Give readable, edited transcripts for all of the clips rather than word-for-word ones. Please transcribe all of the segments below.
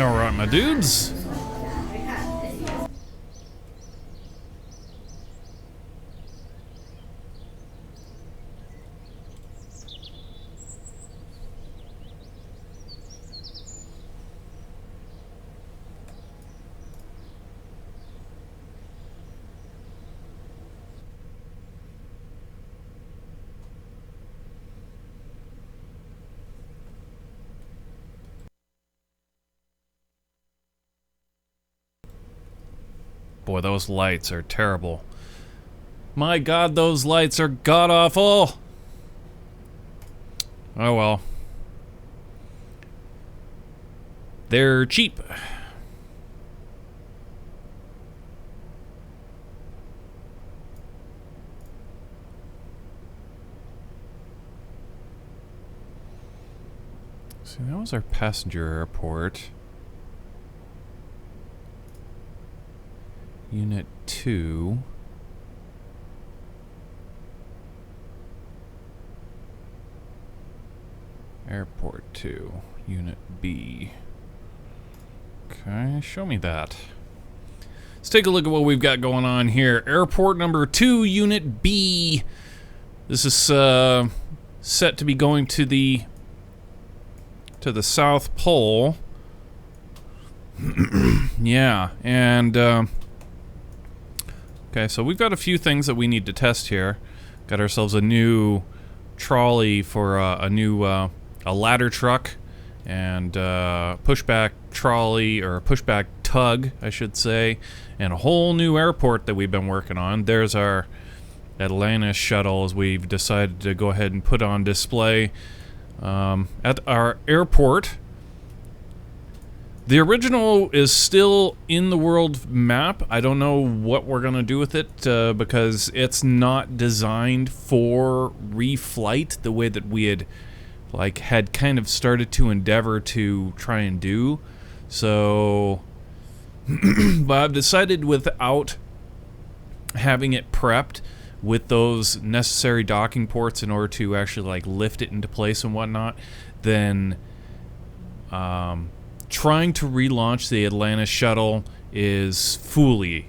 Alright, my dudes. Boy, those lights are terrible. My God, those lights are god-awful! Oh well. They're cheap. See, that was our passenger airport. Unit 2. Airport 2. Unit B. Okay, show me that. Let's take a look at what we've got going on here. Airport number 2, Unit B. This is set to be going to the South Pole. Yeah, and okay, so we've got a few things that we need to test here. Got ourselves a new trolley for a new a ladder truck and pushback trolley, or pushback tug, I should say, and a whole new airport that we've been working on. There's our Atlantis shuttle, as we've decided to go ahead and put on display at our airport. The original is still in the world map. I don't know what we're gonna do with it because it's not designed for reflight the way that we had kind of started to endeavor to try and do. So but I've decided, without having it prepped with those necessary docking ports in order to actually lift it into place and whatnot, then trying to relaunch the Atlantis shuttle is fooly.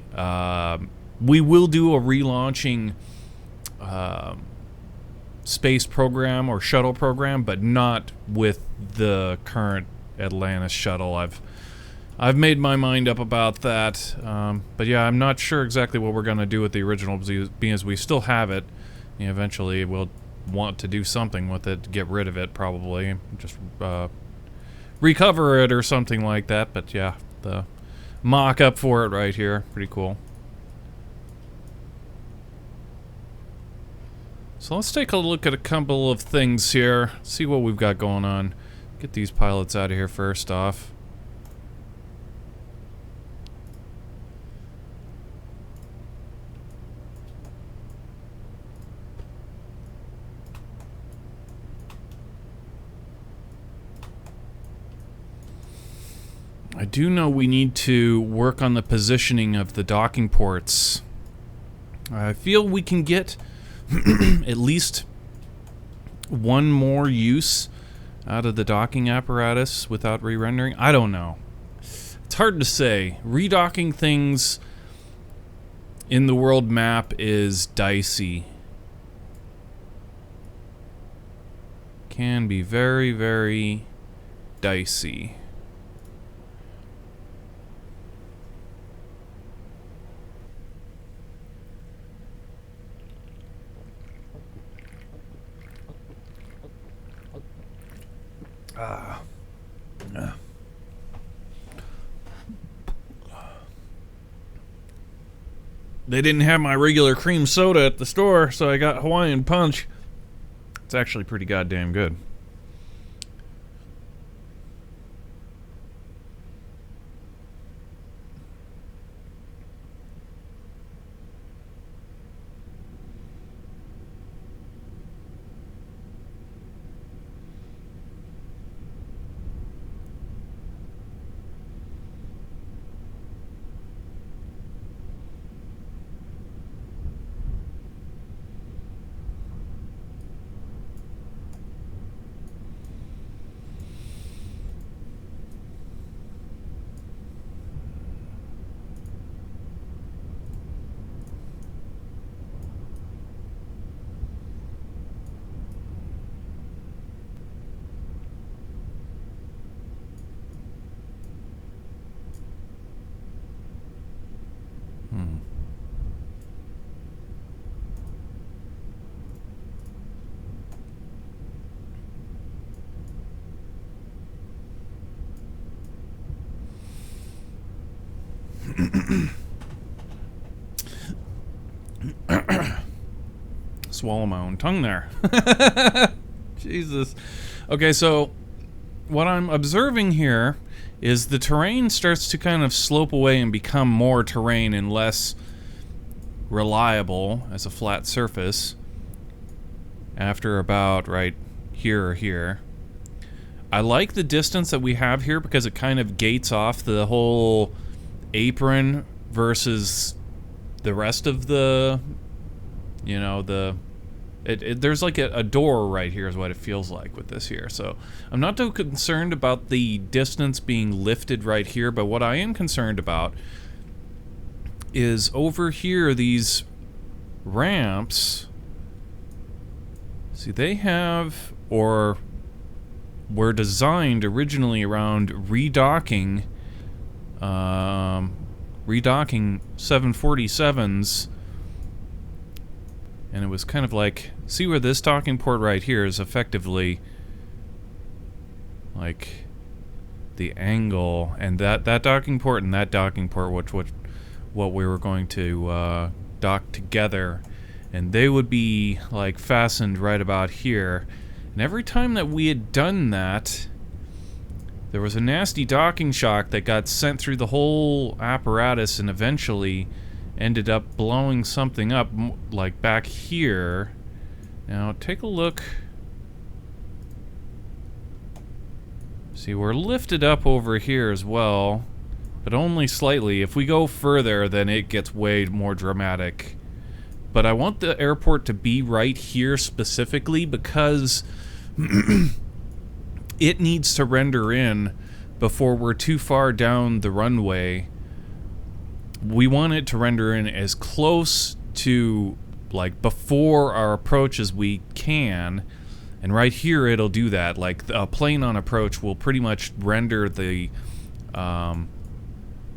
We will do a relaunching space program or shuttle program, but not with the current Atlantis shuttle. I've made my mind up about that, but yeah, I'm not sure exactly what we're gonna do with the original, being as we still have it. Eventually we'll want to do something with it, get rid of it probably, just recover it or something like that. But yeah, the mock-up for it right here, pretty cool. So let's take a look at a couple of things here, see what we've got going on. Get these pilots out of here first off. I do know we need to work on the positioning of the docking ports. I feel we can get at least one more use out of the docking apparatus without re-rendering. I don't know. It's hard to say. Redocking things in the world map is dicey. Can be very, very dicey. They didn't have my regular cream soda at the store, so I got Hawaiian Punch. It's actually pretty goddamn good. Swallow my own tongue there. Jesus. Okay, so what I'm observing here is the terrain starts to kind of slope away and become more terrain and less reliable as a flat surface after about right here or here. I like the distance that we have here because it kind of gates off the whole apron versus the rest of the, you know, there's like a door right here is what it feels like with this here. So I'm not too concerned about the distance being lifted right here, but what I am concerned about is over here, these ramps, see, they have, or were designed originally around redocking 747s, and it was kind of like, see where this docking port right here is effectively like the angle, and that docking port and that docking port, what we were going to dock together, and they would be like fastened right about here. And every time that we had done that, there was a nasty docking shock that got sent through the whole apparatus and eventually ended up blowing something up, like back here. Now, take a look. See, we're lifted up over here as well, but only slightly. If we go further, then it gets way more dramatic. But I want the airport to be right here specifically because it needs to render in before we're too far down the runway. We want it to render in as close to like before our approach as we can, and right here it'll do that. Like a plane on approach will pretty much render the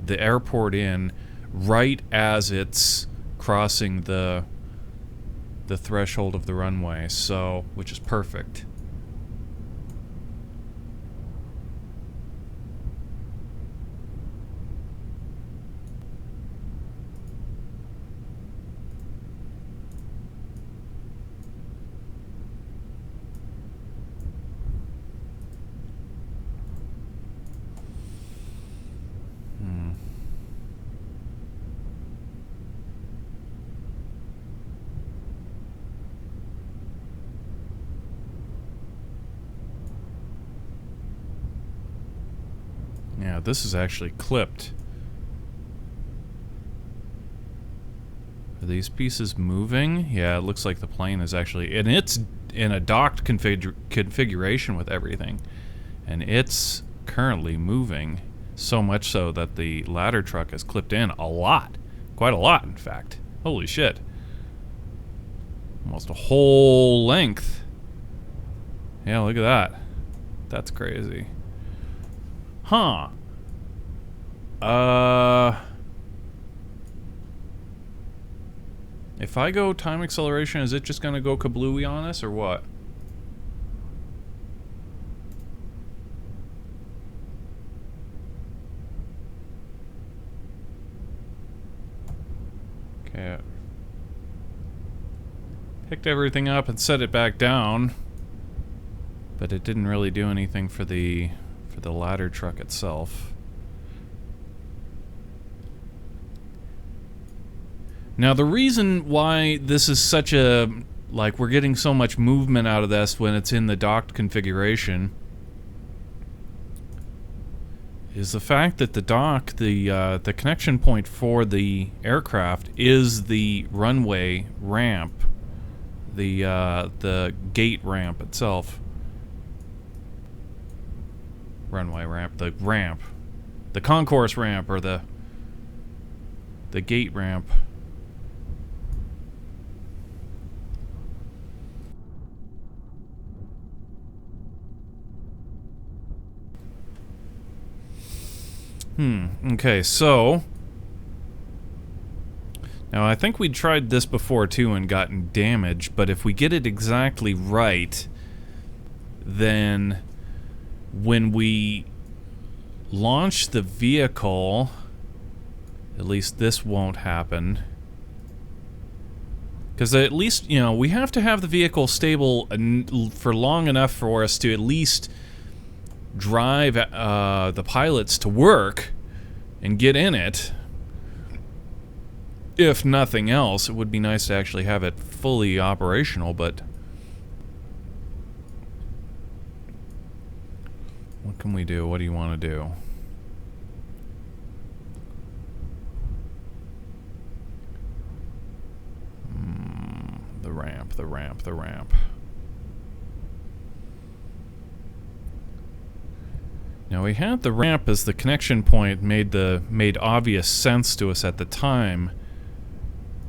airport in right as it's crossing the threshold of the runway, so which is perfect. Yeah, this is actually clipped. Are these pieces moving? Yeah, it looks like the plane is actually, and it's in a docked configuration with everything, and it's currently moving, so much so that the ladder truck is clipped in a lot. Quite a lot, in fact. Holy shit. Almost a whole length. Yeah, look at that. That's crazy. Huh. If I go time acceleration, is it just gonna go kablooey on us, or what? Okay. Picked everything up and set it back down, but it didn't really do anything for the ladder truck itself. Now, the reason why this is such a, like, we're getting so much movement out of this when it's in the docked configuration is the fact that the dock, the connection point for the aircraft is the runway ramp, the gate ramp itself. Runway ramp, the concourse ramp, or the gate ramp. Okay, so now I think we tried this before too and gotten damaged, but if we get it exactly right, then when we launch the vehicle At least this won't happen. Because at least, you know, we have to have the vehicle stable for long enough for us to at least drive the pilots to work and get in it. If nothing else, it would be nice to actually have it fully operational, but... What can we do? What do you want to do? The ramp, the ramp, the ramp. Now we had the ramp as the connection point made obvious sense to us at the time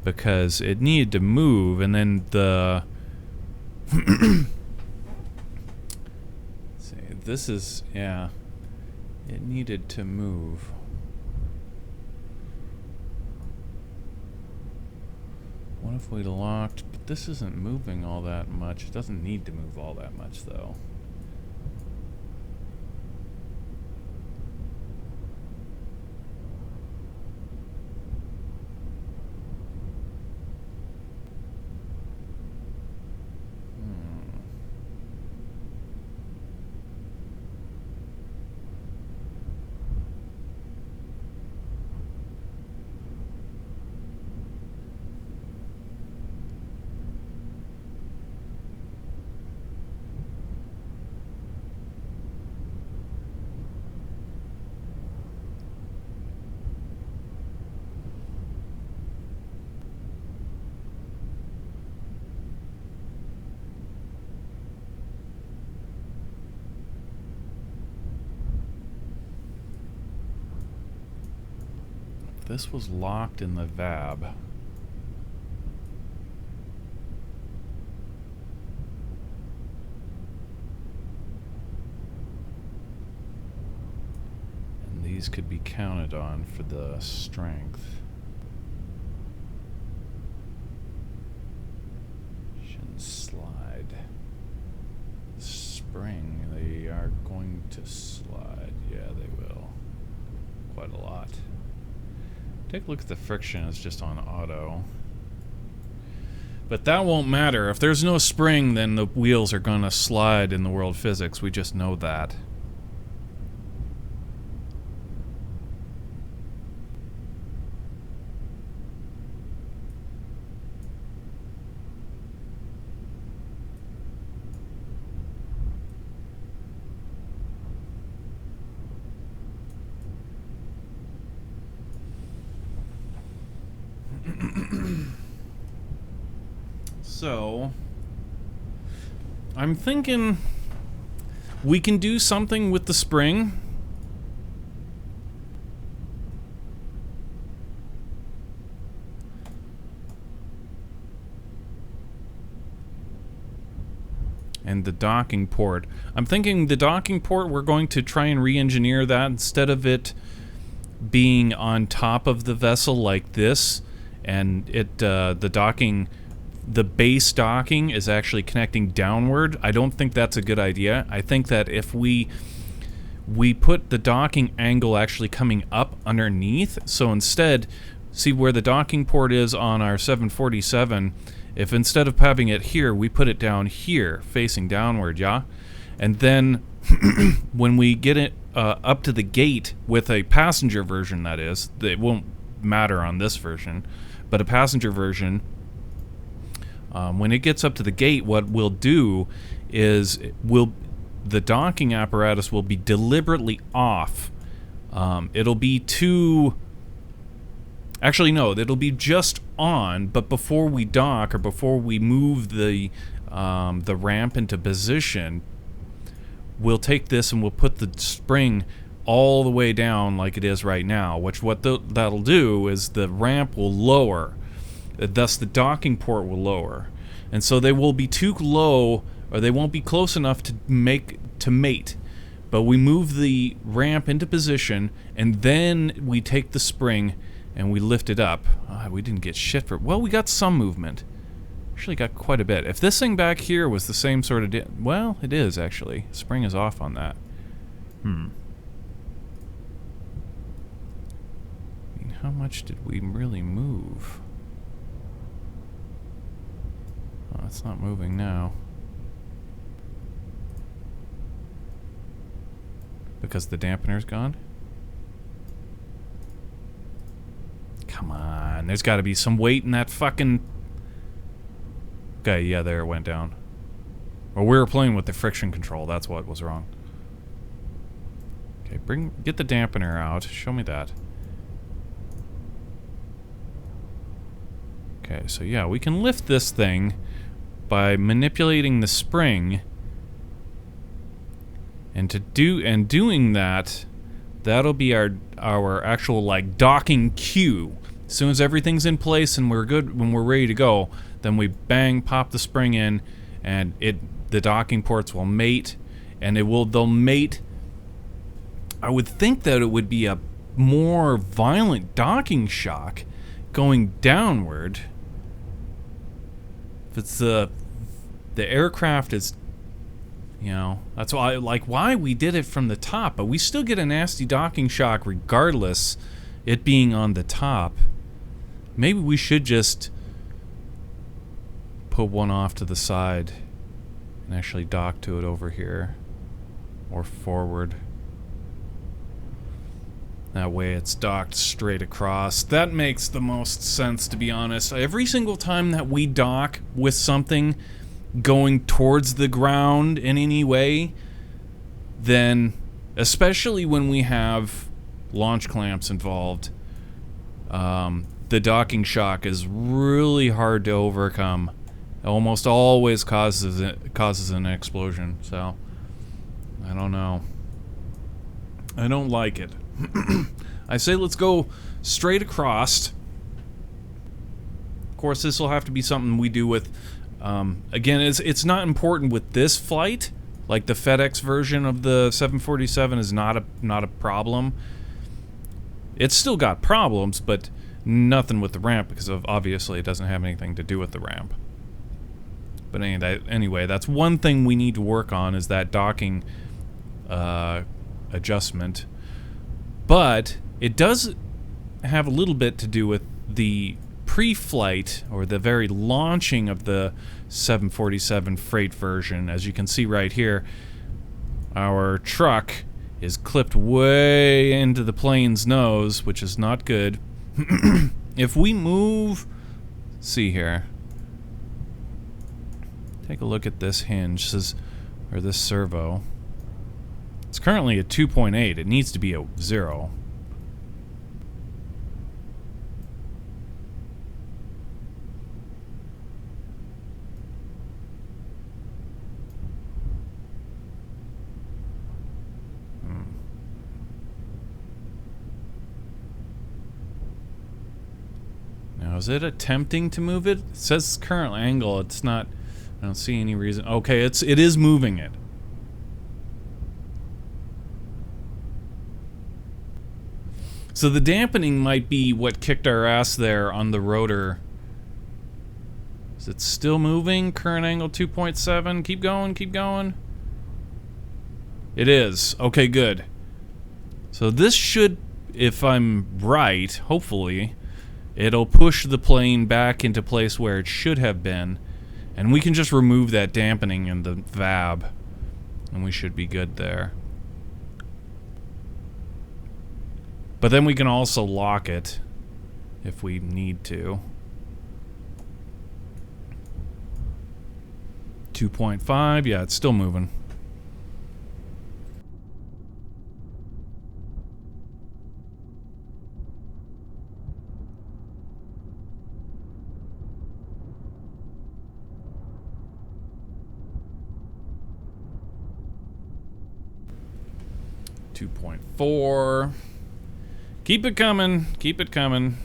because it needed to move, and then the see, this is, yeah, it needed to move. What if we locked? But this isn't moving all that much. It doesn't need to move all that much, though. This was locked in the VAB. And these could be counted on for the strength. Shouldn't slide. Spring, they are going to slide. Yeah, they will. Quite a lot. Take a look at the friction, it's just on auto. But that won't matter. If there's no spring, then the wheels are gonna slide in the world physics. We just know that. So, I'm thinking we can do something with the spring. And the docking port. I'm thinking the docking port, we're going to try and re-engineer that instead of it being on top of the vessel like this, and it the docking, the base docking is actually connecting downward. I don't think that's a good idea. I think that if we put the docking angle actually coming up underneath, so instead, see where the docking port is on our 747, if instead of having it here, we put it down here, facing downward, yeah? And then when we get it up to the gate with a passenger version, that is, it won't matter on this version, but a passenger version, when it gets up to the gate, what we'll do is the docking apparatus will be deliberately off. It'll be too... Actually, no, it'll be just on, but before we dock or before we move the ramp into position, we'll take this and we'll put the spring all the way down like it is right now, which that'll do is the ramp will lower. Thus, the docking port will lower. And so they will be too low, or they won't be close enough to mate. But we move the ramp into position, and then we take the spring and we lift it up. We didn't get shit for it. Well, we got some movement. Actually got quite a bit. If this thing back here was the same sort of... well, it is, actually. Spring is off on that. how much did we really move? Oh, it's not moving now. Because the dampener's gone? Come on, there's got to be some weight in that fucking... Okay, yeah, there it went down. Well, we were playing with the friction control, that's what was wrong. Okay, get the dampener out. Show me that. Okay, so yeah, we can lift this thing by manipulating the spring. And doing that, that'll be our actual like docking cue. As soon as everything's in place and we're good, when we're ready to go, then we bang, pop the spring in, and the docking ports will mate, and they'll mate. I would think that it would be a more violent docking shock going downward. If it's the aircraft is, you know, that's why we did it from the top, but we still get a nasty docking shock regardless it being on the top. Maybe we should just put one off to the side and actually dock to it over here or forward. That way it's docked straight across. That makes the most sense, to be honest. Every single time that we dock with something going towards the ground in any way, then, especially when we have launch clamps involved, the docking shock is really hard to overcome. It almost always causes an explosion, so I don't know. I don't like it. I say let's go straight across. Of course, this will have to be something we do with... again, it's not important with this flight. Like the FedEx version of the 747 is not a problem. It's still got problems, but nothing with the ramp because obviously it doesn't have anything to do with the ramp. But anyway, that's one thing we need to work on, is that docking adjustment. But it does have a little bit to do with the pre-flight, or the very launching of the 747 freight version. As you can see right here, our truck is clipped way into the plane's nose, which is not good. If we move... see here. Take a look at this hinge, or this servo. It's currently at 2.8. It needs to be a 0. Now, is it attempting to move it? It says current angle. It's not... I don't see any reason... Okay, it is moving it. So the dampening might be what kicked our ass there on the rotor. Is it still moving? Current angle 2.7. Keep going, keep going. It is. Okay, good. So this should, if I'm right, hopefully, it'll push the plane back into place where it should have been. And we can just remove that dampening in the VAB. And we should be good there. But then we can also lock it if we need to. 2.5, yeah, it's still moving. .4. Keep it coming. Keep it coming.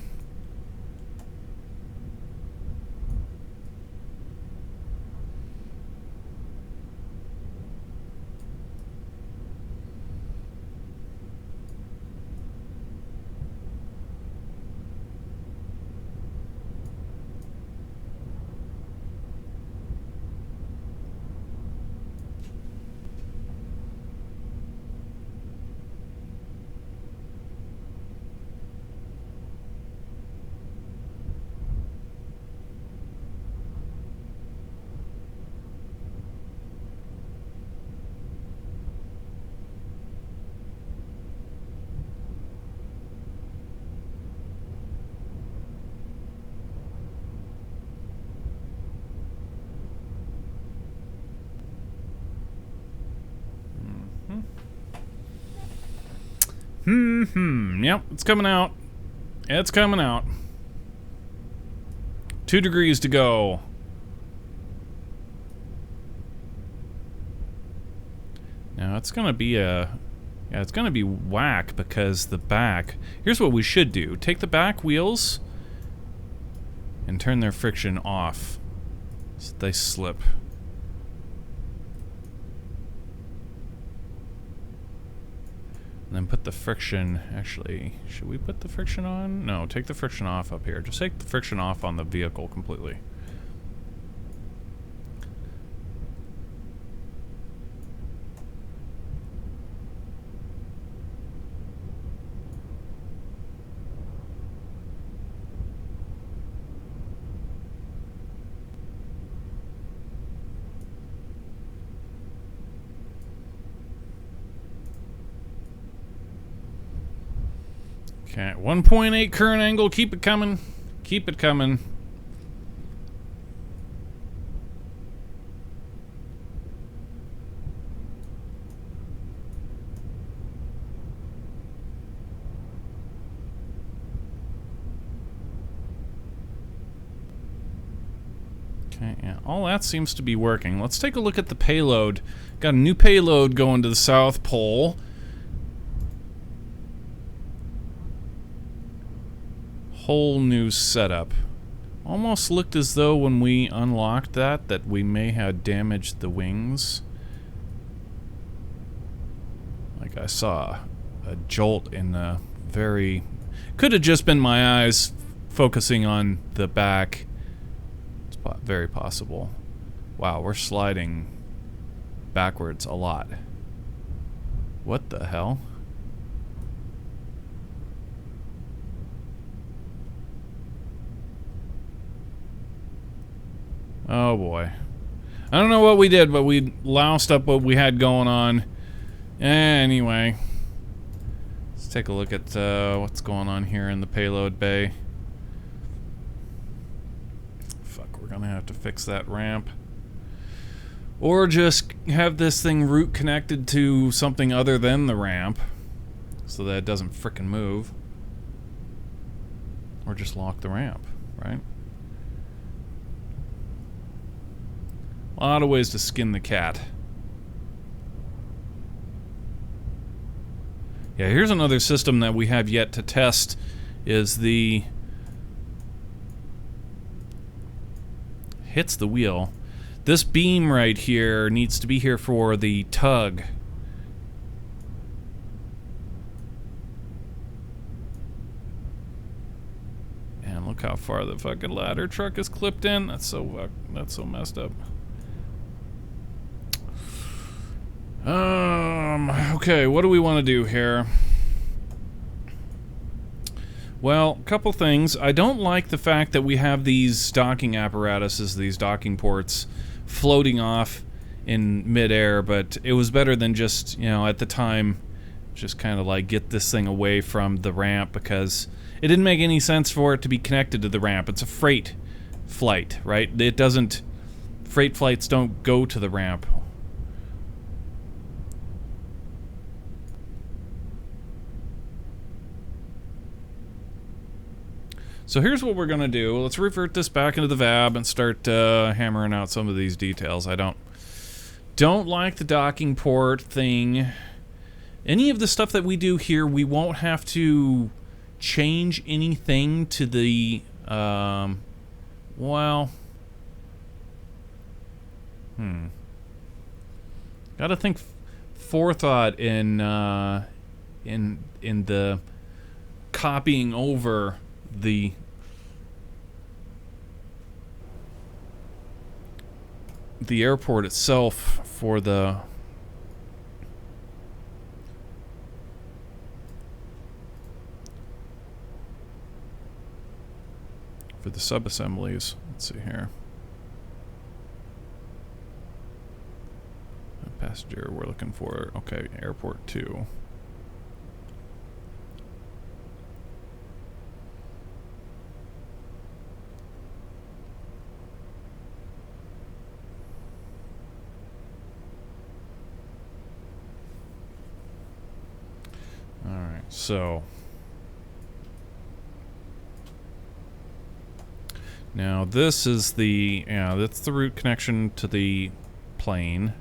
Yep, it's coming out. It's coming out. 2 degrees to go. Now it's gonna be it's gonna be whack because the back. Here's what we should do: take the back wheels and turn their friction off so they slip. And then put the friction. Actually, should we put the friction on? No, take the friction off up here. Just take the friction off on the vehicle completely. Okay, 1.8 current angle. Keep it coming. Keep it coming. Okay, yeah, all that seems to be working. Let's take a look at the payload. Got a new payload going to the South Pole. Whole new setup. Almost looked as though when we unlocked that we may have damaged the wings. Like I saw a jolt in the very... Could have just been my eyes focusing on the back. It's very possible. Wow, we're sliding backwards a lot. What the hell? Oh boy. I don't know what we did, but we loused up what we had going on. Anyway. Let's take a look at what's going on here in the payload bay. Fuck, we're gonna have to fix that ramp. Or just have this thing route connected to something other than the ramp, so that it doesn't frickin' move. Or just lock the ramp, right? A lot of ways to skin the cat. Yeah, here's another system that we have yet to test, is the... Hits the wheel. This beam right here needs to be here for the tug. And look how far the fucking ladder truck is clipped in. That's so messed up. Okay, what do we want to do here? Well, a couple things. I don't like the fact that we have these docking apparatuses, these docking ports, floating off in midair, but it was better than just, you know, at the time, just kind of like get this thing away from the ramp, because it didn't make any sense for it to be connected to the ramp. It's a freight flight, right? It doesn't... Freight flights don't go to the ramp. So here's what we're gonna do. Let's revert this back into the VAB and start hammering out some of these details. I don't like the docking port thing. Any of the stuff that we do here, we won't have to change anything to the well, gotta think forethought in the copying over the airport itself for the sub-assemblies. Let's see here. Passenger we're looking for. Okay, airport 2. So now this is the, yeah, that's the route connection to the plane.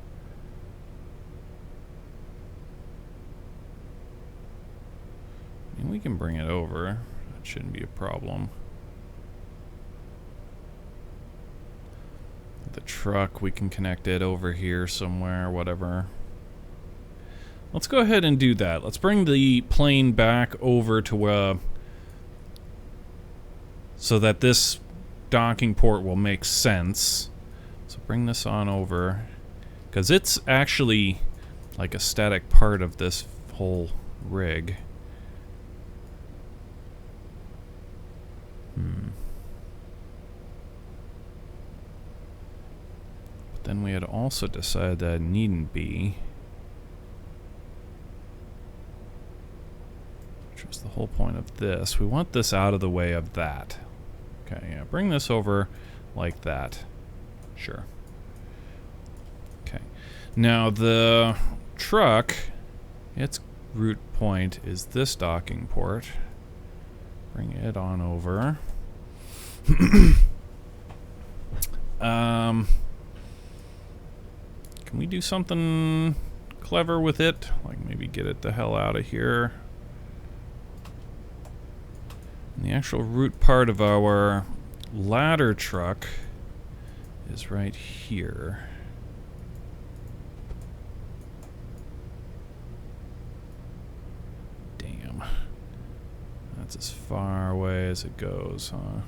I mean, we can bring it over. That shouldn't be a problem. The truck, we can connect it over here somewhere, whatever. Let's go ahead and do that. Let's bring the plane back over to so that this docking port will make sense. So bring this on over, because it's actually like a static part of this whole rig. But then we had also decided that it needn't be. Which was the whole point of this. We want this out of the way of that. Okay, yeah, bring this over like that. Sure. Okay. Now the truck, its root point is this docking port. Bring it on over. Can we do something clever with it? Like maybe get it the hell out of here. And the actual root part of our ladder truck is right here. Damn. That's as far away as it goes, huh?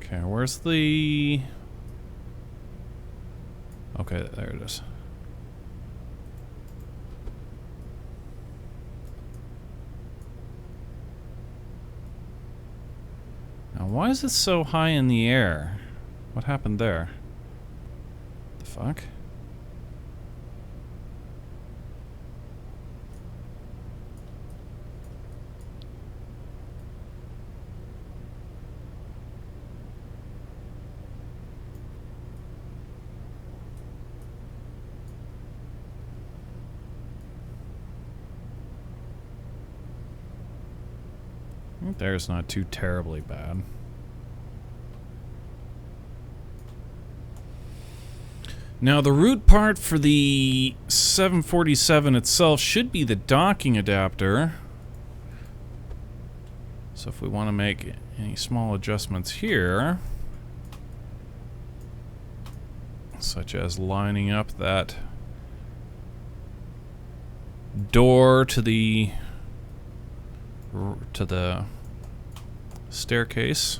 Okay, where's the... Okay, there it is. Now, why is it so high in the air? What happened there? The fuck? There's not too terribly bad. Now the root part for the 747 itself should be the docking adapter. So if we want to make any small adjustments here, such as lining up that door to the staircase.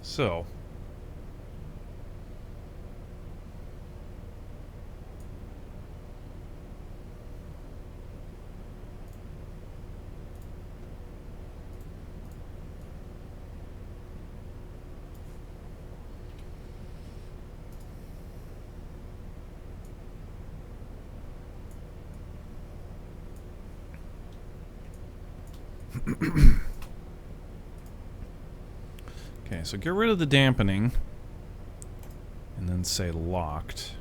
So okay, so get rid of the dampening and then say locked.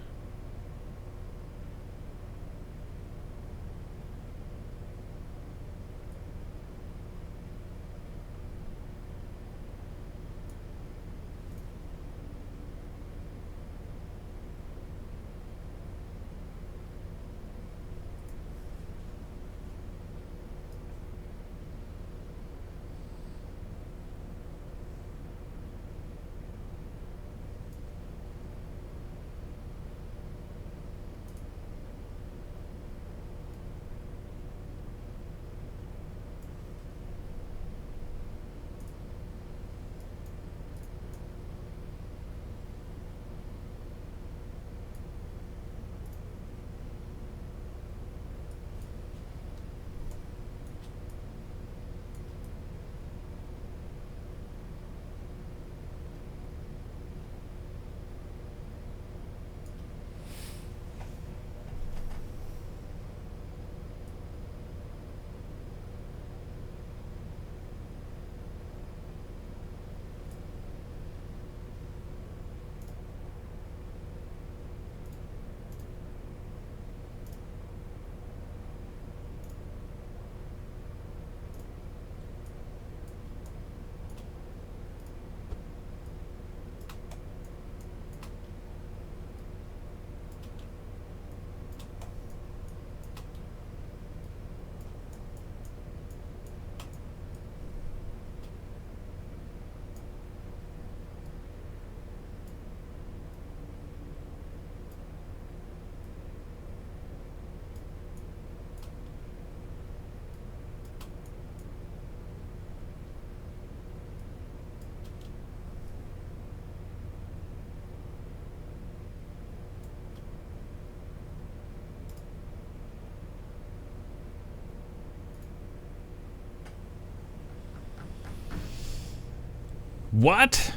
What?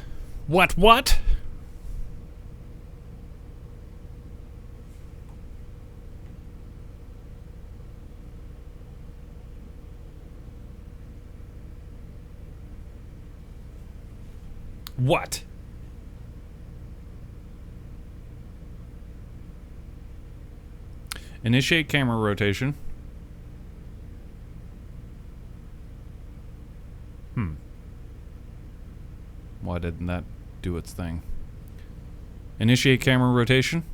What? What? Initiate camera rotation. Why didn't that do its thing? Initiate camera rotation.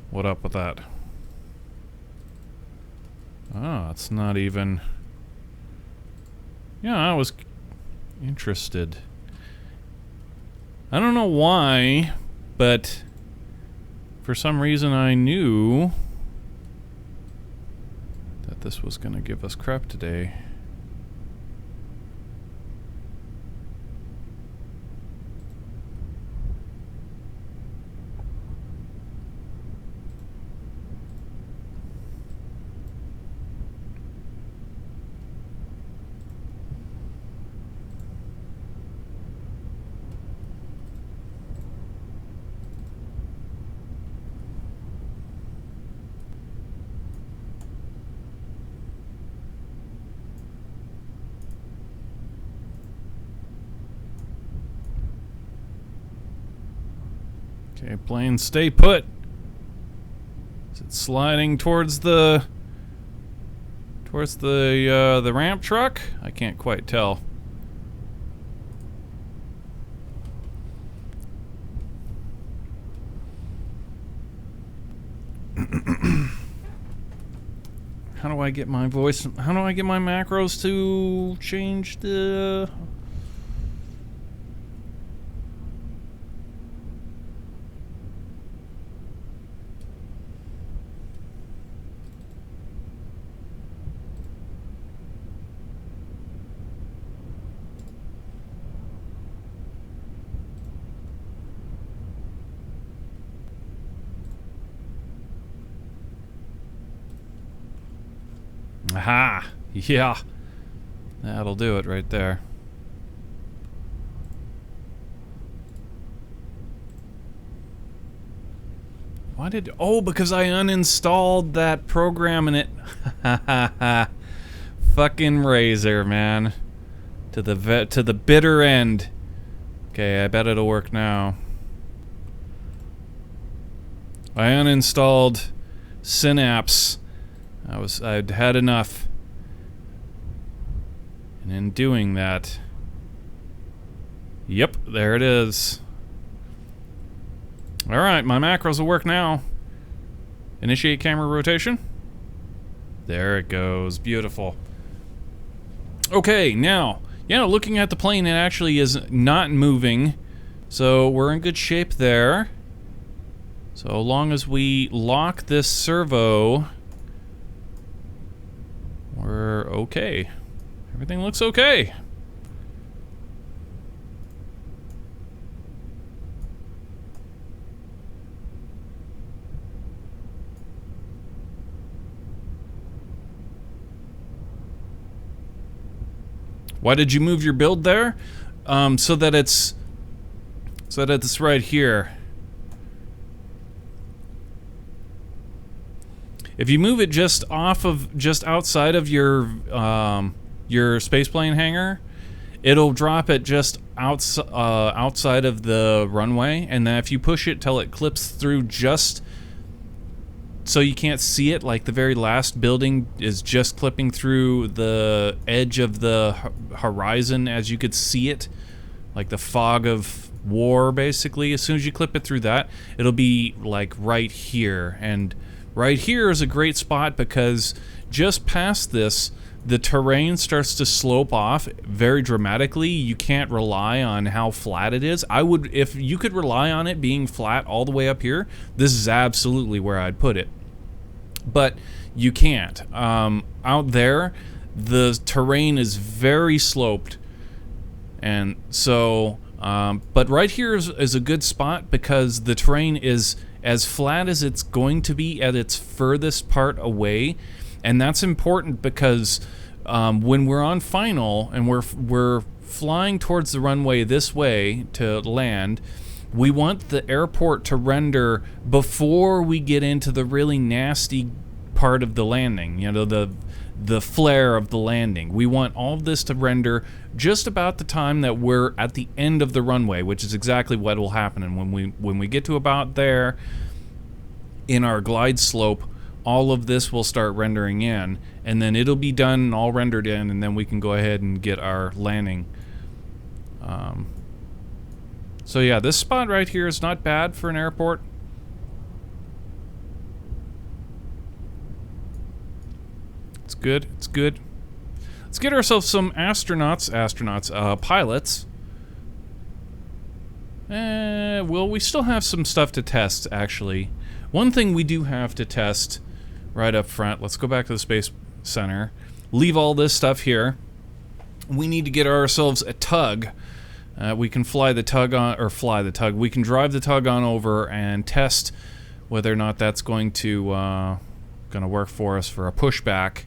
What up with that? Oh, it's not even... Yeah, I was interested. I don't know why, but for some reason I knew that this was going to give us crap today. Okay, plane, stay put. Is it sliding towards the ramp truck? I can't quite tell. How do I get my voice? How do I get my macros to change the... Aha! Yeah. That'll do it right there. Why did... Oh, because I uninstalled that program and it... Fucking Razor, man. To the bitter end. Okay, I bet it'll work now. I uninstalled Synapse. I'd had enough. And in doing that... Yep, there it is. Alright, my macros will work now. Initiate camera rotation. There it goes. Beautiful. Okay, now, looking at the plane, it actually is not moving. So we're in good shape there. So long as we lock this servo... We're okay. Everything looks okay. Why did you move your build there? So that it's right here. If you move it just outside of your spaceplane hangar, it'll drop it just outside of the runway, and then if you push it till it clips through just so you can't see it, like the very last building is just clipping through the edge of the horizon as you could see it, like the fog of war, basically. As soon as you clip it through that, it'll be like right here, and right here is a great spot because just past this, the terrain starts to slope off very dramatically. You can't rely on how flat it is. If you could rely on it being flat all the way up here, this is absolutely where I'd put it. But you can't. Out there, the terrain is very sloped. And so, but right here is a good spot because the terrain is as flat as it's going to be at its furthest part away. And that's important because when we're on final and we're flying towards the runway this way to land, we want the airport to render before we get into the really nasty part of the landing, you know, the flare of the landing. We want all of this to render just about the time that we're at the end of the runway, which is exactly what will happen. And when we get to about there in our glide slope, all of this will start rendering in, and then it'll be done and all rendered in, and then we can go ahead and get our landing. So yeah, this spot right here is not bad for an airport. It's good, it's good. Let's get ourselves some pilots. Well, we still have some stuff to test, actually. One thing we do have to test right up front. Let's go back to the Space Center. Leave all this stuff here. We need to get ourselves a tug. We can fly the tug on, or fly the tug. We can drive the tug on over and test whether or not that's going to work for us for a pushback.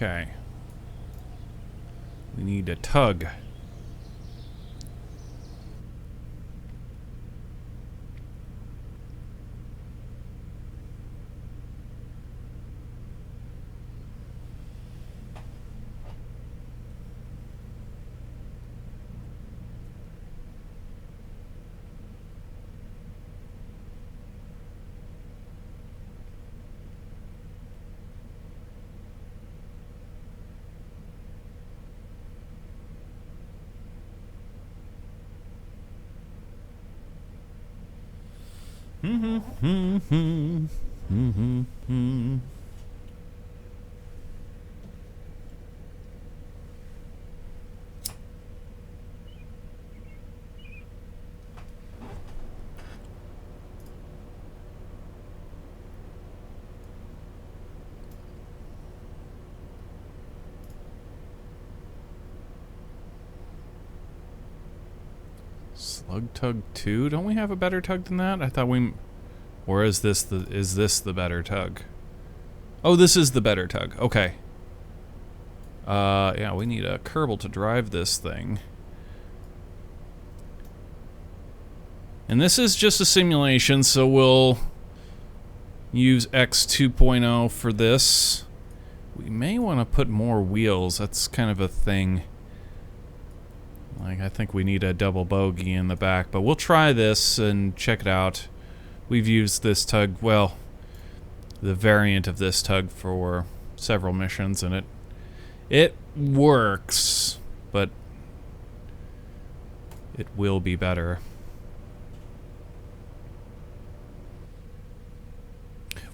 Okay. We need a tug. Slug Tug 2? Don't we have a better tug than that? I thought we... Or is this the better tug? Oh, this is the better tug. Okay. Yeah, we need a Kerbal to drive this thing. And this is just a simulation, so we'll use X 2.0 for this. We may want to put more wheels. That's kind of a thing. Like, I think we need a double bogey in the back, but we'll try this and check it out. We've used this tug, well, the variant of this tug for several missions, and it works, but it will be better.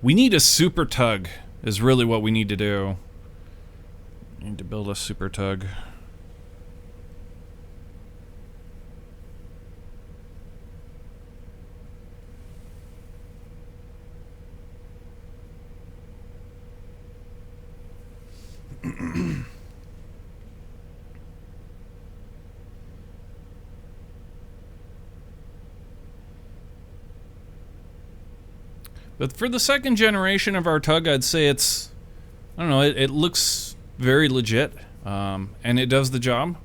We need a super tug, is really what we need to do. We need to build a super tug. But for the second generation of our tug, I'd say it's, I don't know, it looks very legit, and it does the job.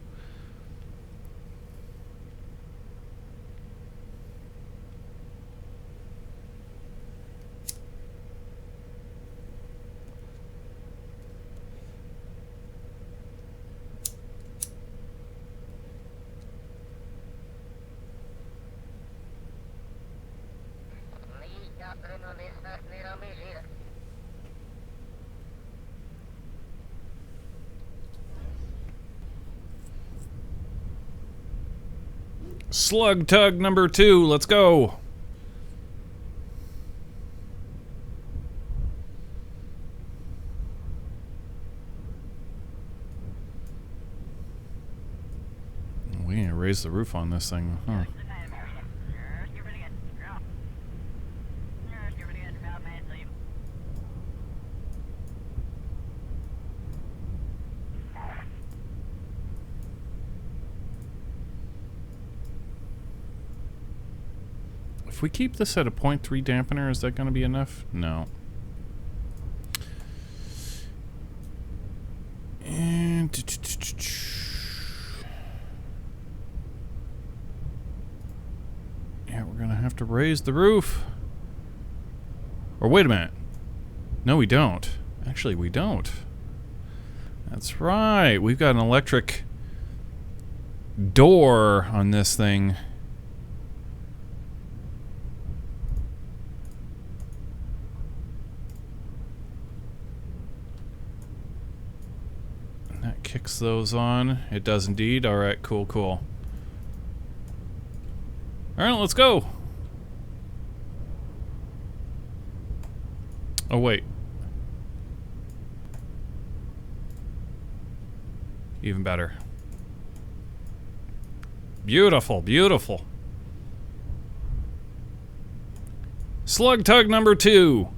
Slug Tug number 2, let's go. raise the roof on this thing. Huh. If we keep this at a 0.3 dampener, is that going to be enough? No. And yeah, we're going to have to raise the roof. Or wait a minute. No, we don't. Actually, we don't. That's right. We've got an electric door on this thing. Kicks those on. It does indeed. Alright, cool, cool. Alright, let's go. Oh, wait. Even better. Beautiful, beautiful. Slug tug number 2.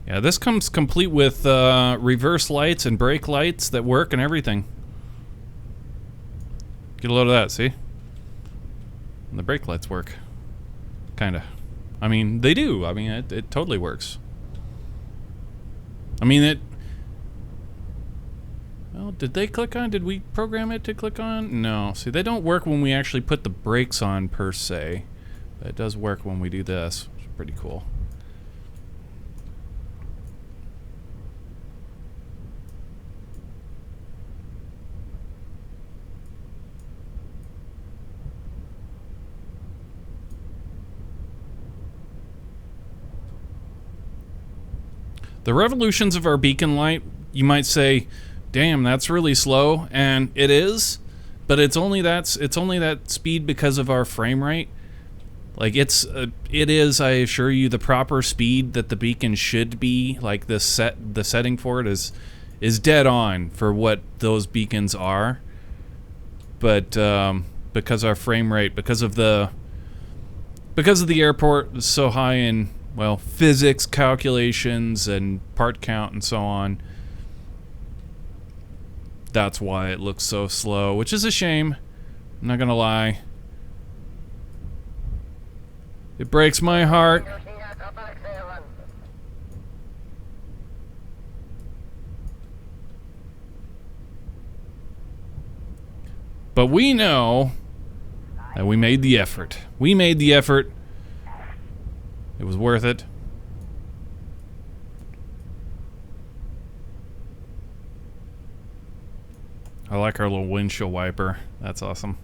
Yeah, this comes complete with reverse lights and brake lights that work and everything. Get a load of that, see? And the brake lights work. Kinda. I mean, they do. I mean, it totally works. I mean, well, did they click on? Did we program it to click on? No. See, they don't work when we actually put the brakes on, per se. But it does work when we do this. It's pretty cool. The revolutions of our beacon light, you might say, damn, that's really slow, and it is, but it's only that speed because of our frame rate. Like it is, I assure you, the proper speed that the beacon should be. Like the setting for it is dead on for what those beacons are. But because our frame rate, because of the airport is so high in, well, physics calculations and part count and so on, that's why it looks so slow, which is a shame. I'm not gonna lie. It breaks my heart. But we know that we made the effort. We made the effort. It was worth it. I like our little windshield wiper. That's awesome.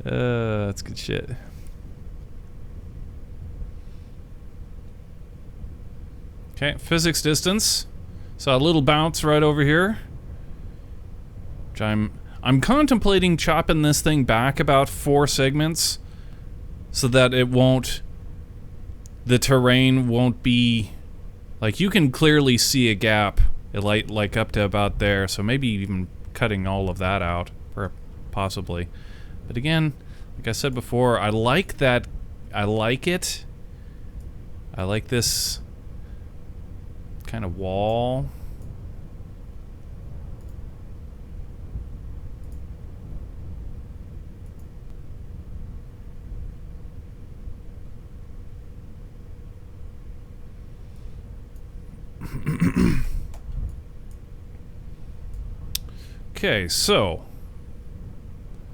That's good shit. Okay, physics distance. So a little bounce right over here. Which I'm contemplating chopping this thing back about 4 segments so that it won't, the terrain won't be, like, you can clearly see a gap like up to about there, so maybe even cutting all of that out, possibly. But again, like I said before, I like that, I like it. I like this kind of wall. Okay, so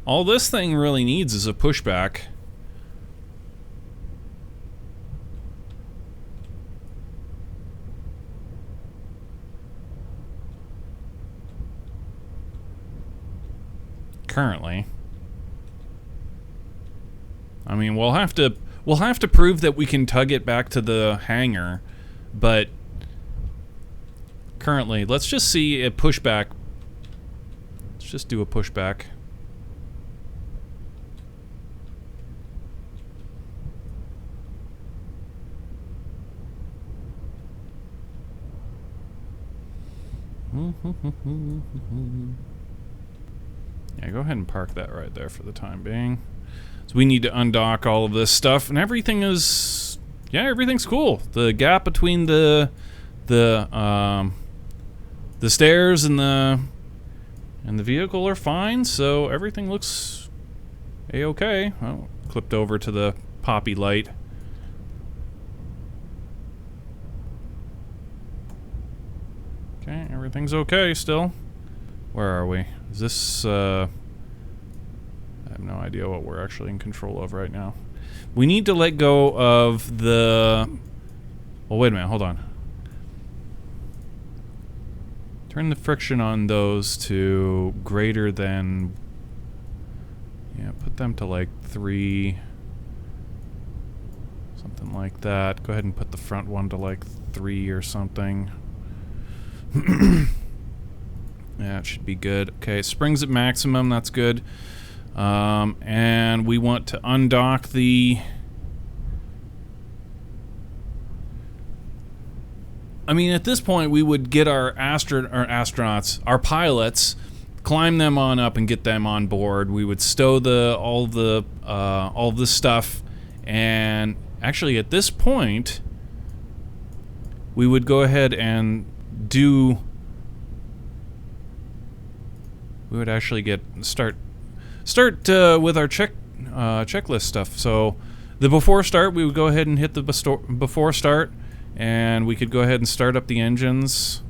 all this thing really needs is a pushback. Currently. I mean, we'll have to prove that we can tug it back to the hangar, but currently, let's just see a pushback. Let's just do a pushback. Yeah, go ahead and park that right there for the time being. So we need to undock all of this stuff, and everything is, yeah, everything's cool. The gap between the stairs and the vehicle are fine, so everything looks a-okay. Well, clipped over to the poppy light. Okay, everything's okay still. Where are we? Is this, I have no idea what we're actually in control of right now. We need to let go of the... Well, wait a minute, hold on. Turn the friction on those to greater than... Yeah, put them to like 3... Something like that. Go ahead and put the front one to like 3 or something. Yeah, it should be good. Okay, springs at maximum, that's good. And we want to undock the... I mean, at this point, we would get our astronauts, our pilots, climb them on up and get them on board. We would stow all the stuff, and actually, at this point, we would go ahead and do... We would actually start with our checklist stuff. So the before start, we would go ahead and hit the before start, and we could go ahead and start up the engines.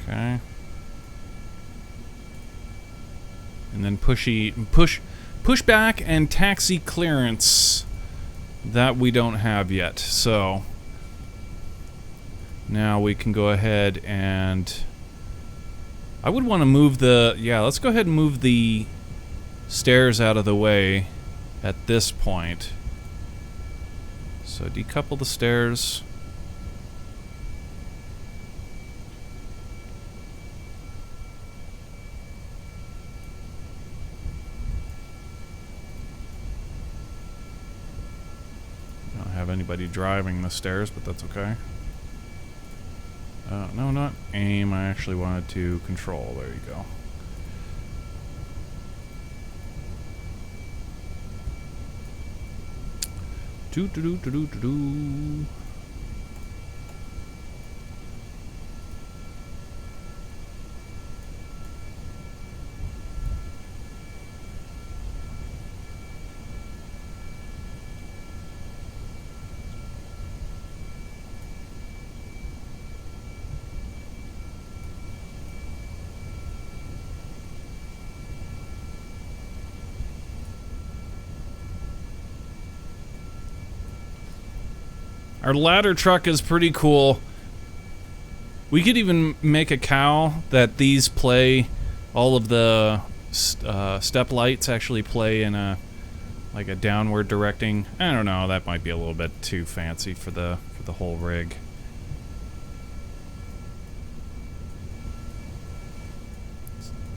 Okay. And then push back and taxi clearance that we don't have yet. So now we can go ahead and I would want to move let's go ahead and move the stairs out of the way at this point. So decouple the stairs. Have anybody driving the stairs, but that's okay. No, not aim. I actually wanted to control. There you go. Do. Our ladder truck is pretty cool. We could even make a cow that these play, all of the step lights actually play in a like a downward directing. I don't know, that might be a little bit too fancy for the whole rig.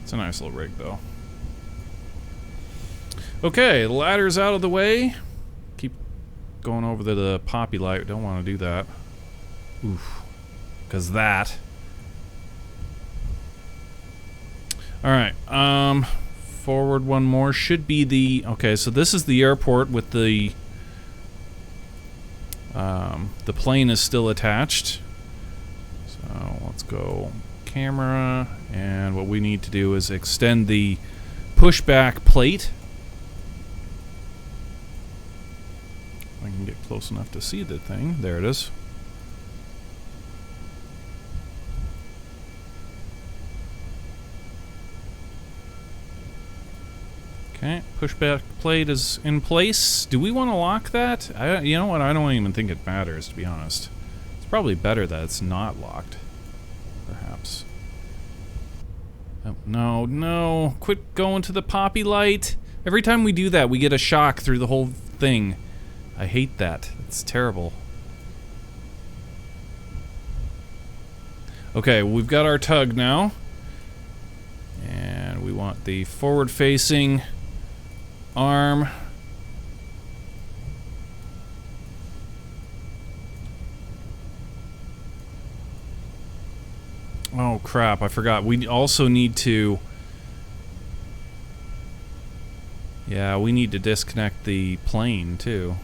It's a nice little rig though. Okay, the ladder's out of the way. Keep going over to the poppy light. Don't want to do that. Oof. Because that. Alright, forward one more. Should be the... Okay, so this is the airport with the plane is still attached. So let's go camera, and what we need to do is extend the pushback plate. I can get close enough to see the thing. There it is. Okay, pushback plate is in place. Do we want to lock that? You know what? I don't even think it matters, to be honest. It's probably better that it's not locked. Perhaps. Oh, no, no. Quit going to the poppy light. Every time we do that, we get a shock through the whole thing. I hate that. It's terrible. Okay, we've got our tug now. And we want the forward-facing arm. Oh crap, I forgot. We also need to... Yeah, we need to disconnect the plane too.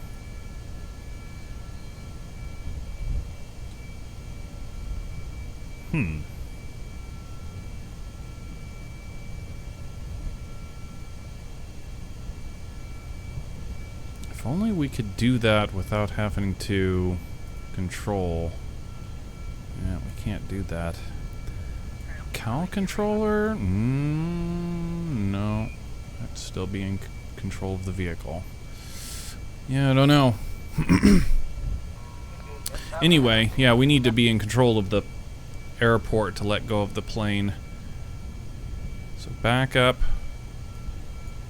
If only we could do that without having to control. Yeah, we can't do that. Cow controller? No. I'd still be in control of the vehicle. Yeah, I don't know. Anyway, yeah, we need to be in control of the airport to let go of the plane. So back up.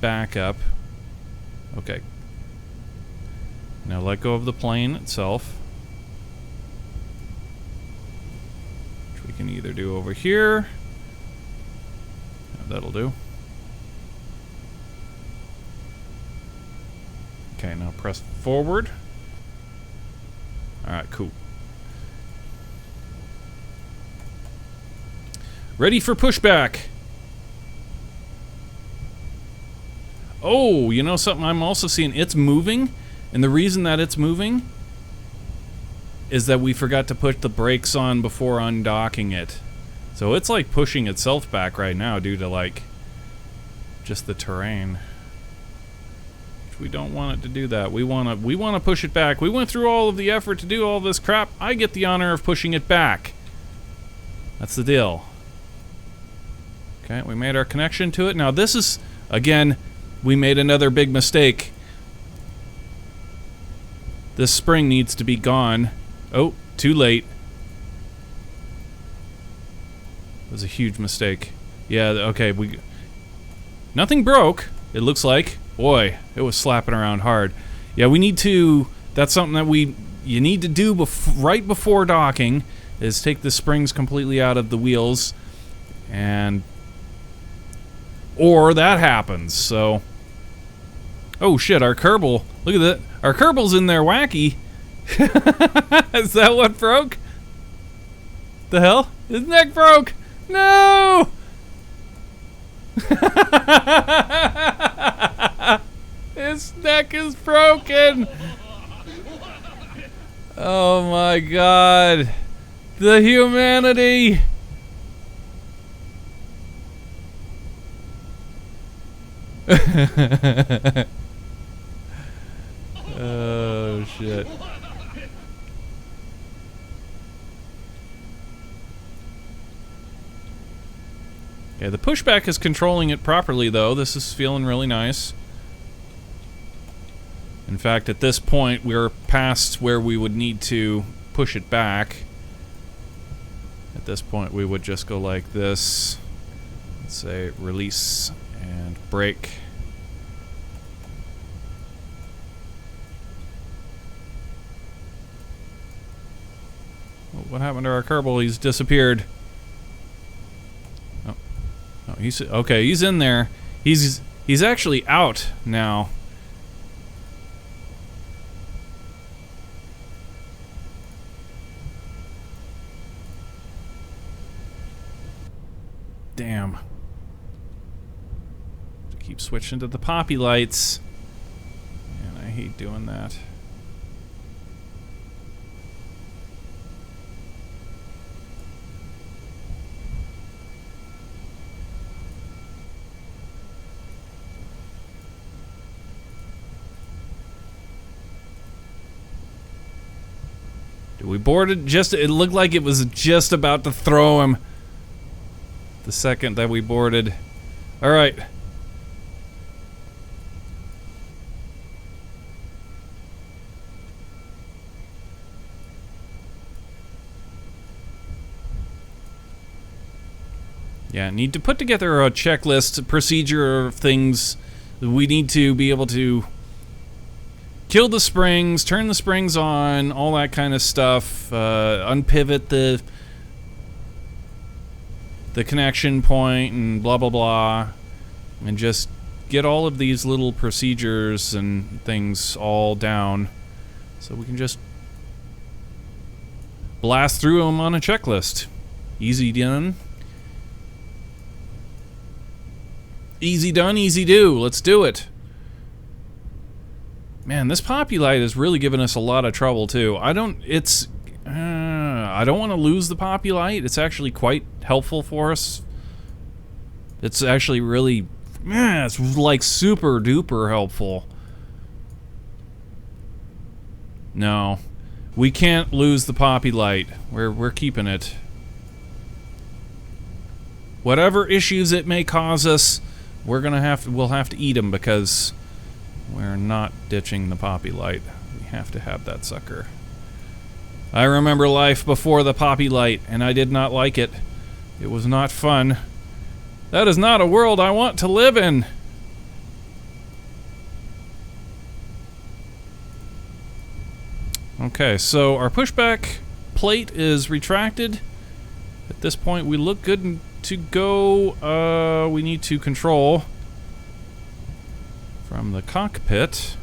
Back up. Okay. Now let go of the plane itself. Which we can either do over here. That'll do. Okay, now press forward. Alright, cool. Ready for pushback. Oh, you know something I'm also seeing? It's moving, and the reason that it's moving is that we forgot to put the brakes on before undocking it. So it's like pushing itself back right now due to like just the terrain. We don't want it to do that. We want to push it back. We went through all of the effort to do all this crap. I get the honor of pushing it back. That's the deal. Okay, we made our connection to it. Now this is, again, we made another big mistake. This spring needs to be gone. Oh, too late. It was a huge mistake. Yeah, okay, nothing broke, it looks like. Boy, it was slapping around hard. Yeah, we need to... That's something that you need to do right before docking, is take the springs completely out of the wheels, and... Or that happens, so... Oh shit, our Kerbal... Look at that. Our Kerbal's in there wacky. Is that what broke? The hell? His neck broke! No! His neck is broken! Oh my god. The humanity! Oh shit. Okay, the pushback is controlling it properly though. This is feeling really nice. In fact, at this point, we're past where we would need to push it back. At this point, we would just go like this. Let's say release and brake. Oh, what happened to our Kerbal? He's disappeared. Oh, oh, he's okay. He's in there. He's actually out now. Damn. Keep switching to the poppy lights. And I hate doing that. We boarded it looked like it was just about to throw him the second that we boarded. Alright. Yeah, need to put together a checklist, procedure of things. We need to be able to kill the springs, turn the springs on, all that kind of stuff. Unpivot the connection point and blah blah blah, and just get all of these little procedures and things all down, so we can just blast through them on a checklist. Easy done. Easy done, easy do. Let's do it. Man, this Populite is really giving us a lot of trouble too. I don't want to lose the Populite. It's actually quite helpful for us. It's actually really, man, it's like super duper helpful. No, we can't lose the Populite. We're keeping it. Whatever issues it may cause us, we'll have to eat them, because we're not ditching the Populite. We have to have that sucker. I remember life before the Populite, and I did not like it. It was not fun. That is not a world I want to live in. Okay, so our pushback plate is retracted. At this point, we look good to go. We need to control from the cockpit.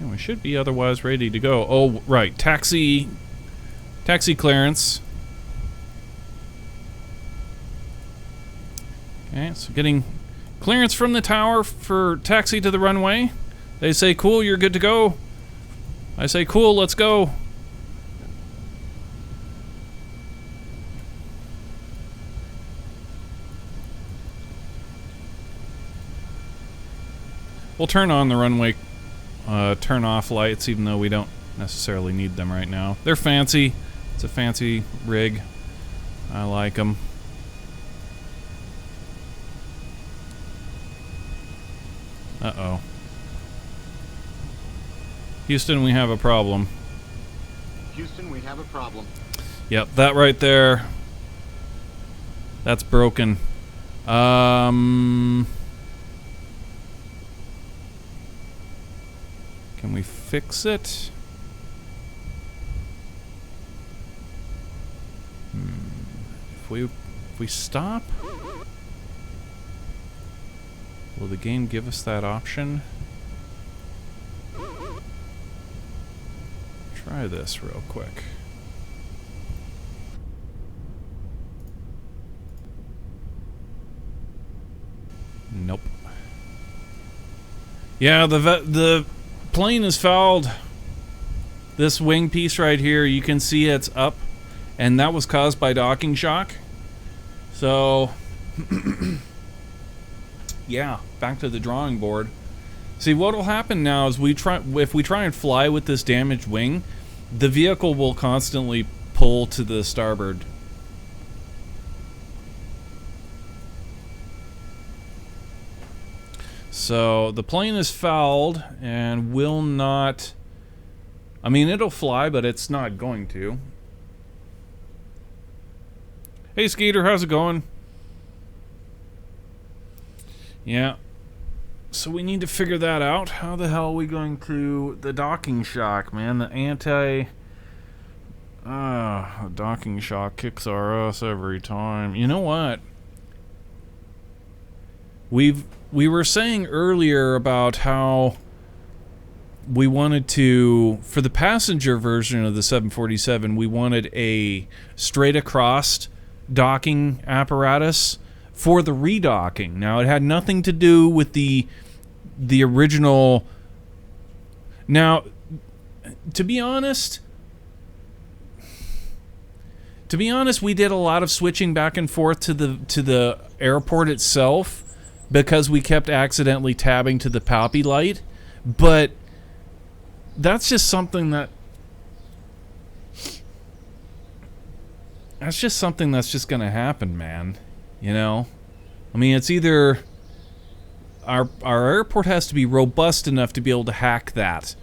And we should be otherwise ready to go. Oh, right, taxi clearance. Okay, so getting clearance from the tower for taxi to the runway. They say, cool, you're good to go. I say, cool, let's go. We'll turn on the runway turn off lights, even though we don't necessarily need them right now. They're fancy. It's a fancy rig. I like them. Uh-oh. Houston, we have a problem. Houston, we have a problem. Yep, that right there. That's broken. Can we fix it? If we stop, will the game give us that option? Try this real quick. Nope. Yeah, the plane is fouled. This wing piece right here, you can see it's up, and that was caused by docking shock. So, yeah, back to the drawing board. See, what will happen now is if we try and fly with this damaged wing, the vehicle will constantly pull to the starboard. So the plane is fouled and will not, I mean, it'll fly, but it's not going to. Hey Skeeter, how's it going? Yeah. So we need to figure that out. How the hell are we going to... The docking shock, man. The docking shock kicks our ass every time. You know what? We were saying earlier about how we wanted to... For the passenger version of the 747, we wanted a straight across docking apparatus for the redocking. Now, it had nothing to do with the original. Now, to be honest, we did a lot of switching back and forth to the airport itself because we kept accidentally tabbing to the Populite. But that's just something that's just going to happen, man. You know? I mean, it's either our airport has to be robust enough to be able to hack that.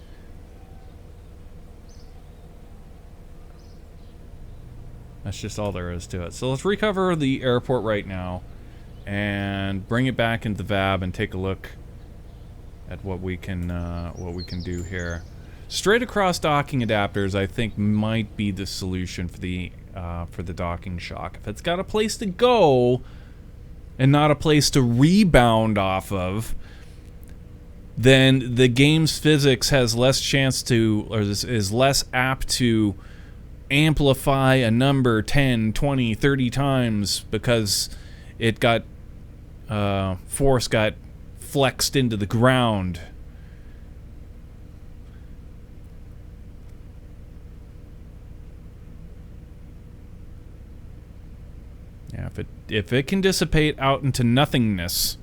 That's just all there is to it. So let's recover the airport right now and bring it back into the VAB and take a look at what we can do here. Straight across docking adapters, I think, might be the solution for the docking shock. If it's got a place to go and not a place to rebound off of, then the game's physics has less chance to, or is less apt to amplify a number 10, 20, 30 times because it got force got flexed into the ground. Yeah, if it can dissipate out into nothingness,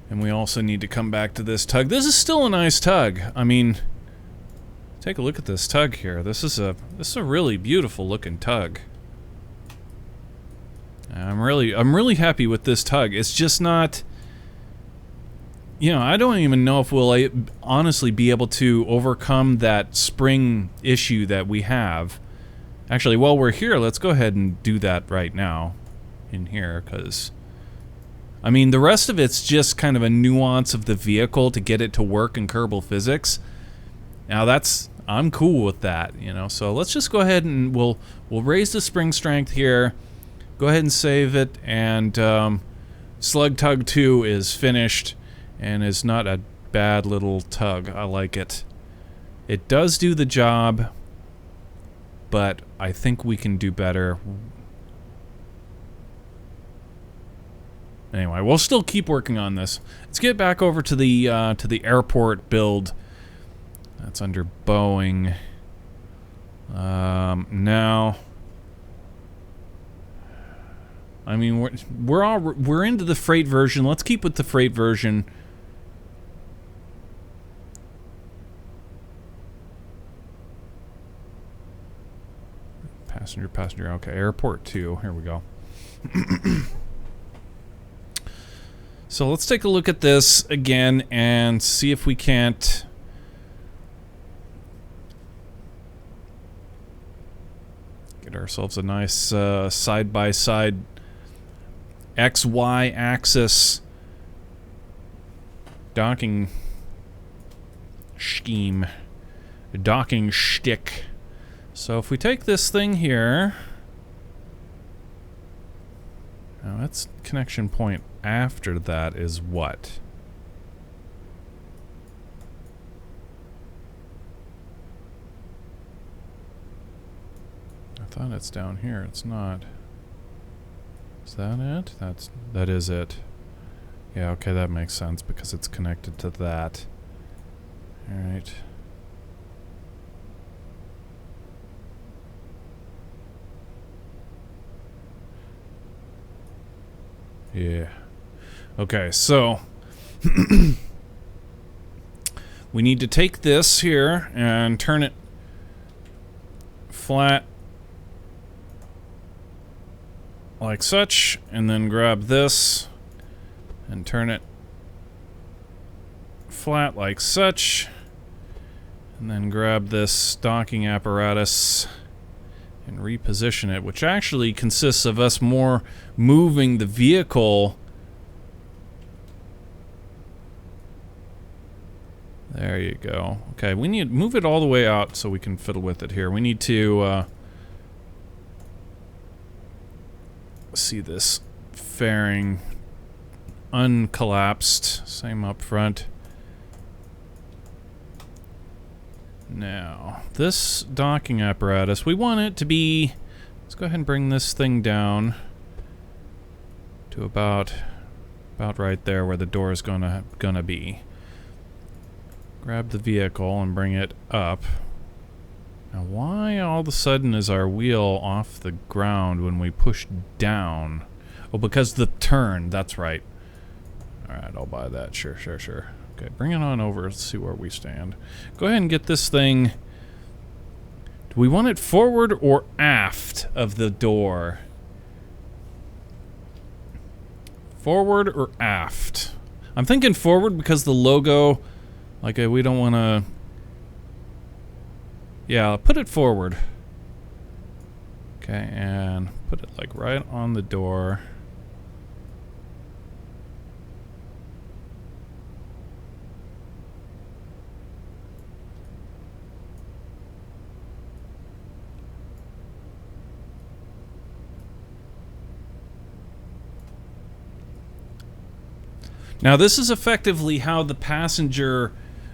and we also need to come back to this tug. This is still a nice tug. I mean, take a look at this tug here. This is a really beautiful looking tug. I'm really happy with this tug. It's just not, you know, I don't even know if we'll honestly be able to overcome that spring issue that we have. Actually, while we're here, let's go ahead and do that right now in here, because I mean, the rest of it's just kind of a nuance of the vehicle to get it to work in Kerbal physics. Now I'm cool with that, you know. So let's just go ahead and we'll raise the spring strength here. Go ahead and save it, and Slug Tug 2 is finished and is not a bad little tug. I like it. It does do the job, but I think we can do better. Anyway, we'll still keep working on this. Let's get back over to the airport build. That's under Boeing. Now, I mean, we're into the freight version. Let's keep with the freight version. Passenger. Okay, airport 2. Here we go. So let's take a look at this again and see if we can't get ourselves a nice side-by-side XY axis docking scheme, docking shtick. So if we take this thing here, now that's connection point after that is what? I thought it's down here. It's not. Is that it? That is it. Yeah, okay, that makes sense because it's connected to that. All right. Yeah. Okay, so we need to take this here and turn it flat like such, and then grab this and turn it flat like such, and then grab this docking apparatus and reposition it, which actually consists of us more moving the vehicle. There you go. Okay, we need to move it all the way out so we can fiddle with it here. We need to see this fairing uncollapsed. Same up front. Now, this docking apparatus, we want it to be, let's go ahead and bring this thing down to about right there where the door is gonna be. Grab the vehicle and bring it up. Now, why all of a sudden is our wheel off the ground when we push down? Oh, because the turn, that's right. Alright, I'll buy that, sure. Okay, bring it on over, let's see where we stand. Go ahead and get this thing Do we want it forward or aft of the door? Forward or aft? I'm thinking forward because the logo, like, we don't want to... Yeah, put it forward. Okay, and put it, like, right on the door. Now, this is effectively how the passenger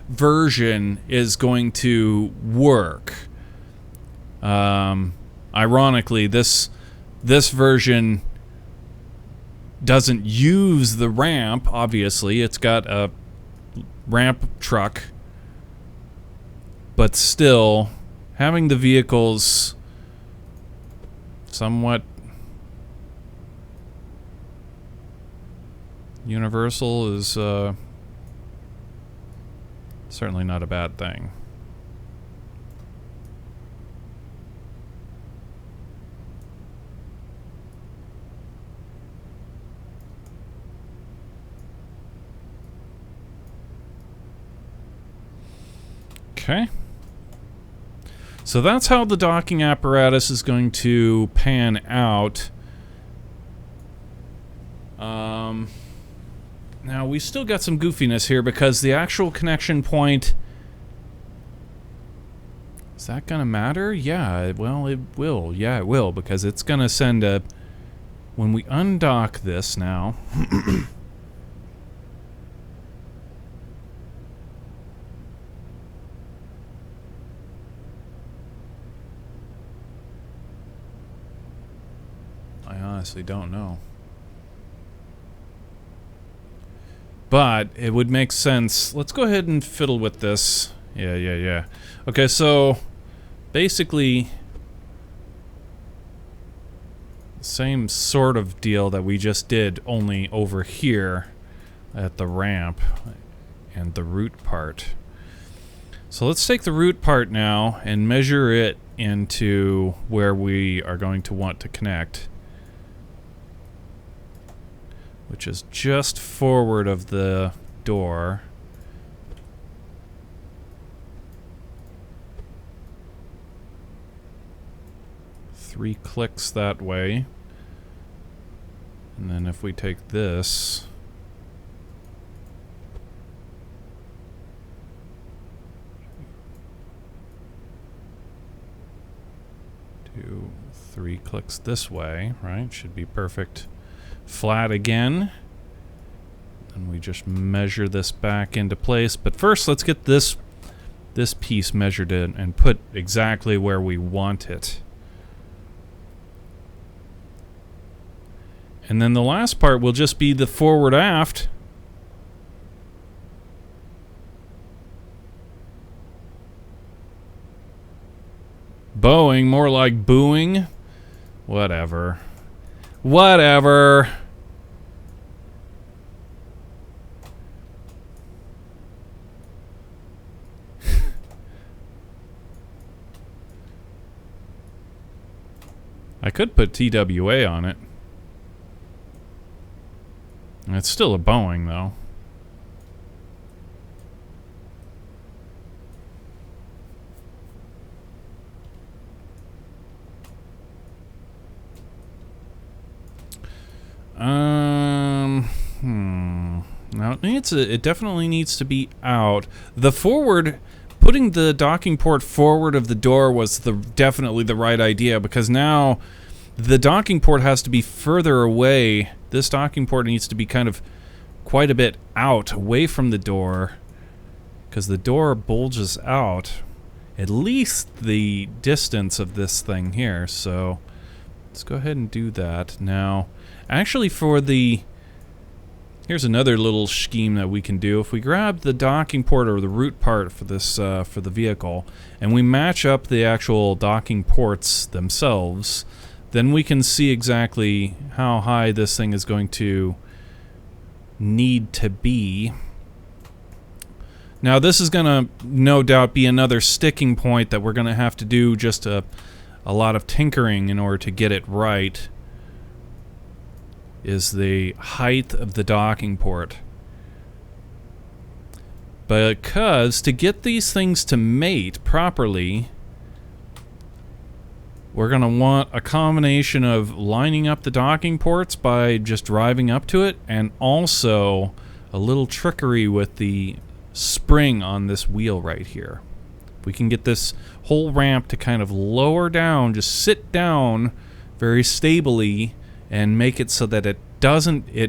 version is going to work. Ironically, this version doesn't use the ramp, obviously. It's got a ramp truck. But still, having the vehicles somewhat universal is certainly not a bad thing. Okay. So that's how the docking apparatus is going to pan out. Now, we still got some goofiness here because the actual connection point... Is that going to matter? Yeah, well, it will. Yeah, it will, because it's going to send a... When we undock this now... I honestly don't know. But it would make sense. Let's go ahead and fiddle with this. Yeah. Okay, so basically same sort of deal that we just did, only over here at the ramp and the root part. So let's take the root part now and measure it into where we are going to want to connect, which is just forward of the door. Three clicks that way. And then if we take this, 2, 3 clicks this way, right? Should be perfect. Flat again, and we just measure this back into place. But first, let's get this piece measured in and put exactly where we want it. And then the last part will just be the forward aft. Bowing, more like booing. Whatever. Whatever. I could put TWA on it. It's still a Boeing, though. Now it definitely needs to be out. The forward, putting the docking port forward of the door was definitely the right idea, because now the docking port has to be further away. This docking port needs to be kind of quite a bit out, away from the door, because the door bulges out at least the distance of this thing here. So let's go ahead and do that. Now, actually, here's another little scheme that we can do. If we grab the docking port or the root part for this for the vehicle, and we match up the actual docking ports themselves, then we can see exactly how high this thing is going to need to be Now this is gonna no doubt be another sticking point that we're gonna have to do just a lot of tinkering in order to get it right, is the height of the docking port. Because to get these things to mate properly, we're going to want a combination of lining up the docking ports by just driving up to it, and also a little trickery with the spring on this wheel right here. If we can get this whole ramp to kind of lower down, just sit down very stably, and make it so that it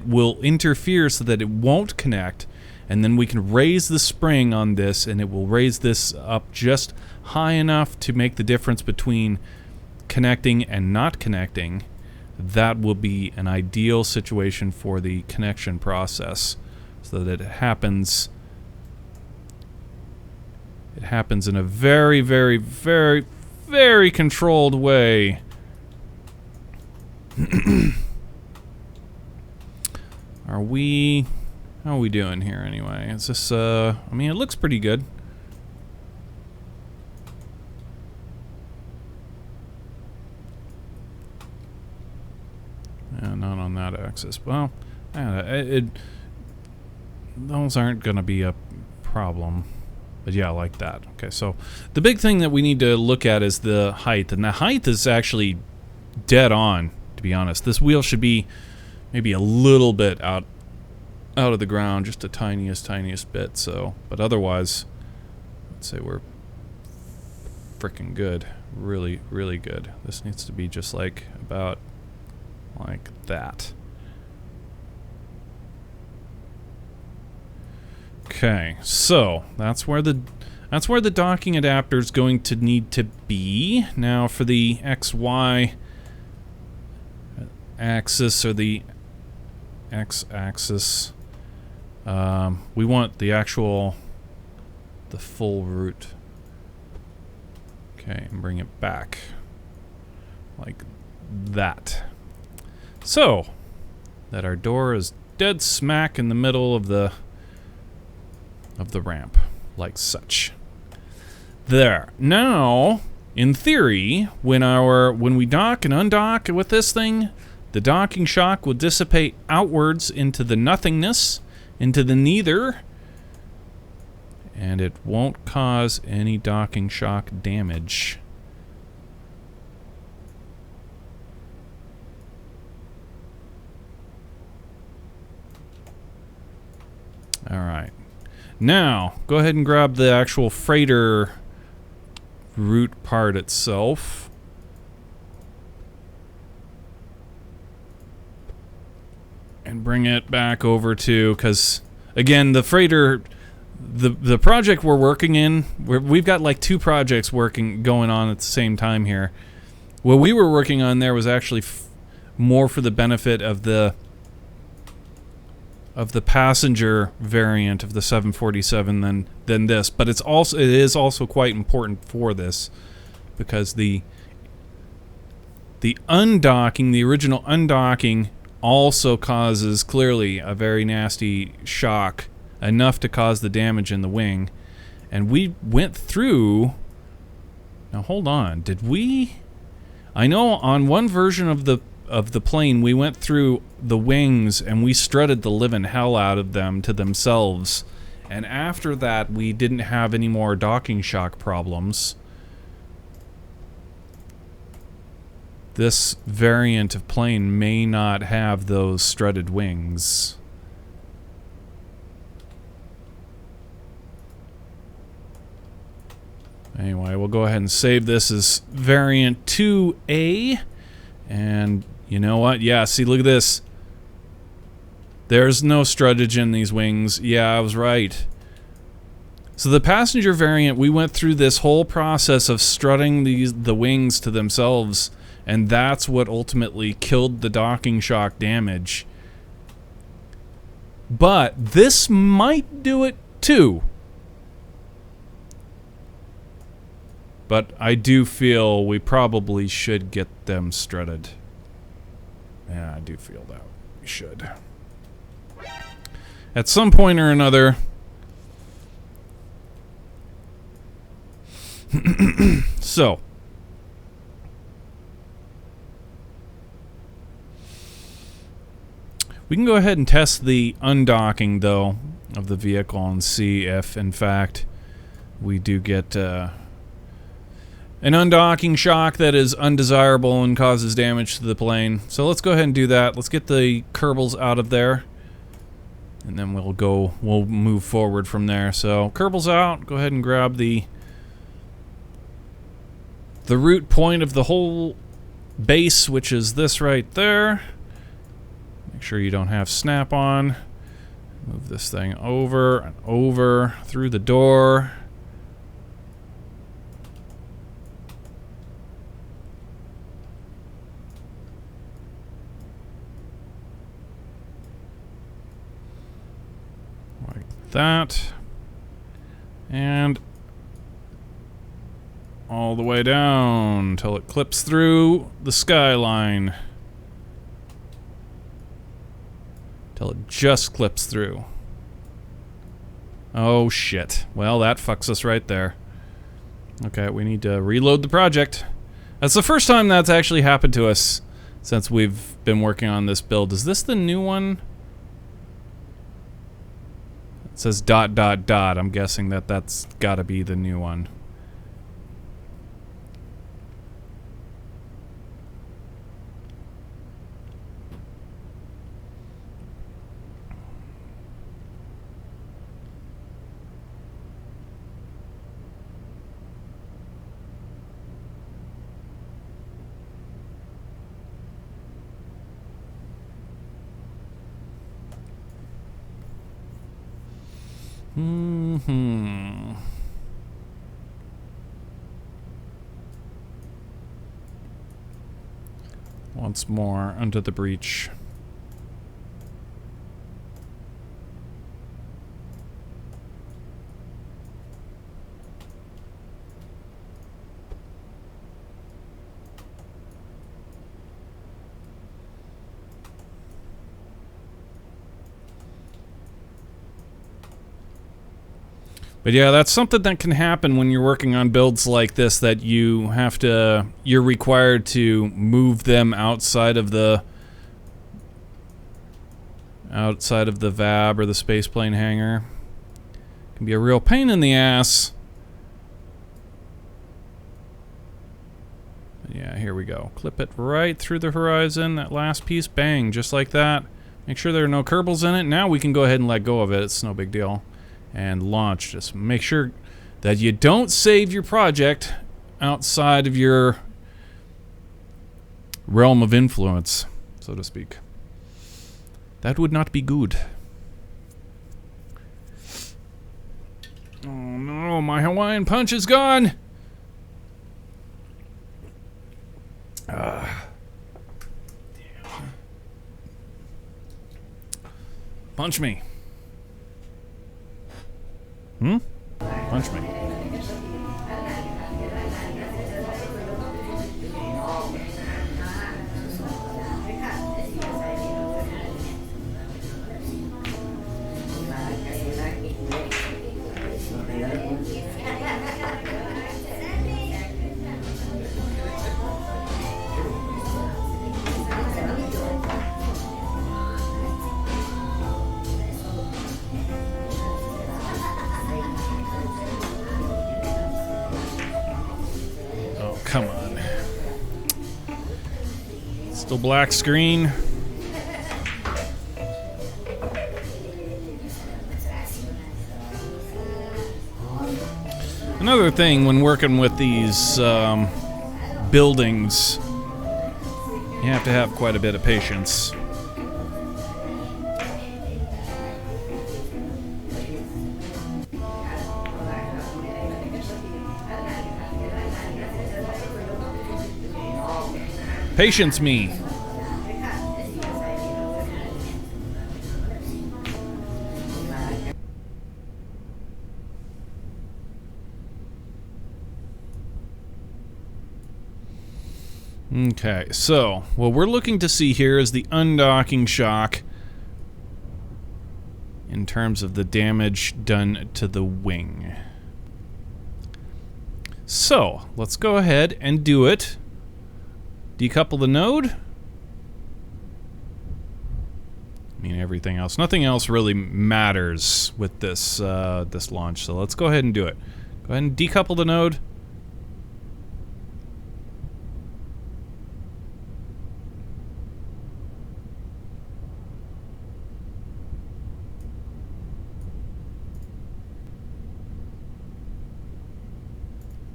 will interfere so that it won't connect, and then we can raise the spring on this, and it will raise this up just high enough to make the difference between connecting and not connecting. That will be an ideal situation for the connection process, so that it happens in a very, very, very, very controlled way. How are we doing here anyway? Is this, I mean, it looks pretty good. Yeah, not on that axis. Well, yeah, those aren't going to be a problem. But yeah, like that. Okay, so the big thing that we need to look at is the height. And the height is actually dead on, to be honest. This wheel should be maybe a little bit out of the ground, just the tiniest bit. So, but otherwise, I'd say we're freaking good. Really, really good. This needs to be just like about like that. Okay, so that's where the docking adapter is going to need to be. Now for the XY axis, or the X-axis, we want the full route. Okay, and bring it back like that. So that our door is dead smack in the middle of the ramp, like such. There. Now, in theory, when we dock and undock with this thing, the docking shock will dissipate outwards into the nothingness, into the neither, and it won't cause any docking shock damage. Alright. Now, go ahead and grab the actual freighter route part itself. And bring it back over to, because, again, the freighter, the project we're working in, we've got like two projects going on at the same time here. What we were working on there was actually more for the benefit of the passenger variant of the 747 than this, but it is also quite important for this, because the undocking, the original undocking, also causes clearly a very nasty shock, enough to cause the damage in the wing. And we went through, now hold on, did we? I know on one version of the plane, we went through the wings and we strutted the living hell out of them to themselves. And after that, we didn't have any more docking shock problems. This variant of plane may not have those strutted wings. Anyway, we'll go ahead and save this as variant 2A. And you know what? Yeah, see, look at this. There's no struttage in these wings. Yeah, I was right. So the passenger variant, we went through this whole process of strutting the wings to themselves, and that's what ultimately killed the docking shock damage. But this might do it too. But I do feel we probably should get them strutted. Yeah, I do feel that we should. At some point or another, So, we can go ahead and test the undocking, though, of the vehicle and see if, in fact, we do get an undocking shock that is undesirable and causes damage to the plane. So let's go ahead and do that. Let's get the Kerbals out of there, and then we'll move forward from there. So Kerbals out. Go ahead and grab the root point of the whole base, which is this right there. Make sure you don't have snap on. Move this thing over and over through the door. Like that. And all the way down until it clips through the skyline. Till it just clips through. Oh shit. Well, that fucks us right there. Okay, we need to reload the project. That's the first time that's actually happened to us since we've been working on this build. Is this the new one? It says ... I'm guessing that that's gotta be the new one. Once more under the breach. But yeah, that's something that can happen when you're working on builds like this, that you're required to move them outside of the VAB or the spaceplane hangar. Can be a real pain in the ass. But yeah, here we go. Clip it right through the horizon, that last piece, bang, just like that. Make sure there are no Kerbals in it. Now we can go ahead and let go of it. It's no big deal. And launch. Just make sure that you don't save your project outside of your realm of influence, so to speak. That would not be good. Oh no, my Hawaiian punch is gone! Punch me. Punch me. Come on. Still black screen. Another thing when working with these buildings, you have to have quite a bit of patience. Patience me. Okay, so what we're looking to see here is the undocking shock in terms of the damage done to the wing. So, let's go ahead and do it. Decouple the node. I mean, everything else. Nothing else really matters with this this launch, so let's go ahead and do it. Go ahead and decouple the node.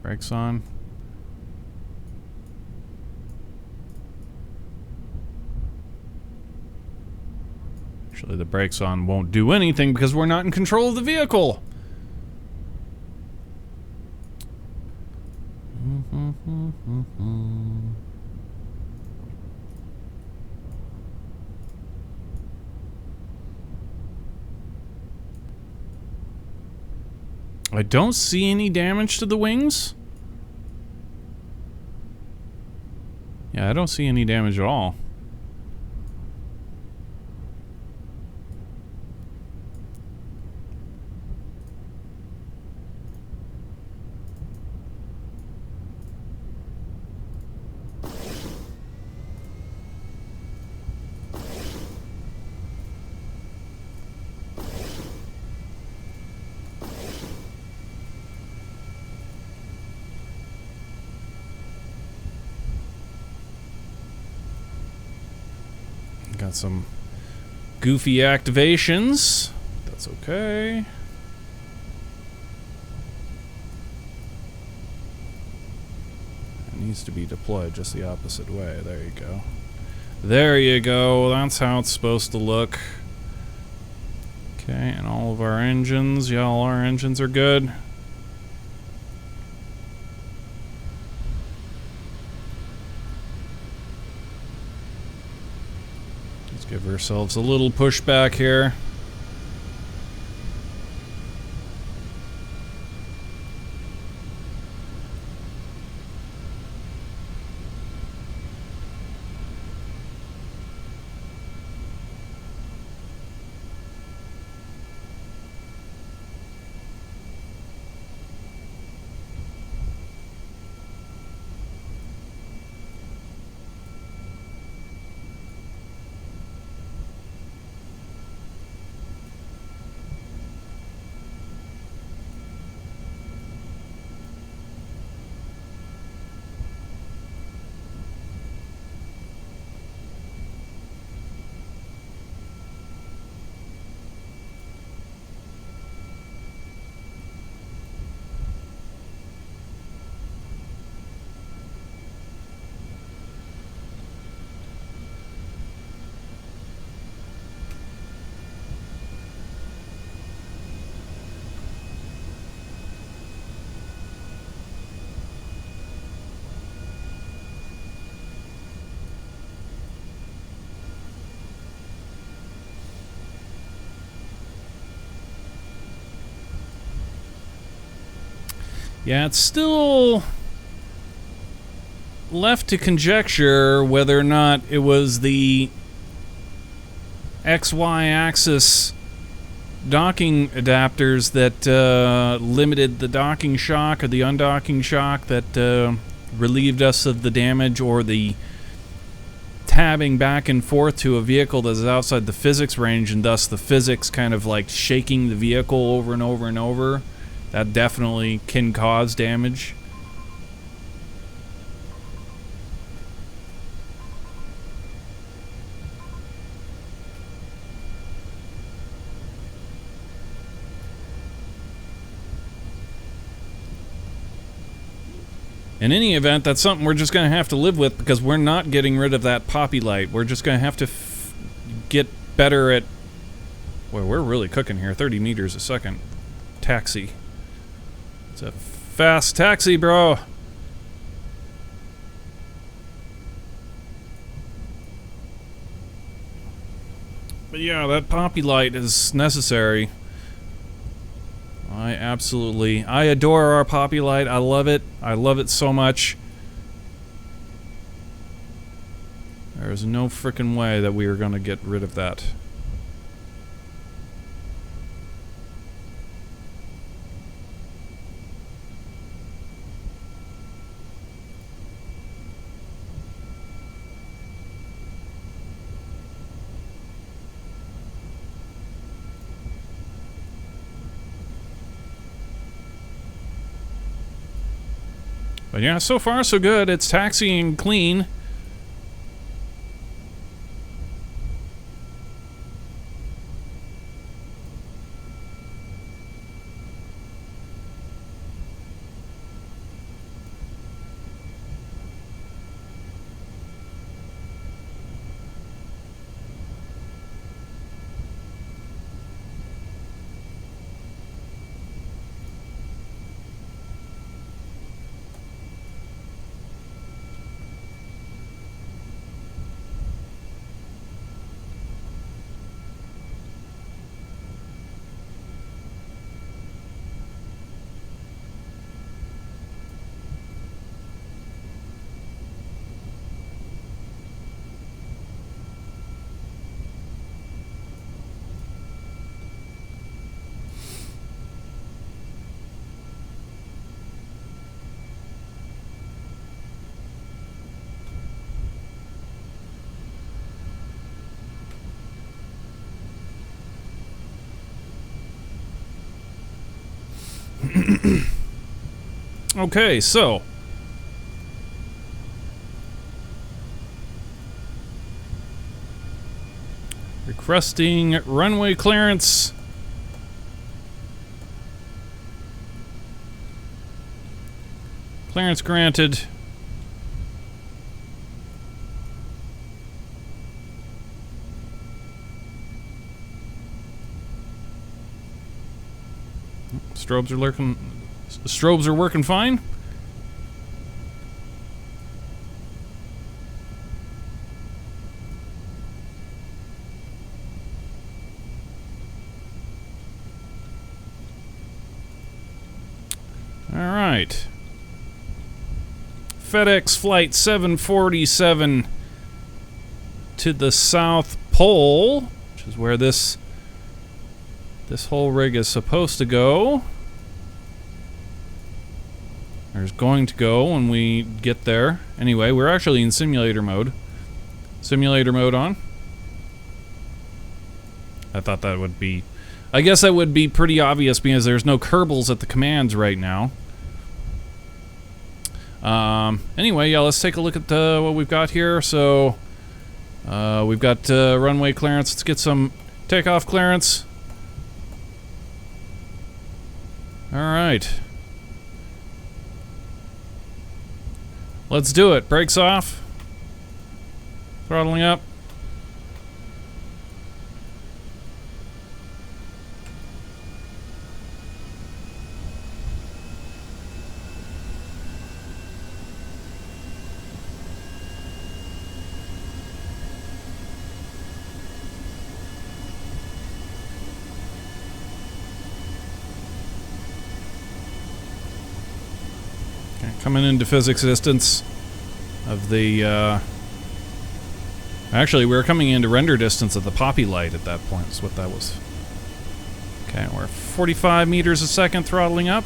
Brakes on. Actually, the brakes on won't do anything because we're not in control of the vehicle. I don't see any damage to the wings. Yeah, I don't see any damage at all. Got some goofy activations. That's okay. It needs to be deployed just the opposite way. There you go. There you go. That's how it's supposed to look. Okay, and all of our engines. Yeah, all our engines are good. Give ourselves a little pushback here. Yeah, it's still left to conjecture whether or not it was the XY axis docking adapters that limited the docking shock or the undocking shock that relieved us of the damage, or the tabbing back and forth to a vehicle that is outside the physics range, and thus the physics kind of like shaking the vehicle over and over and over. That definitely can cause damage. In any event, that's something we're just going to have to live with, because we're not getting rid of that poppy light. We're just going to have to get better at... Well, we're really cooking here. 30 meters a second. Taxi. It's a fast taxi, bro. But yeah, that poppy light is necessary. I adore our poppy light. I love it. I love it so much. There's no frickin' way that we are gonna get rid of that. But yeah, so far so good. It's taxiing clean. Okay, so requesting runway clearance. Clearance granted. Strobes are working fine. All right. FedEx Flight 747 to the South Pole, which is where this whole rig is supposed to go. Or is going to go when we get there. Anyway, we're actually in simulator mode. Simulator mode on. I thought that would be... I guess that would be pretty obvious because there's no Kerbals at the commands right now. Anyway, yeah, let's take a look at what we've got here. So, we've got runway clearance. Let's get some takeoff clearance. Alright. Let's do it. Brakes off. Throttling up. Coming into physics distance of the, actually, we were coming into render distance of the poppy light at that point, is what that was. Okay, we're 45 meters a second throttling up.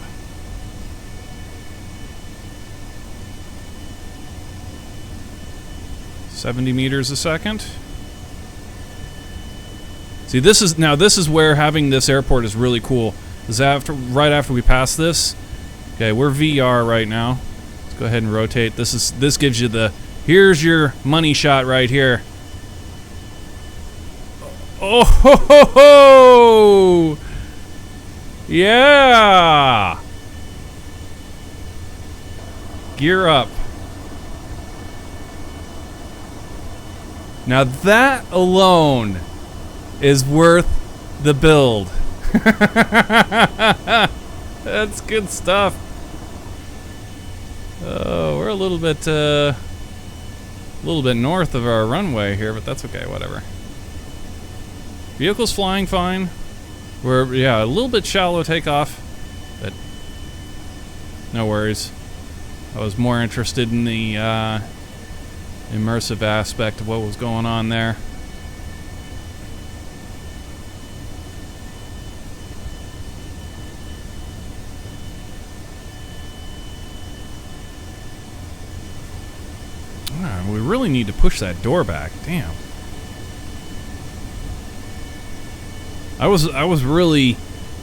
$70 meters a second. See, this is where having this airport is really cool. Is right after we pass this. Okay, we're VR right now. Let's go ahead and rotate. This gives you the... Here's your money shot right here. Oh ho ho ho! Yeah! Gear up. Now that alone is worth the build. That's good stuff. We're a little bit north of our runway here, but that's okay, whatever. Vehicle's flying fine. We're, yeah, a little bit shallow takeoff, but no worries. I was more interested in the immersive aspect of what was going on there. We really need to push that door back. Damn. I was really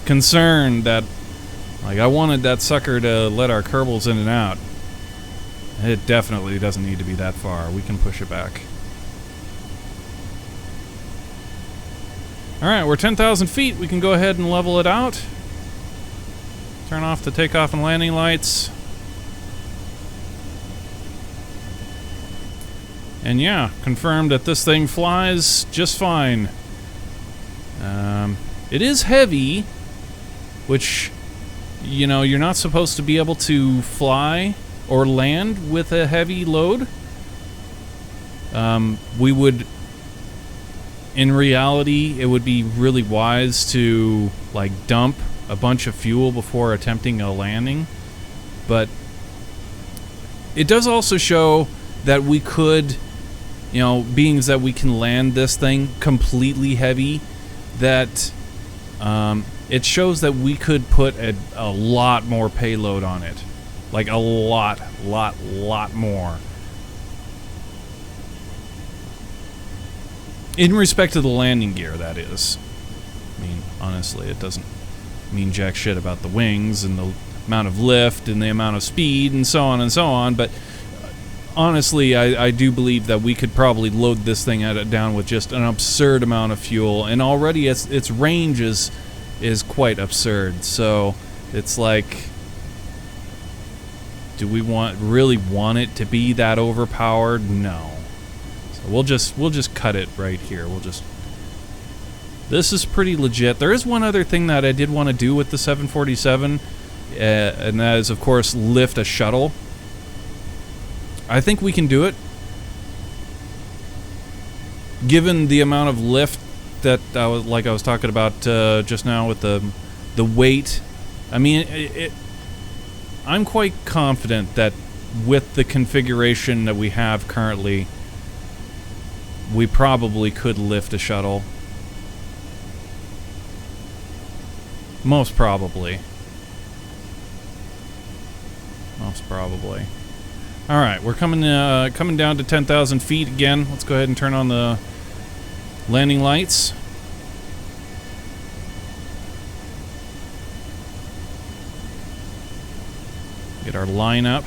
concerned that, like, I wanted that sucker to let our Kerbals in and out. It definitely doesn't need to be that far. We can push it back. Alright, we're 10,000 feet. We can go ahead and level it out. Turn off the takeoff and landing lights. And yeah, confirmed that this thing flies just fine. It is heavy, which, you know, you're not supposed to be able to fly or land with a heavy load. We would, in reality, it would be really wise to, like, dump a bunch of fuel before attempting a landing. But it does also show that we could, you know, being that we can land this thing completely heavy, that it shows that we could put a lot more payload on it. Like a lot more. In respect to the landing gear, that is. I mean, honestly, it doesn't mean jack shit about the wings and the amount of lift and the amount of speed and so on, but honestly, I do believe that we could probably load this thing down with just an absurd amount of fuel, and already its range is quite absurd. So it's like, do we really want it to be that overpowered? No. So we'll just cut it right here. This is pretty legit. There is one other thing that I did want to do with the 747, and that is, of course, lift a shuttle. I think we can do it, given the amount of lift that I was talking about just now with the weight. I mean, I'm quite confident that with the configuration that we have currently, we probably could lift a shuttle. Most probably. All right, we're coming down to 10,000 feet again. Let's go ahead and turn on the landing lights. Get our line up.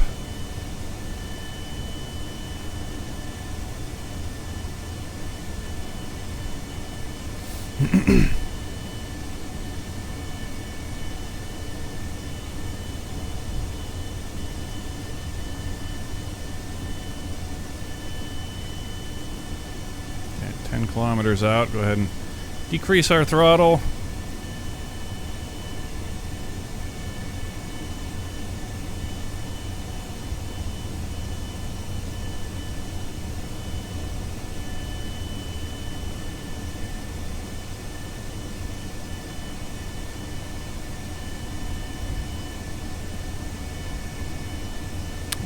Okay, 10 kilometers out. Go ahead and decrease our throttle.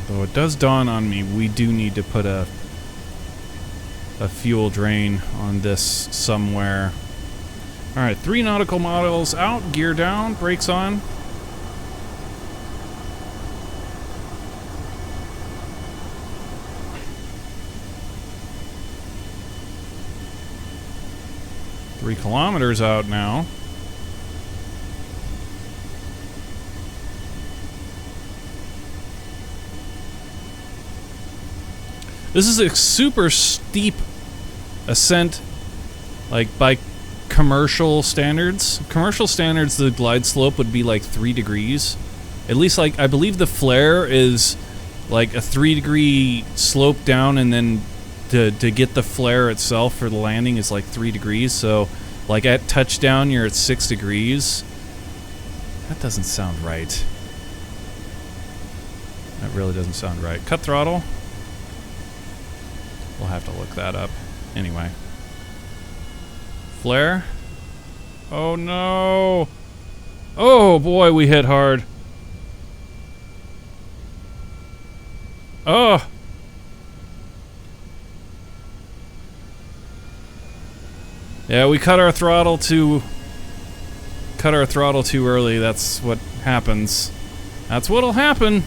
Though it does dawn on me, we do need to put a fuel drain on this somewhere. Alright, 3 nautical miles out, gear down, brakes on. Three kilometers out now. This is a super steep ascent, like by commercial standards. Commercial standards, the glide slope would be like 3 degrees. At least, like, I believe the flare is like a 3-degree slope down, and then to get the flare itself for the landing is like 3 degrees. So, like, at touchdown, you're at 6 degrees. That doesn't sound right. That really doesn't sound right. Cut throttle. We'll have to look that up. Anyway. Flare. Oh no! Oh boy, we hit hard. Oh! Yeah, we cut our throttle too early. That's what happens. That's what'll happen.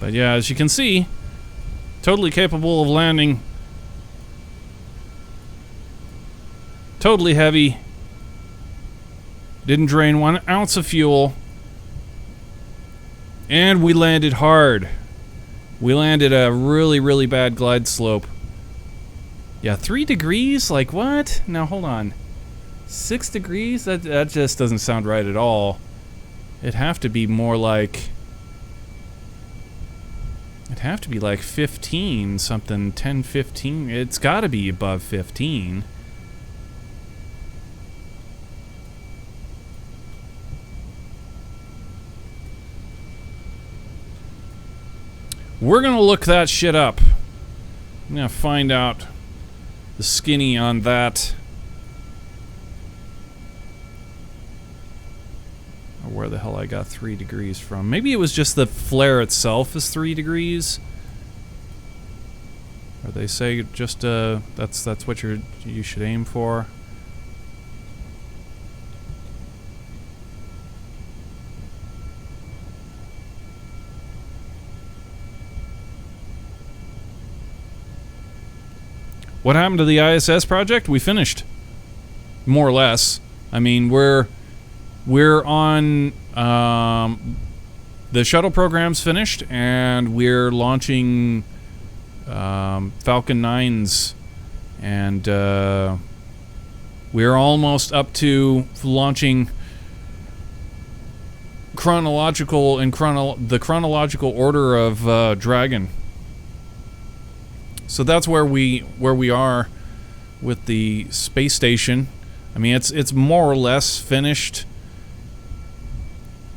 But yeah, as you can see, totally capable of landing. Totally heavy. Didn't drain 1 ounce of fuel. And we landed hard. We landed a really, really bad glide slope. Yeah, 3 degrees? Like what? Now hold on. 6 degrees? That just doesn't sound right at all. It'd have to be more like... It'd have to be like 15 something, 10, 15. It's gotta be above 15. We're gonna look that shit up. I'm gonna find out the skinny on that. Or where the hell I got 3 degrees from. Maybe it was just the flare itself is 3 degrees. Or they say just that's what you should aim for. What happened to the ISS project? We finished. More or less. I mean, we're on... the shuttle program's finished, and we're launching Falcon 9s. And we're almost up to launching the chronological order of Dragon. So that's where we are with the space station. I mean, it's more or less finished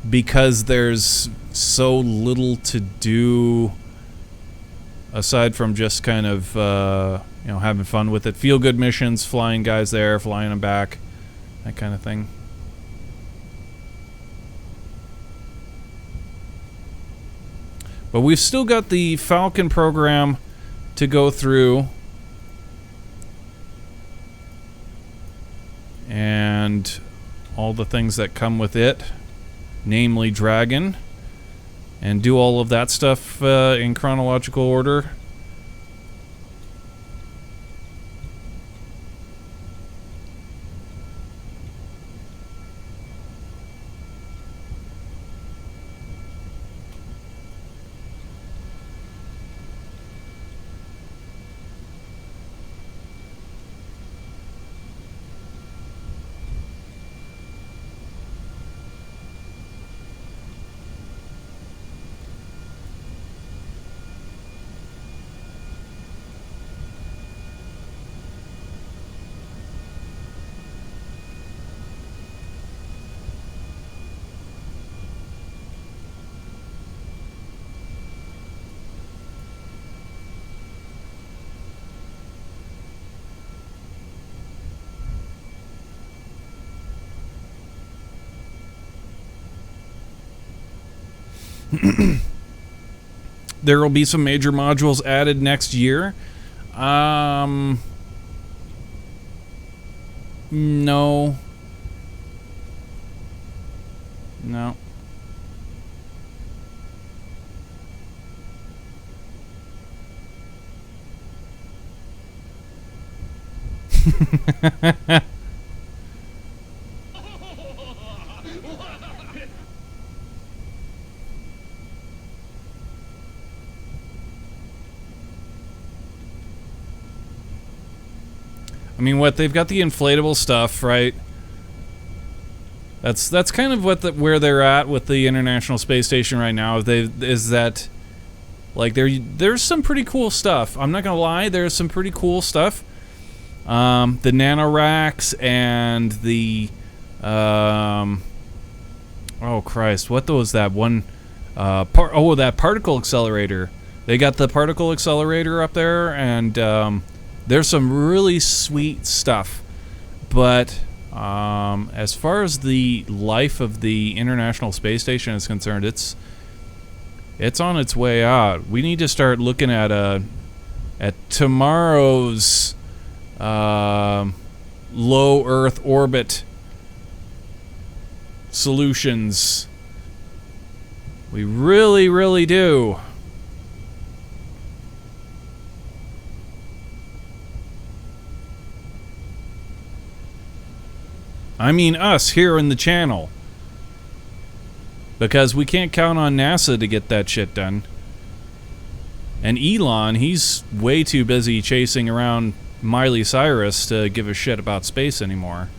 because there's so little to do aside from just kind of you know, having fun with it. Feel good missions, flying guys there, flying them back, that kind of thing. But we've still got the Falcon program to go through, and all the things that come with it, namely Dragon, and do all of that stuff in chronological order. There will be some major modules added next year. No. No. I mean, what they've got the inflatable stuff, right? That's kind of where they're at with the International Space Station right now. Is that like there's some pretty cool stuff. I'm not gonna lie, there's some pretty cool stuff. The nano racks and the oh Christ, what was that one? That particle accelerator. They got the particle accelerator up there, and there's some really sweet stuff. But as far as the life of the International Space Station is concerned, it's on its way out. We need to start looking at tomorrow's low Earth orbit solutions. We really, really do. I mean us here in the channel. Because we can't count on NASA to get that shit done. And Elon, he's way too busy chasing around Miley Cyrus to give a shit about space anymore.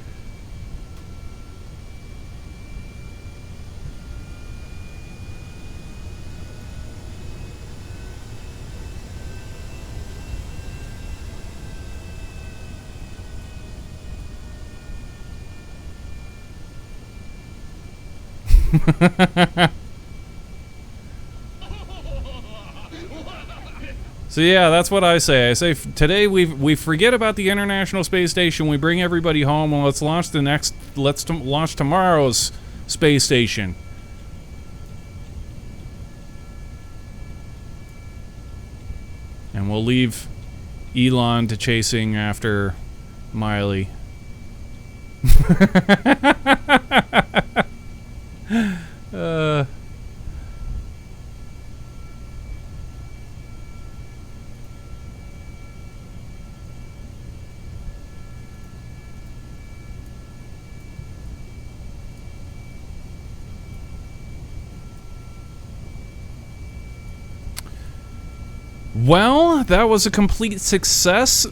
So yeah, that's what I say. I say today we forget about the International Space Station. We bring everybody home and let's launch launch tomorrow's space station. And we'll leave Elon to chasing after Miley. Well, that was a complete success.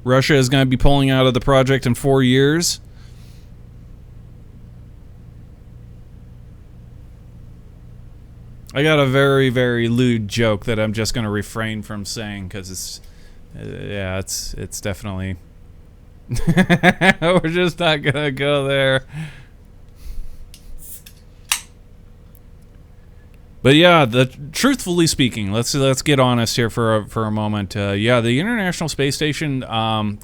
Russia is going to be pulling out of the project in 4 years. I got a very, very lewd joke that I'm just going to refrain from saying because it's, yeah, it's definitely. We're just not going to go there. But yeah, truthfully speaking, let's get honest here for a moment. Yeah, the International Space Station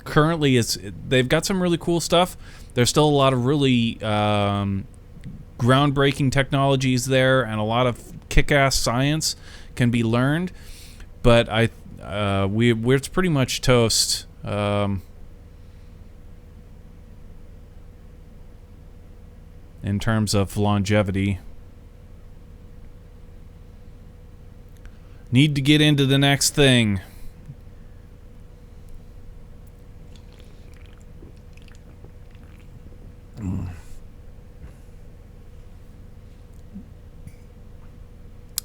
currently they've got some really cool stuff. There's still a lot of really groundbreaking technologies there, and a lot of kick-ass science can be learned. But we're pretty much toast. In terms of longevity. Need to get into the next thing.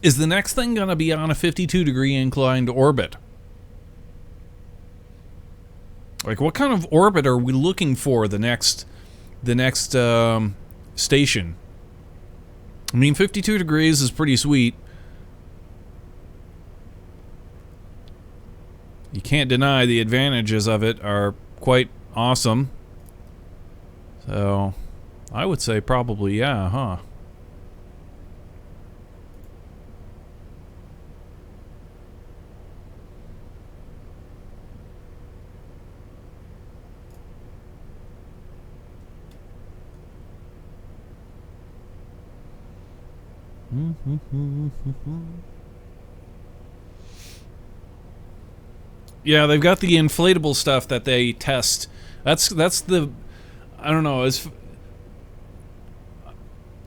Is the next thing going to be on a 52-degree inclined orbit? Like, what kind of orbit are we looking for the next station? I mean, 52 degrees is pretty sweet. You can't deny the advantages of it are quite awesome. So, I would say probably yeah, huh? Yeah, they've got the inflatable stuff that they test. That's the, I don't know, as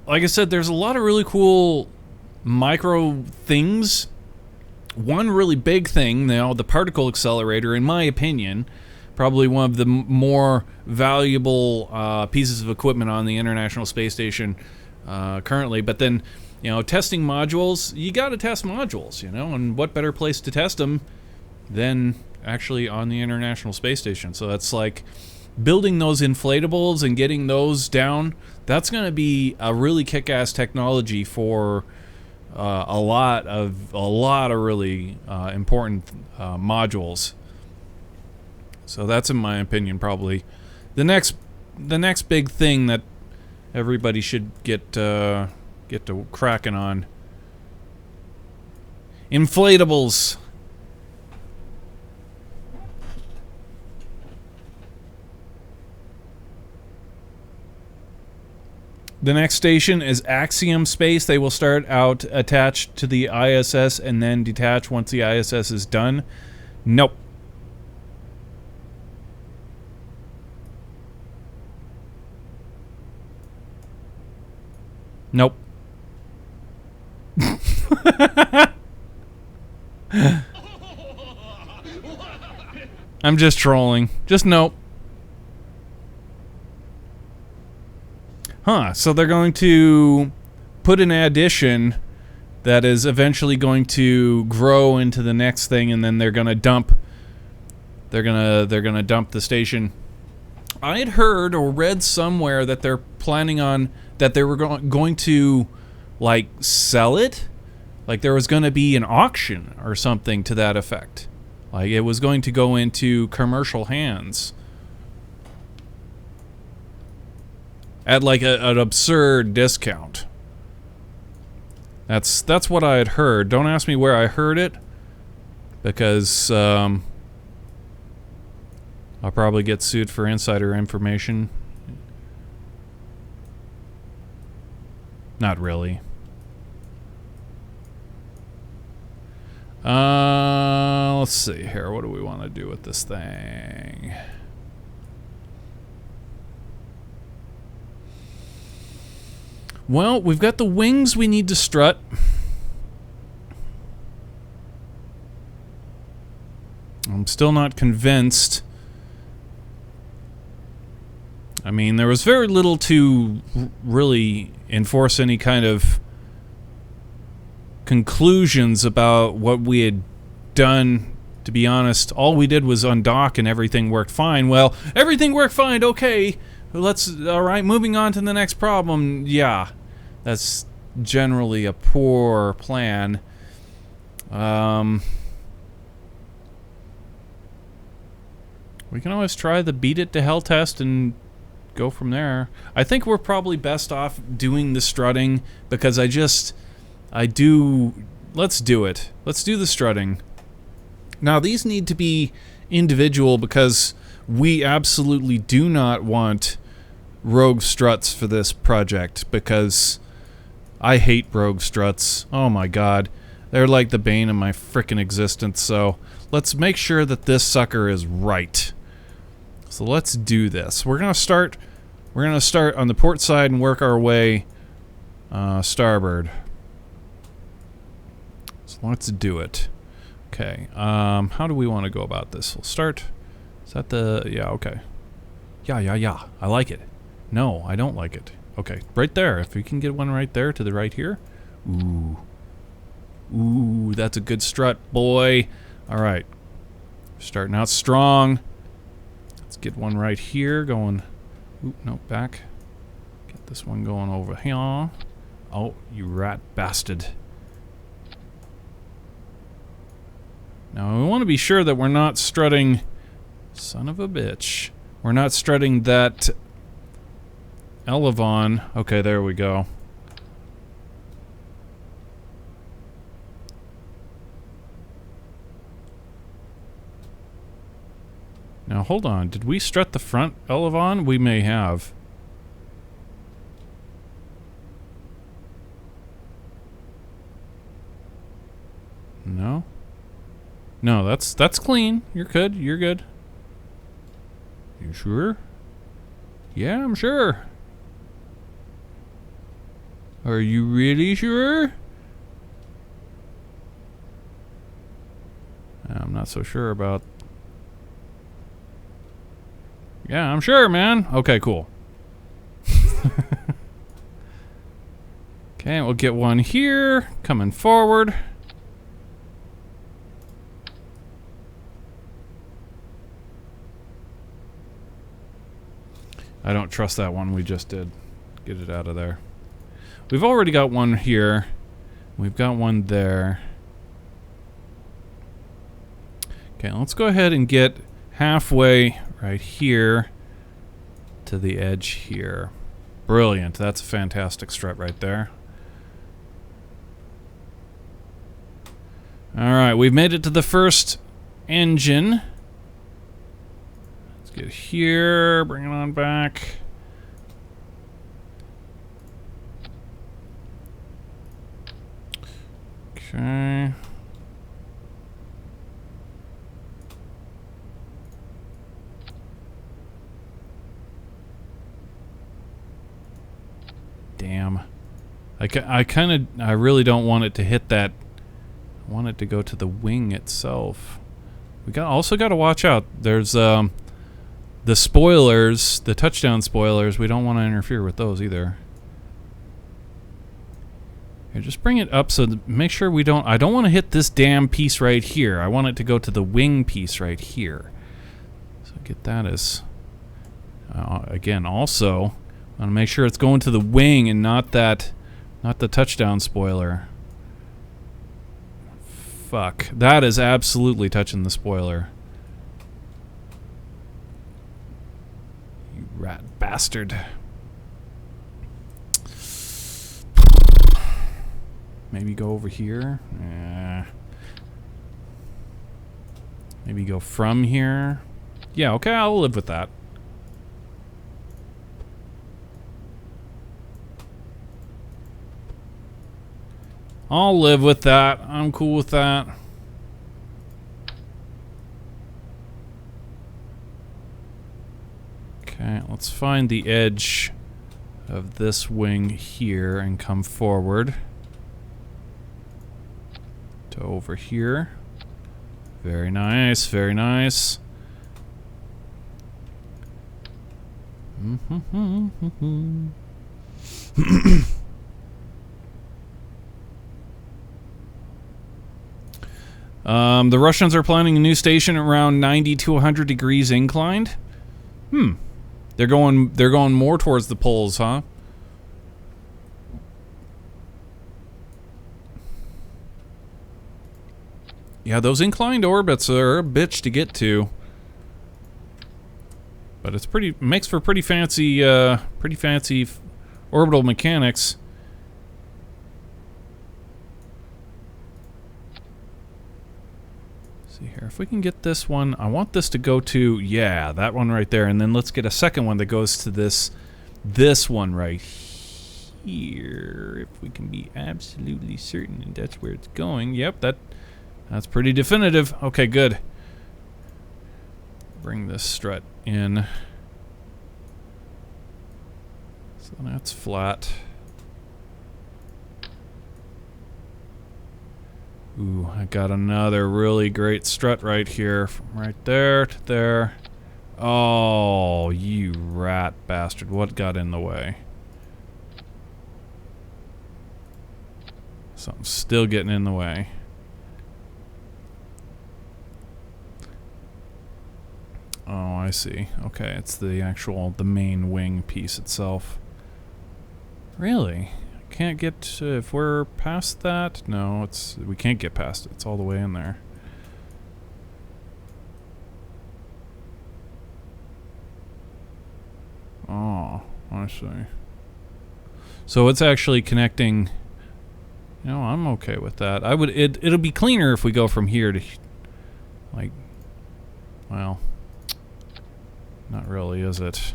like I said, there's a lot of really cool micro things. One really big thing, the particle accelerator, in my opinion, probably one of the more valuable pieces of equipment on the International Space Station currently. But then, testing modules, you got to test modules, and what better place to test them than actually on the International Space Station. So that's like building those inflatables and getting those down. That's going to be a really kick-ass technology for a lot of really important modules. So that's, in my opinion, probably the next big thing that everybody should get to cracking on. Inflatables. The next station is Axiom Space. They will start out attached to the ISS and then detach once the ISS is done. Nope. Nope. I'm just trolling. Just nope. Huh, so they're going to put an addition that is eventually going to grow into the next thing, and then they're going to dump the station. I had heard or read somewhere that they're planning on that they were going to like sell it. Like there was going to be an auction or something to that effect. Like it was going to go into commercial hands at like an absurd discount. That's what I had heard. Don't ask me where I heard it, because I'll probably get sued for insider information. Not really. Let's see here. What do we want to do with this thing? Well, we've got the wings we need to strut. I'm still not convinced. I mean, there was very little to really enforce any kind of conclusions about what we had done. To be honest, all we did was undock and everything worked fine. Well, everything worked fine, okay. Alright, moving on to the next problem. Yeah, that's generally a poor plan. We can always try the beat it to hell test and go from there. I think we're probably best off doing the strutting, because let's do it. Let's do the strutting. Now these need to be individual, because we absolutely do not want rogue struts for this project, because I hate rogue struts. Oh my god. They're like the bane of my frickin' existence, so let's make sure that this sucker is right. So let's do this. We're gonna start on the port side and work our way starboard. So let's do it. Okay, how do we want to go about this? We'll start. Is that the... yeah, okay. Yeah. I like it. No, I don't like it. Okay, right there. If we can get one right there to the right here. Ooh. Ooh, that's a good strut, boy. Alright. Starting out strong. Let's get one right here going. Oop, no, back. Get this one going over here. Oh, you rat bastard. Now, we want to be sure that we're not strutting... son of a bitch. We're not strutting that... Elevon. Okay, there we go. Now, hold on. Did we strut the front Elevon? We may have. No? No, that's clean. You're good. You're good. You sure? Yeah, I'm sure. Are you really sure? I'm not so sure about... yeah, I'm sure, man. Okay, cool. Okay, we'll get one here. Coming forward. I don't trust that one we just did. Get it out of there. We've already got one here. We've got one there. Okay, let's go ahead and get halfway right here to the edge here. Brilliant. That's a fantastic strut right there. Alright, we've made it to the first engine. Let's get here, bring it on back. Okay. Damn. I really don't want it to hit that. I want it to go to the wing itself. We also got to watch out. There's the spoilers, the touchdown spoilers. We don't want to interfere with those either. Here, just bring it up so make sure we don't. I don't want to hit this damn piece right here. I want it to go to the wing piece right here. So get that as again. Also, I want to make sure it's going to the wing and not the touchdown spoiler. Fuck. That is absolutely touching the spoiler. You rat bastard. Maybe go over here. Maybe go from here. Yeah, okay, I'll live with that. I'll live with that. I'm cool with that. Okay, let's find the edge of this wing here and come forward to over here. Very nice, very nice. The Russians are planning a new station around 90 to 100 degrees inclined. They're going more towards the poles, huh? Yeah, those inclined orbits are a bitch to get to. But it's makes for pretty fancy orbital mechanics. See here, if we can get this one, I want this to go to, yeah, that one right there, and then let's get a second one that goes to this one right here, if we can be absolutely certain and that's where it's going. Yep, that's pretty definitive. Okay, good. Bring this strut in. So that's flat. Ooh, I got another really great strut right here. From right there to there. Oh, you rat bastard. What got in the way? Something's still getting in the way. Oh, I see. Okay, it's the main wing piece itself. Really? Can't get if we're past that? No, we can't get past it. It's all the way in there. Oh, I see. So it's actually connecting. You know, I'm okay with that. It'll be cleaner if we go from here to, like, well, not really, is it?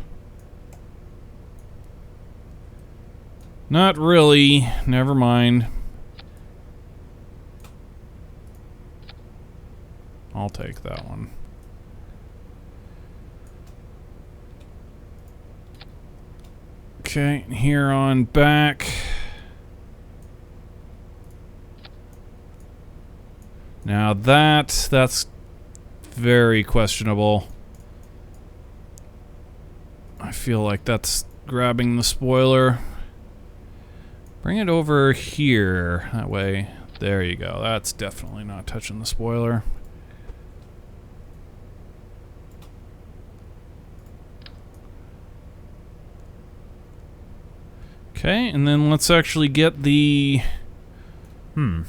Not really. Never mind. I'll take that one. Okay, here on back. Now that's very questionable. I feel like that's grabbing the spoiler. Bring it over here. That way. There you go. That's definitely not touching the spoiler. Okay, and then let's actually get the... How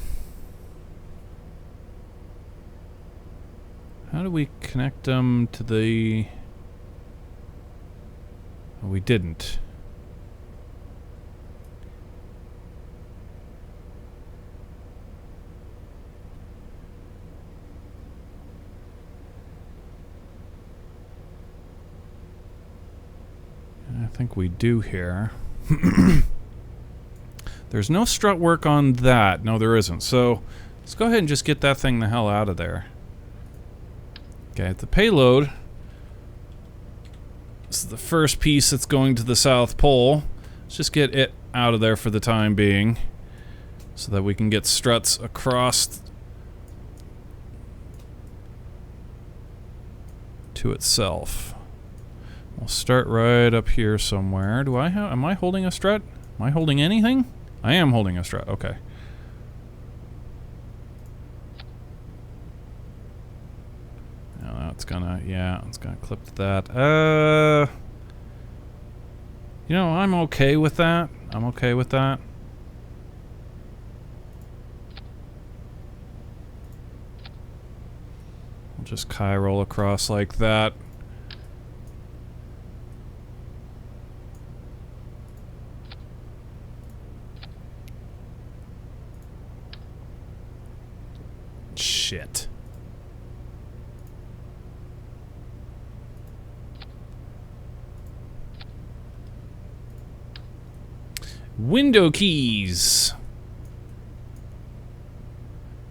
do we connect them to the... Oh, we didn't. I think we do here. There's no strut work on that. No, there isn't. So let's go ahead and just get that thing the hell out of there. Okay, the payload. This is the first piece that's going to the South Pole. Let's just get it out of there for the time being, so that we can get struts across to itself. We'll start right up here somewhere. Do I have? Am I holding a strut? Am I holding anything? I am holding a strut. Okay. Now that's gonna, yeah, it's gonna clip to that. You know, I'm okay with that. I'm okay with that. We'll just chi-roll across like that. Shit. Window keys.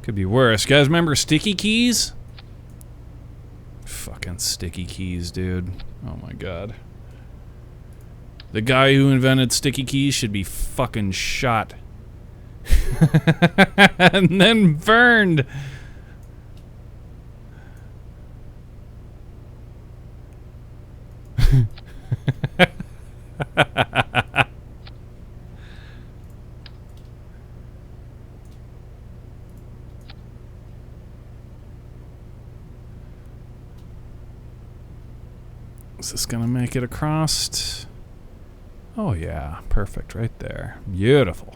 Could be worse. Guys, remember sticky keys? Fucking sticky keys, dude. Oh my god. The guy who invented sticky keys should be fucking shot. And then burned. Is this gonna make it across? Oh yeah, perfect right there. Beautiful.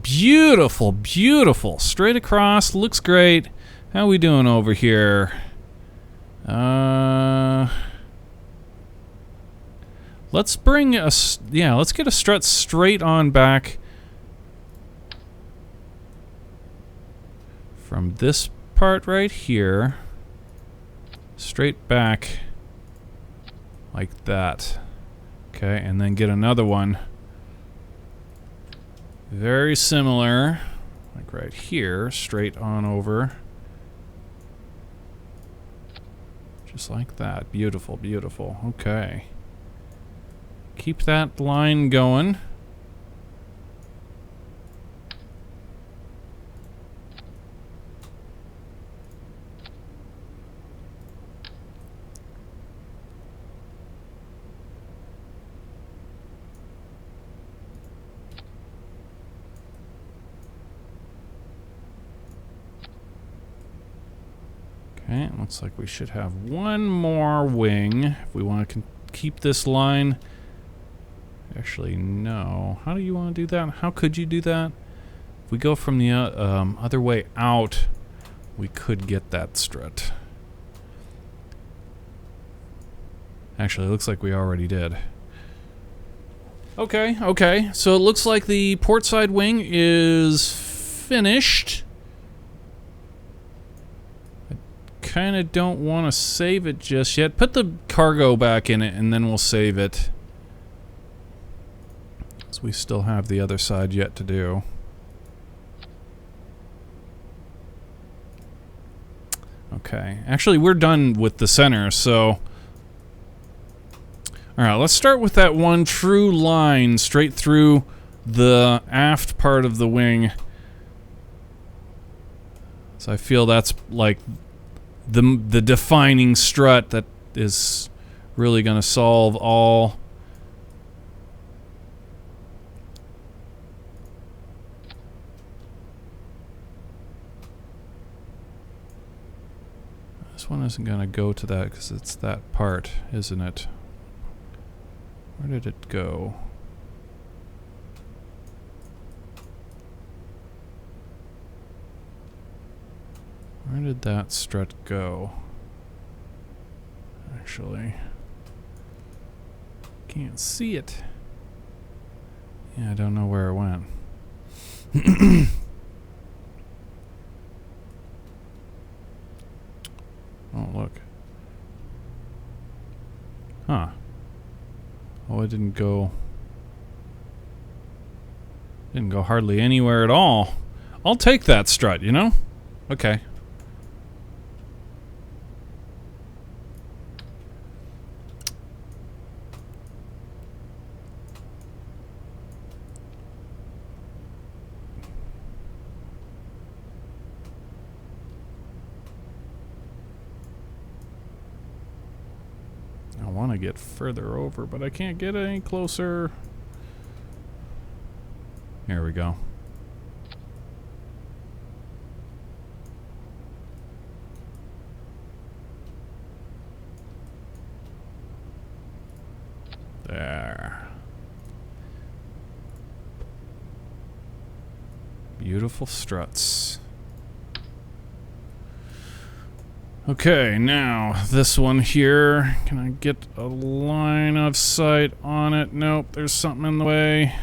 Beautiful, beautiful. Straight across, looks great. How we doing over here? Let's bring a, yeah, let's get a strut straight on back from this part right here. Straight back like that. Okay, and then get another one very similar, like right here, straight on over. Just like that. Beautiful, beautiful. Okay. Keep that line going. Okay, it looks like we should have one more wing if we want to keep this line. Actually, no. How do you want to do that? How could you do that? If we go from the other way out, we could get that strut. Actually, it looks like we already did. Okay, okay. So it looks like the port side wing is finished. Kind of don't want to save it just yet. Put the cargo back in it and then we'll save it. So we still have the other side yet to do. Okay. Actually, we're done with the center, so... Alright, let's start with that one true line straight through the aft part of the wing. So I feel that's like the defining strut that is really going to solve all. This one isn't going to go to that because it's that part, isn't it? Where did it go? Where did that strut go? Actually, can't see it. Yeah, I don't know where it went. Oh, look. Huh. Oh, it didn't go... Didn't go hardly anywhere at all. I'll take that strut, you know? Okay. get further over, but I can't get any closer. Here we go. There. Beautiful struts. Okay, now this one here. Can I get a line of sight on it? Nope, there's something in the way.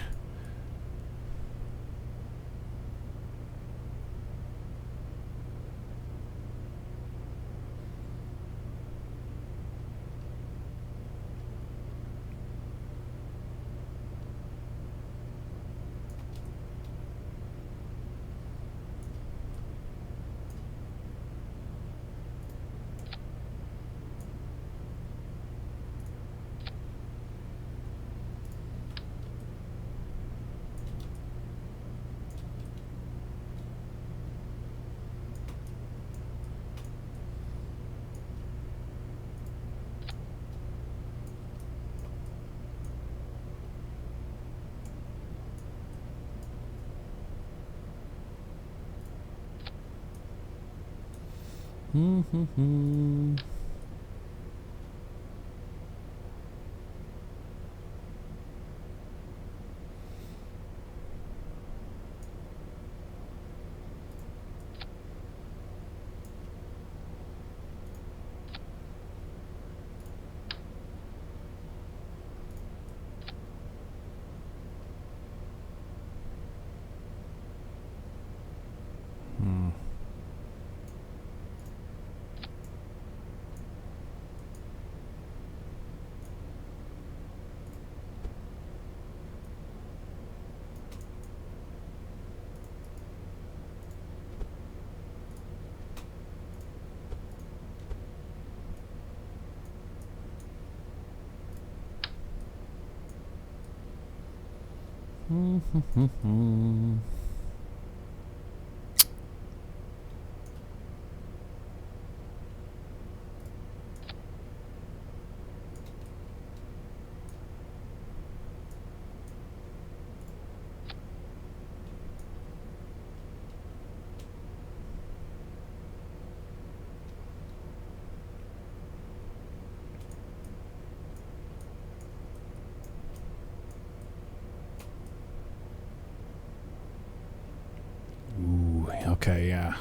Okay, yeah.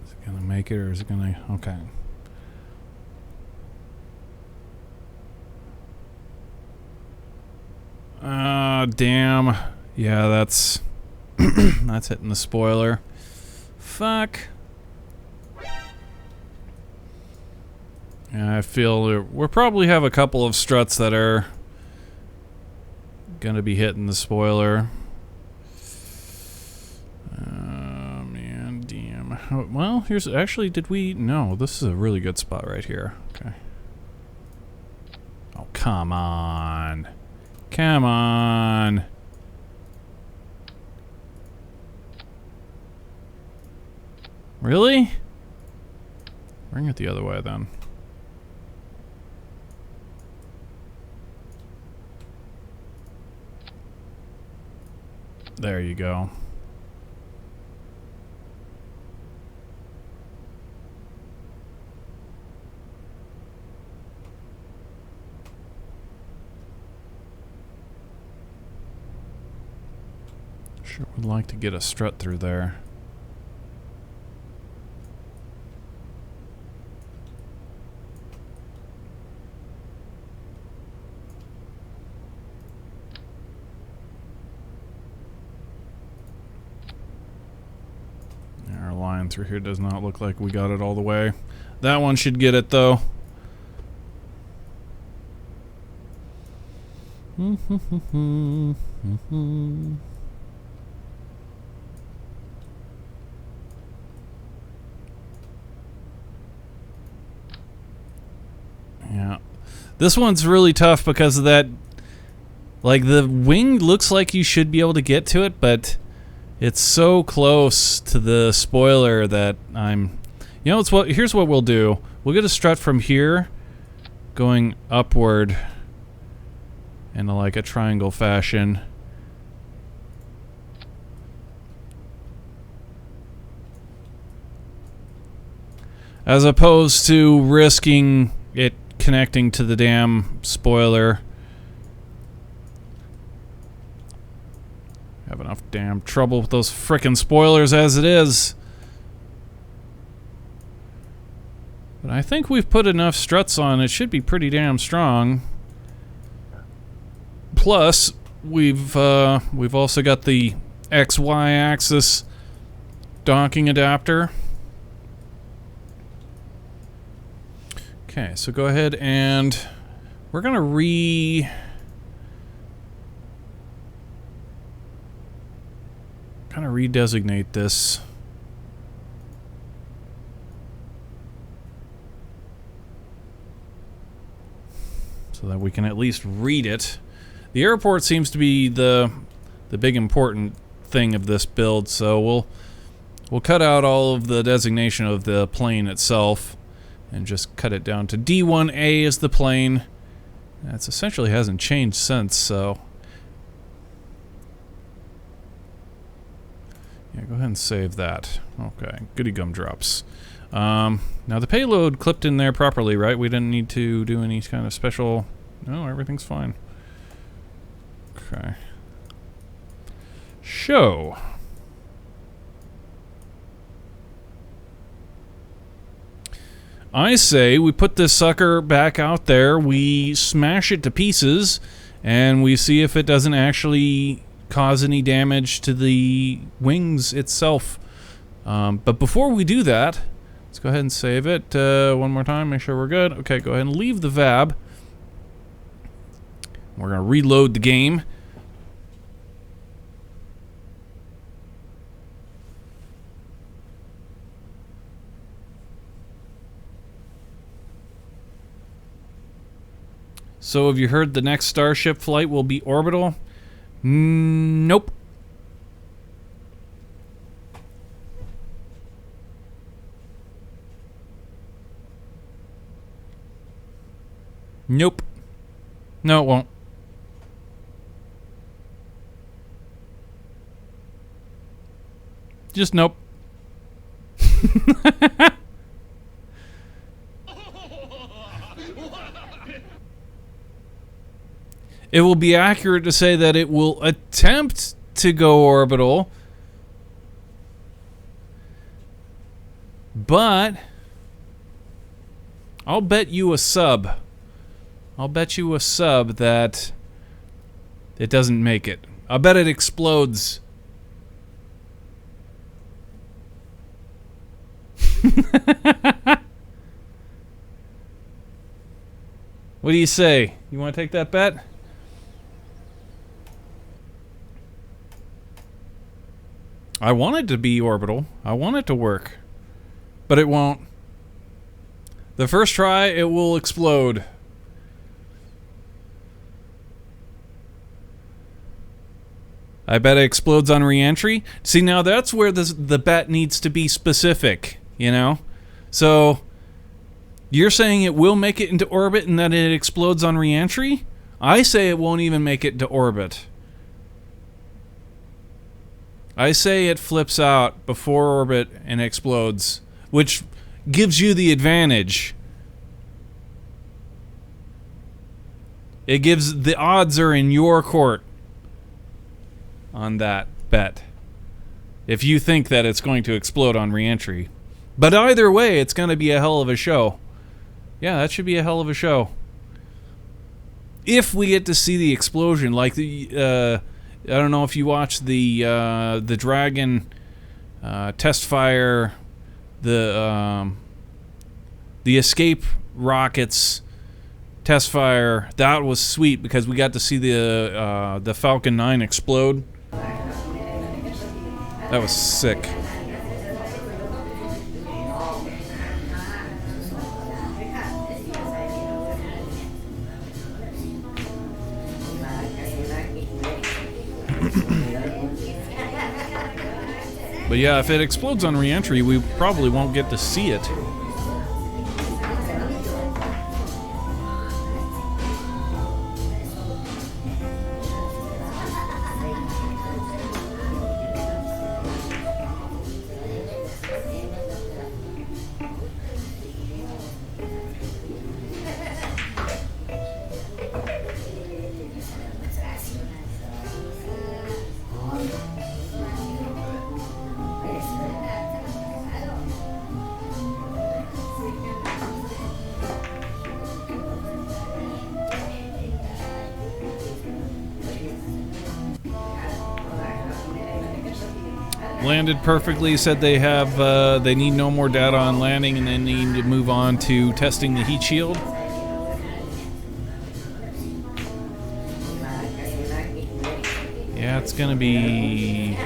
Is it gonna make it, or is it gonna... Okay. Damn. Yeah, that's... that's hitting the spoiler. Fuck. Yeah, I feel we'll probably have a couple of struts that are gonna be hitting the spoiler. Man, damn. Oh, well, here's actually, did we? No, this is a really good spot right here. Okay. Oh, come on. Come on. Really? Bring it the other way then. There you go. Sure would like to get a strut through there. Our line through here does not look like we got it all the way. That one should get it though. Yeah. This one's really tough because of that. Like, the wing looks like you should be able to get to it, but it's so close to the spoiler that I'm... You know, here's what we'll do. We'll get a strut from here, going upward in like a triangle fashion. As opposed to risking it connecting to the damn spoiler. Have enough damn trouble with those frickin' spoilers as it is. But I think we've put enough struts on. It should be pretty damn strong. Plus, we've also got the XY axis docking adapter. Okay, so go ahead and we're gonna kind of redesignate this. So that we can at least read it. The airport seems to be the big important thing of this build, so we'll cut out all of the designation of the plane itself and just cut it down to D1A as the plane. That's essentially hasn't changed since, so yeah, go ahead and save that. Okay, goody gumdrops. Now the payload clipped in there properly, right? We didn't need to do any kind of special... No, everything's fine. Okay. Show. I say we put this sucker back out there, we smash it to pieces, and we see if it doesn't actually cause any damage to the wings itself. But before we do that, let's go ahead and save it one more time, make sure we're good. Okay, go ahead and leave the VAB. We're going to reload the game. So have you heard the next Starship flight will be orbital? Nope. Nope. No, it won't. Just nope. It will be accurate to say that it will attempt to go orbital, but I'll bet you a sub. I'll bet you a sub that it doesn't make it. I'll bet it explodes. What do you say? You want to take that bet? I want it to be orbital. I want it to work. But it won't. The first try, it will explode. I bet it explodes on re-entry. See, now that's where the bet needs to be specific, you know? So, you're saying it will make it into orbit and that it explodes on re-entry? I say it won't even make it to orbit. I say it flips out before orbit and explodes, which gives you the advantage. It gives... the odds are in your court on that bet, if you think that it's going to explode on re-entry. But either way, it's going to be a hell of a show. Yeah, that should be a hell of a show. If we get to see the explosion, like the... I don't know if you watched the Dragon test fire, the escape rockets test fire. That was sweet because we got to see the Falcon 9 explode. That was sick. But yeah, if it explodes on re-entry, we probably won't get to see it. Landed perfectly, said they have, they need no more data on landing and then need to move on to testing the heat shield. Yeah, it's gonna be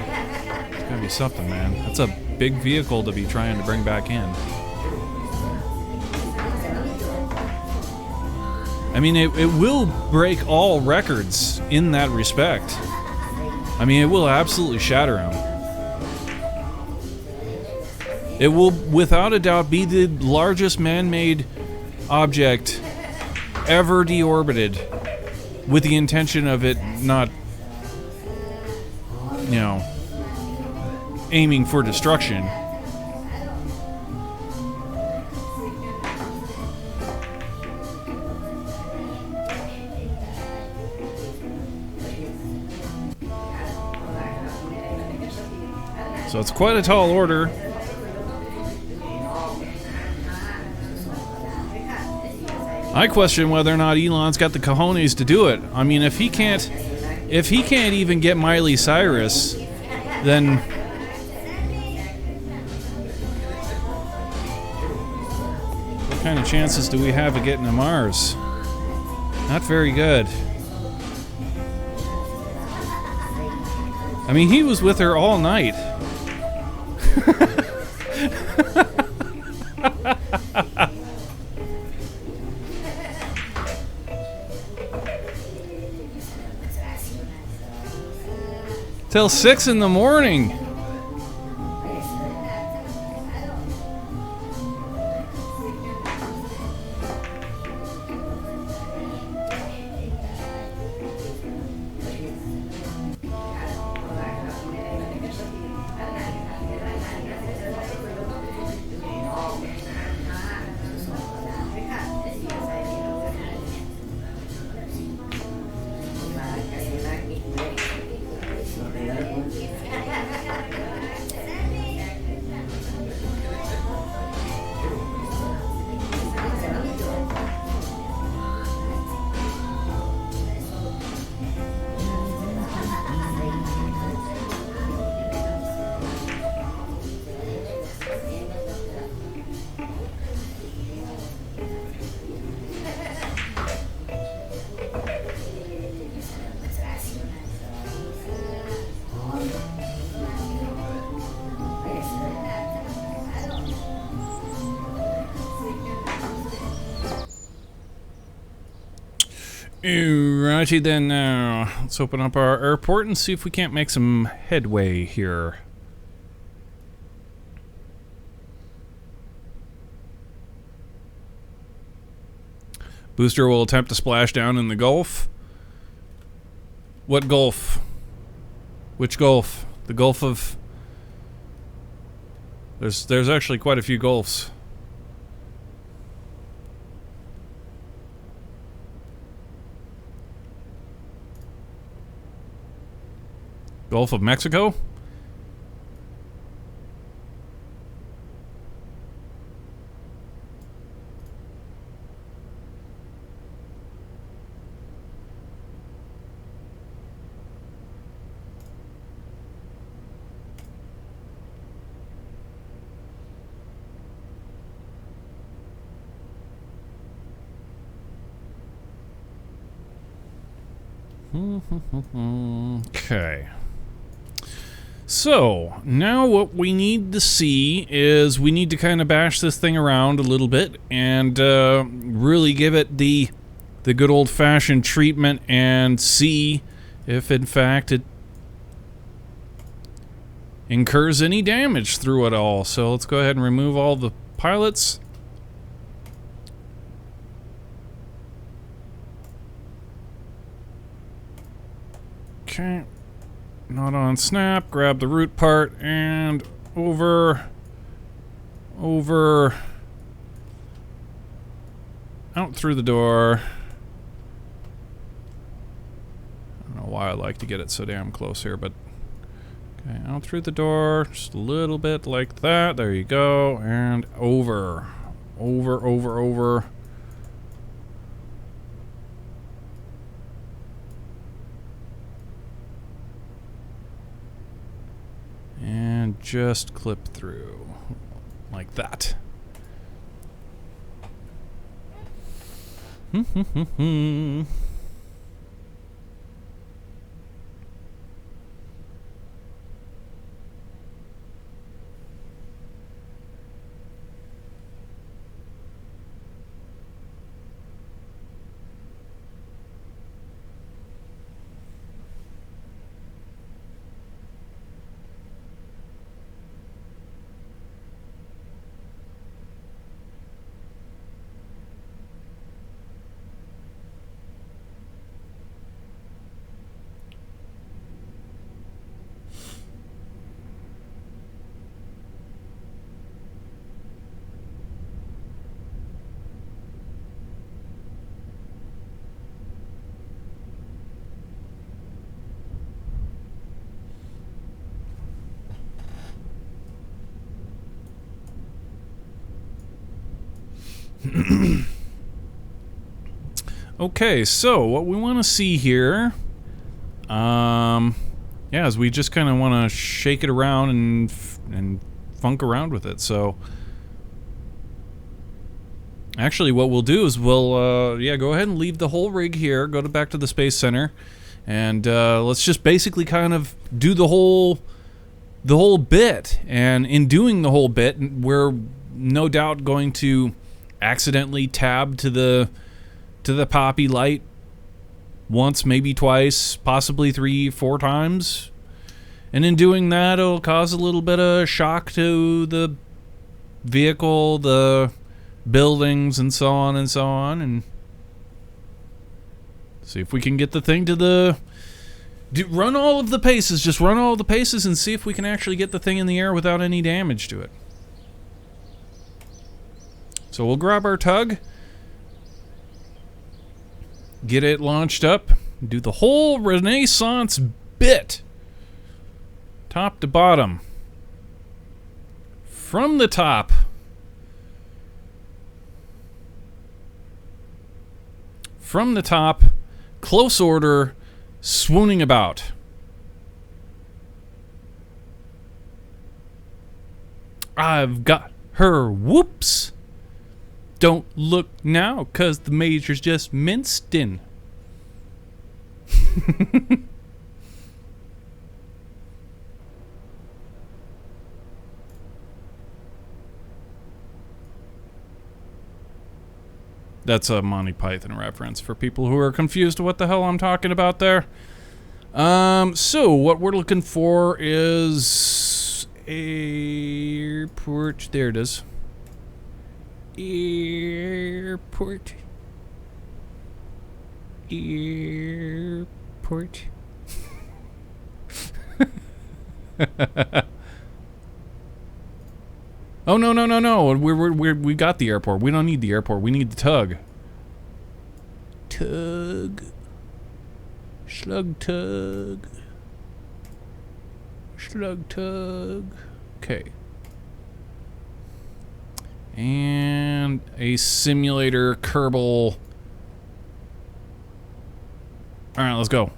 something, man. That's a big vehicle to be trying to bring back in. I mean, it will break all records in that respect. I mean, it will absolutely shatter them. It will, without a doubt, be the largest man-made object ever deorbited with the intention of it not, you know, aiming for destruction. So it's quite a tall order. I question whether or not Elon's got the cojones to do it. I mean, if he can't even get Miley Cyrus, then what kind of chances do we have of getting to Mars? Not very good. I mean, he was with her all night. Till 6 in the morning. Righty then, now let's open up our airport and see if we can't make some headway here. Booster will attempt to splash down in the Gulf. What Gulf? Which Gulf? The Gulf of... There's actually quite a few Gulfs. Gulf of Mexico? Okay. So, now what we need to see is we need to kind of bash this thing around a little bit and really give it the good old-fashioned treatment and see if, in fact, incurs any damage through it all. So let's go ahead and remove all the pilots. Okay. Not on snap. Grab the root part and over. Out through the door. I don't know why I like to get it so damn close here, but okay, out through the door, just a little bit like that. There you go, and over. And just clip through like that. Okay, so what we want to see here, is we just kind of want to shake it around and funk around with it. So actually what we'll do is we'll go ahead and leave the whole rig here, go back to the Space Center, and let's just basically kind of do the whole bit. And in doing the whole bit, we're no doubt going to accidentally tab to the poppy light once, maybe twice, possibly 3-4 times. And in doing that, it'll cause a little bit of shock to the vehicle, the buildings, and so on and so on. And see if we can get the thing to run all of the paces. Just run all the paces and see if we can actually get the thing in the air without any damage to it. So we'll grab our tug, get it launched up, do the whole Renaissance bit, top to bottom, from the top, close order, swooning about. I've got her, whoops. Don't look now, 'cause the major's just minced in. That's a Monty Python reference for people who are confused what the hell I'm talking about there. So what we're looking for is airport. There it is. Airport. Oh, no. We got the airport. We don't need the airport. We need the tug. Slug tug. Okay. And a simulator Kerbal. Alright, let's go.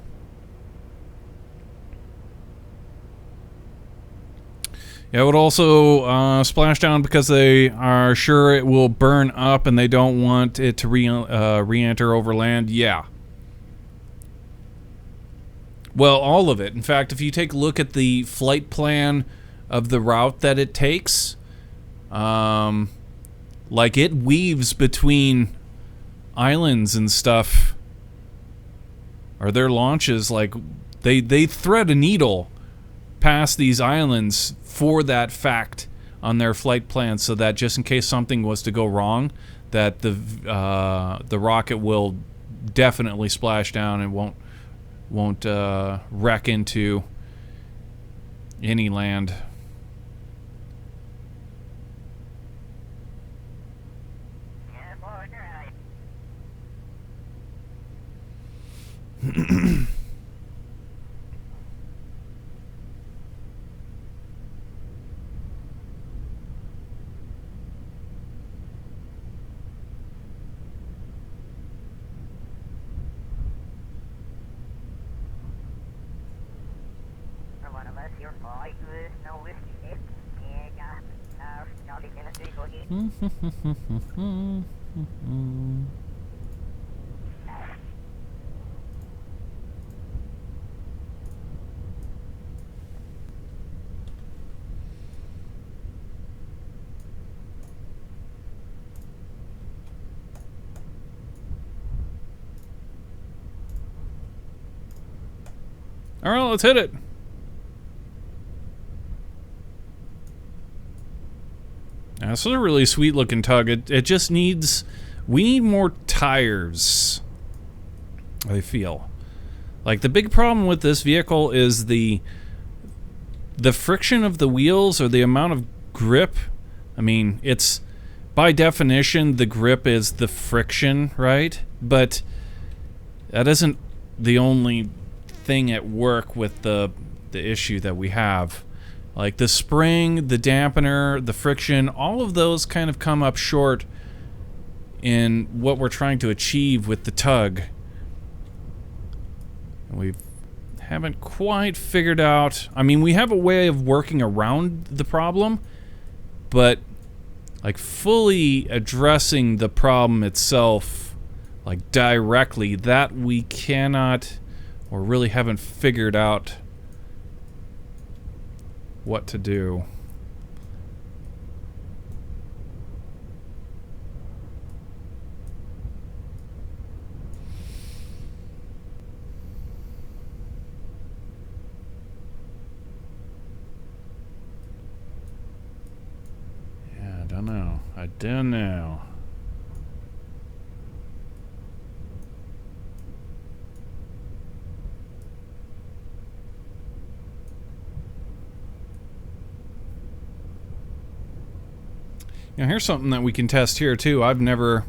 Yeah, it would also splash down because they are sure it will burn up and they don't want it to re-enter over land. Yeah. Well, all of it. In fact, if you take a look at the flight plan of the route that it takes, like it weaves between islands and stuff, or their launches, like they thread a needle past these islands for that fact on their flight plans, so that just in case something was to go wrong, that the rocket will definitely splash down and won't wreck into any land. All right, let's hit it. Now, this is a really sweet looking tug. It just needs, we need more tires, I feel. Like, the big problem with this vehicle is the friction of the wheels, or the amount of grip. I mean, it's, by definition, the grip is the friction, right? But that isn't the only thing at work with the issue that we have. Like the spring, the dampener, the friction, all of those kind of come up short in what we're trying to achieve with the tug. We haven't quite figured out, I mean, we have a way of working around the problem, but like fully addressing the problem itself, like directly, that we cannot, or really haven't figured out what to do. Yeah, I don't know. I don't know. Now here's something that we can test here too.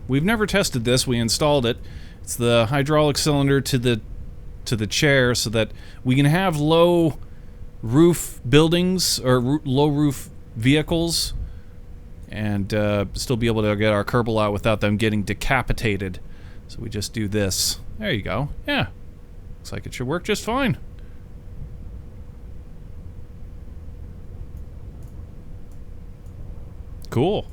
We've never tested this. We installed it. It's the hydraulic cylinder to the chair, so that we can have low roof buildings or low roof vehicles and still be able to get our Kerbal out without them getting decapitated. So we just do this. There you go. Yeah, looks like it should work just fine. Cool.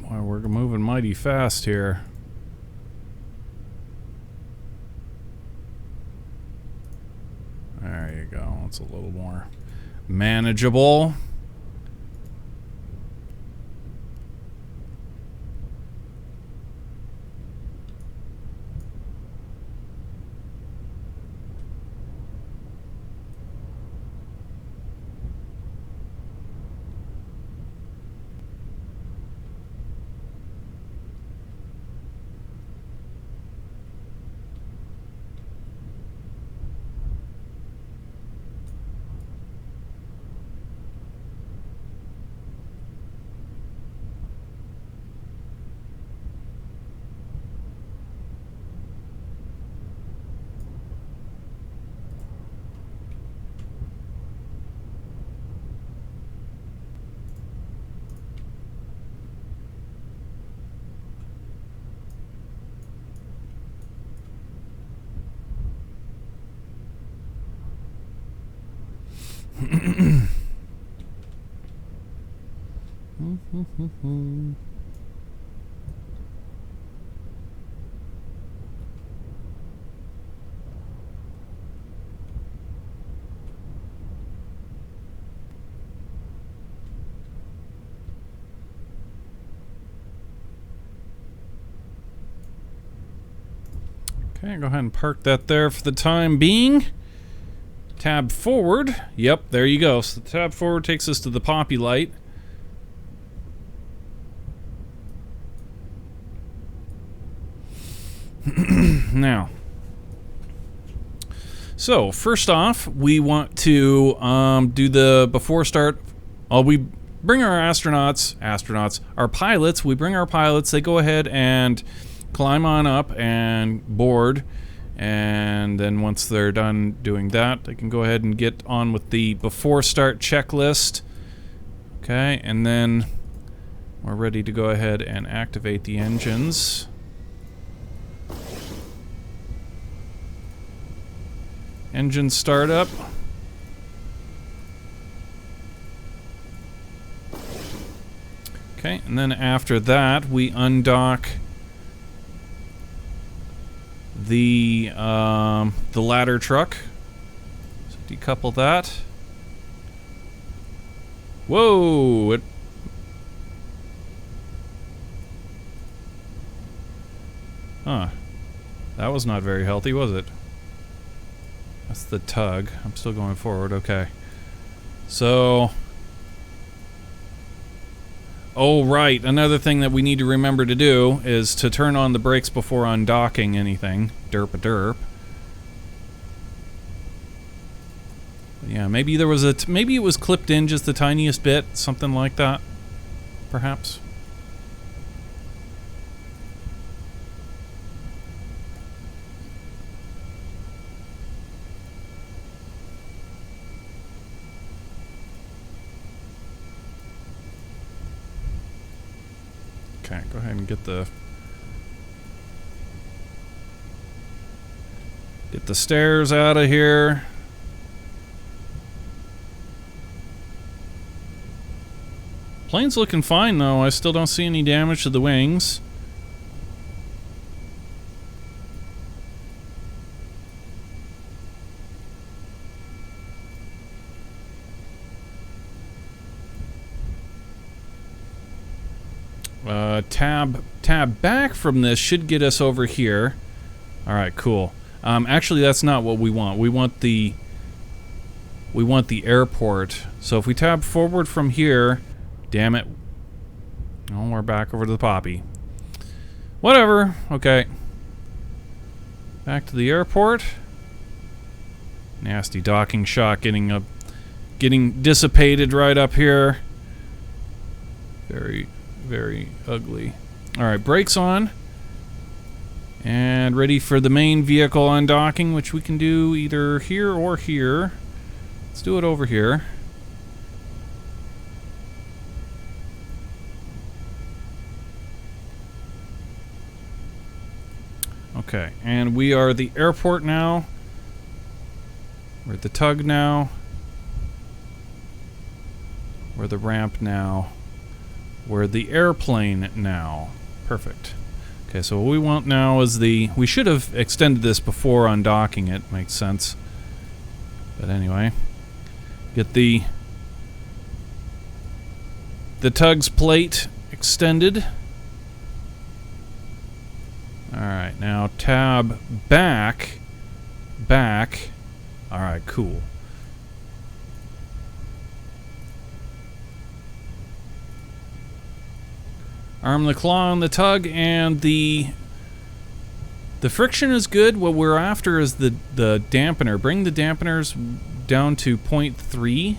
Boy, we're moving mighty fast here. There you go. It's a little more manageable. Okay, go ahead and park that there for the time being. Tab forward. Yep, there you go. So the tab forward takes us to the poppy light. Now, so first off, we want to do the before start. We bring our our pilots. We bring our pilots. They go ahead and climb on up and board, and then once they're done doing that, they can go ahead and get on with the before start checklist. Okay, and then we're ready to go ahead and activate the engines. Engine startup. Okay, and then after that, we undock the ladder truck. So decouple that. Whoa! Huh. That was not very healthy, was it? That's the tug. I'm still going forward. Okay. So... Oh, right. Another thing that we need to remember to do is to turn on the brakes before undocking anything. Derp-a-derp. Yeah, maybe there was maybe it was clipped in just the tiniest bit. Something like that. Perhaps. Okay, go ahead and get the stairs out of here. Plane's looking fine though. I still don't see any damage to the wings. Tab back from this should get us over here. All right, cool. Actually, that's not what we want. We want the airport. So if we tab forward from here, damn it. Oh, we're back over to the poppy. Whatever. Okay. Back to the airport. Nasty docking shock getting dissipated right up here. Very, very ugly. Alright, brakes on. And ready for the main vehicle undocking, which we can do either here or here. Let's do it over here. Okay, and we are the airport now. We're at the tug now. We're the ramp now. We're the airplane now. Perfect. Okay, so what we want now is we should have extended this before undocking it. Makes sense. But anyway, get the tug's plate extended. Alright, now tab back. Alright, cool. Arm the claw on the tug, and the friction is good. What we're after is the dampener. Bring the dampeners down to 0.3.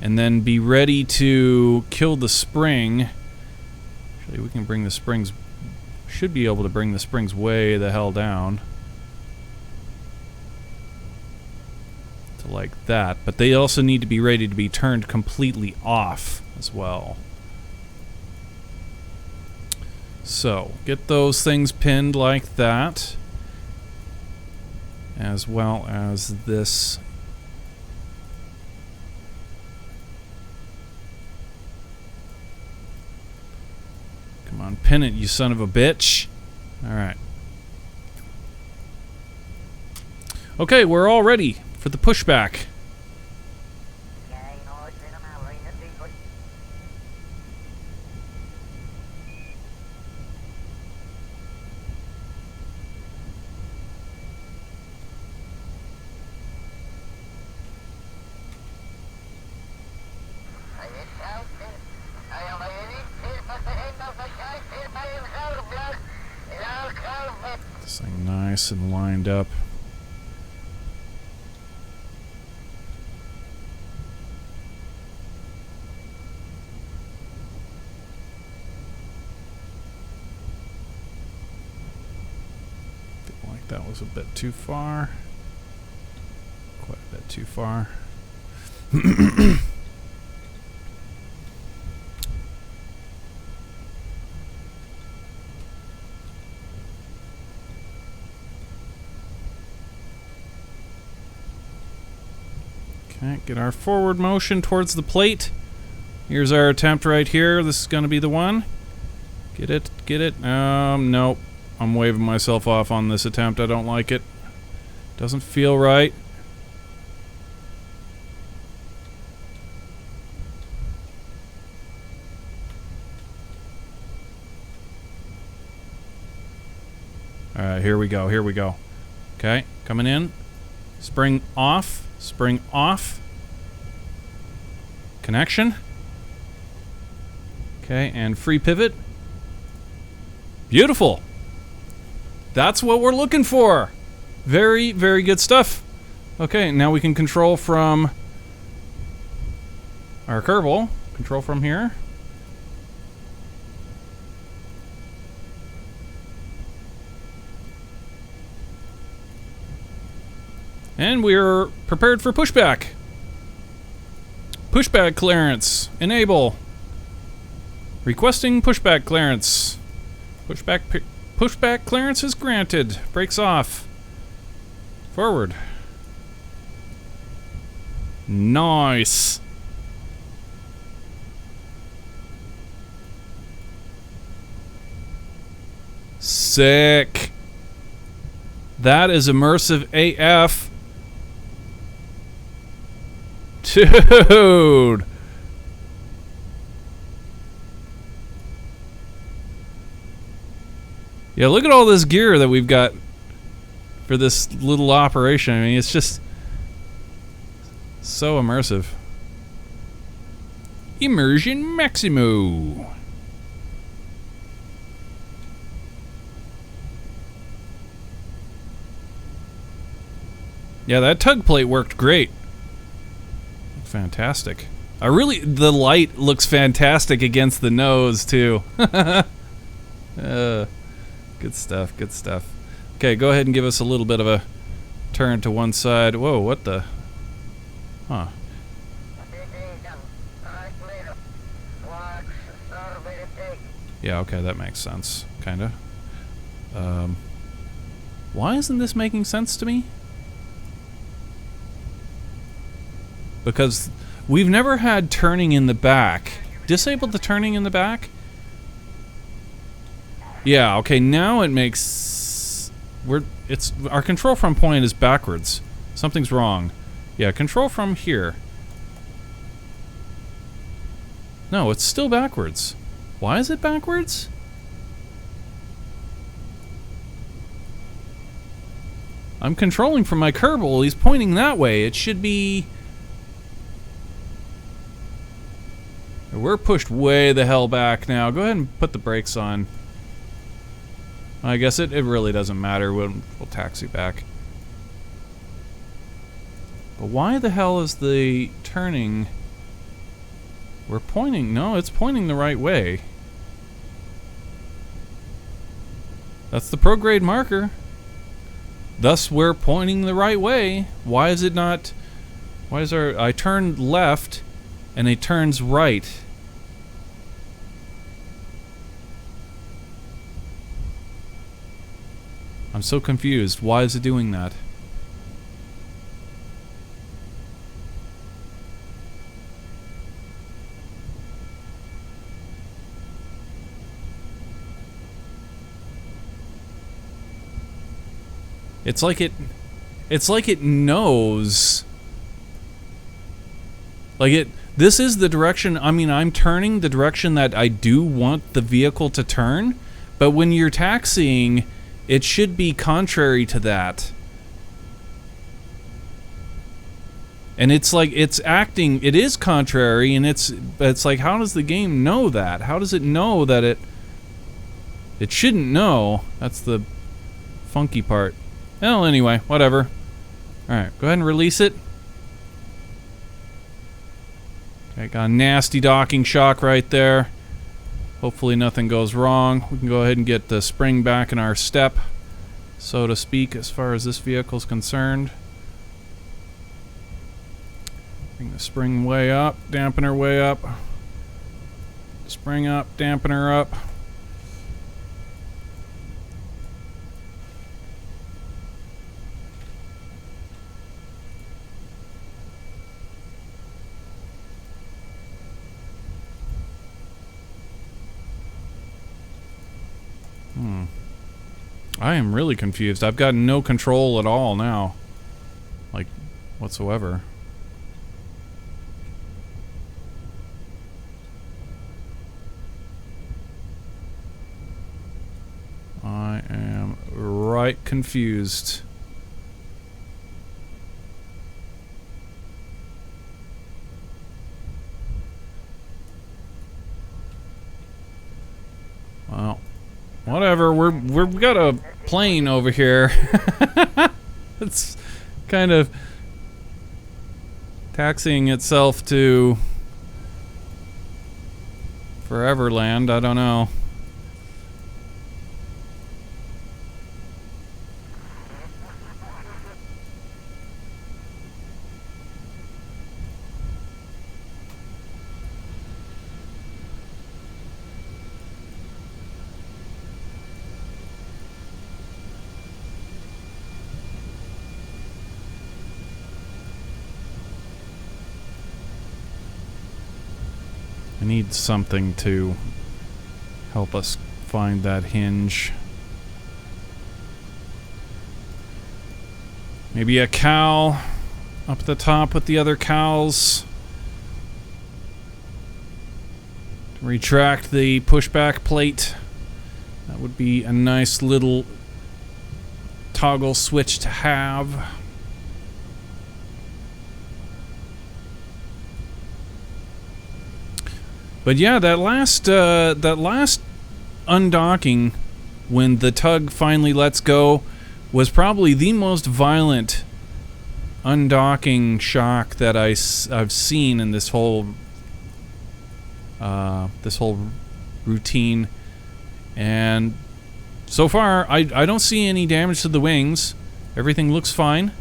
And then be ready to kill the spring. Actually, we can bring the springs... Should be able to bring the springs way the hell down. Like that, but they also need to be ready to be turned completely off as well. So, get those things pinned like that, as well as this pin it, you son of a bitch. Alright. Okay, we're all ready for the pushback. This thing nice and lined up. Feel like that was a bit too far. Quite a bit too far. Okay, get our forward motion towards the plate. Here's our attempt right here. This is going to be the one. Get it, get it. Nope. I'm waving myself off on this attempt. I don't like it. Doesn't feel right. Alright, here we go, here we go. Okay, coming in. Spring off. Spring off. Connection. Okay, and free pivot. Beautiful. That's what we're looking for. Very, very good stuff. Okay, now we can control from our Kerbal. Control from here. And we're prepared for pushback. Pushback clearance. Enable. Requesting pushback clearance. Pushback clearance is granted. Brakes off. Forward. Nice. Sick. That is immersive AF. Dude. Yeah, look at all this gear that we've got for this little operation. I mean, it's just so immersive. Immersion Maximo. Yeah, that tug plate worked great. Fantastic. The light looks fantastic against the nose too. Good stuff, good stuff. Okay, go ahead and give us a little bit of a turn to one side. Whoa, what the? Huh. Yeah, okay, that makes sense, kinda. Why isn't this making sense to me? Because we've never had turning in the back. Disable the turning in the back? Yeah, okay, now it makes... our control from point is backwards. Something's wrong. Yeah, control from here. No, it's still backwards. Why is it backwards? I'm controlling from my Kerbal. He's pointing that way. It should be... We're pushed way the hell back now. Go ahead and put the brakes on. I guess it really doesn't matter. We'll taxi back. But why the hell is the turning... We're pointing... No, it's pointing the right way. That's the prograde marker. Thus, we're pointing the right way. Why is it not... Why is our... I turned left... and it turns right. I'm so confused. Why is it doing that? It's like it knows. This is the direction, I mean, I'm turning the direction that I do want the vehicle to turn, but when you're taxiing, it should be contrary to that. And it's like, it's acting, it is contrary, and it's like, how does the game know that? How does it know that it shouldn't know? That's the funky part. Well, anyway, whatever. Alright, go ahead and release it. Okay, got a nasty docking shock right there. Hopefully nothing goes wrong. We can go ahead and get the spring back in our step, so to speak, as far as this vehicle's concerned. Bring the spring way up, dampener way up. Spring up, dampener up. I am really confused. I've got no control at all now. Like, whatsoever. I am right confused. Well, whatever. We've got a plane over here. It's kind of taxiing itself to Foreverland. I don't know. I need something to help us find that hinge. Maybe a cow up at the top with the other cows. Retract the pushback plate. That would be a nice little toggle switch to have. But yeah, that last undocking, when the tug finally lets go, was probably the most violent undocking shock that I've seen in this whole routine. And so far, I don't see any damage to the wings. Everything looks fine.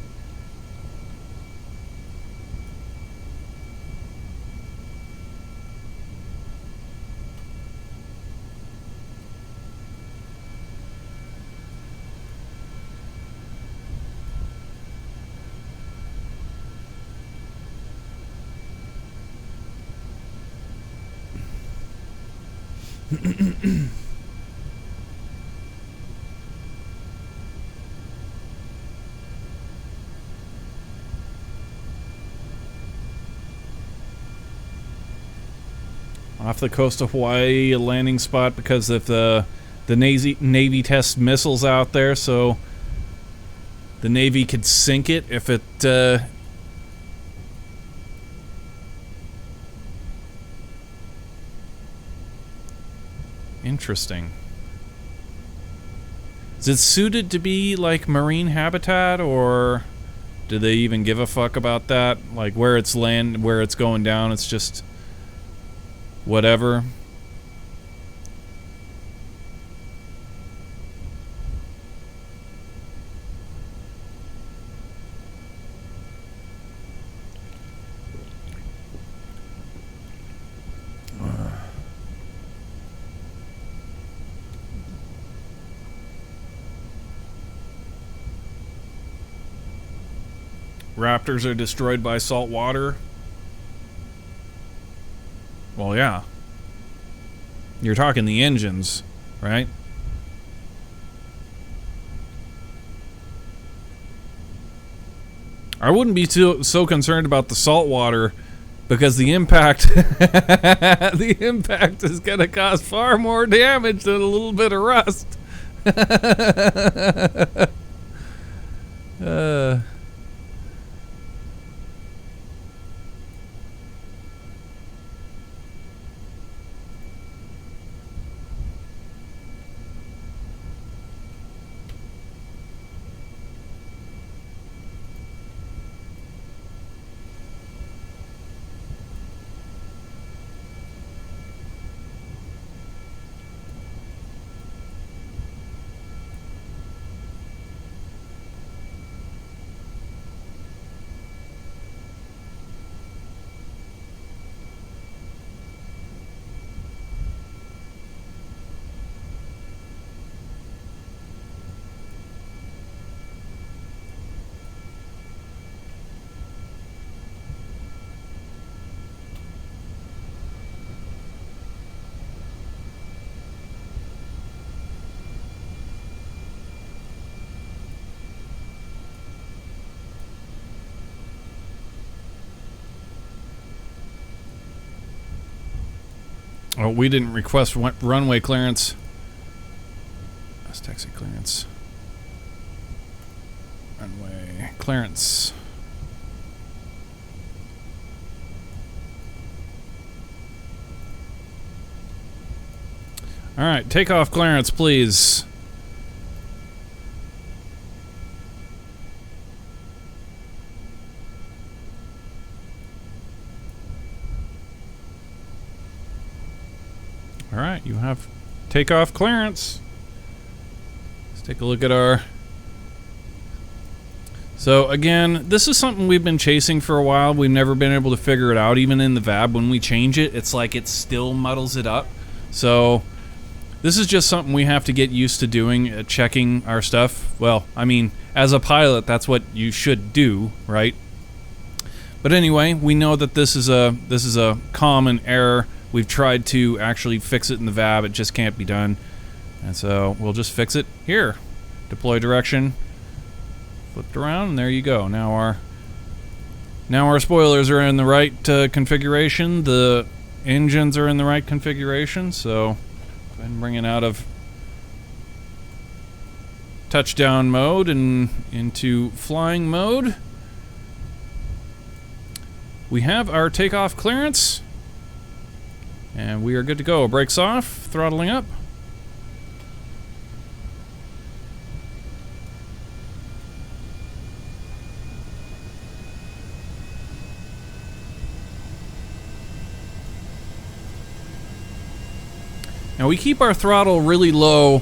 Off the coast of Hawaii, a landing spot because of the Navy tests missiles out there, so the Navy could sink it if it interesting. Is it suited to be like marine habitat, or do they even give a fuck about that? Like where it's where it's going down, it's just whatever. Raptors are destroyed by salt water. Well, yeah. You're talking the engines, right? I wouldn't be so concerned about the salt water because the impact the impact is going to cause far more damage than a little bit of rust. Oh, we didn't request runway clearance. That's taxi clearance. Runway clearance. All right, takeoff clearance, please. All right, you have takeoff clearance. Let's take a look at our... So again, this is something we've been chasing for a while. We've never been able to figure it out. Even in the VAB, when we change it, it's like it still muddles it up. So this is just something we have to get used to doing, checking our stuff. Well, I mean, as a pilot, that's what you should do, right? But anyway, we know that this is a common error. We've tried to actually fix it in the VAB. It just can't be done. And so we'll just fix it here. Deploy direction. Flipped around, and there you go. Now our spoilers are in the right configuration. The engines are in the right configuration. So go ahead and bring it out of touchdown mode and into flying mode. We have our takeoff clearance. And we are good to go. Brakes off, throttling up. Now we keep our throttle really low,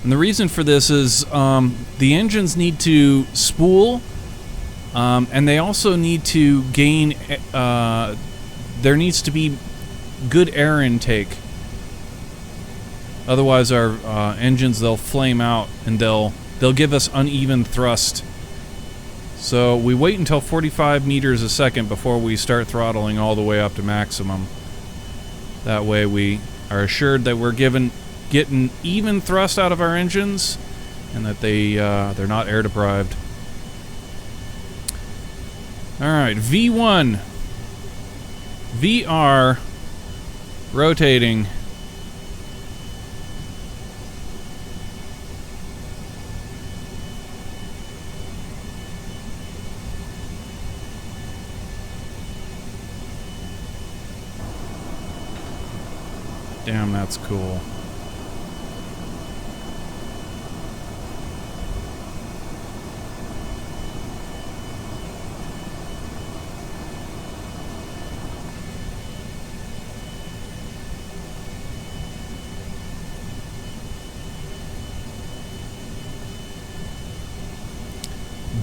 and the reason for this is the engines need to spool, and they also need to gain, there needs to be good air intake. Otherwise our engines, they'll flame out and they'll give us uneven thrust. So we wait until 45 meters a second before we start throttling all the way up to maximum. That way we are assured that we're getting even thrust out of our engines and that they're not air deprived. Alright, V1 VR rotating. Damn, that's cool.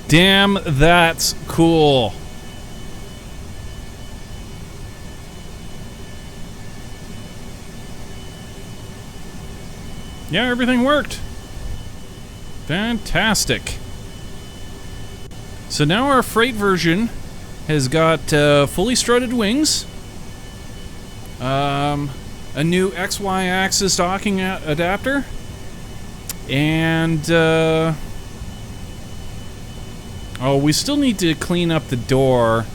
Damn, that's cool. Yeah, everything worked. Fantastic. So now our freight version has got fully strutted wings, a new XY axis docking adapter, and Oh, we still need to clean up the door.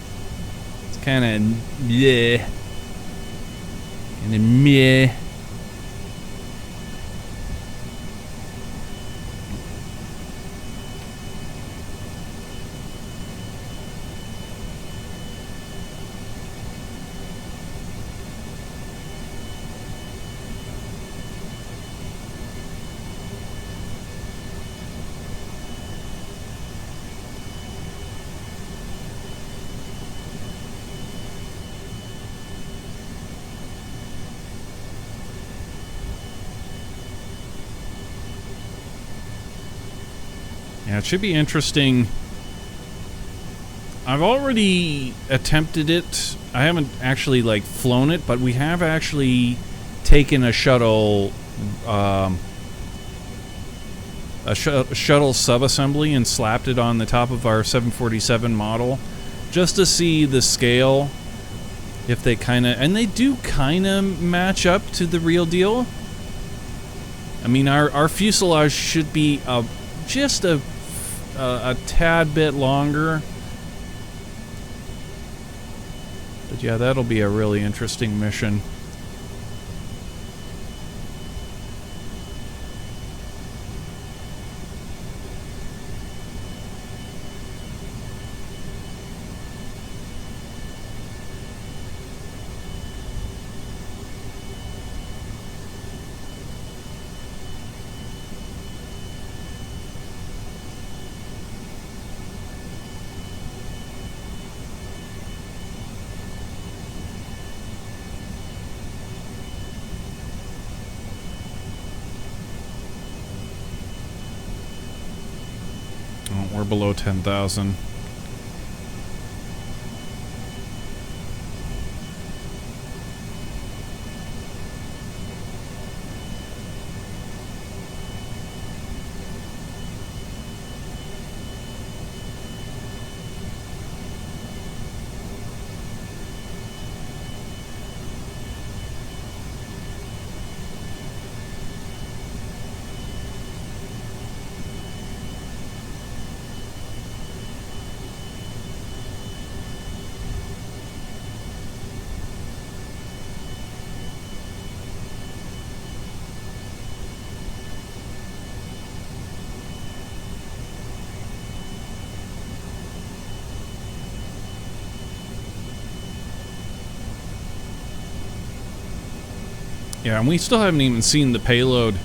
It's kind of meh. Kind of meh. Yeah, it should be interesting. I've already attempted it. I haven't actually like flown it, but we have actually taken a shuttle, shuttle subassembly and slapped it on the top of our 747 model, just to see the scale. If they and they do kind of match up to the real deal. I mean, our fuselage should be just a tad bit longer. But yeah, that'll be a really interesting mission. We're below 10,000. Yeah, and we still haven't even seen the payload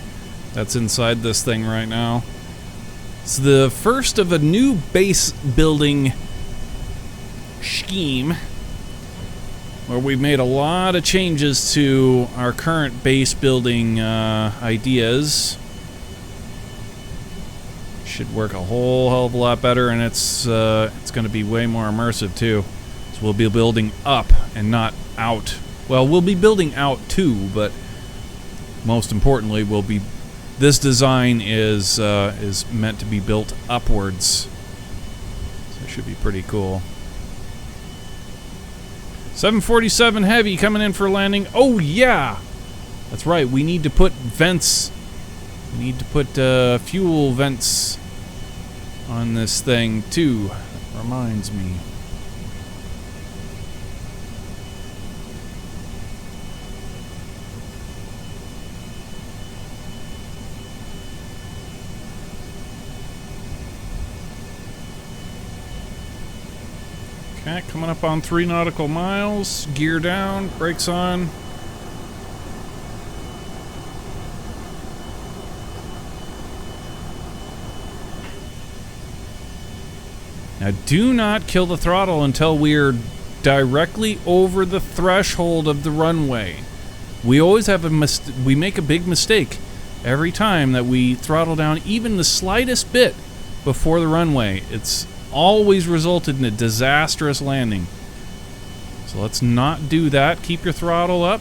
that's inside this thing right now. It's the first of a new base building scheme where we've made a lot of changes to our current base building ideas. Should work a whole hell of a lot better, and it's going to be way more immersive too. So we'll be building up and not out. Well, we'll be building out too, but most importantly, this design is meant to be built upwards. So it should be pretty cool. 747 Heavy coming in for landing. Oh yeah, that's right. We need to put vents. We need to put fuel vents on this thing too. That reminds me. Okay, coming up on 3 nautical miles. Gear down, brakes on. Now do not kill the throttle until we're directly over the threshold of the runway. We always have we make a big mistake every time that we throttle down even the slightest bit before the runway. It's always resulted in a disastrous landing. So let's not do that. Keep your throttle up.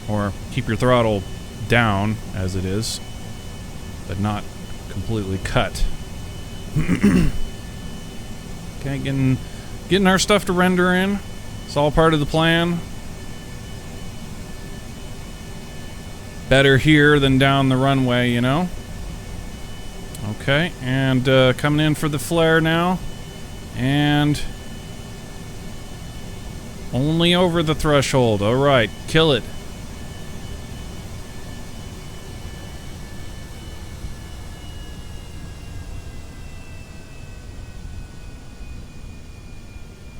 Or keep your throttle down as it is, but not completely cut. Okay, getting our stuff to render in. It's all part of the plan. Better here than down the runway, you know? Okay, and coming in for the flare now. And only over the threshold. Alright, kill it.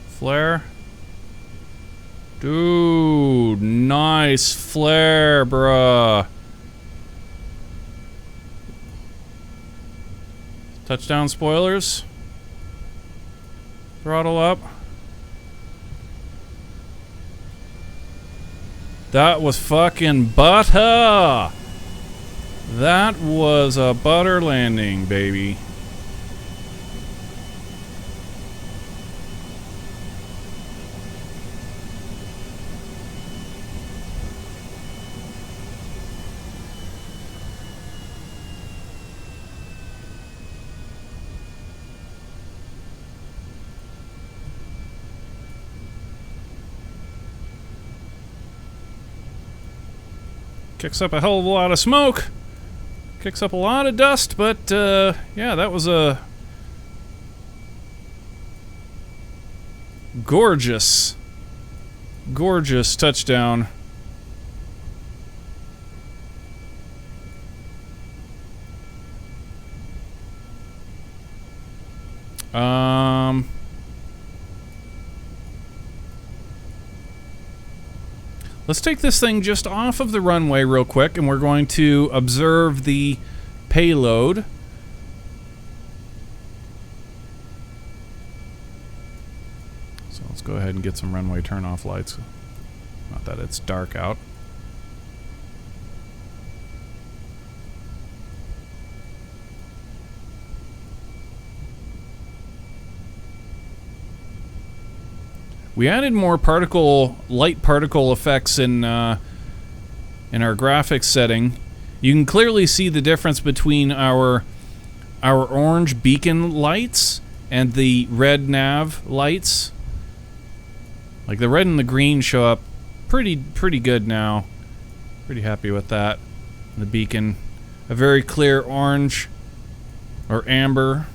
Flare. Dude, nice flare, bruh. Touchdown spoilers. Throttle up. That was fucking butter. That was a butter landing, baby. Kicks up a hell of a lot of smoke. Kicks up a lot of dust, but yeah, that was a gorgeous, gorgeous touchdown. Let's take this thing just off of the runway real quick, and we're going to observe the payload. So let's go ahead and get some runway turn-off lights. Not that it's dark out. We added more light particle effects in our graphics setting. You can clearly see the difference between our orange beacon lights and the red nav lights. Like the red and the green show up pretty good now. Pretty happy with that. The beacon, a very clear orange or amber.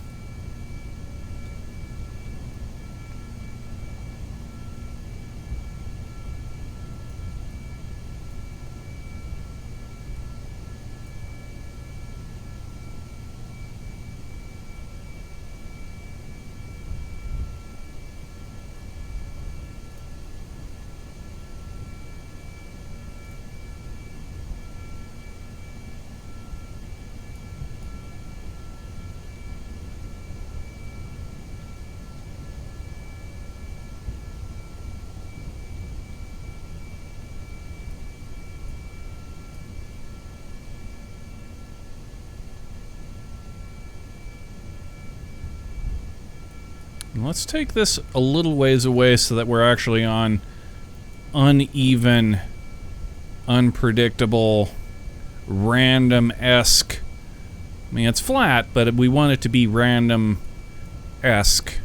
Let's take this a little ways away so that we're actually on uneven, unpredictable, random-esque. I mean, it's flat, but we want it to be random-esque.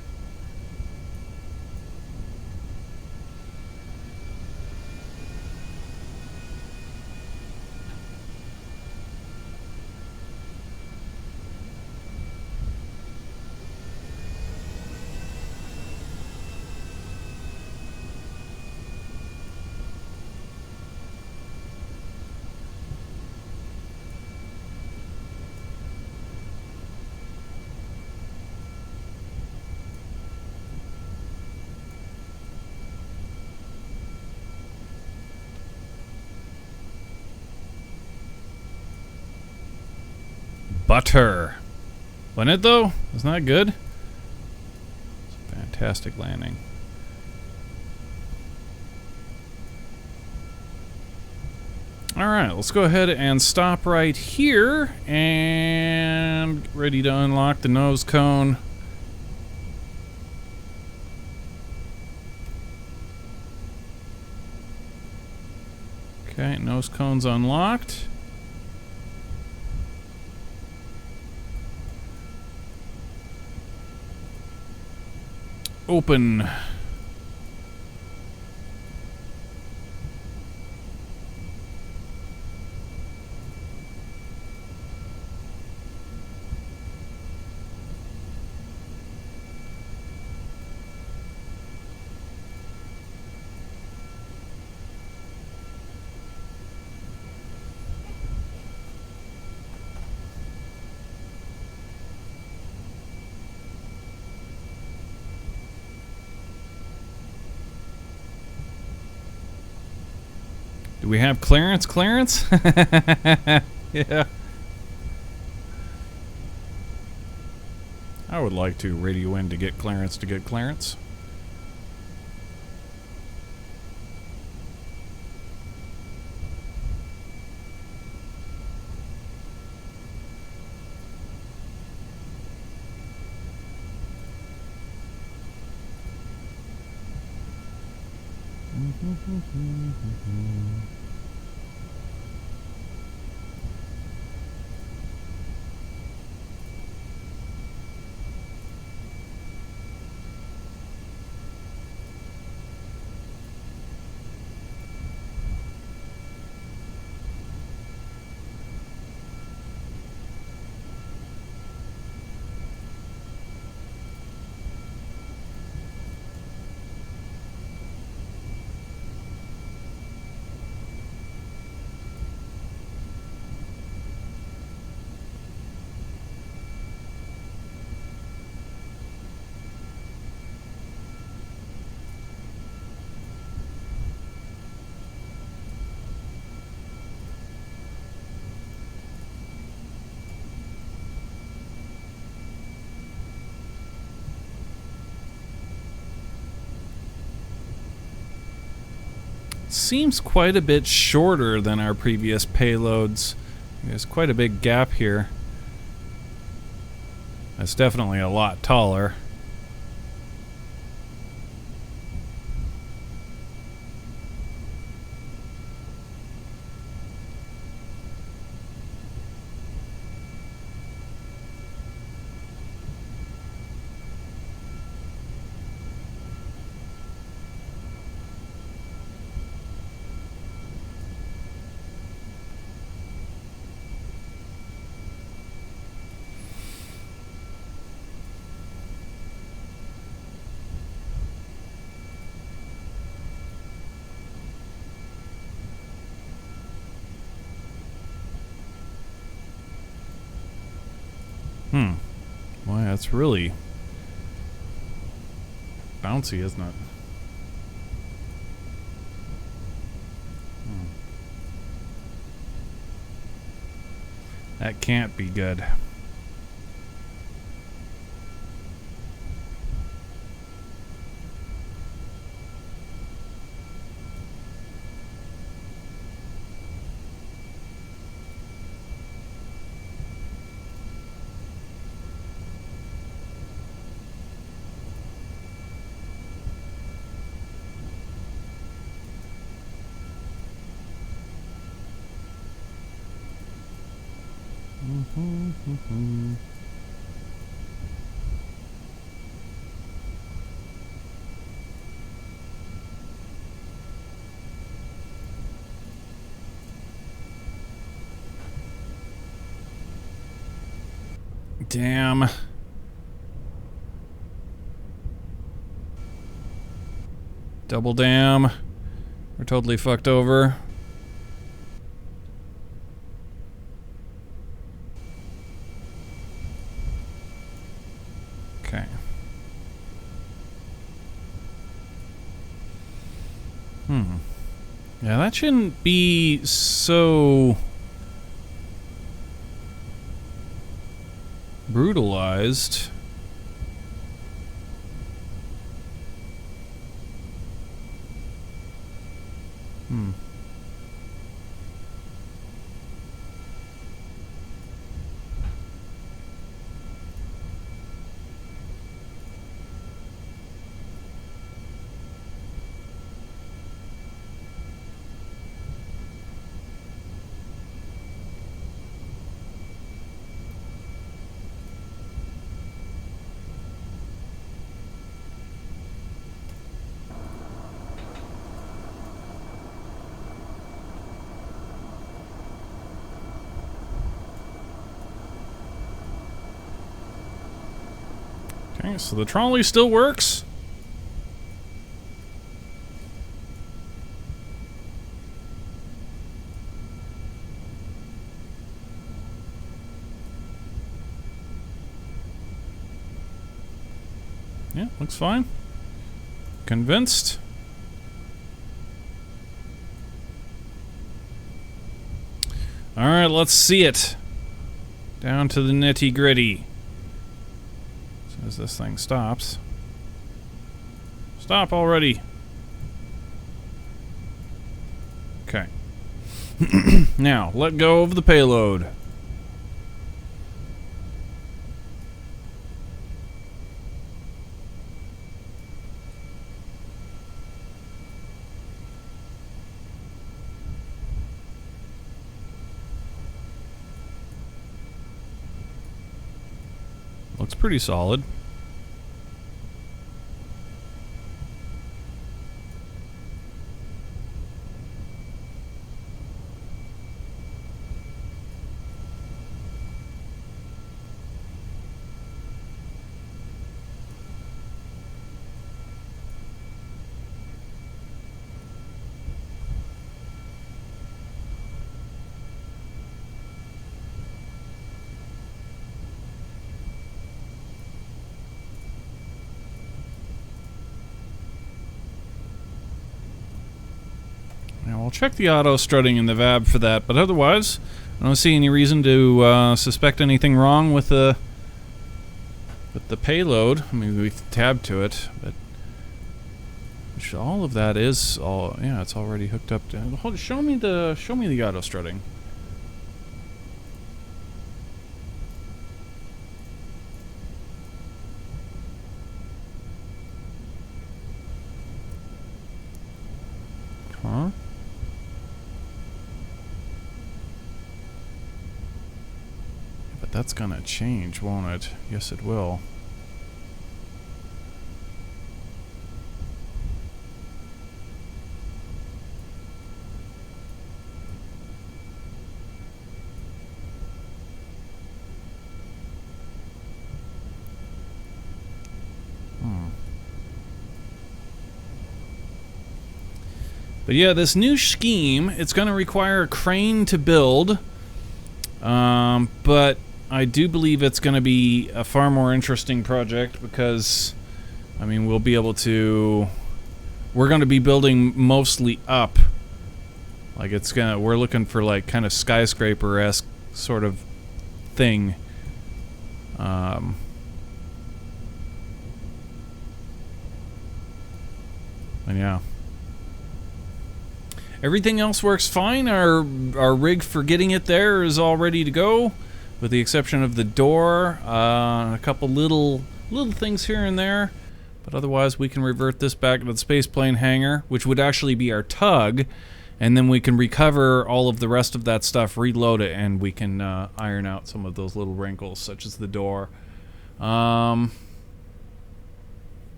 Butter. Wasn't it, though? Isn't that good? It's a fantastic landing. Alright, let's go ahead and stop right here and get ready to unlock the nose cone. Okay, nose cone's unlocked. Open. Do we have clearance? Clearance? Yeah. I would like to radio in to get clearance to get clearance. Seems quite a bit shorter than our previous payloads. There's quite a big gap here. That's definitely a lot taller. Boy, that's really bouncy, isn't it? That can't be good. Damn. Double damn. We're totally fucked over. Okay. Yeah, that shouldn't be so brutalized. Okay, so the trolley still works. Yeah, looks fine. Convinced. Alright, let's see it. Down to the nitty gritty. As soon as this thing stops. Stop already. Okay. Now, let go of the payload. Looks pretty solid. Now, I'll check the auto strutting in the VAB for that, but otherwise, I don't see any reason to suspect anything wrong with the payload. I mean, we can tab to it, but all of that is all. Yeah, it's already hooked up to. Show me the auto strutting. Huh? But that's gonna change, won't it? Yes, it will. But yeah, this new scheme, it's going to require a crane to build, but I do believe it's going to be a far more interesting project because, I mean, we'll be able to, we're going to be building mostly up. Like it's going to, we're looking for like kind of skyscraper-esque sort of thing. And yeah. Everything else works fine. Our rig for getting it there is all ready to go, with the exception of the door, a couple little things here and there. But otherwise, we can revert this back to the spaceplane hangar, which would actually be our tug, and then we can recover all of the rest of that stuff, reload it, and we can iron out some of those little wrinkles, such as the door.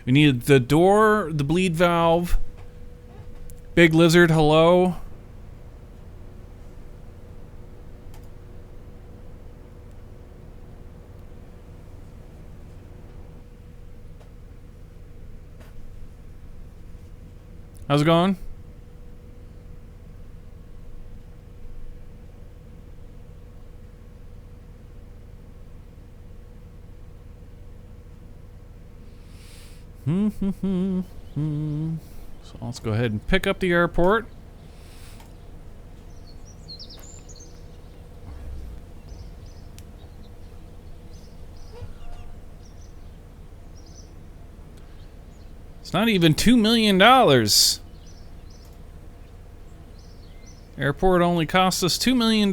We needed the door, the bleed valve, big lizard, hello. How's it going? So let's go ahead and pick up the airport. It's not even $2 million. Airport only cost us $2 million.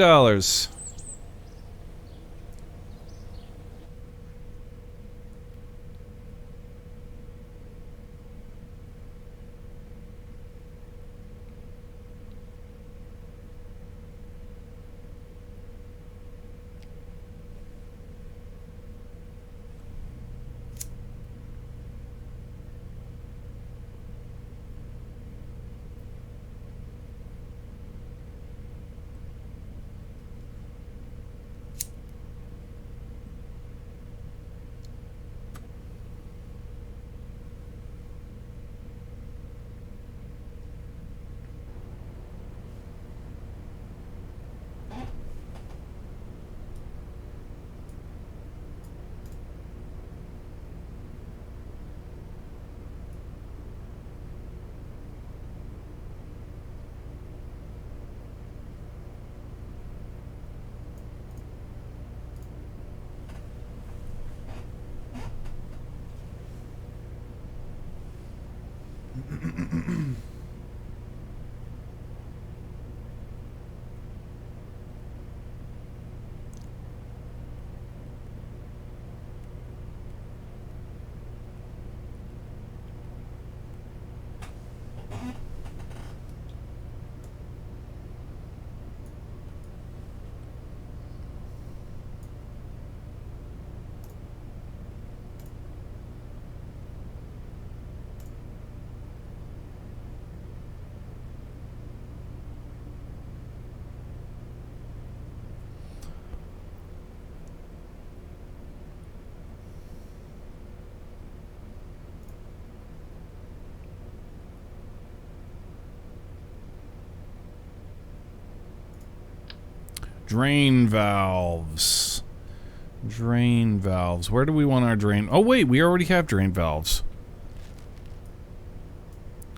Drain valves. Drain valves. Where do we want our drain? Oh, wait, we already have drain valves.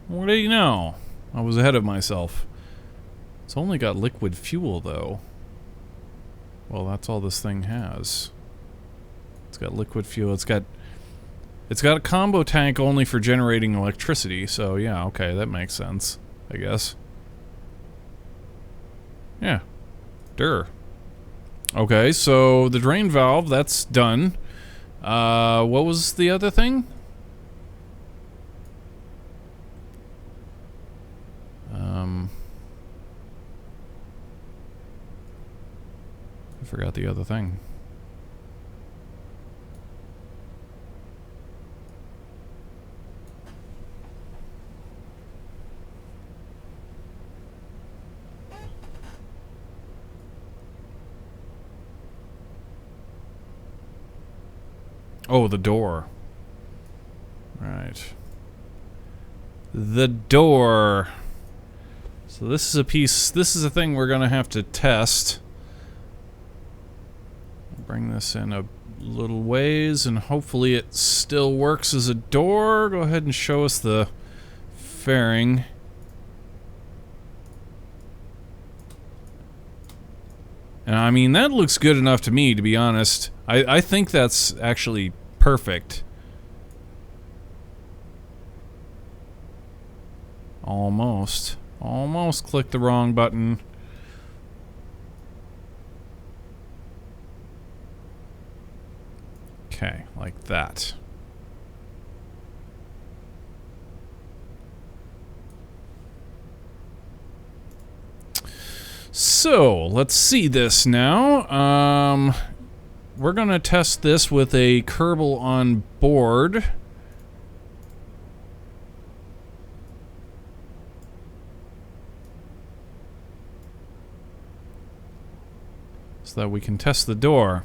What do you know? I was ahead of myself. It's only got liquid fuel, though. Well, that's all this thing has. It's got liquid fuel. It's got a combo tank only for generating electricity, so yeah, okay, that makes sense, I guess. Yeah. Okay, so the drain valve, that's done. What was the other thing? I forgot the other thing. Oh, the door. Right. The door. So this is a piece, this is a thing we're gonna have to test. Bring this in a little ways and hopefully it still works as a door. Go ahead and show us the fairing. And I mean, that looks good enough to me, to be honest. I think that's actually perfect. Almost. Almost clicked the wrong button. Okay, like that. So, let's see this now. We're gonna test this with a Kerbal on board. So that we can test the door.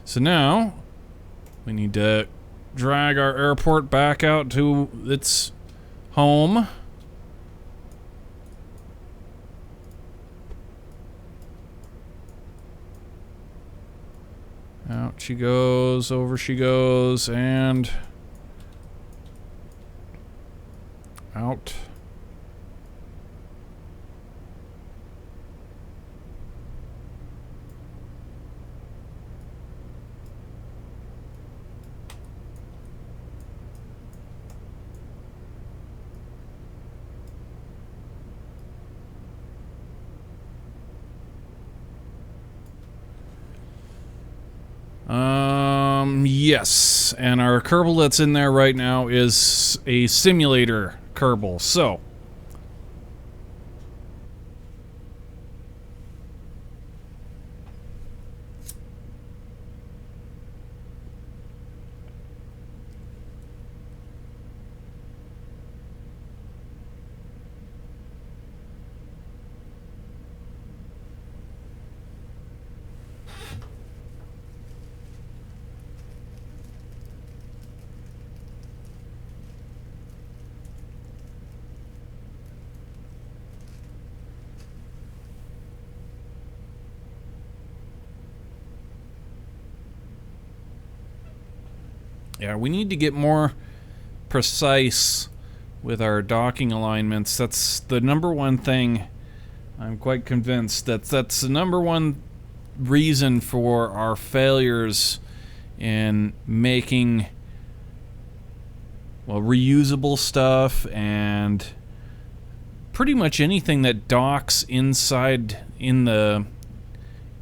So now, we need to drag our airport back out to its home. Out she goes, over she goes, and out. Yes, and our Kerbal that's in there right now is a simulator Kerbal, so. Yeah, we need to get more precise with our docking alignments. That's the number one thing. I'm quite convinced that that's the number one reason for our failures in making well, reusable stuff and pretty much anything that docks inside in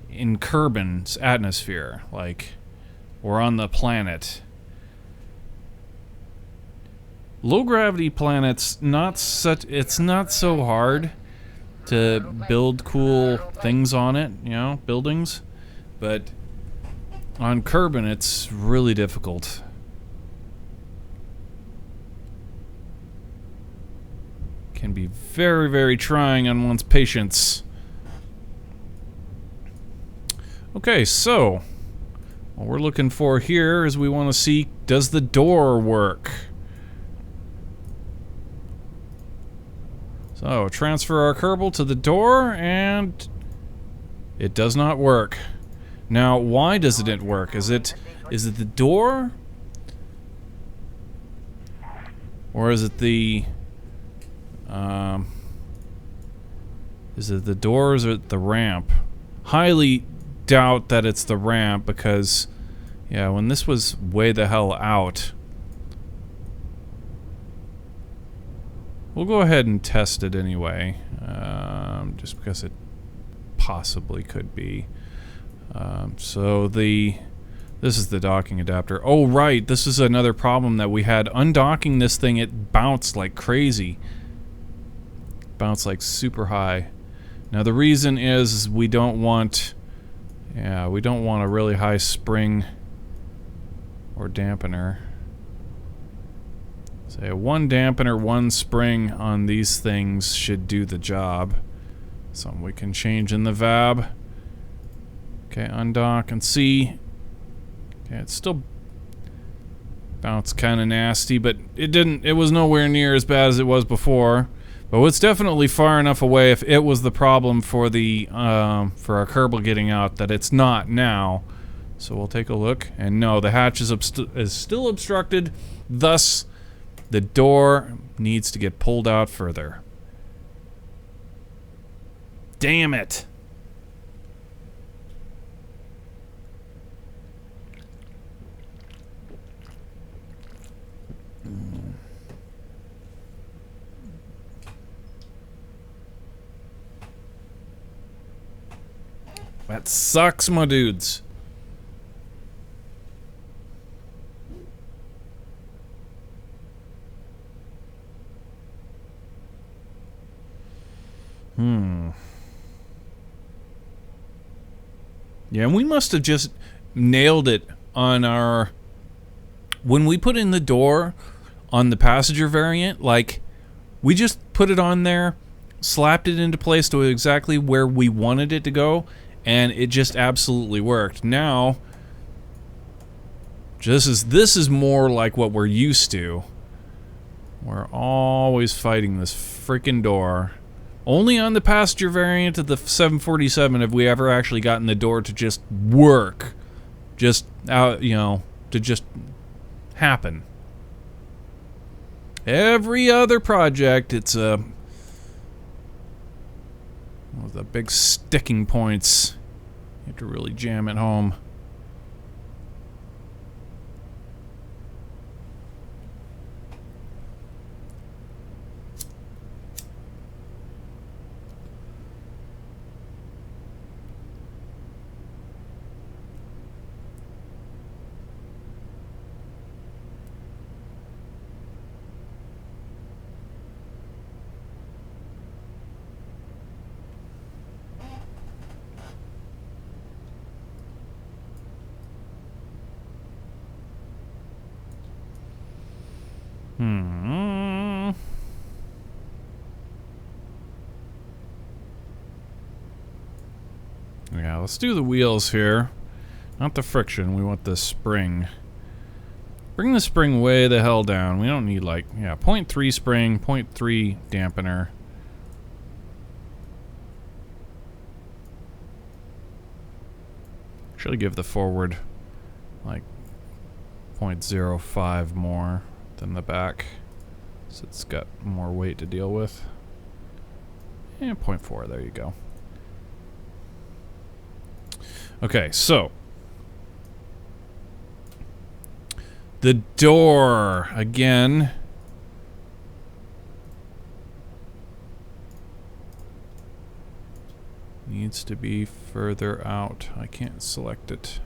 Kerbin's atmosphere, like, or on the planet. Low gravity planets, it's not so hard to build cool things on it, you know, buildings, but on Kerbin it's really difficult. Can be very, very trying on one's patience. Okay, so what we're looking for here is we want to see, does the door work? So, transfer our Kerbal to the door, and it does not work. Now, why doesn't it work? Is it the door? Or is it the... is it the doors or the ramp? Highly doubt that it's the ramp, because, yeah, when this was way the hell out... We'll go ahead and test it anyway, just because it possibly could be. So this is the docking adapter. Oh, right, this is another problem that we had. Undocking this thing, it bounced like crazy. Bounced like super high. Now the reason is we don't want, we don't want a really high spring or dampener. Say one dampener, one spring on these things should do the job. Something we can change in the VAB. Okay, undock and see. Okay, it's still bounced kind of nasty, but it was nowhere near as bad as it was before. But it's definitely far enough away if it was the problem for the for our Kerbal getting out that it's not now. So we'll take a look, and no, the hatch is still obstructed, thus the door needs to get pulled out further. Damn it! That sucks, my dudes. Yeah, and we must have just nailed it on our... When we put in the door on the passenger variant, like, we just put it on there, slapped it into place to exactly where we wanted it to go, and it just absolutely worked. Now, this is more like what we're used to. We're always fighting this freaking door. Only on the passenger variant of the 747 have we ever actually gotten the door to just work. Just out, you know, to just happen. Every other project, it's the big sticking points. You have to really jam it home. Yeah, let's do the wheels here. Not the friction, we want the spring. Bring the spring way the hell down. We don't need, like, 0.3 spring, 0.3 dampener. Should give the forward, like, 0.05 more than the back, so it's got more weight to deal with. And 0.4, there you go. Okay, so The door again. Needs to be further out. I can't select it.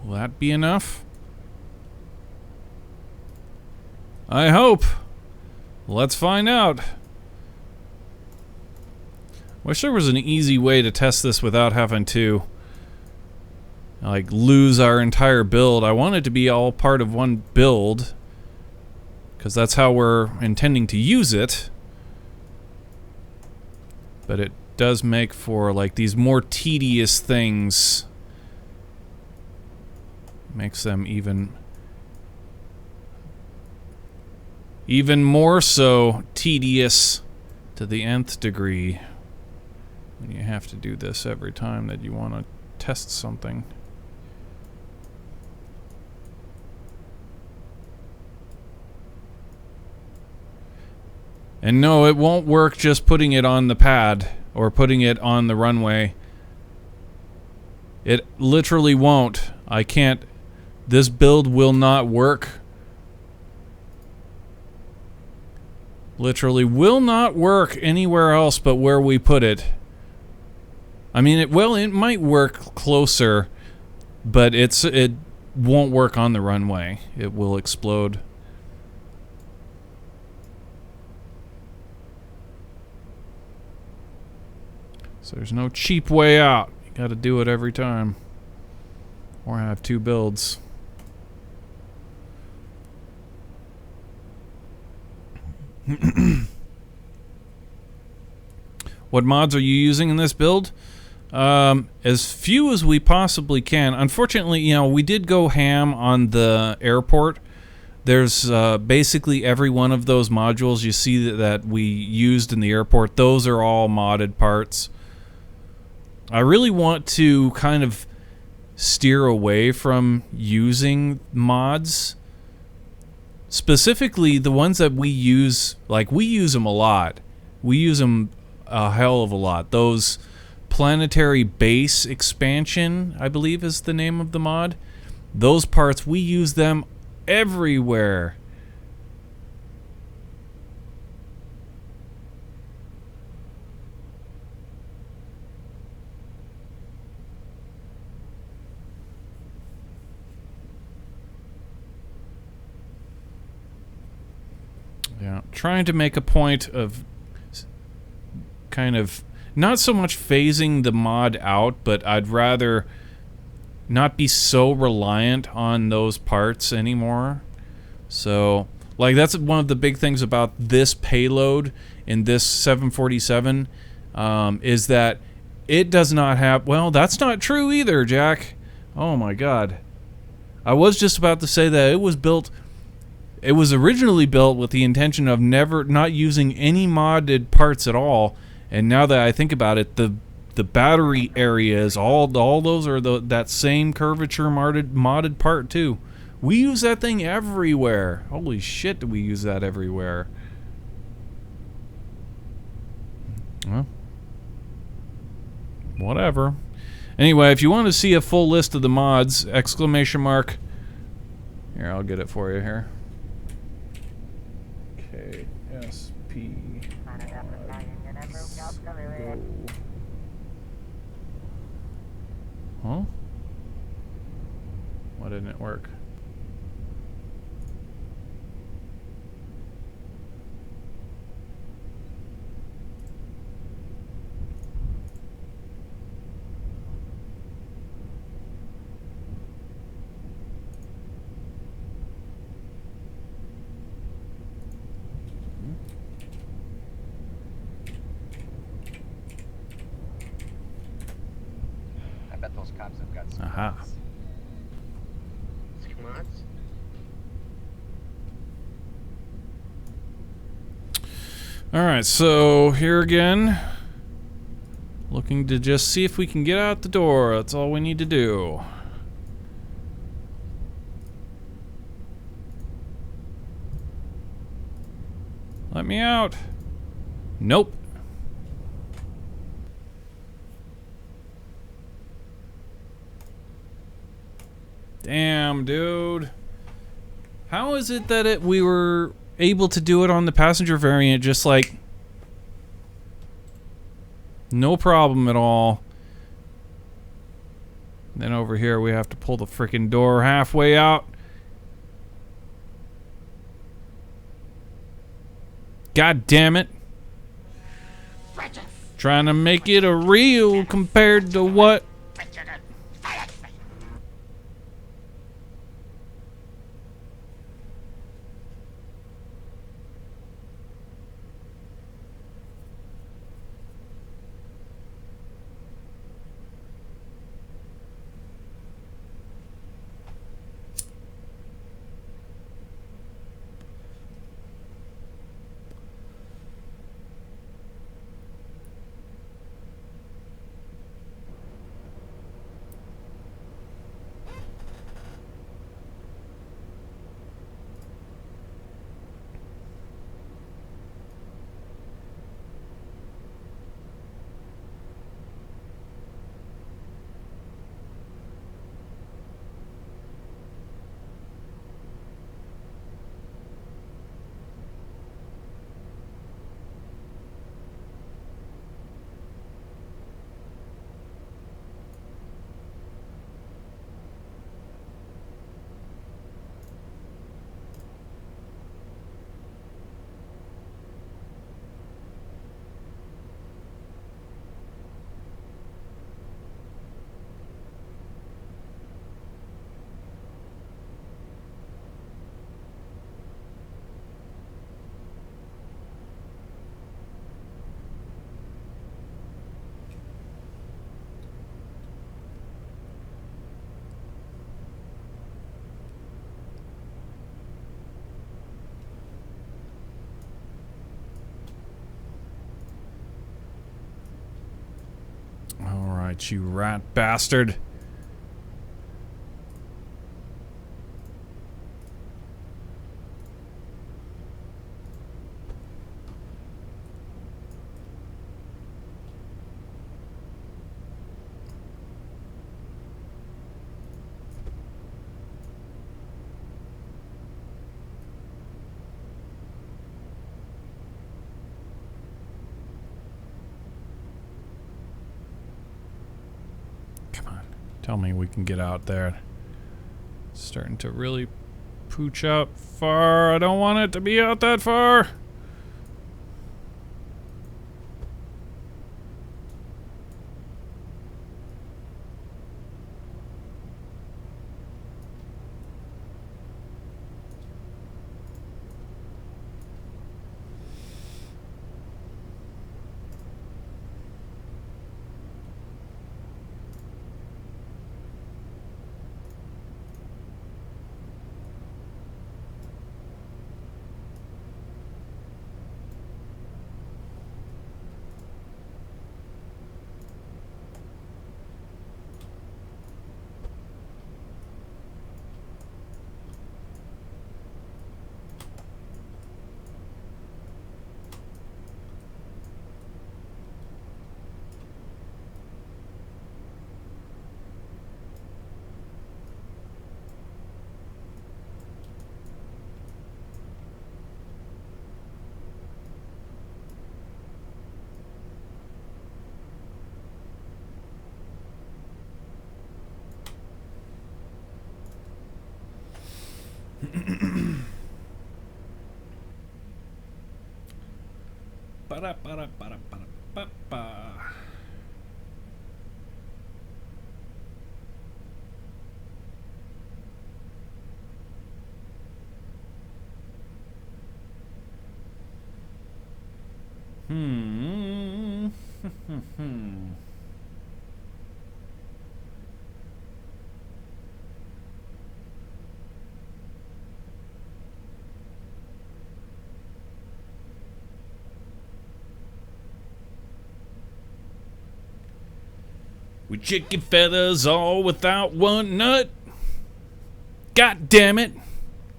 Will that be enough? I hope. Let's find out. Wish there was an easy way to test this without having to like lose our entire build. I want it to be all part of one build because that's how we're intending to use it. But it does make for like these more tedious things. Makes them even more so tedious to the nth degree when you have to do this every time that you want to test something. And no, it won't work just putting it on the pad or putting it on the runway. It literally won't. I can't. This build will not work. Literally will not work anywhere else but where we put it. I mean, it might work closer, but it won't work on the runway. It will explode. So there's no cheap way out. You got to do it every time, or have two builds. What mods are you using in this build? As few as we possibly can. Unfortunately, you know, we did go ham on the airport. There's basically every one of those modules you see that we used in the airport. Those are all modded parts. I really want to kind of steer away from using mods. Specifically, the ones that we use, like we use them a lot. We use them a hell of a lot. Those planetary base expansion, I believe is the name of the mod. Those parts, we use them everywhere. Yeah, trying to make a point of kind of not so much phasing the mod out, but I'd rather not be so reliant on those parts anymore. So, like, that's one of the big things about this payload in this 747 is that it does not have... Well, that's not true either, Jack. Oh my god. I was just about to say that it was built... It was originally built with the intention of not using any modded parts at all, and now that I think about it, the battery areas, all those are that same curvature modded part too. We use that thing everywhere. Holy shit, do we use that everywhere? Well, whatever. Anyway, if you want to see a full list of the mods, ! Here, I'll get it for you here. KSP mods. Go. Huh? Why didn't it work? I bet those cops have got some. Aha. Mods? Alright, so here again. Looking to just see if we can get out the door. That's all we need to do. Let me out. Nope. Damn, dude. How is it that we were able to do it on the passenger variant just like no problem at all? Then over here we have to pull the freaking door halfway out. God damn it. Trying to make it a real compared to what? Alright, you rat bastard. Tell me we can get out there. It's starting to really pooch out far. I don't want it to be out that far. Ba-da-ba-da-ba-da-ba-da-ba-ba. With chicken feathers all without one nut. God damn it.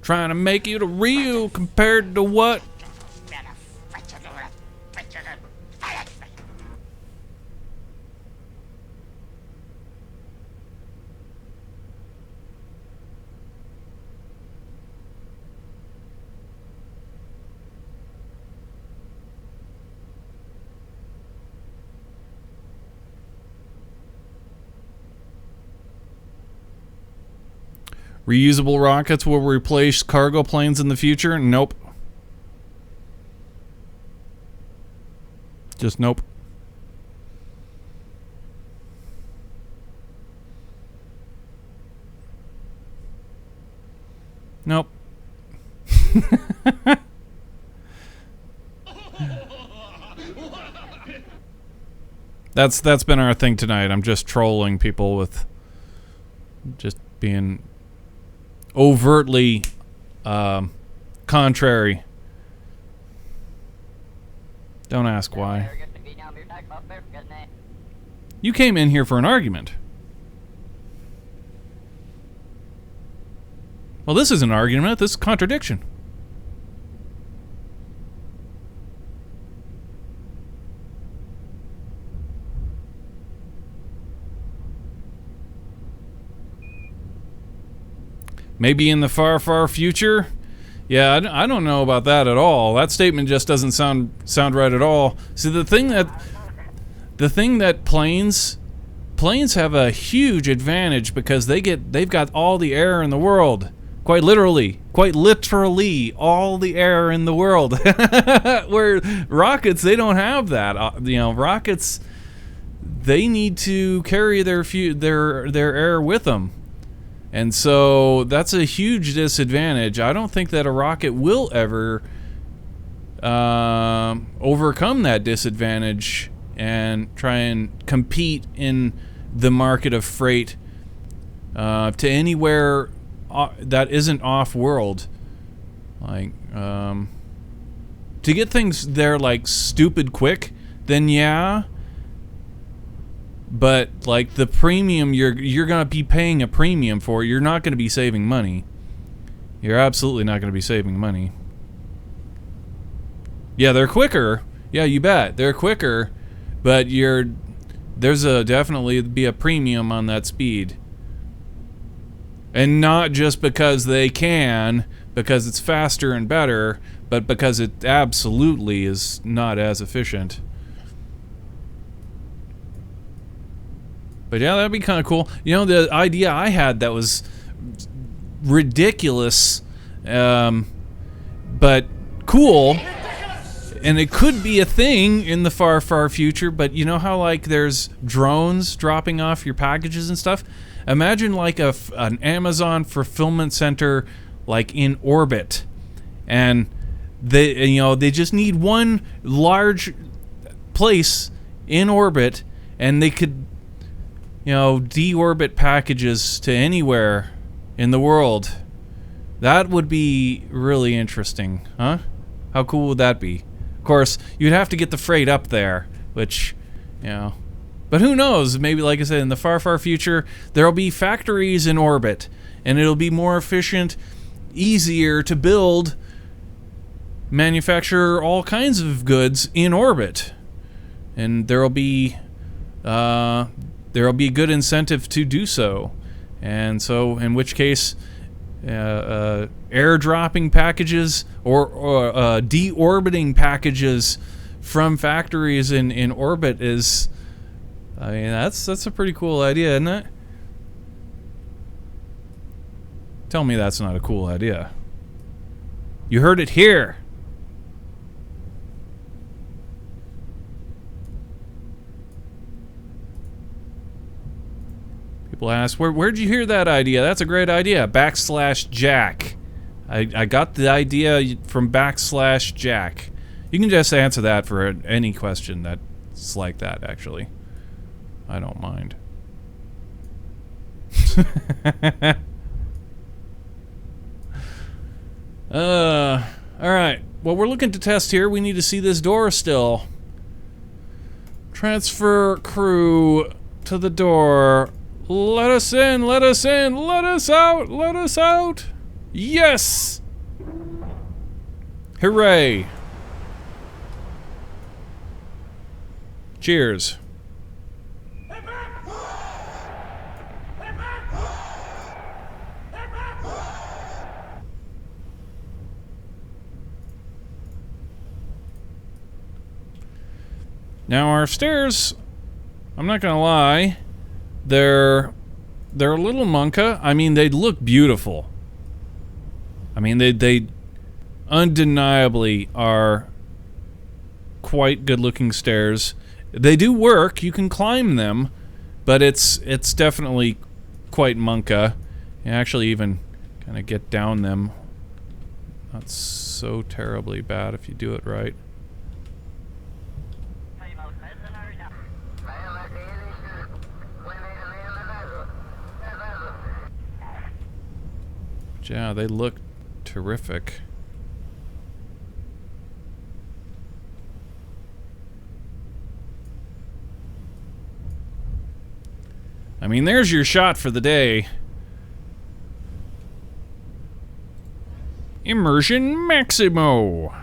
Trying to make it a real compared to what? Reusable rockets will replace cargo planes in the future? Nope. Just nope. Nope. That's been our thing tonight. I'm just trolling people with just being overtly contrary. Don't ask why. You came in here for an argument. Well, this is an argument. This is contradiction. Maybe in the far, far future? Yeah, I don't know about that at all. That statement just doesn't sound right at all. See, the thing that planes have a huge advantage because they've got all the air in the world. Quite literally, all the air in the world. Where rockets, they don't have that. Rockets, they need to carry their air with them. And so that's a huge disadvantage. I don't think that a rocket will ever overcome that disadvantage and try and compete in the market of freight to anywhere that isn't off-world. Like, to get things there like stupid quick, then yeah. But like the premium, you're gonna be paying a premium for. You're not gonna be saving money. You're absolutely not gonna be saving money. Yeah, they're quicker. Yeah, you bet they're quicker, but there's definitely be a premium on that speed, and not just because they can, because it's faster and better, but because it absolutely is not as efficient. But yeah, that'd be kind of cool. You know, the idea I had that was ridiculous, but cool, and it could be a thing in the far, far future, but you know how, like, there's drones dropping off your packages and stuff? Imagine, like, an Amazon fulfillment center, like, in orbit, and they just need one large place in orbit, and they could deorbit packages to anywhere in the world. That would be really interesting, huh? How cool would that be? Of course, you'd have to get the freight up there, which, but who knows? Maybe, like I said, in the far, far future, there'll be factories in orbit, and it'll be more efficient, easier to build, manufacture all kinds of goods in orbit, and there'll be a good incentive to do so. And so, in which case, airdropping packages or deorbiting packages from factories in orbit is, that's a pretty cool idea, isn't it? Tell me that's not a cool idea. You heard it here. People ask, where'd you hear that idea? That's a great idea. /Jack. I got the idea from /Jack. You can just answer that for any question that's like that, actually. I don't mind. Alright. Well, we're looking to test here. We need to see this door still. Transfer crew to the door. Let us in, let us in, let us out, let us out. Yes! Hooray. Cheers. Now our stairs, I'm not gonna lie, they're They're a little monka. I mean, they look beautiful. I mean, they undeniably are quite good-looking stairs. They do work. You can climb them, but it's definitely quite monka. You actually even kind of get down them. Not so terribly bad if you do it right. Yeah, they look terrific. I mean, there's your shot for the day. Immersion Maximo.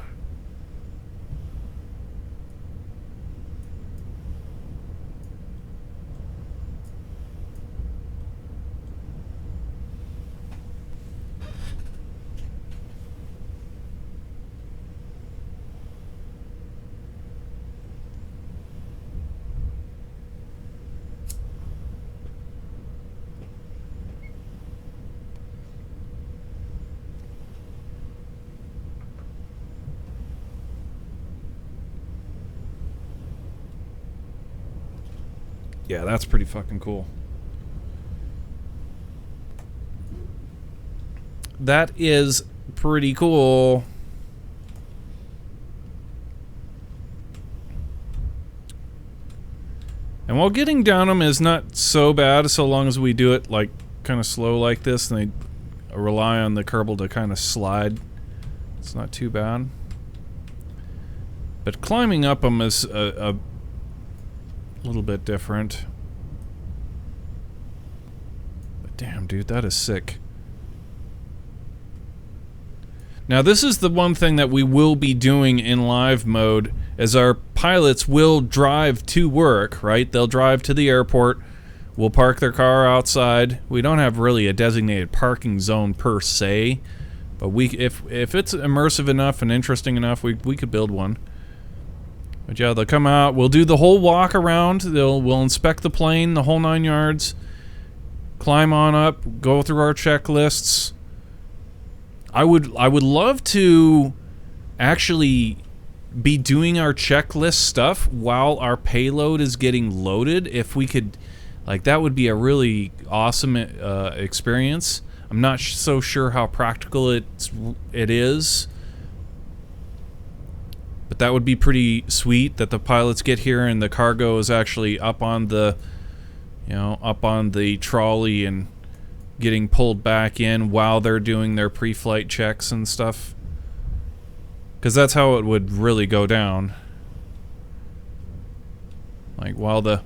Yeah, that's pretty fucking cool. That is pretty cool. And while getting down them is not so bad so long as we do it like kind of slow like this and they rely on the Kerbal to kind of slide. It's not too bad. But climbing up them is a little bit different. But damn, dude, that is sick. Now, this is the one thing that we will be doing in live mode, as our pilots will drive to work, right? They'll drive to the airport. We'll park their car outside. We don't have really a designated parking zone per se, but if it's immersive enough and interesting enough, we could build one. But yeah, they'll come out. We'll do the whole walk around. We'll inspect the plane, the whole 9 yards. Climb on up. Go through our checklists. I would love to actually be doing our checklist stuff while our payload is getting loaded. If we could, like, that would be a really awesome experience. I'm not so sure how practical it is. But that would be pretty sweet that the pilots get here and the cargo is actually up on the, up on the trolley and getting pulled back in while they're doing their pre-flight checks and stuff. Because that's how it would really go down. Like while the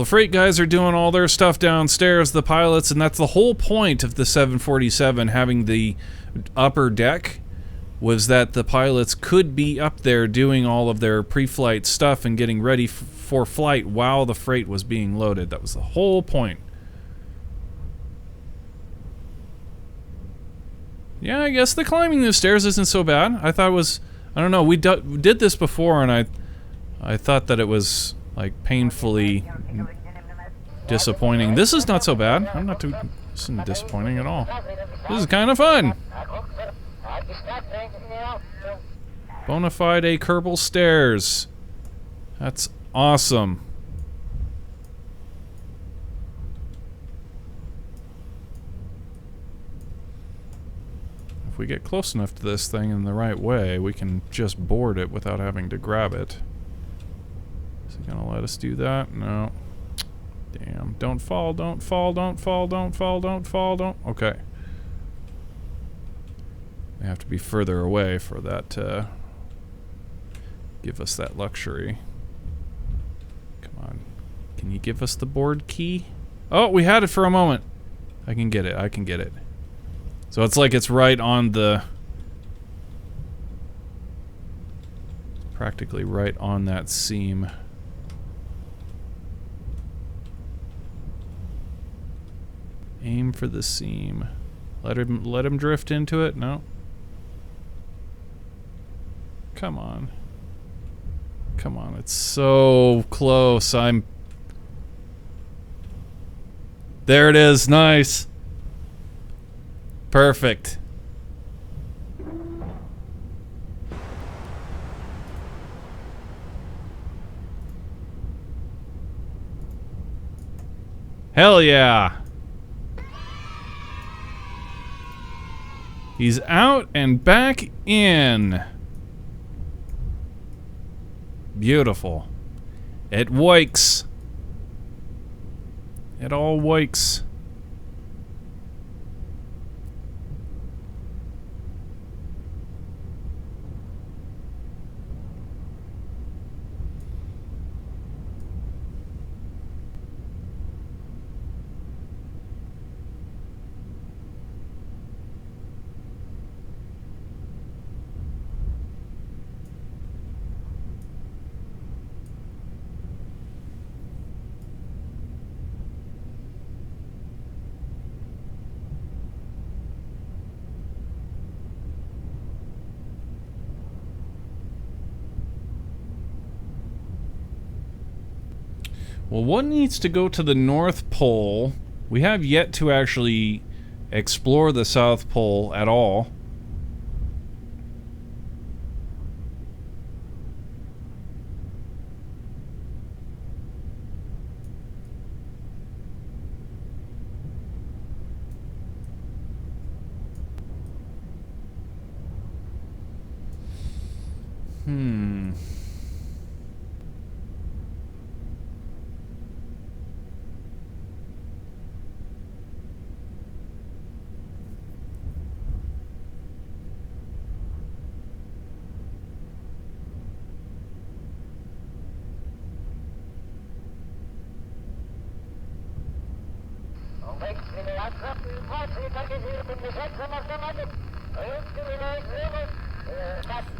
freight guys are doing all their stuff downstairs, the pilots, and that's the whole point of the 747 having the upper deck, was that the pilots could be up there doing all of their pre-flight stuff and getting ready for flight while the freight was being loaded. That was the whole point. Yeah, I guess the climbing the stairs isn't so bad. I thought it was, I don't know, we did this before and I thought that it was like painfully disappointing. This is not so bad. This isn't disappointing at all. This is kind of fun. Bonafide Kerbal stairs. That's awesome. If we get close enough to this thing in the right way, we can just board it without having to grab it. Is it gonna let us do that? No. Damn. Don't fall, don't fall, don't fall, don't fall, don't fall, don't. Okay. We have to be further away for that to give us that luxury. Come on. Can you give us the board key? Oh, we had it for a moment. I can get it. I can get it. So it's like it's right on the... It's practically right on that seam. Aim for the seam. Let him drift into it? No. Come on. Come on, it's so close. There it is. Nice. Perfect. Hell yeah. He's out and back in. Beautiful. It works. It all works. Well, one needs to go to the North Pole. We have yet to actually explore the South Pole at all.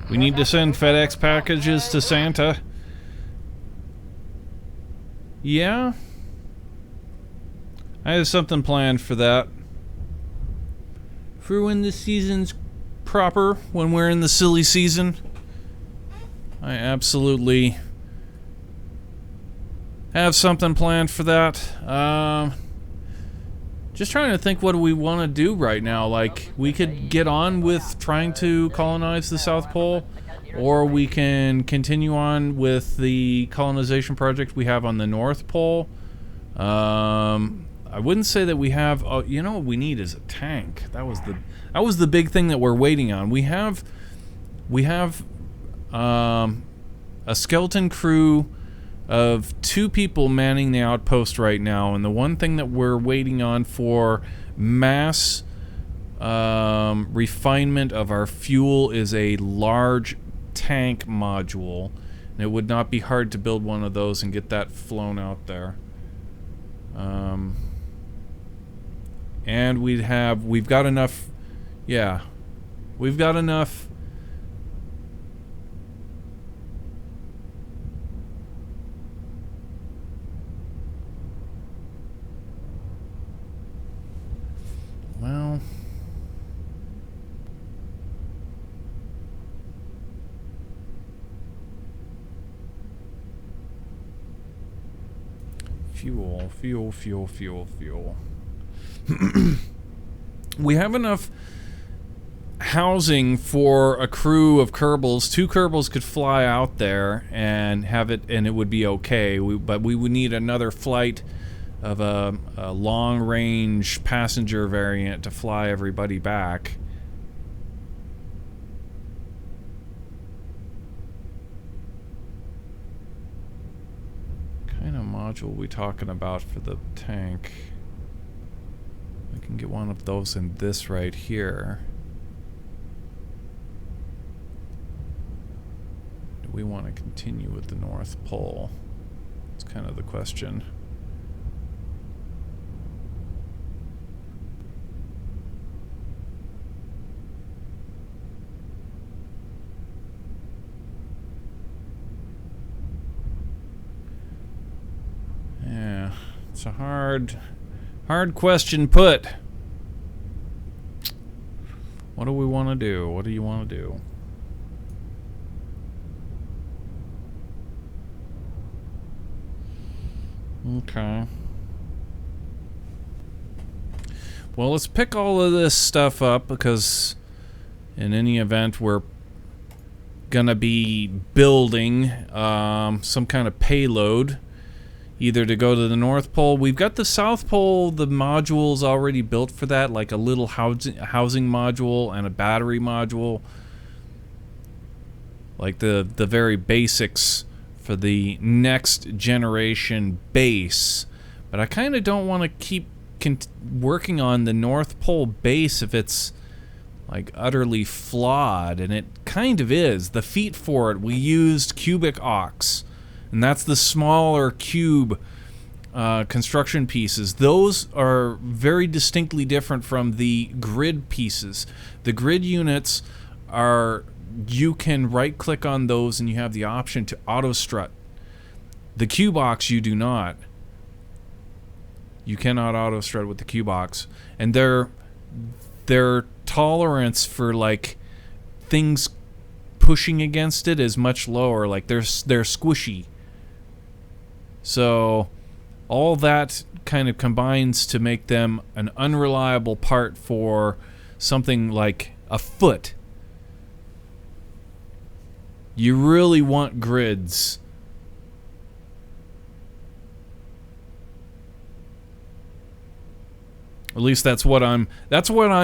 We need to send FedEx packages to Santa. Yeah. I have something planned for that. For when the season's proper, when we're in the silly season. I absolutely have something planned for that. Just trying to think what do we want to do right now. Like, we could get on with trying to colonize the South Pole, or we can continue on with the colonization project we have on the North Pole. I wouldn't say that we have... you know what we need is a tank. That was the big thing that we're waiting on. We have a skeleton crew of 2 people manning the outpost right now, and the one thing that we're waiting on for mass refinement of our fuel is a large tank module, and it would not be hard to build one of those and get that flown out there. And we've got enough. Yeah, we've got enough. Well, fuel. We have enough housing for a crew of Kerbals. 2 Kerbals could fly out there and have it, and it would be okay. But we would need another flight of a long-range passenger variant to fly everybody back. What kind of module are we talking about for the tank? We can get one of those in this right here. Do we want to continue with the North Pole? It's kind of the question. Yeah, it's a hard question put. What do we want to do? What do you want to do? Okay. Well, let's pick all of this stuff up because in any event we're gonna be building some kind of payload, either to go to the North Pole. We've got the South Pole, the modules already built for that, like a little housing module and a battery module, like the very basics for the next generation base. But I kind of don't want to keep working on the North Pole base if it's like utterly flawed, and it kind of is. The feet for it, we used cubic ox, and that's the smaller cube construction pieces. Those are very distinctly different from the grid pieces. The grid units are, you can right click on those and you have the option to auto strut. The cube ox you do not. You cannot auto strut with the cube ox, and their tolerance for like things pushing against it is much lower. Like they're squishy. So all that kind of combines to make them an unreliable part for something like a foot. You really want grids. At least that's what I'm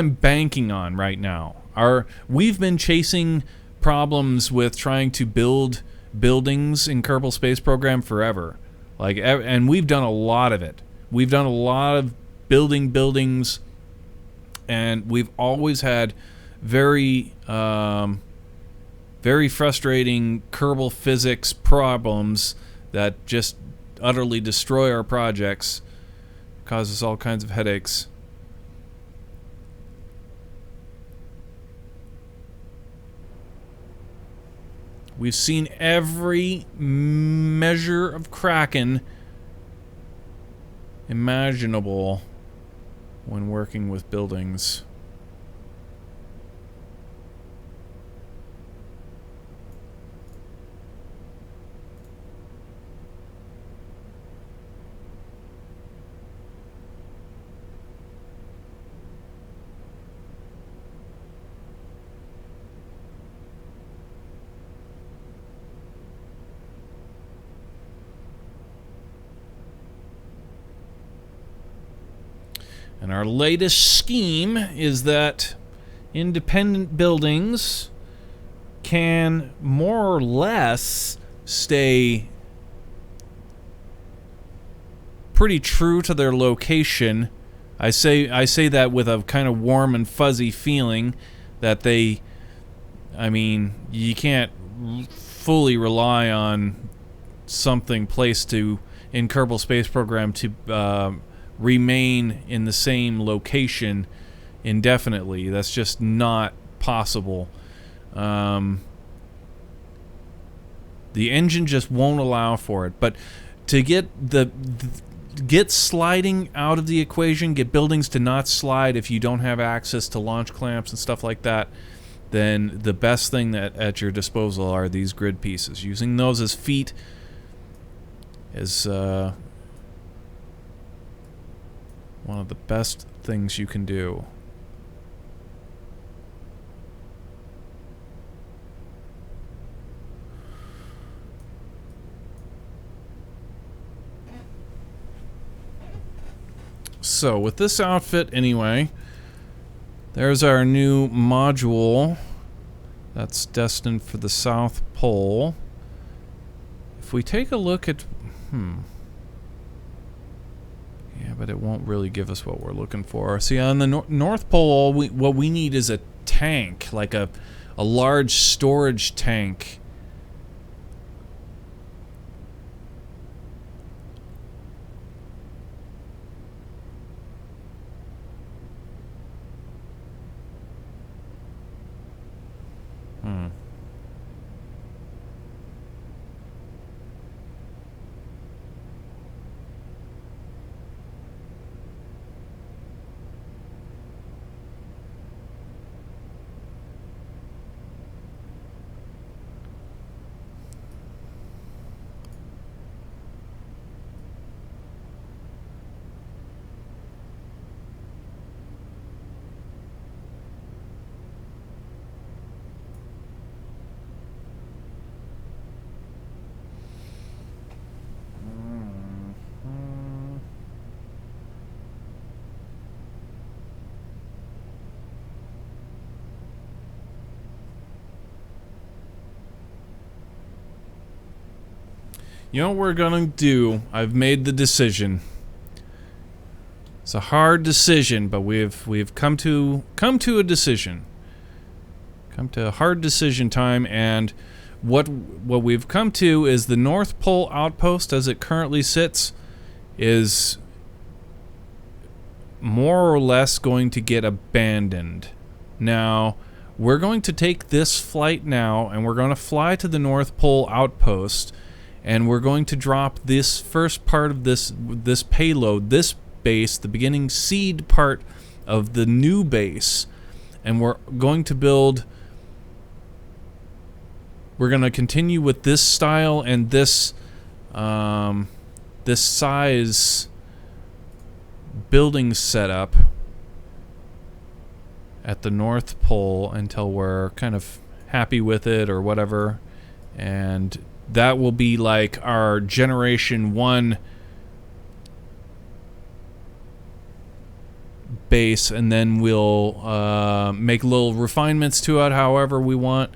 banking on right now. We've been chasing problems with trying to build buildings in Kerbal Space Program forever. And we've done a lot of it. We've done a lot of building buildings, and we've always had very very frustrating Kerbal physics problems that just utterly destroy our projects, cause us all kinds of headaches. We've seen every measure of Kraken imaginable when working with buildings. And our latest scheme is that independent buildings can more or less stay pretty true to their location. I say that with a kind of warm and fuzzy feeling that you can't fully rely on something placed in Kerbal Space Program to remain in the same location indefinitely. That's just not possible. The engine just won't allow for it. But to get get sliding out of the equation, get buildings to not slide if you don't have access to launch clamps and stuff like that, then the best thing that at your disposal are these grid pieces. Using those as feet is one of the best things you can do. So with this outfit anyway, there's our new module that's destined for the South Pole. If we take a look at yeah, but it won't really give us what we're looking for. See, on the North Pole, what we need is a tank, like a large storage tank. You know what we're gonna do? I've made the decision. It's a hard decision, but we've come to a decision. Come to a hard decision time, and what we've come to is the North Pole outpost as it currently sits is more or less going to get abandoned. Now, we're going to take this flight now, and we're going to fly to the North Pole outpost, and we're going to drop this first part of this payload, this base, the beginning seed part of the new base, and we're going to build. We're going to continue with this style and this size building setup at the North Pole until we're kind of happy with it or whatever, and that will be like our Generation 1 base, and then we'll make little refinements to it however we want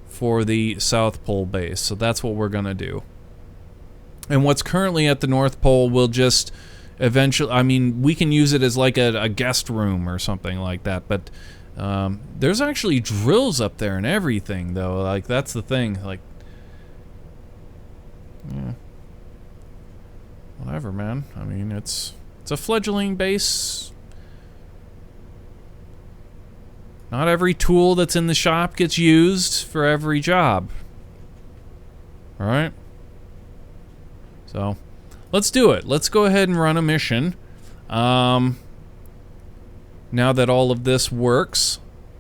for the South Pole base. So that's what we're gonna do. And what's currently at the North Pole will just eventually, I mean, we can use it as like a guest room or something like that, but there's actually drills up there and everything, though. Like, that's the thing. Like, yeah, whatever, man. I mean, it's a fledgling base. Not every tool that's in the shop gets used for every job. Alright? So, let's do it. Let's go ahead and run a mission. Now that all of this works,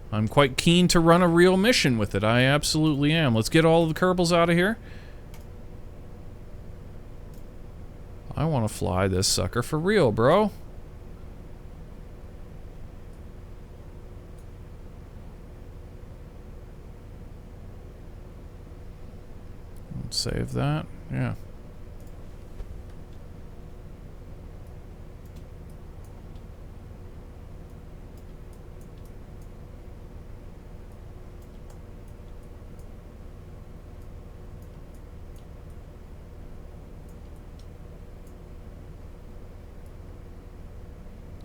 I'm quite keen to run a real mission with it. I absolutely am. Let's get all of the Kerbals out of here. I want to fly this sucker for real, bro. Save that. Yeah.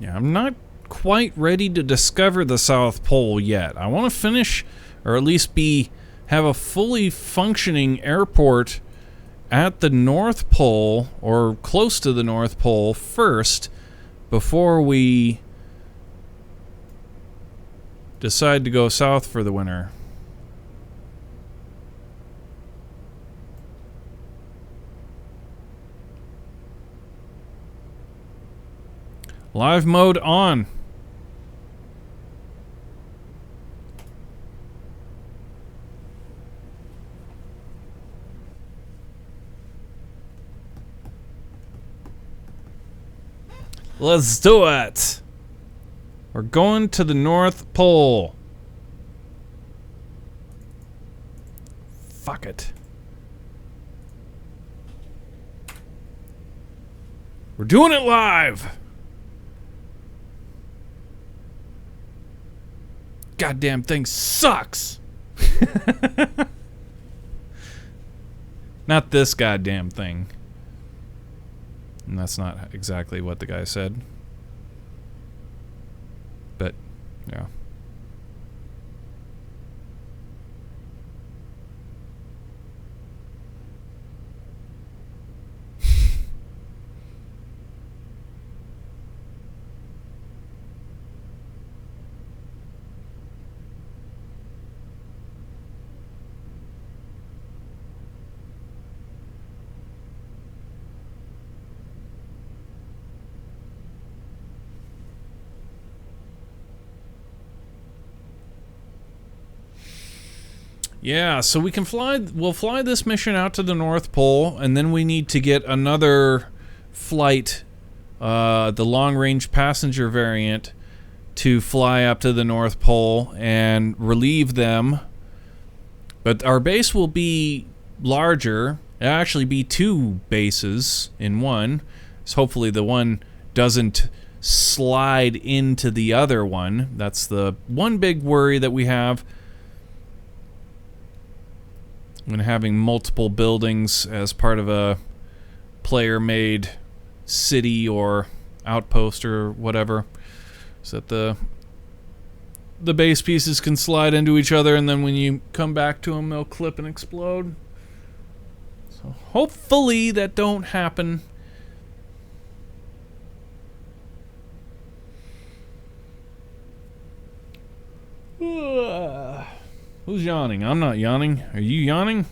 Yeah, I'm not quite ready to discover the South Pole yet. I want to finish, or at least have a fully functioning airport at the North Pole, or close to the North Pole, first, before we decide to go south for the winter. Live mode on. Let's do it. We're going to the North Pole. Fuck it. We're doing it live. Goddamn thing sucks. Not this goddamn thing. And that's not exactly what the guy said. But, yeah. Yeah, so we can we'll fly this mission out to the North Pole, and then we need to get another flight, the long-range passenger variant, to fly up to the North Pole and relieve them. But our base will be larger. It'll actually be two bases in one. So hopefully the one doesn't slide into the other one. That's the one big worry that we have when having multiple buildings as part of a player-made city or outpost or whatever, so that the base pieces can slide into each other, and then when you come back to them, they'll clip and explode. So hopefully that don't happen. Who's yawning? I'm not yawning. Are you yawning?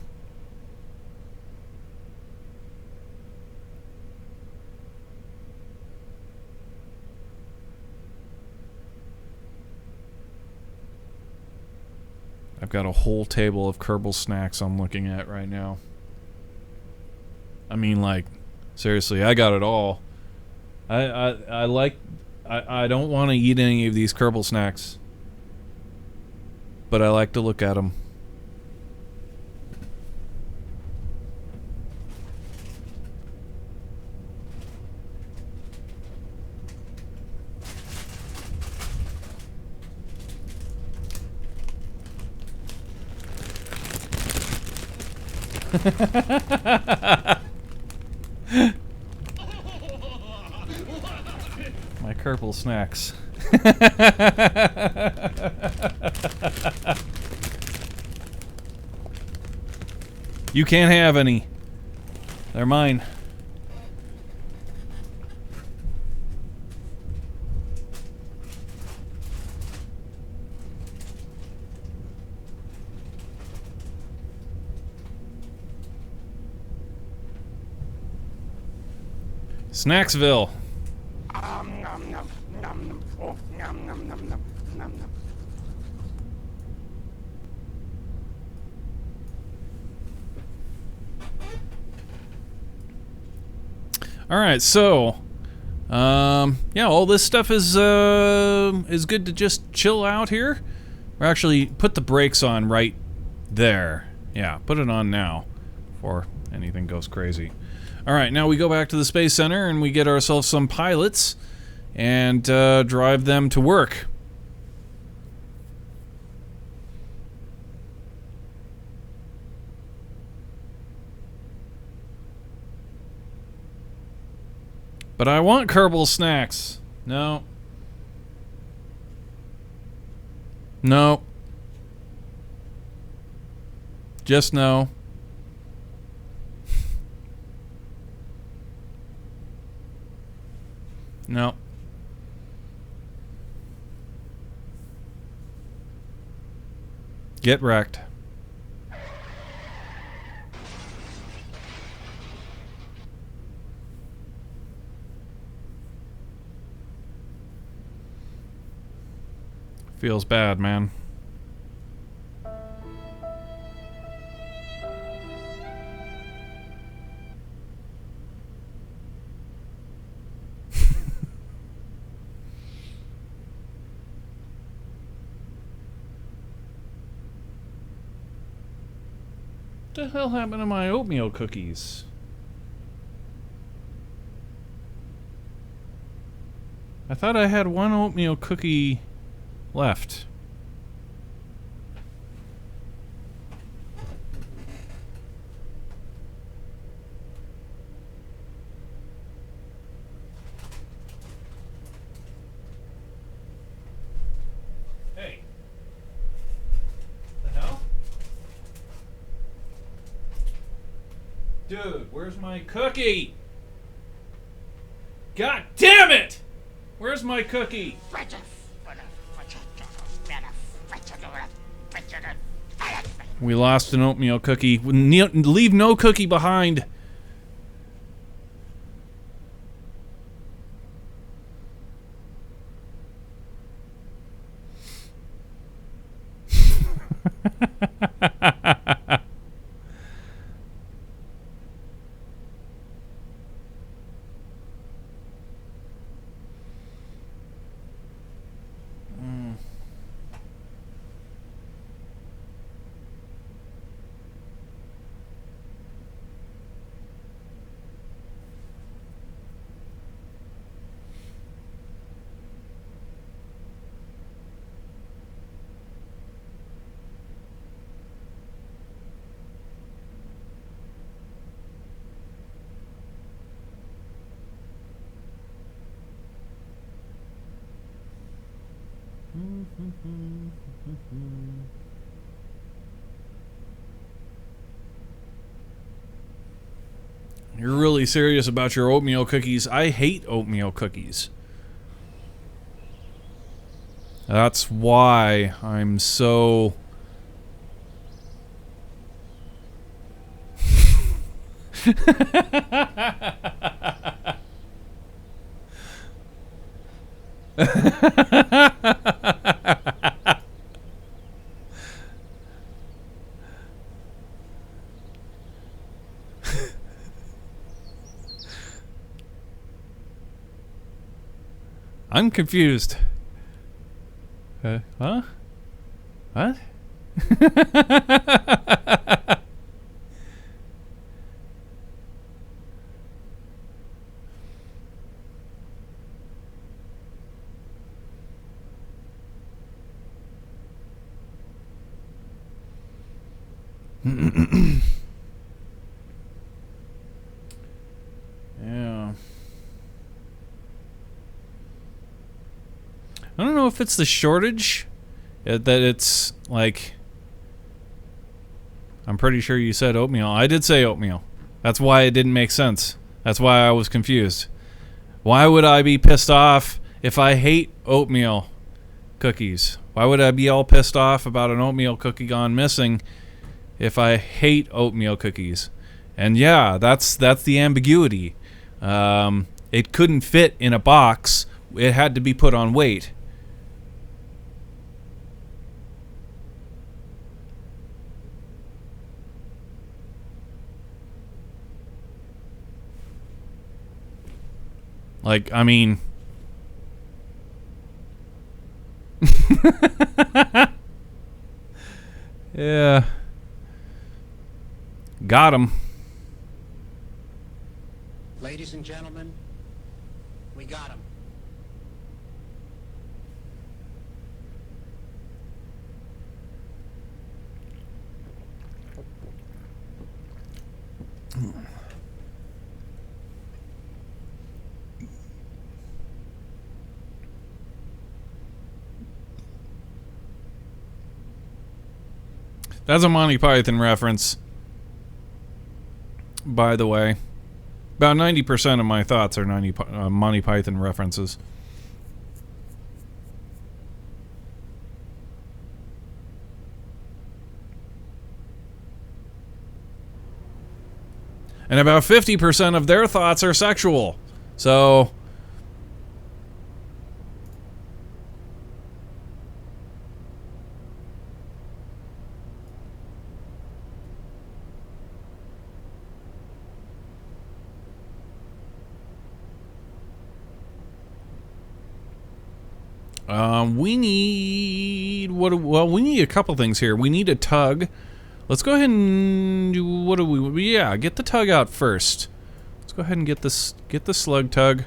I've got a whole table of Kerbal snacks I'm looking at right now. I mean, like, seriously, I got it all. I don't want to eat any of these Kerbal snacks, but I like to look at them. My Kerbal snacks. You can't have any. They're mine. Snacksville. All right, so yeah, all this stuff is good to just chill out here. Or actually, put the brakes on right there. Yeah, put it on now before anything goes crazy. All right, now we go back to the Space Center and we get ourselves some pilots and drive them to work. But I want Kerbal snacks. No. No. Just no. No. Get wrecked. Feels bad, man. What the hell happened to my oatmeal cookies? I thought I had one oatmeal cookie left. Hey. The hell? Dude, where's my cookie? God damn it! Where's my cookie? We lost an oatmeal cookie. Leave no cookie behind. You're really serious about your oatmeal cookies. I hate oatmeal cookies. That's why I'm so... I'm confused. Huh? What? Yeah. I don't know if it's the shortage that it's like... I'm pretty sure you said oatmeal. I did say oatmeal. That's why it didn't make sense. That's why I was confused. Why would I be pissed off if I hate oatmeal cookies? Why would I be all pissed off about an oatmeal cookie gone missing if I hate oatmeal cookies? And yeah, that's the ambiguity. It couldn't fit in a box. It had to be put on weight. Like, I mean... yeah. Got him. Ladies and gentlemen, we got him. That's a Monty Python reference, by the way. About 90% of my thoughts are Monty Python references. And about 50% of their thoughts are sexual. So... we need we need a couple things here. We need a tug. Let's go ahead and do what do we? Yeah, get the tug out first. Let's go ahead and get the slug tug.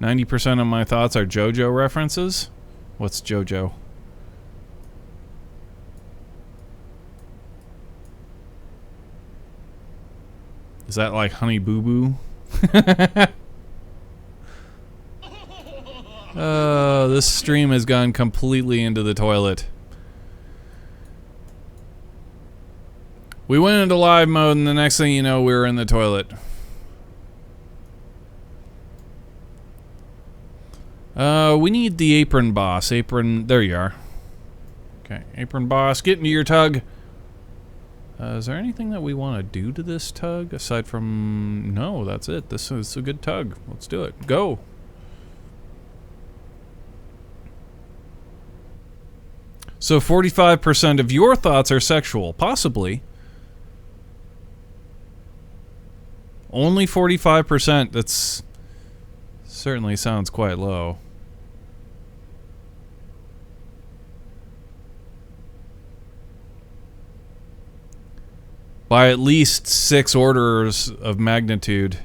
%of my thoughts are JoJo references. What's JoJo? Is that like Honey Boo Boo? This stream has gone completely into the toilet. We went into live mode and the next thing you know, we were in the toilet. We need the apron boss. Apron, there you are. Okay, apron boss, get into your tug. Is there anything that we want to do to this tug aside from... No, that's it. This is a good tug. Let's do it. Go. So 45% of your thoughts are sexual. Possibly. Only 45%. That's... certainly sounds quite low. By at least 6 orders of magnitude.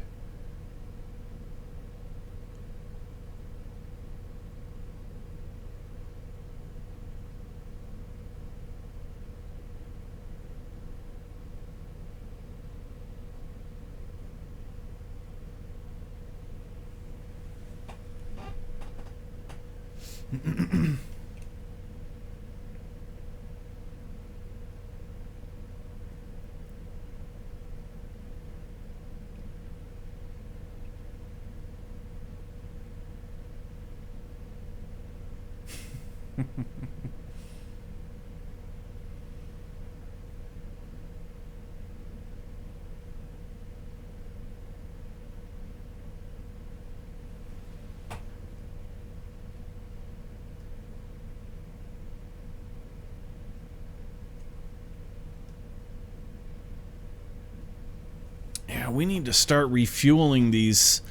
Yeah, we need to start refueling these.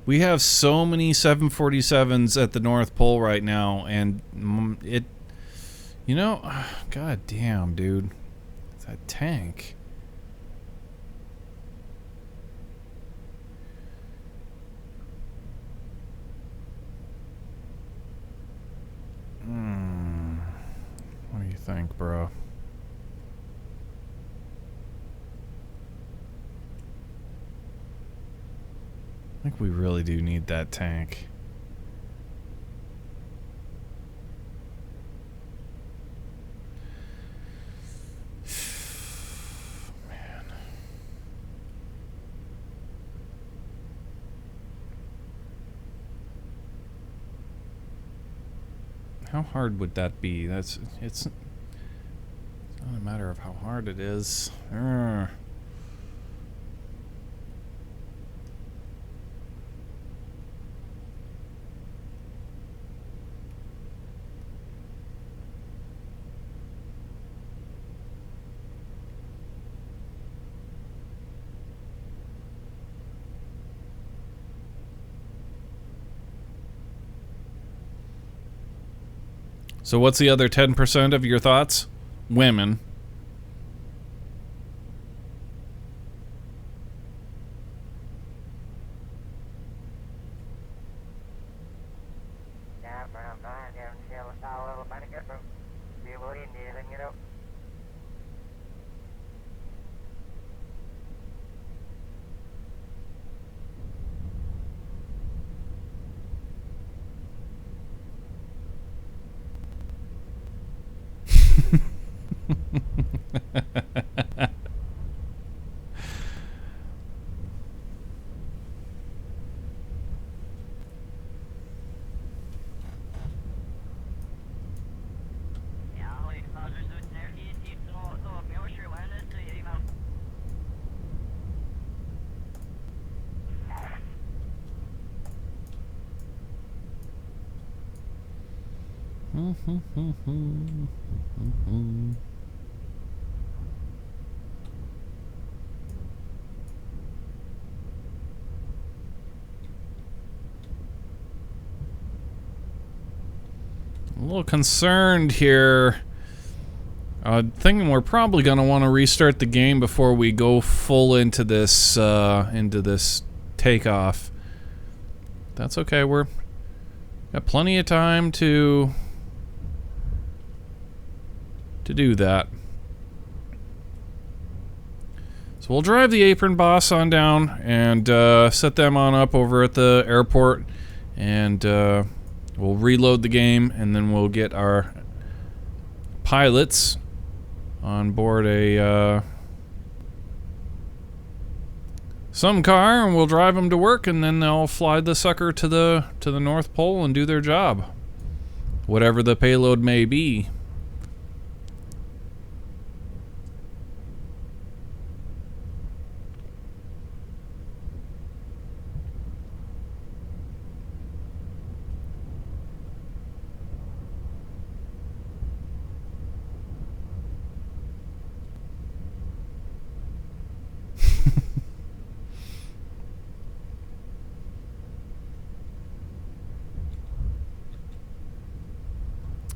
We have so many 747s at the North Pole right now, and it, you know, god damn, dude, that tank. What do you think, bro? I think we really do need that tank. Man. How hard would that be? It's not a matter of how hard it is. So what's the other 10% of your thoughts? Women. A little concerned here. Thinking we're probably going to want to restart the game before we go full into this takeoff. That's okay. We're got plenty of time to do that. So we'll drive the apron boss on down and set them on up over at the airport, and we'll reload the game, and then we'll get our pilots on board a some car, and we'll drive them to work, and then they'll fly the sucker to the North Pole and do their job, whatever the payload may be.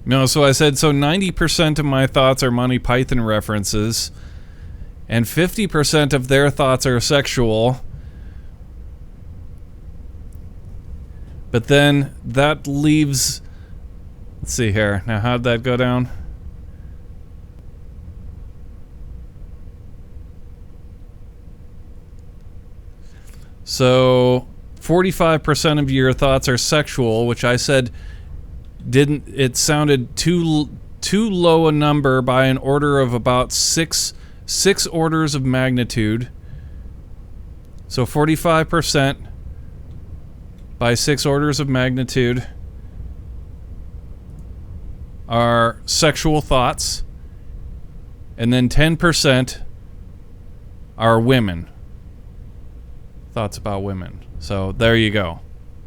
No, so I said, so 90% of my thoughts are Monty Python references, and 50% of their thoughts are sexual. But then that leaves... Let's see here. Now, how'd that go down? So 45% of your thoughts are sexual, which I said it sounded too low a number by an order of about six orders of magnitude. So 45% by 6 orders of magnitude are sexual thoughts, and then 10% are women. Thoughts about women. So there you go.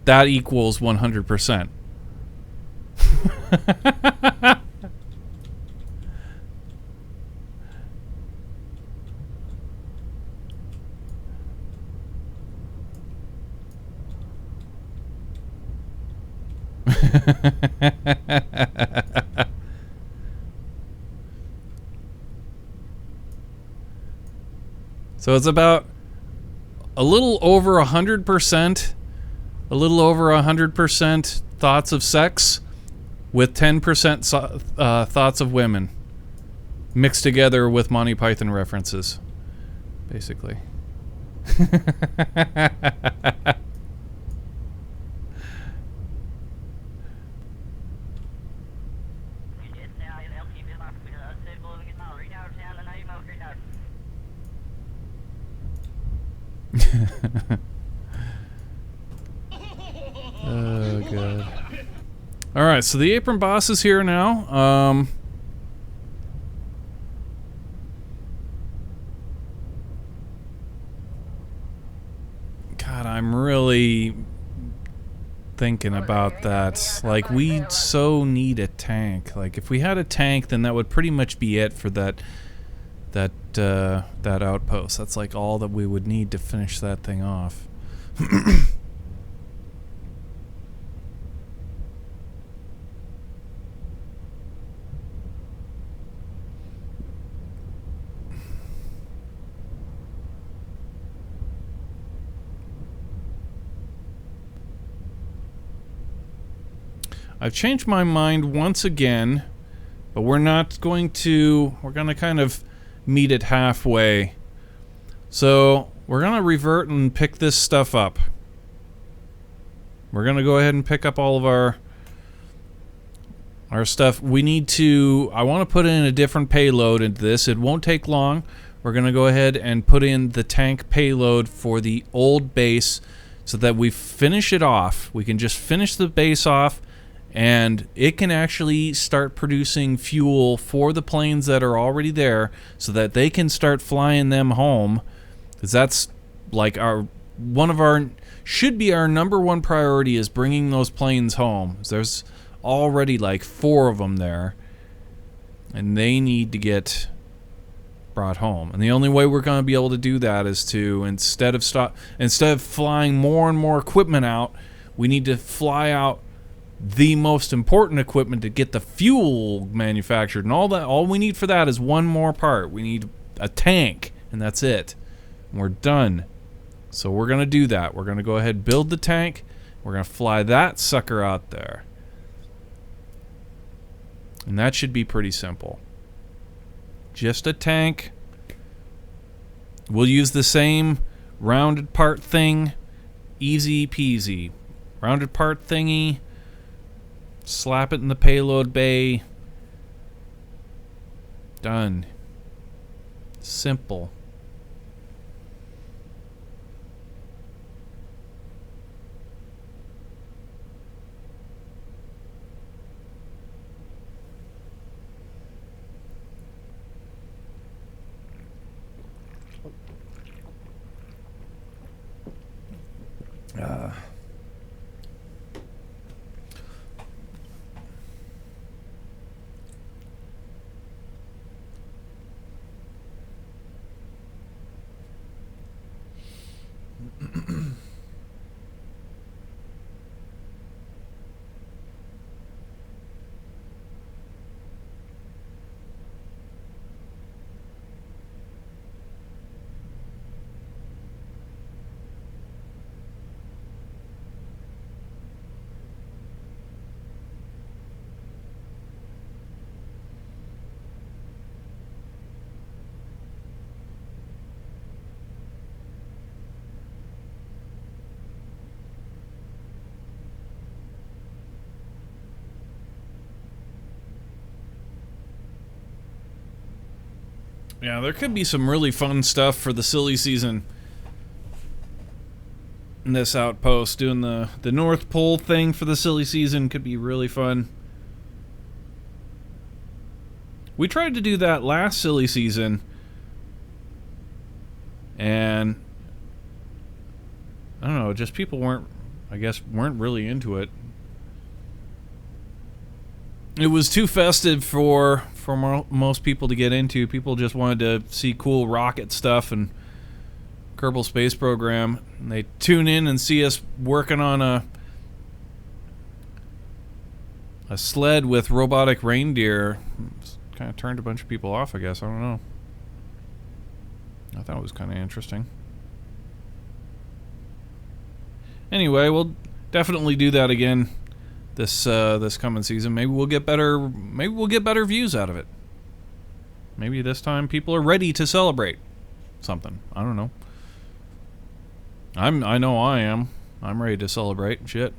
That equals 100%. So it's about a little over 100%, thoughts of sex with 10% thoughts of women mixed together with Monty Python references, basically. Oh god. Alright, so the apron boss is here now. God, I'm really thinking about that. Like, we so need a tank. Like, if we had a tank, then that would pretty much be it for that outpost. That's like all that we would need to finish that thing off. I've changed my mind once again, but we're not going to, we're going to kind of meet it halfway. So we're going to revert and pick this stuff up. We're going to go ahead and pick up all of our stuff. We need to, I want to put in a different payload into this. It won't take long. We're going to go ahead and put in the tank payload for the old base so that we finish it off. We can just finish the base off, and it can actually start producing fuel for the planes that are already there so that they can start flying them home. Because that's like should be our number one priority, is bringing those planes home. There's already like 4 of them there, and they need to get brought home. And the only way we're going to be able to do that is to, instead of flying more and more equipment out, we need to fly out the most important equipment to get the fuel manufactured, and all we need for that is one more part. We need a tank, and that's it. And we're done. So we're gonna do that. We're gonna go ahead and build the tank. We're gonna fly that sucker out there, and that should be pretty simple. Just a tank. We'll use the same rounded part thing. Easy peasy. Rounded part thingy. Slap it in the payload bay. Done. Simple. Yeah, there could be some really fun stuff for the silly season in this outpost. Doing the North Pole thing for the silly season could be really fun. We tried to do that last silly season, and I don't know, just people weren't really into it. It was too festive for most people to get into. People just wanted to see cool rocket stuff and Kerbal Space Program. And they tune in and see us working on a sled with robotic reindeer. Kind of turned a bunch of people off, I guess. I don't know. I thought it was kind of interesting. Anyway, we'll definitely do that again this coming season. Maybe we'll get better views out of it. Maybe this time people are ready to celebrate something. I don't know. I know I am. I'm ready to celebrate shit.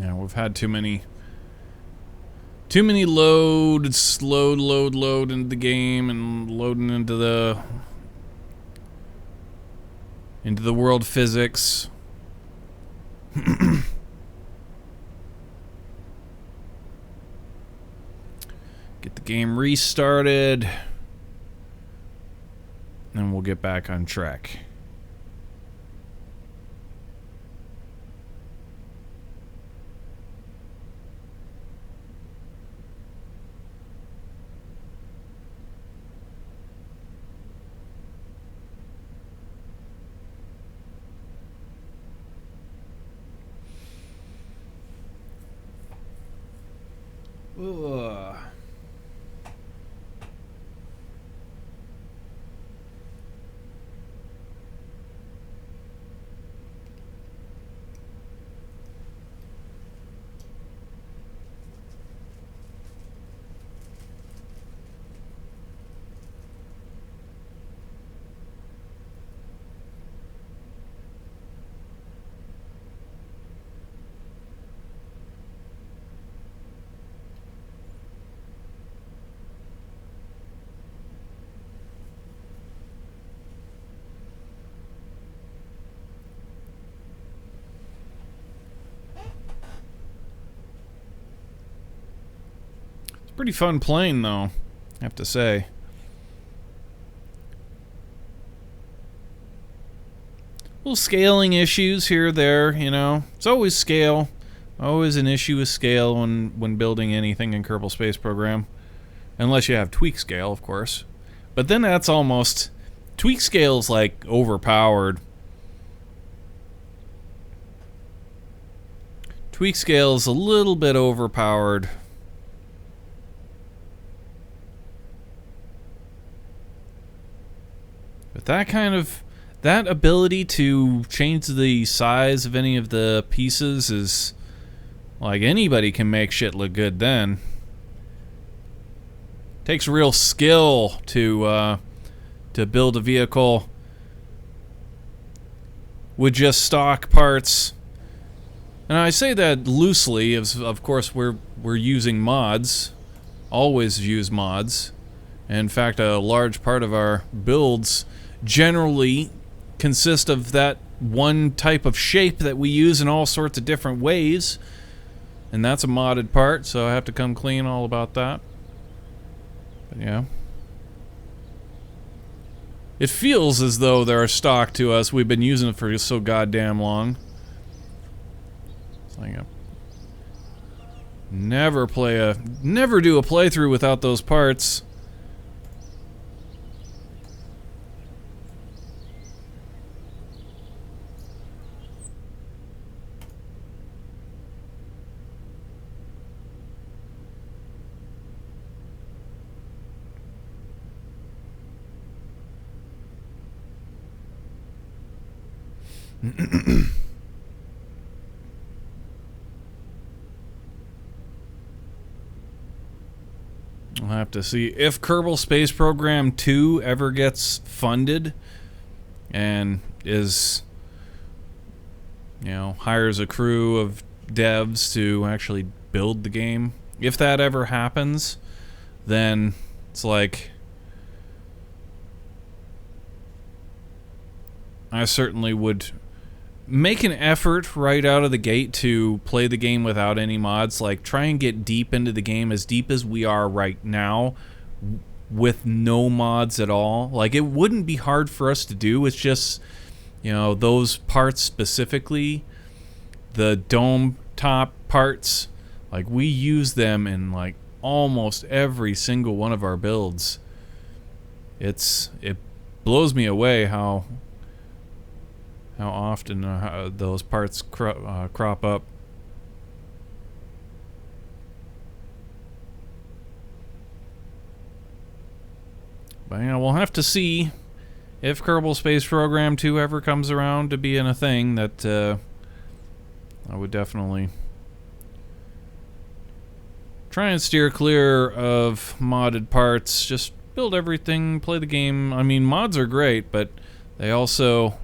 Yeah, we've had too many loads, load into the game and loading into the world physics. Get the game restarted, and we'll get back on track. Ugh. Pretty fun plane, though, I have to say. Little scaling issues here or there, you know. It's always scale. Always an issue with scale when building anything in Kerbal Space Program. Unless you have tweak scale, of course. But then that's almost... Tweak scale's like overpowered. Tweak scale's a little bit overpowered. But that ability to change the size of any of the pieces is like anybody can make shit look good then. Takes real skill to build a vehicle with just stock parts. And I say that loosely, of course we're using mods. Always use mods. In fact, a large part of our builds generally consist of that one type of shape that we use in all sorts of different ways, and that's a modded part, so I have to come clean all about that. But yeah, it feels as though they're stock to us. We've been using it for so goddamn long. It's like never do a playthrough without those parts. We'll have to see if Kerbal Space Program 2 ever gets funded and is, hires a crew of devs to actually build the game. If that ever happens, then it's like, I certainly would make an effort right out of the gate to play the game without any mods. Like, try and get deep into the game, as deep as we are right now, with no mods at all. Like, it wouldn't be hard for us to do. It's just, those parts specifically, the dome top parts, like, we use them in like almost every single one of our builds. It blows me away how often those parts crop up. But we'll have to see if Kerbal Space Program 2 ever comes around to being a thing. That I would definitely try and steer clear of modded parts. Just build everything, play the game. I mean, mods are great, but they also,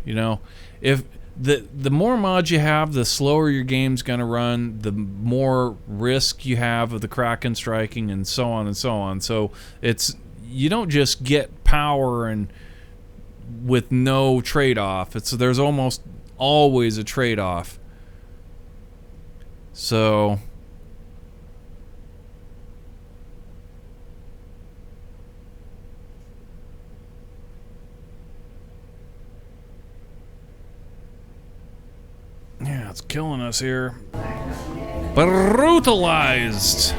if the more mods you have, the slower your game's gonna run, the more risk you have of the Kraken striking, and so on and so on. So you don't just get power and with no trade-off. There's almost always a trade-off. So yeah, it's killing us here. Brutalized.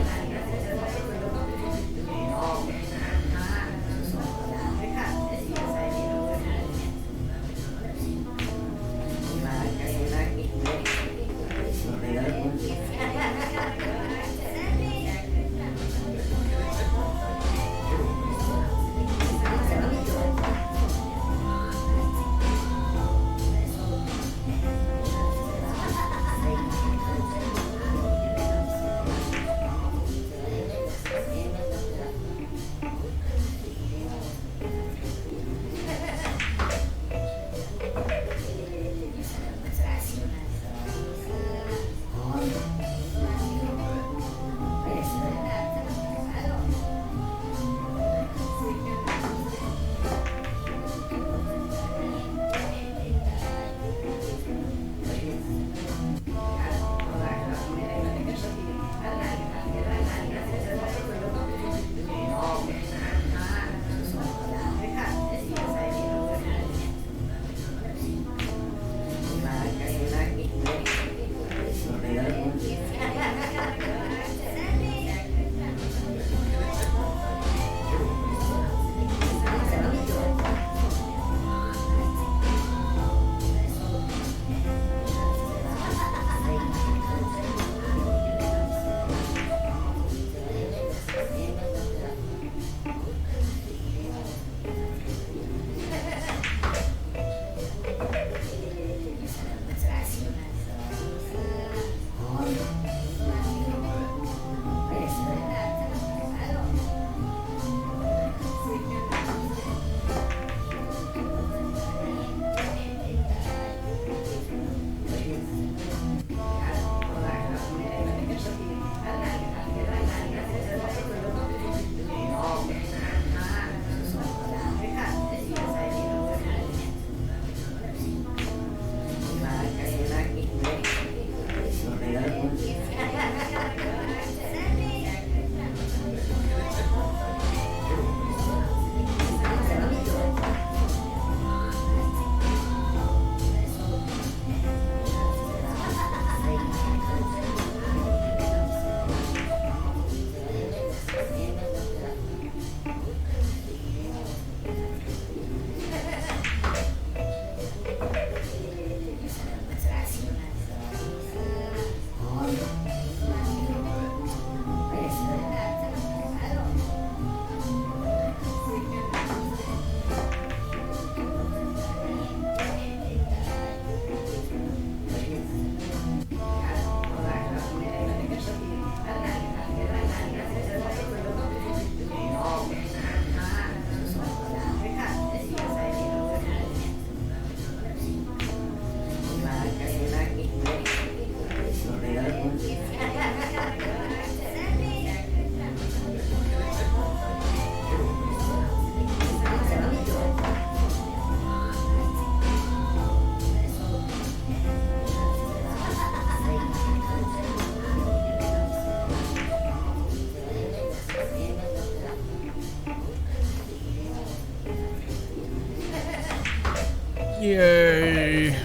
Yay!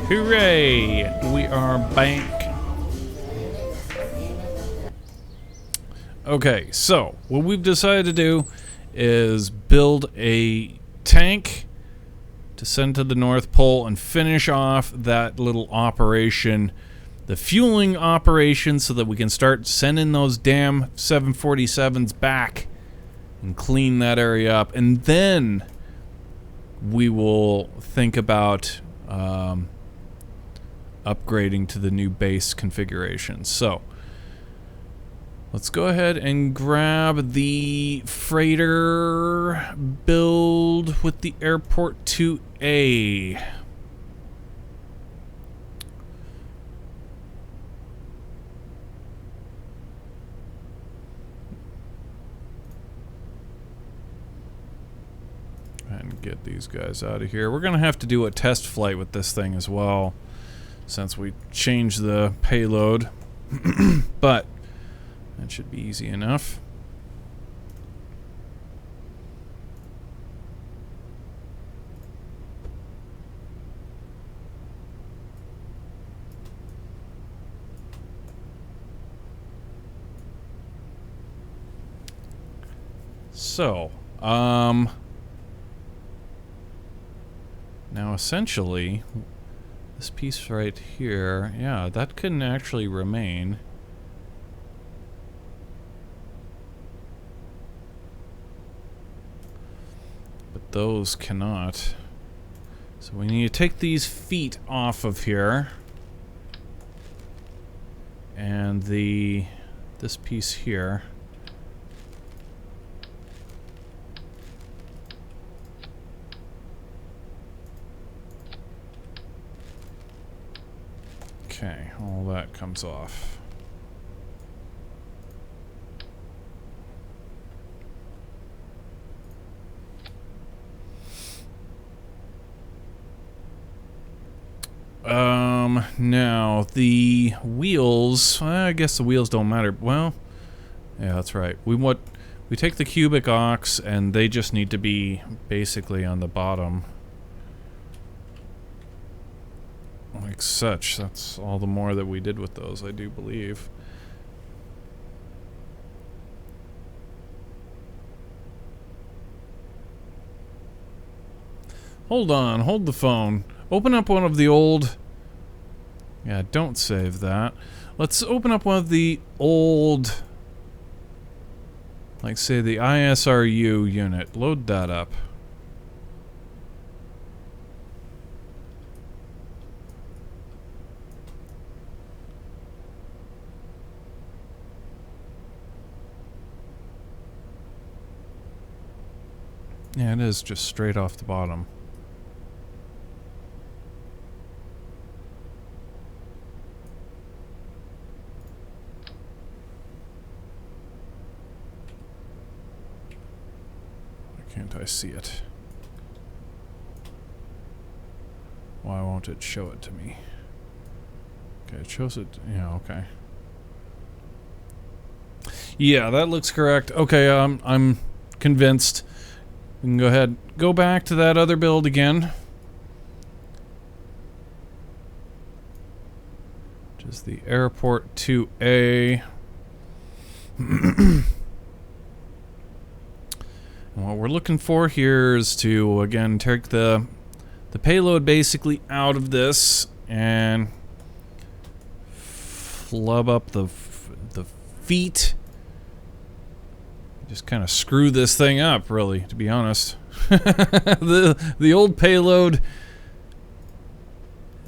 Hooray! We are back. Okay, so what we've decided to do is build a tank to send to the North Pole and finish off that little operation, the fueling operation, so that we can start sending those damn 747s back and clean that area up. And then we will think about upgrading to the new base configuration. So let's go ahead and grab the freighter build with the airport 2A. And get these guys out of here. We're gonna have to do a test flight with this thing as well, since we changed the payload. But that should be easy enough. So, now essentially, this piece right here, yeah, that couldn't actually remain. But those cannot. So we need to take these feet off of here. And this piece here. Okay, all that comes off. Now the wheels, I guess the wheels don't matter. Well, yeah, that's right. We take the cubic ox and they just need to be basically on the bottom. Like such. That's all the more that we did with those, I do believe. Hold on, hold the phone. Open up one of the old... Yeah, don't save that. Let's open up one of the old... Like, say, the ISRU unit. Load that up. Yeah, it is just straight off the bottom. Why can't I see it? Why won't it show it to me? Okay, it shows it. Yeah, okay. Yeah, that looks correct. Okay, I'm convinced. We can go ahead, go back to that other build again. Which is the Airport 2A. And what we're looking for here is to, again, take the payload basically out of this and flub up the feet. Just kind of screw this thing up, really, to be honest. the old payload.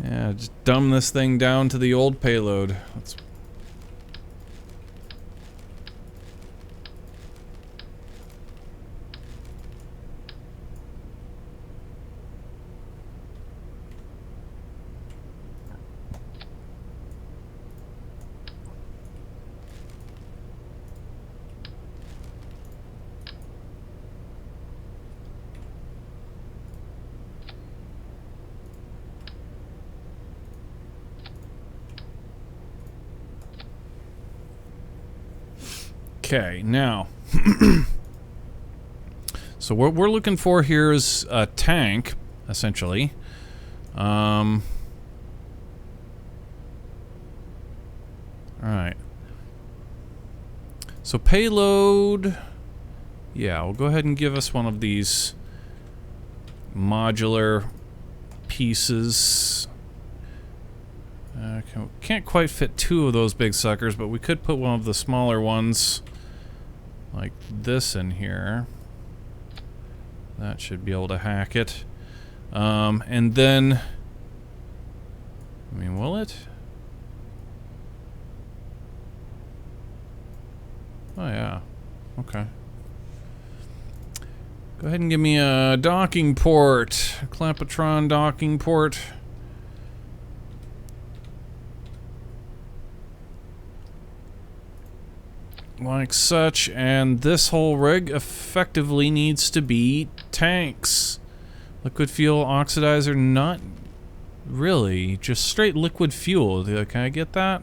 Yeah, just dumb this thing down to the old payload. Let's Okay, now, so what we're looking for here is a tank, essentially. Alright. So payload, yeah, we'll go ahead and give us one of these modular pieces. Can't quite fit two of those big suckers, but we could put one of the smaller ones like this in here. That should be able to hack it. And then, I mean, will it? Oh yeah, okay. Go ahead and give me a docking port, a Clampotron docking port. Like such, and this whole rig effectively needs to be tanks. Liquid fuel oxidizer, not really, just straight liquid fuel. Can I get that?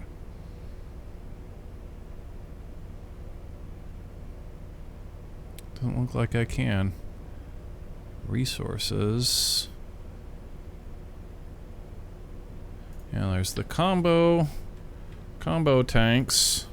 Doesn't look like I can. Resources. Yeah, there's the combo tanks.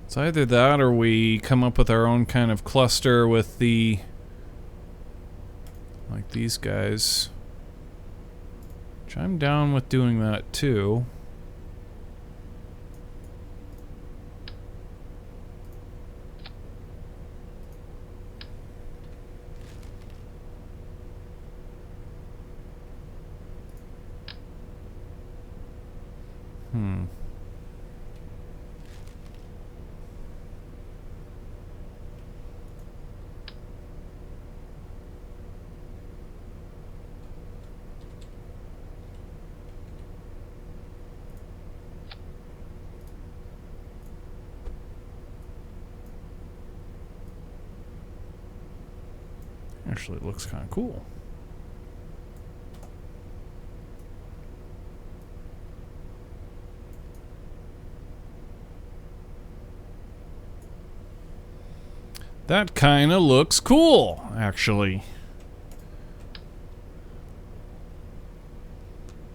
It's either that or we come up with our own kind of cluster with the, like these guys. Which I'm down with doing that too. Actually, it looks kind of cool. That kind of looks cool, actually.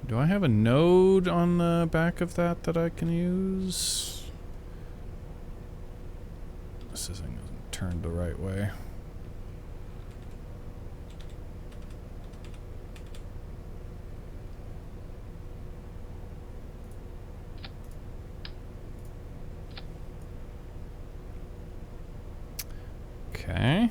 Do I have a node on the back of that I can use? This isn't turned the right way. Okay.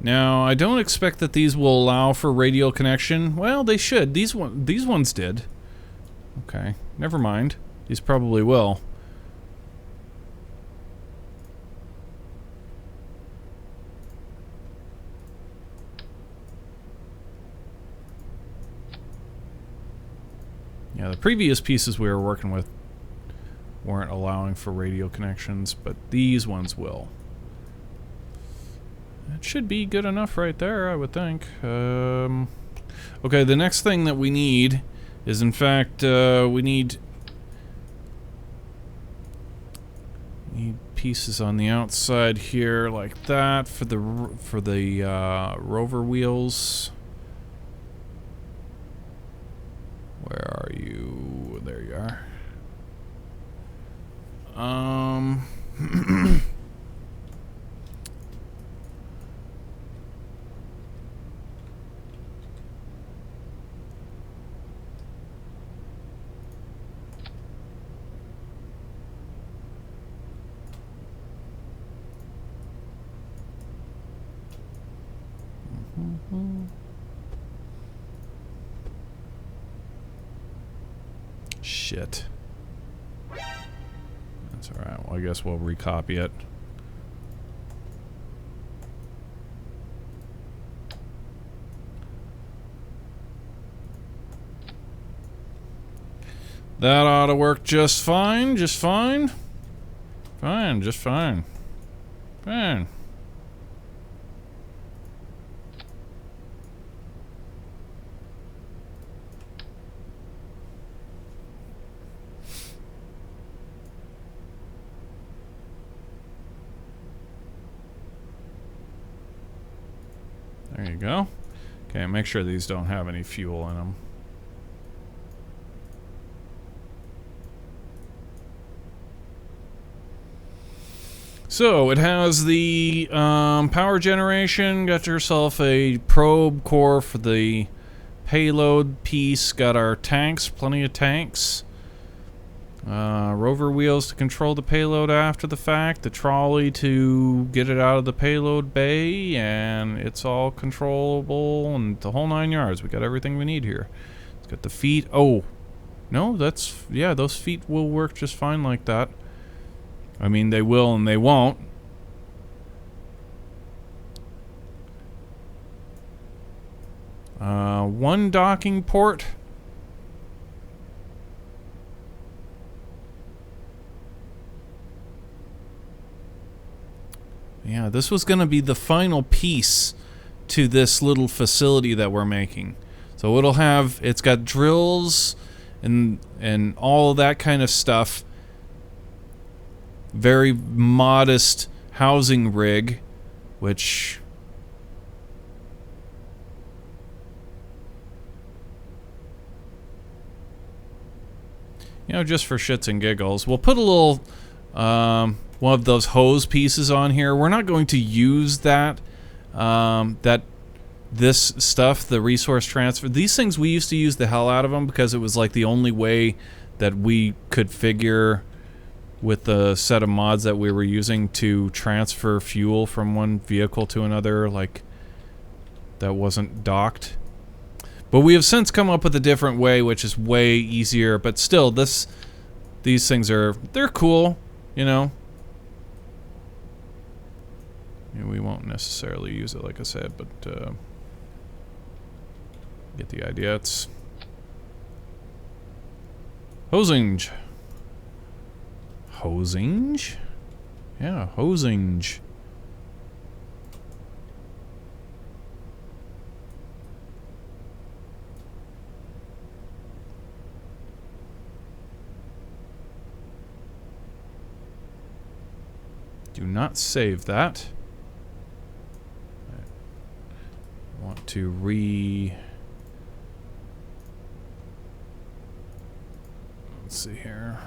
Now, I don't expect that these will allow for radial connection. Well, they should. These ones did. Okay, never mind. These probably will. Yeah, the previous pieces we were working with weren't allowing for radial connections, but these ones will. That should be good enough right there, I would think. Okay, the next thing that we need is, in fact, we need pieces on the outside here, like that, for the rover wheels. Where are you? There you are. Shit. That's alright. Well, I guess we'll recopy it. That ought to work just fine. Just fine. Fine. Just fine. Fine. There you go. Okay, make sure these don't have any fuel in them. So, it has the power generation, got yourself a probe core for the payload piece, got our tanks, plenty of tanks. Rover wheels to control the payload after the fact, the trolley to get it out of the payload bay, and it's all controllable, and the whole 9 yards. We got everything we need here. It's got the feet. Oh, no, that's, yeah, those feet will work just fine like that. I mean, they will and they won't. One docking port. Yeah, this was going to be the final piece to this little facility that we're making. So it'll have, it's got drills and all of that kind of stuff. Very modest housing rig, which you know, just for shits and giggles, we'll put a little one of those hose pieces on here. We're not going to use that this stuff, the resource transfer. These things, we used to use the hell out of them because it was like the only way that we could figure with the set of mods that we were using to transfer fuel from one vehicle to another, like that wasn't docked. But we have since come up with a different way, which is way easier. But still, these things they're cool, you know. Yeah, we won't necessarily use it, like I said, but get the idea. It's hosing. Hosing? Yeah, hosing. Do not save that. I want to let's see here.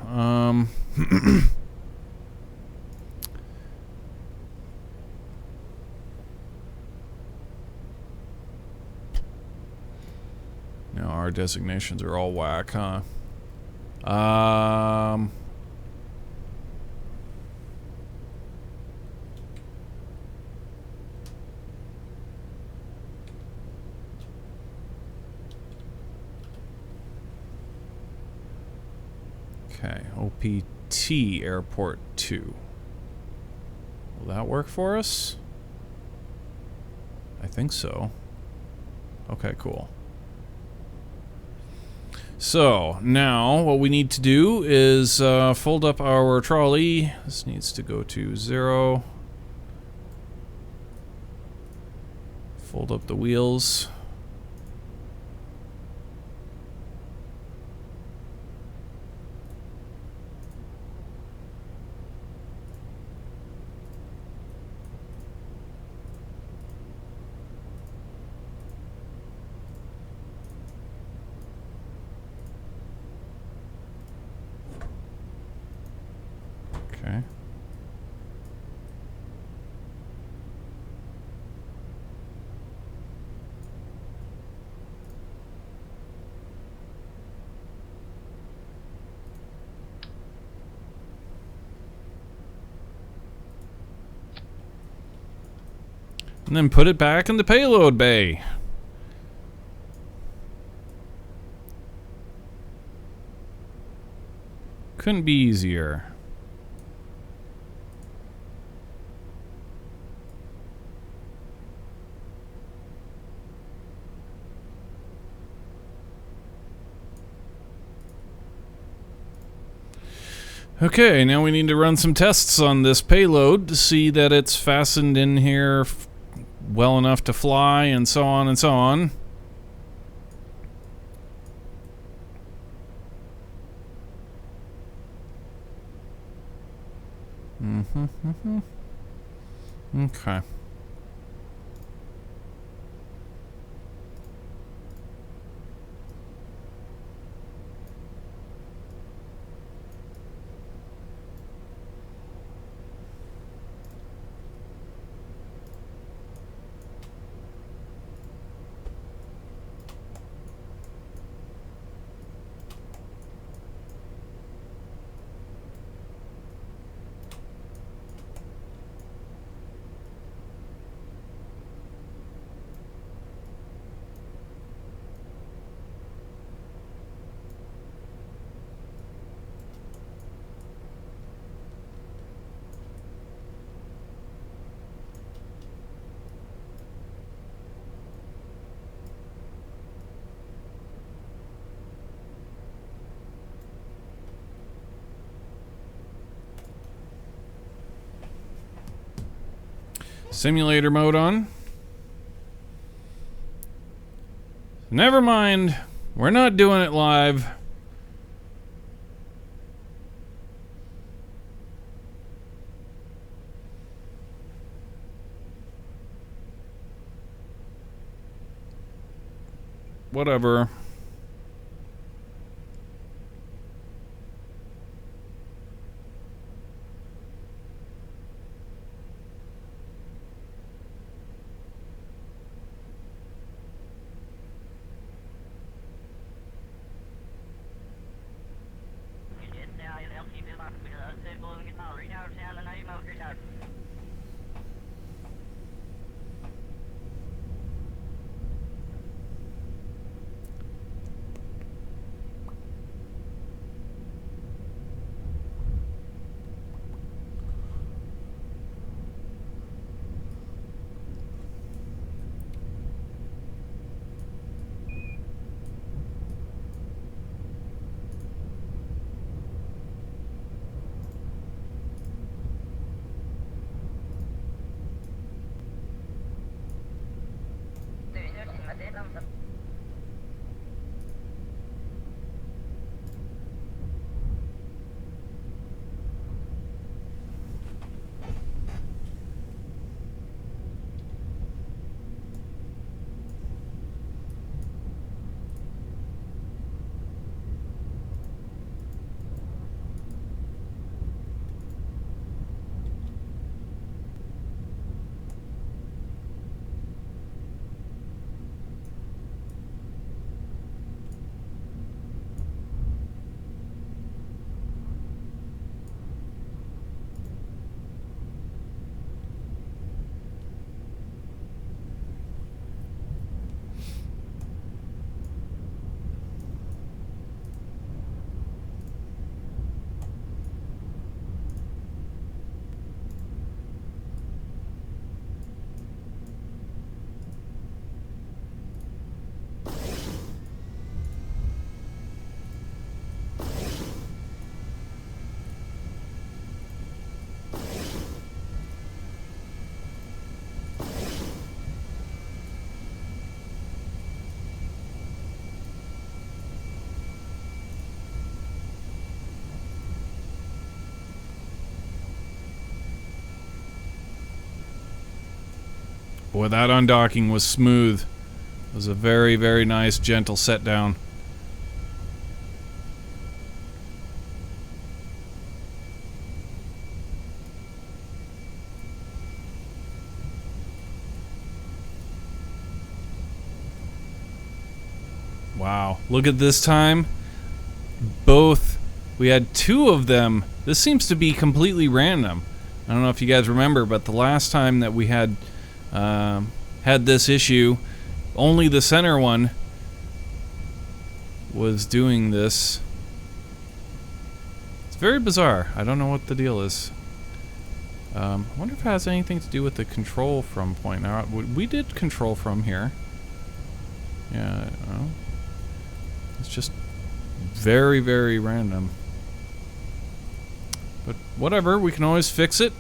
Now our designations are all whack, huh? Okay, OPT Airport 2. Will that work for us? I think so. Okay, cool. So, now what we need to do is fold up our trolley. This needs to go to 0. Fold up the wheels. Okay. And then put it back in the payload bay. Couldn't be easier. Okay, now we need to run some tests on this payload to see that it's fastened in here well enough to fly, and so on and so on. Okay. Simulator mode on. Never mind. We're not doing it live. Whatever. Boy, that undocking was smooth. It was a very, very nice, gentle set down. Wow, look at this time. We had 2 of them. This seems to be completely random. I don't know if you guys remember, but the last time that we had this issue, only the center one was doing this. It's very bizarre. I don't know what the deal is. I wonder if it has anything to do with the control from point. Now, we did control from here. Yeah, well, it's just very, very random. But whatever, we can always fix it.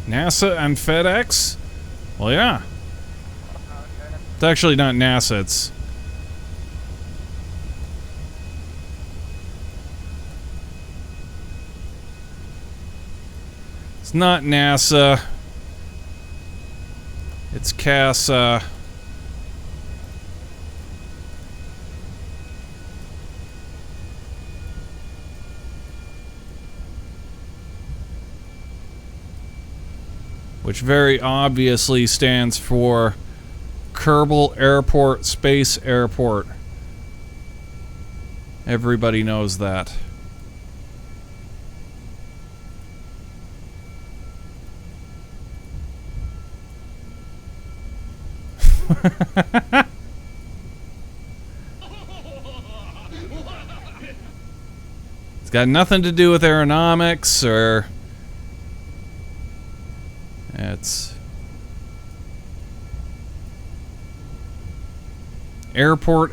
NASA and FedEx? Well, yeah. It's actually not NASA, it's... It's not NASA. It's CASA. Which very obviously stands for Kerbal Airport Space Airport. Everybody knows that. It's got nothing to do with aeronautics or... It's... Airport.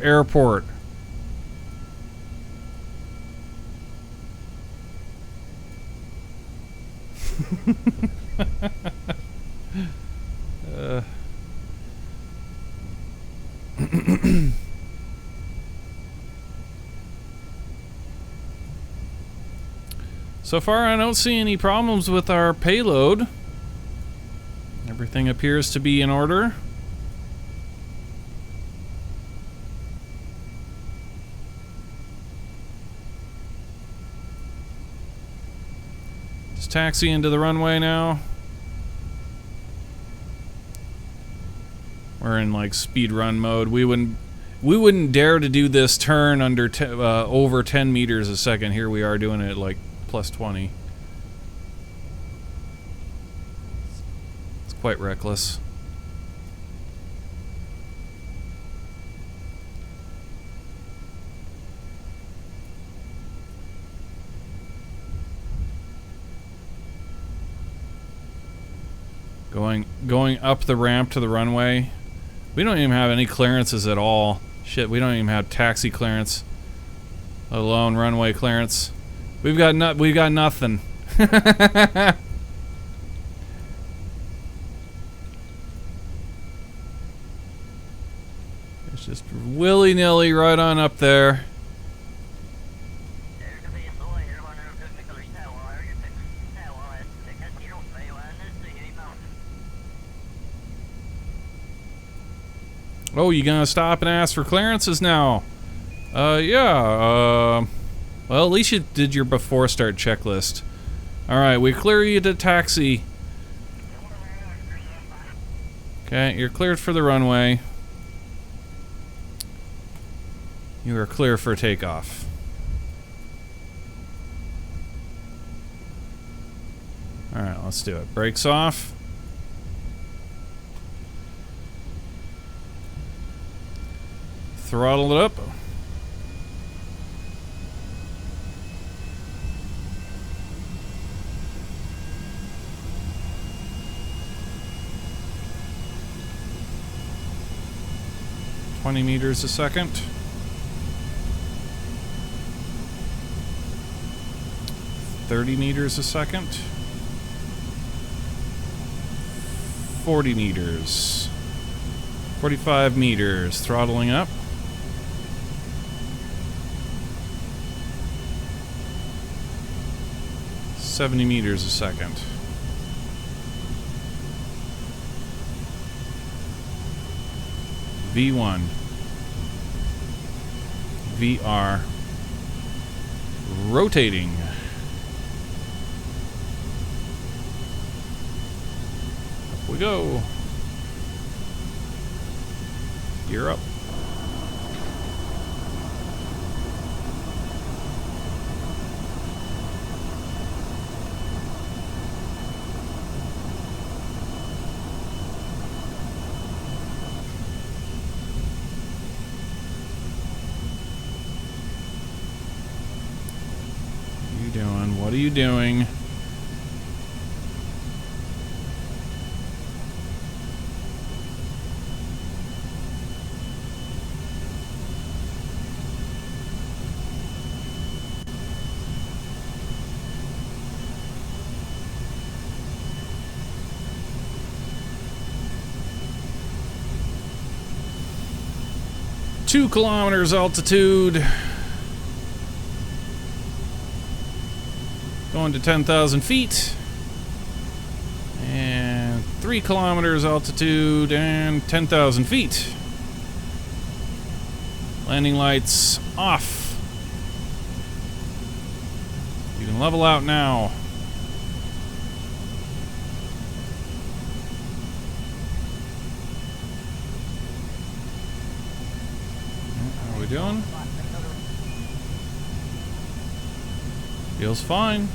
So far, I don't see any problems with our payload. Everything appears to be in order. Just taxi into the runway now. We're in like speed run mode. We wouldn't dare to do this turn under over 10 meters a second. Here we are doing it at like plus 20. It's quite reckless. Going up the ramp to the runway. We don't even have any clearances at all. Shit, we don't even have taxi clearance, let alone runway clearance. We've got nothing. It's just willy-nilly right on up there. Oh, you gonna stop and ask for clearances now? Yeah, well, at least you did your before start checklist. Alright, we clear you to taxi. Okay, you're cleared for the runway. You are clear for takeoff. Alright, let's do it. Brakes off. Throttle it up. $20 meters a second. 30 meters a second. 40 meters. 45 meters. Throttling up. $70 meters a second. V1. VR. Rotating. Up we go. Gear up. What are you doing? Two kilometers altitude. Going to 10,000 feet. And 3 kilometers altitude and 10,000 feet. Landing lights off. You can level out now. How are we doing? Feels fine.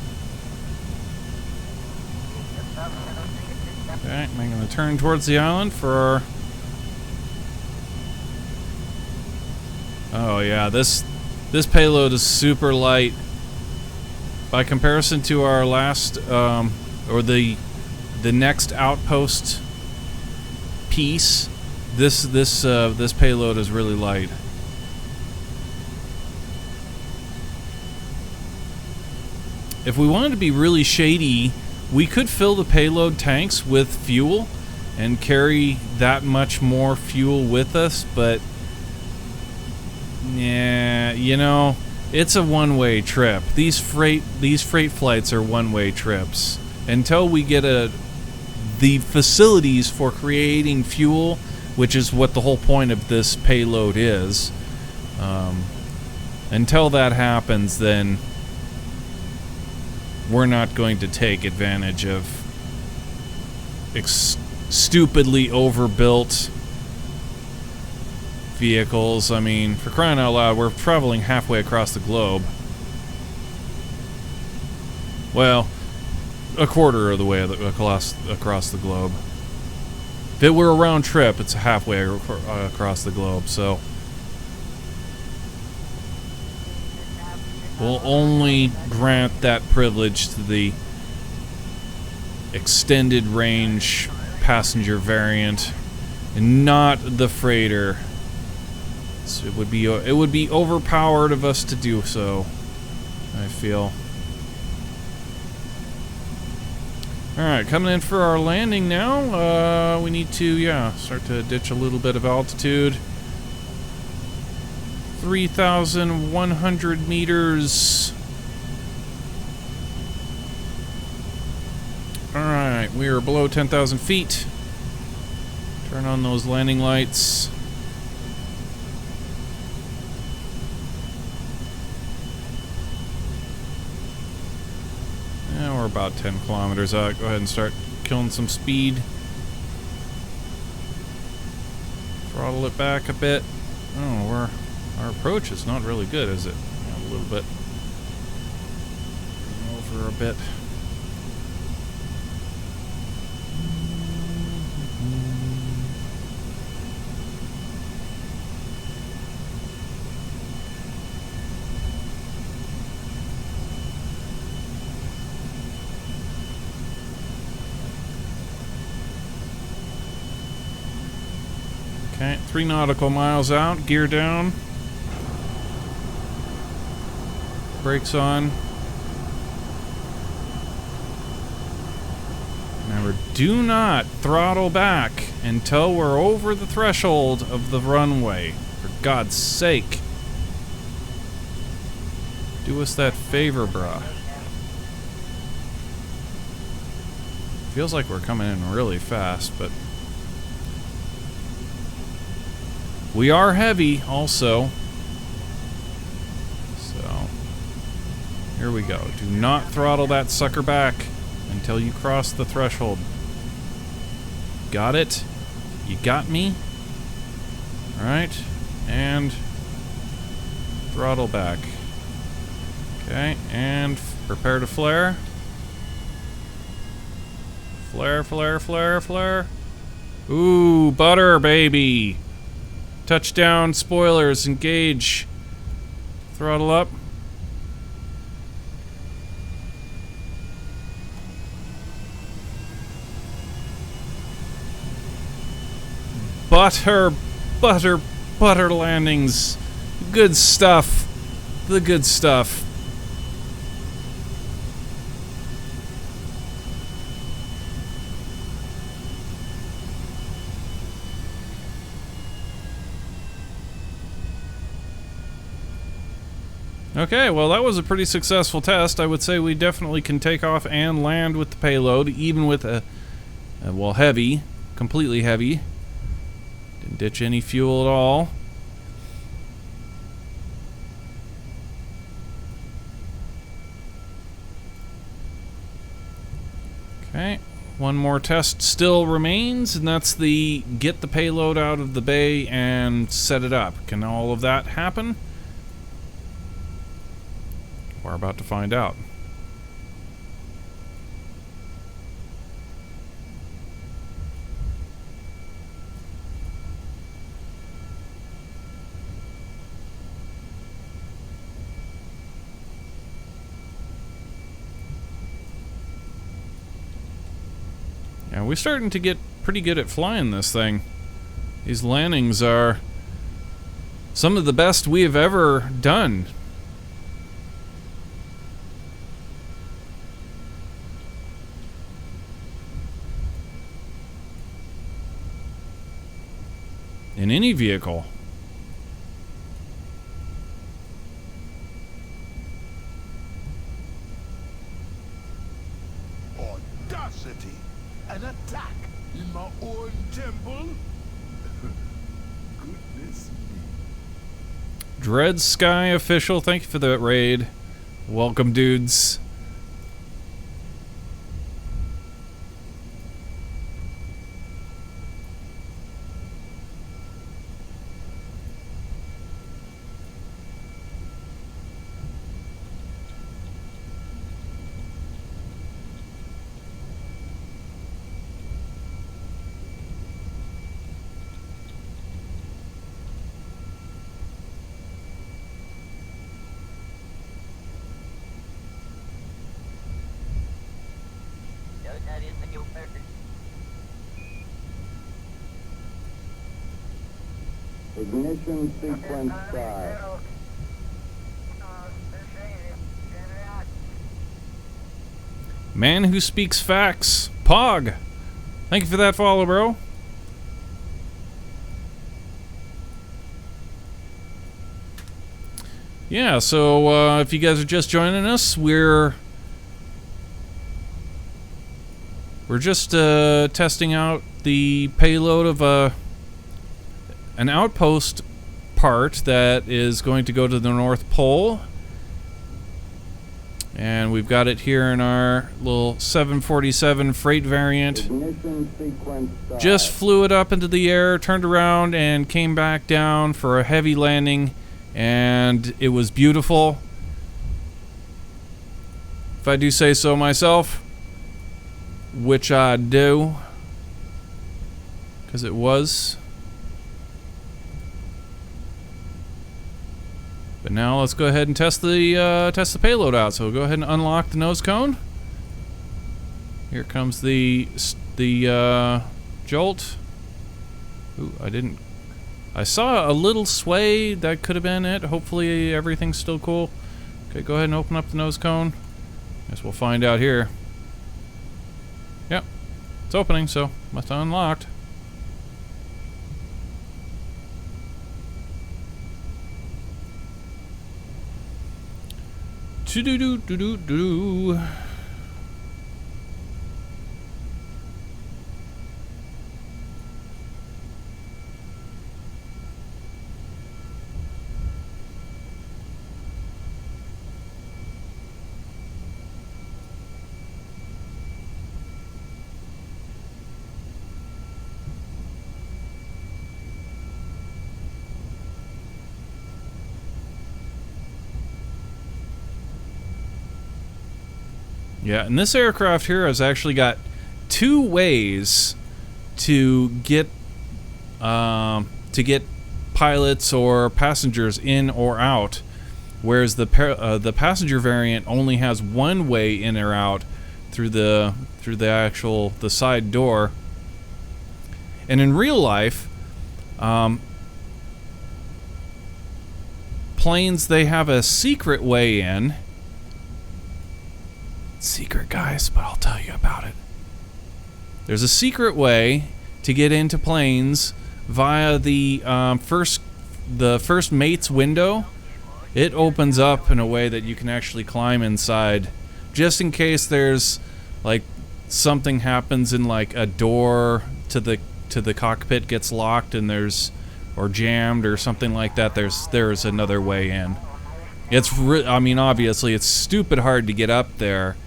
Okay, making the turn towards the island for our... Oh yeah, this payload is super light. By comparison to our last, or the next outpost piece, this payload is really light. If we wanted to be really shady, we could fill the payload tanks with fuel and carry that much more fuel with us, but yeah, you know, it's a one-way trip. These freight flights are one-way trips. Until we get the facilities for creating fuel, which is what the whole point of this payload is, until that happens, then we're not going to take advantage of stupidly overbuilt vehicles. I mean, for crying out loud, we're traveling halfway across the globe. Well, a quarter of the way across the globe. If it were a round trip, it's halfway across the globe, so we'll only grant that privilege to the extended range passenger variant and not the freighter. So it would be overpowered of us to do so, I feel. Alright, coming in for our landing now. We need to, start to ditch a little bit of altitude. 3,100 meters. Alright, we are below 10,000 feet. Turn on those landing lights. about 10 kilometers out. Go ahead and start killing some speed. Throttle it back a bit. Oh, our approach is not really good, is it? Yeah, a little bit. Over a bit. Okay, 3 nautical miles out, gear down. Brakes on. Remember, do not throttle back until we're over the threshold of the runway. For God's sake. Do us that favor, bruh. Feels like we're coming in really fast, but we are heavy, also. So, here we go. Do not throttle that sucker back until you cross the threshold. Got it? You got me? Alright. And throttle back. Okay, and prepare to flare. Flare, flare, flare, flare. Ooh, butter, baby! Touchdown, spoilers, engage. Throttle up. Butter, butter, butter landings. Good stuff. The good stuff. Okay, well that was a pretty successful test. I would say we definitely can take off and land with the payload, even with a well, heavy, completely heavy. Didn't ditch any fuel at all. Okay, one more test still remains, and that's the get the payload out of the bay and set it up. Can all of that happen? We're about to find out. Yeah, we're starting to get pretty good at flying this thing. These landings are some of the best we have ever done. In any vehicle. Audacity! An attack in my own temple? Goodness me. Dread Sky official, thank you for that raid. Welcome, dudes. Ignition sequence start. Man who speaks facts. Pog. Thank you for that follow, bro. Yeah, so if you guys are just joining us, we're just testing out the payload of an outpost part that is going to go to the North Pole. And we've got it here in our little 747 freight variant. Ignition sequence start. Just flew it up into the air, turned around, and came back down for a heavy landing. And it was beautiful, if I do say so myself, which I do, because it was. But now let's go ahead and test the payload out. So we'll go ahead and unlock the nose cone. Here comes the jolt. Ooh, I saw a little sway. That could have been it. Hopefully everything's still cool. Okay, go ahead and open up the nose cone. Guess we'll find out here. Yep, it's opening, so must have unlocked. Do-do-do-do-do-do. Yeah, and this aircraft here has actually got two ways to get pilots or passengers in or out, whereas the passenger variant only has one way in or out through the side door. And in real life, planes, they have a secret way in. Secret, guys, but I'll tell you about it. There's a secret way to get into planes via the first mate's window. It opens up in a way that you can actually climb inside, just in case there's like something happens in like a door to the cockpit gets locked and or jammed or something like that. There's another way in. I mean, obviously it's stupid hard to get up there.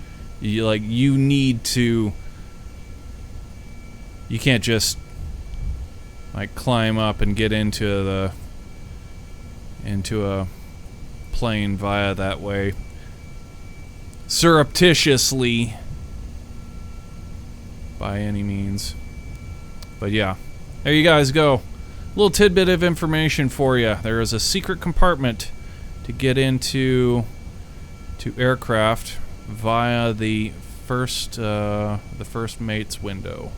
You need to. You can't just like climb up and get into a plane via that way surreptitiously by any means. But yeah, there you guys go. A little tidbit of information for you. There is a secret compartment to get into aircraft via the first mate's window.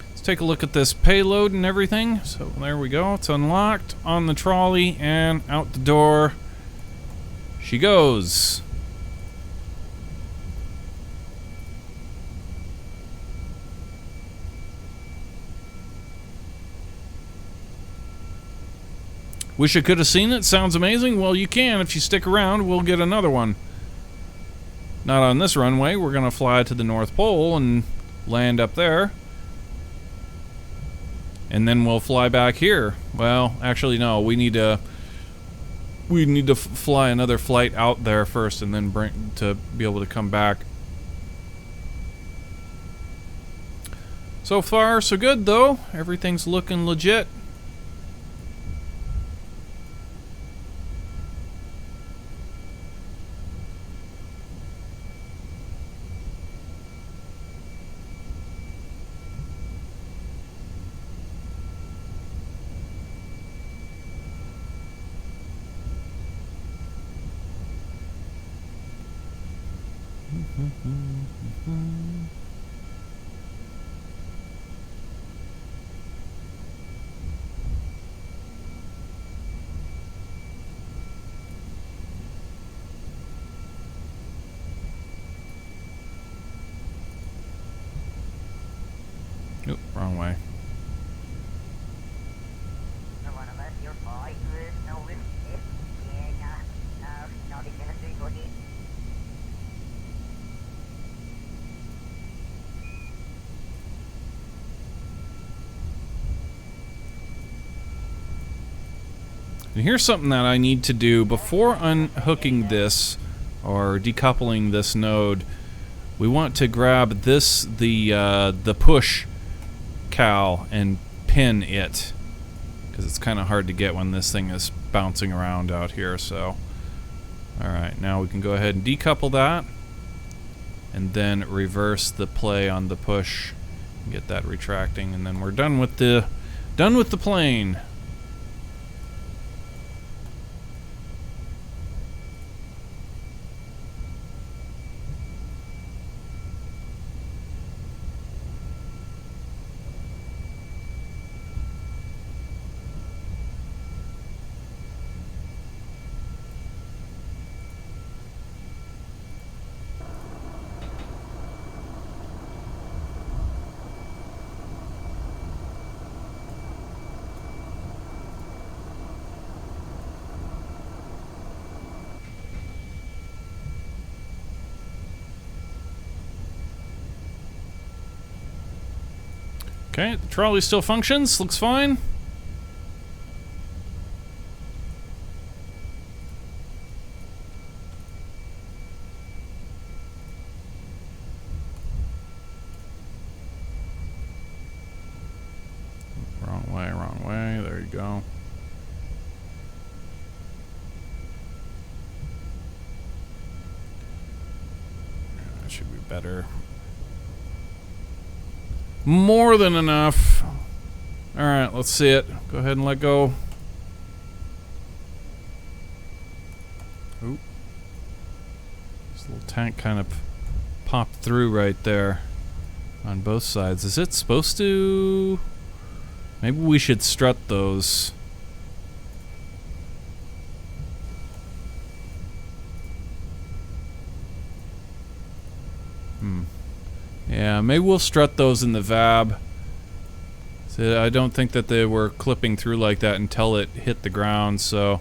Let's take a look at this payload and everything. So there we go. It's unlocked on the trolley and out the door she goes. Wish I could have seen it. Sounds amazing. Well, you can if you stick around. We'll get another one. Not on this runway. We're going to fly to the North Pole and land up there. And then we'll fly back here. Well, actually, no. We need to fly another flight out there first and then to be able to come back. So far, so good, though. Everything's looking legit. Nope, wrong way. And here's something that I need to do before unhooking this or decoupling this node. We want to grab this, the push cow, and pin it, because it's kind of hard to get when this thing is bouncing around out here. So, all right, now we can go ahead and decouple that, and then reverse the play on the push, and get that retracting, and then we're done with the plane. Okay, the trolley still functions, looks fine. Wrong way, there you go. That should be better. More than enough. Alright, let's see it. Go ahead and let go. Oop. This little tank kind of popped through right there on both sides. Is it supposed to? Maybe we should strut those. Yeah, maybe we'll strut those in the VAB. So I don't think that they were clipping through like that until it hit the ground, so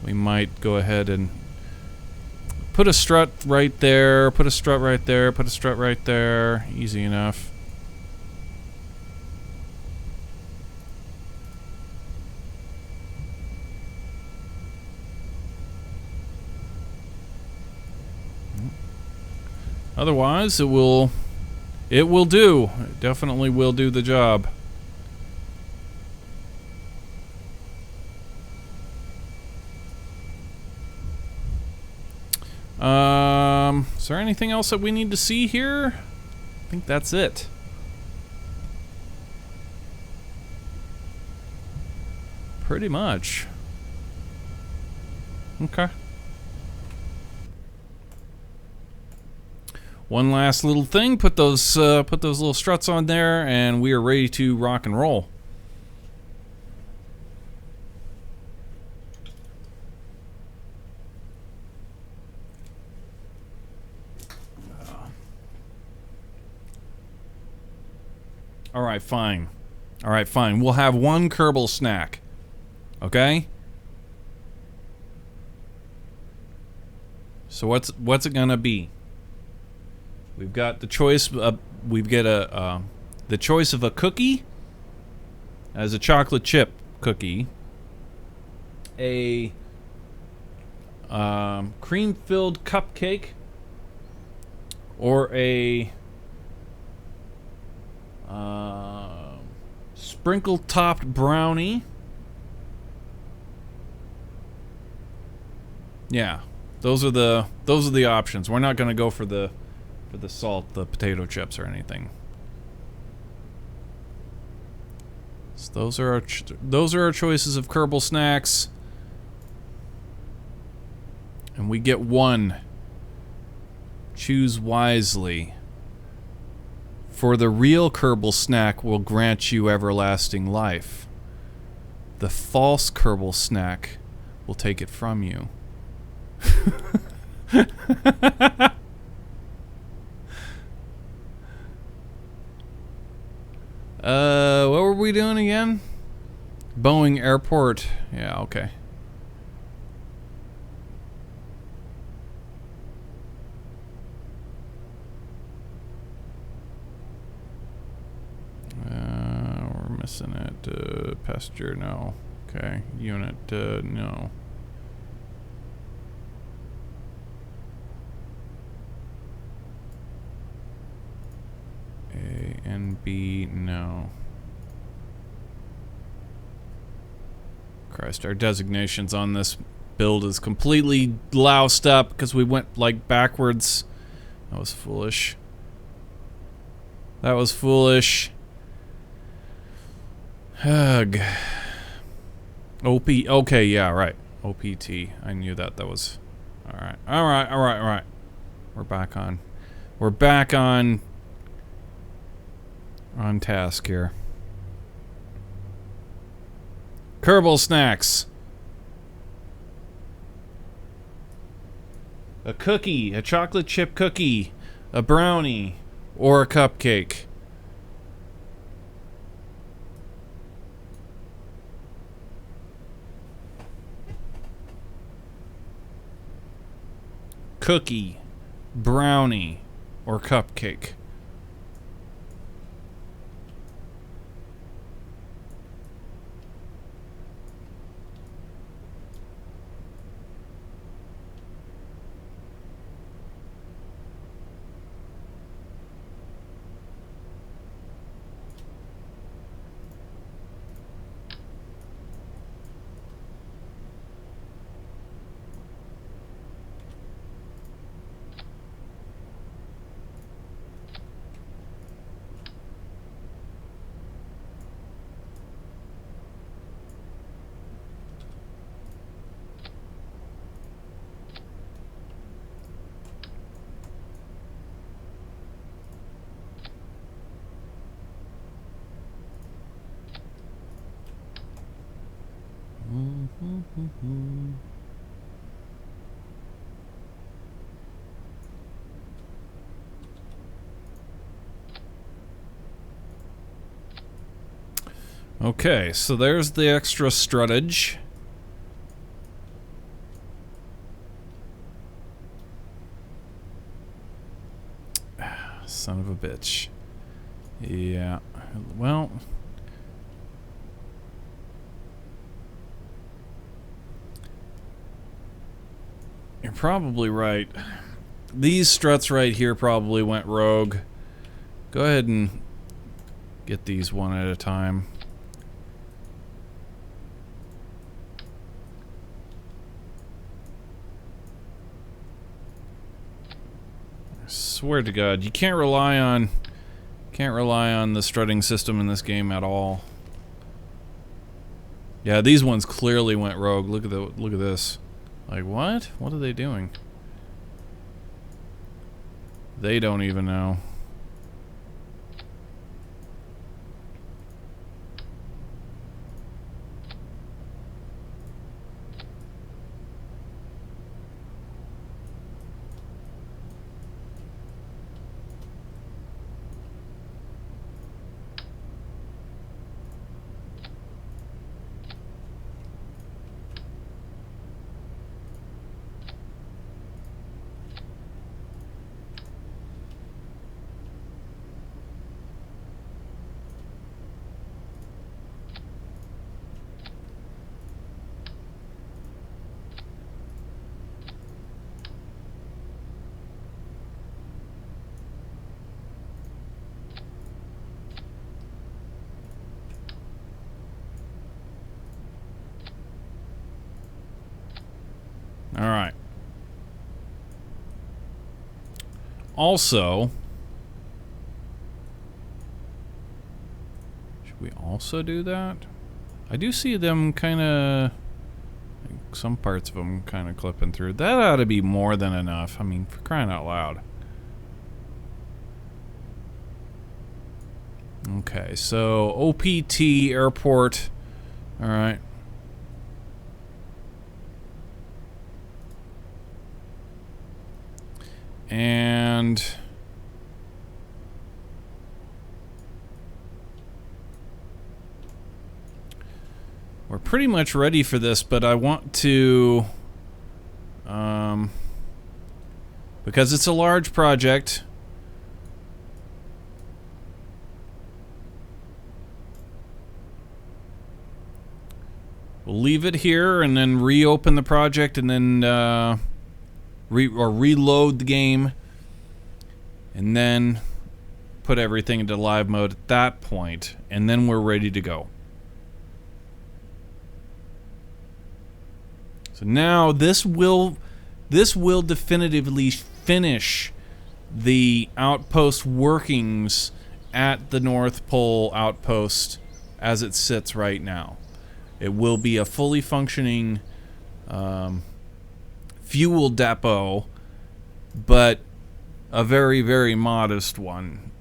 we might go ahead and put a strut right there, put a strut right there, put a strut right there. Easy enough. Otherwise, it will do. It definitely will do the job. Is there anything else that we need to see here? I think that's it. Pretty much. Okay. One last little thing, put those little struts on there, and we are ready to rock and roll. All right, fine. All right, fine. We'll have one Kerbal snack. Okay? So what's it gonna be? We've got the choice. We've got the choice of a cookie as a chocolate chip cookie, a cream-filled cupcake, or a sprinkle-topped brownie. Yeah, those are the options. We're not gonna go for the salt, the potato chips, or anything. So those are our choices of Kerbal snacks, and we get one. Choose wisely. For the real Kerbal snack will grant you everlasting life. The false Kerbal snack will take it from you. What were we doing again? Boeing Airport. Yeah, okay. We're missing it. Passenger, no. Okay, unit, no. A and B, no. Christ, our designations on this build is completely loused up because we went, like, backwards. That was foolish. That was foolish. Ugh. OP, okay, yeah, right. OPT, I knew that, that was... Alright, alright, alright, alright. We're back on task here. Kerbal snacks. A cookie, a chocolate chip cookie, a brownie, or a cupcake. Cookie, brownie, or cupcake. Okay, so there's the extra struttage. Son of a bitch. Yeah, well... You're probably right. These struts right here probably went rogue. Go ahead and get these one at a time. I swear to God, you can't rely on the strutting system in this game at all. Yeah, these ones clearly went rogue. Look at this. Like, what? What are they doing? They don't even know. Alright. Also, should we also do that? I do see them kind of, some parts of them kind of clipping through. That ought to be more than enough. I mean, for crying out loud. Okay, so OPT airport. Alright. And we're pretty much ready for this, but I want to, because it's a large project, We'll leave it here and then reopen the project and then reload the game and then put everything into live mode at that point, and then we're ready to go. So now this will definitively finish the outpost workings at the North Pole outpost as it sits right now. It will be a fully functioning fuel depot, but a very, very modest one.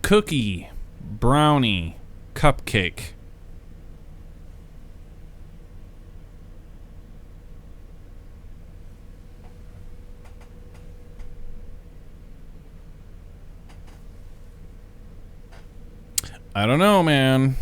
Cookie, brownie, cupcake. I don't know, man.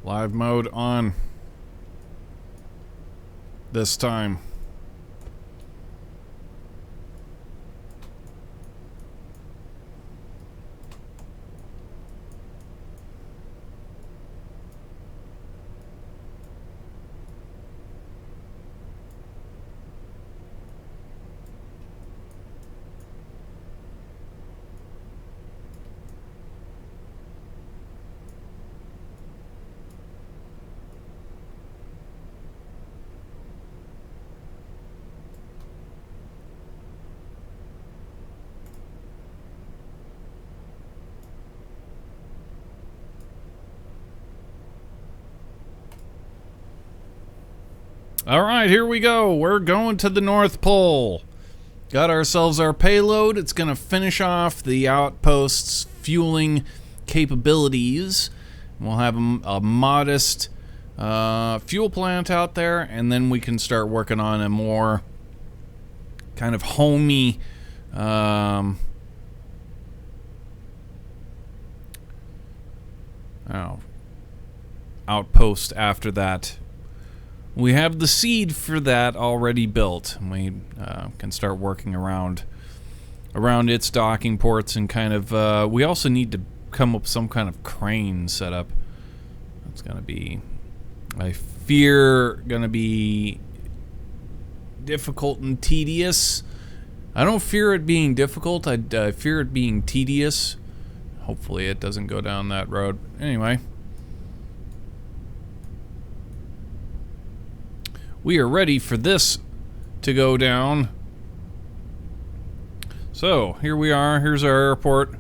Live mode on this time. All right, here we go. We're going to the North Pole. Got ourselves our payload. It's going to finish off the outpost's fueling capabilities. We'll have a modest fuel plant out there, and then we can start working on a more kind of homey outpost after that. We have the seed for that already built. We can start working around its docking ports and kind of... we also need to come up with some kind of crane setup. That's going to be, I fear, going to be difficult and tedious. I don't fear it being difficult. I fear it being tedious. Hopefully it doesn't go down that road. Anyway. We are ready for this to go down. So, here we are. Here's our airport.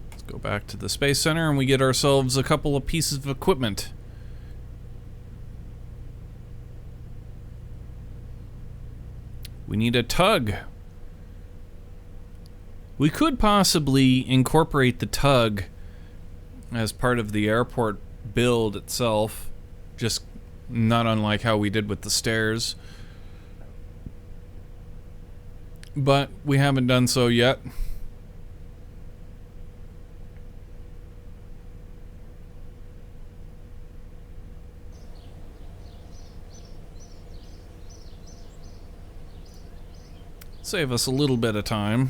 Let's go back to the Space Center and we get ourselves a couple of pieces of equipment. We need a tug. We could possibly incorporate the tug as part of the airport build itself. Just not unlike how we did with the stairs. But we haven't done so yet. Save us a little bit of time.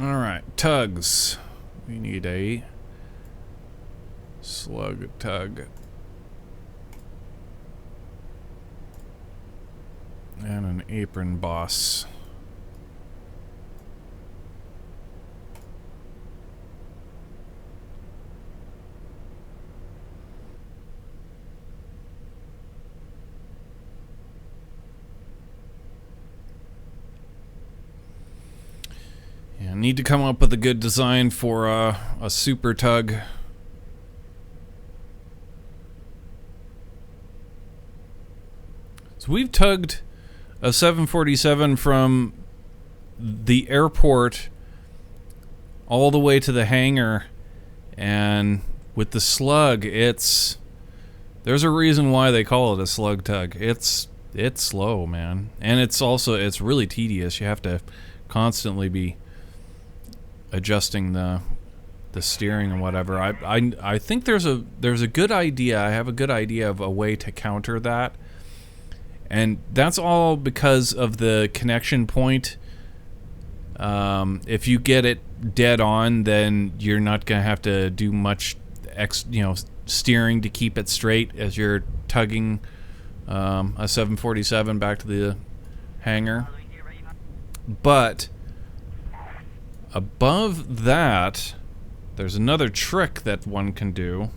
Alright, tugs. We need a slug tug. And an apron boss. Yeah, need to come up with a good design for a super tug. So we've tugged a 747 from the airport all the way to the hangar, and with the slug, there's a reason why they call it a slug tug. It's slow, man, and it's really tedious. You have to constantly be adjusting the the steering and whatever. I think there's a good idea. I have a good idea of a way to counter that, and that's all because of the connection point. If you get it dead on, then you're not gonna have to do much steering to keep it straight as you're tugging a 747 back to the hangar. But above that, there's another trick that one can do.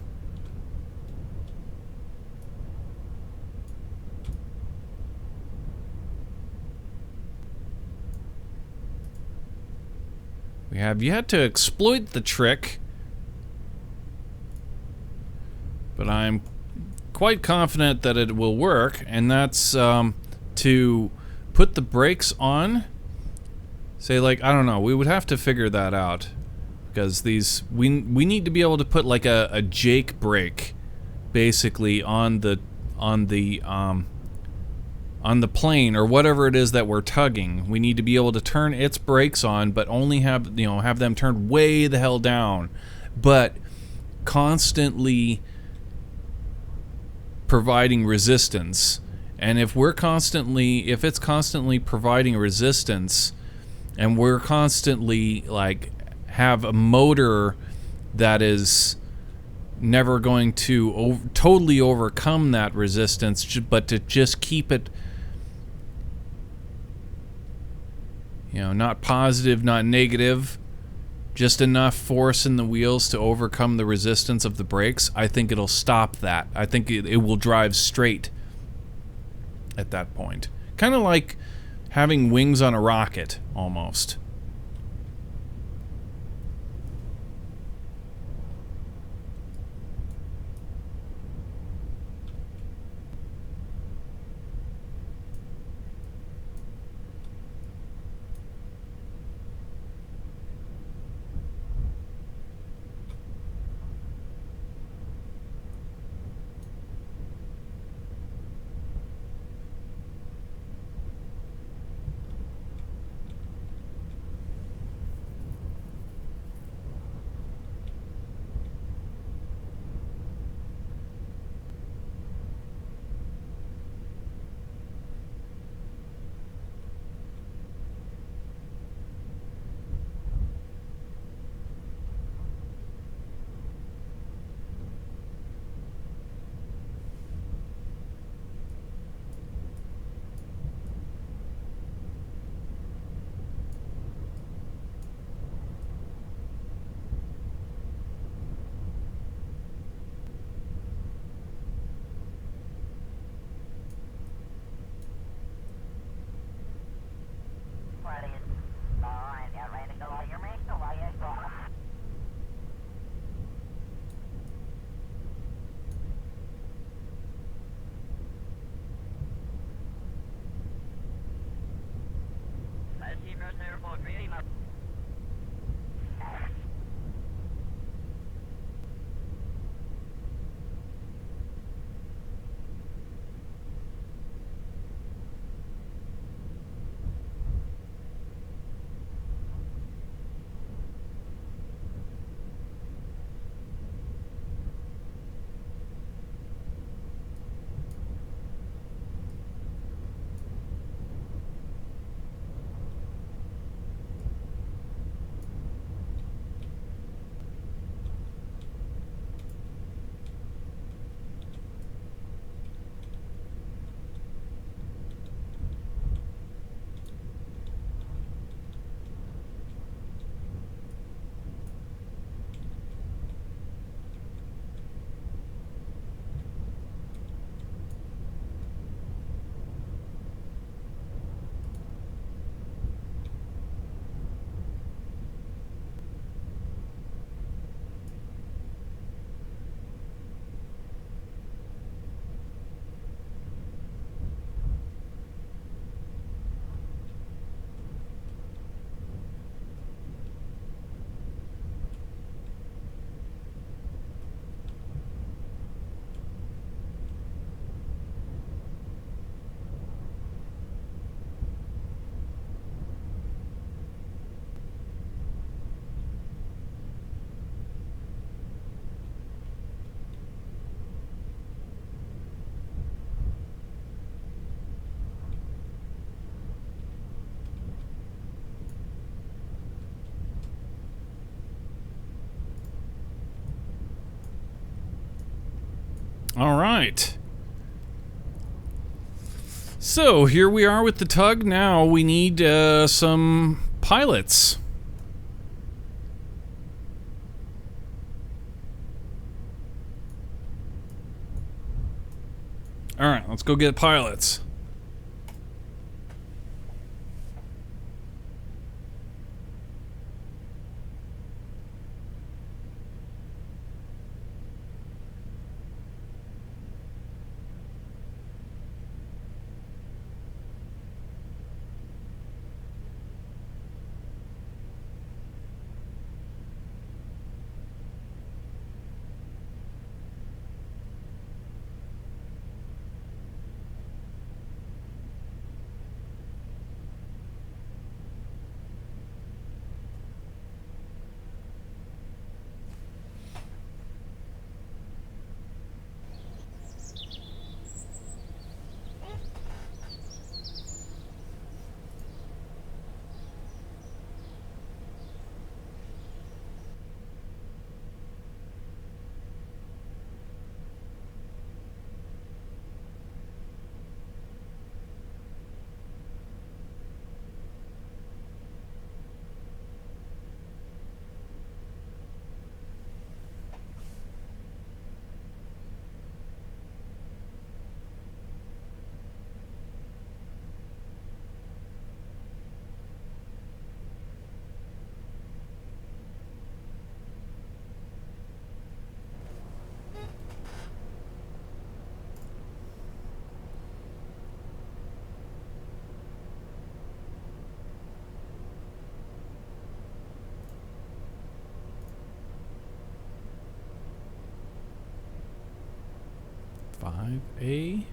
We have yet to exploit the trick, but I'm quite confident that it will work, and that's to put the brakes on. Say, like, I don't know, we would have to figure that out, because these we need to be able to put like a Jake brake basically on the plane or whatever it is that we're tugging. We need to be able to turn its brakes on, but only have them turned way the hell down, but constantly providing resistance. And if it's constantly providing resistance, and we're constantly like have a motor that is never going to totally overcome that resistance, but to just keep it, not positive, not negative, just enough force in the wheels to overcome the resistance of the brakes, I think it'll stop that. I think it will drive straight at that point. Kind of like having wings on a rocket, almost. All right. So here we are with the tug. Now we need some pilots. All right, let's go get pilots. A.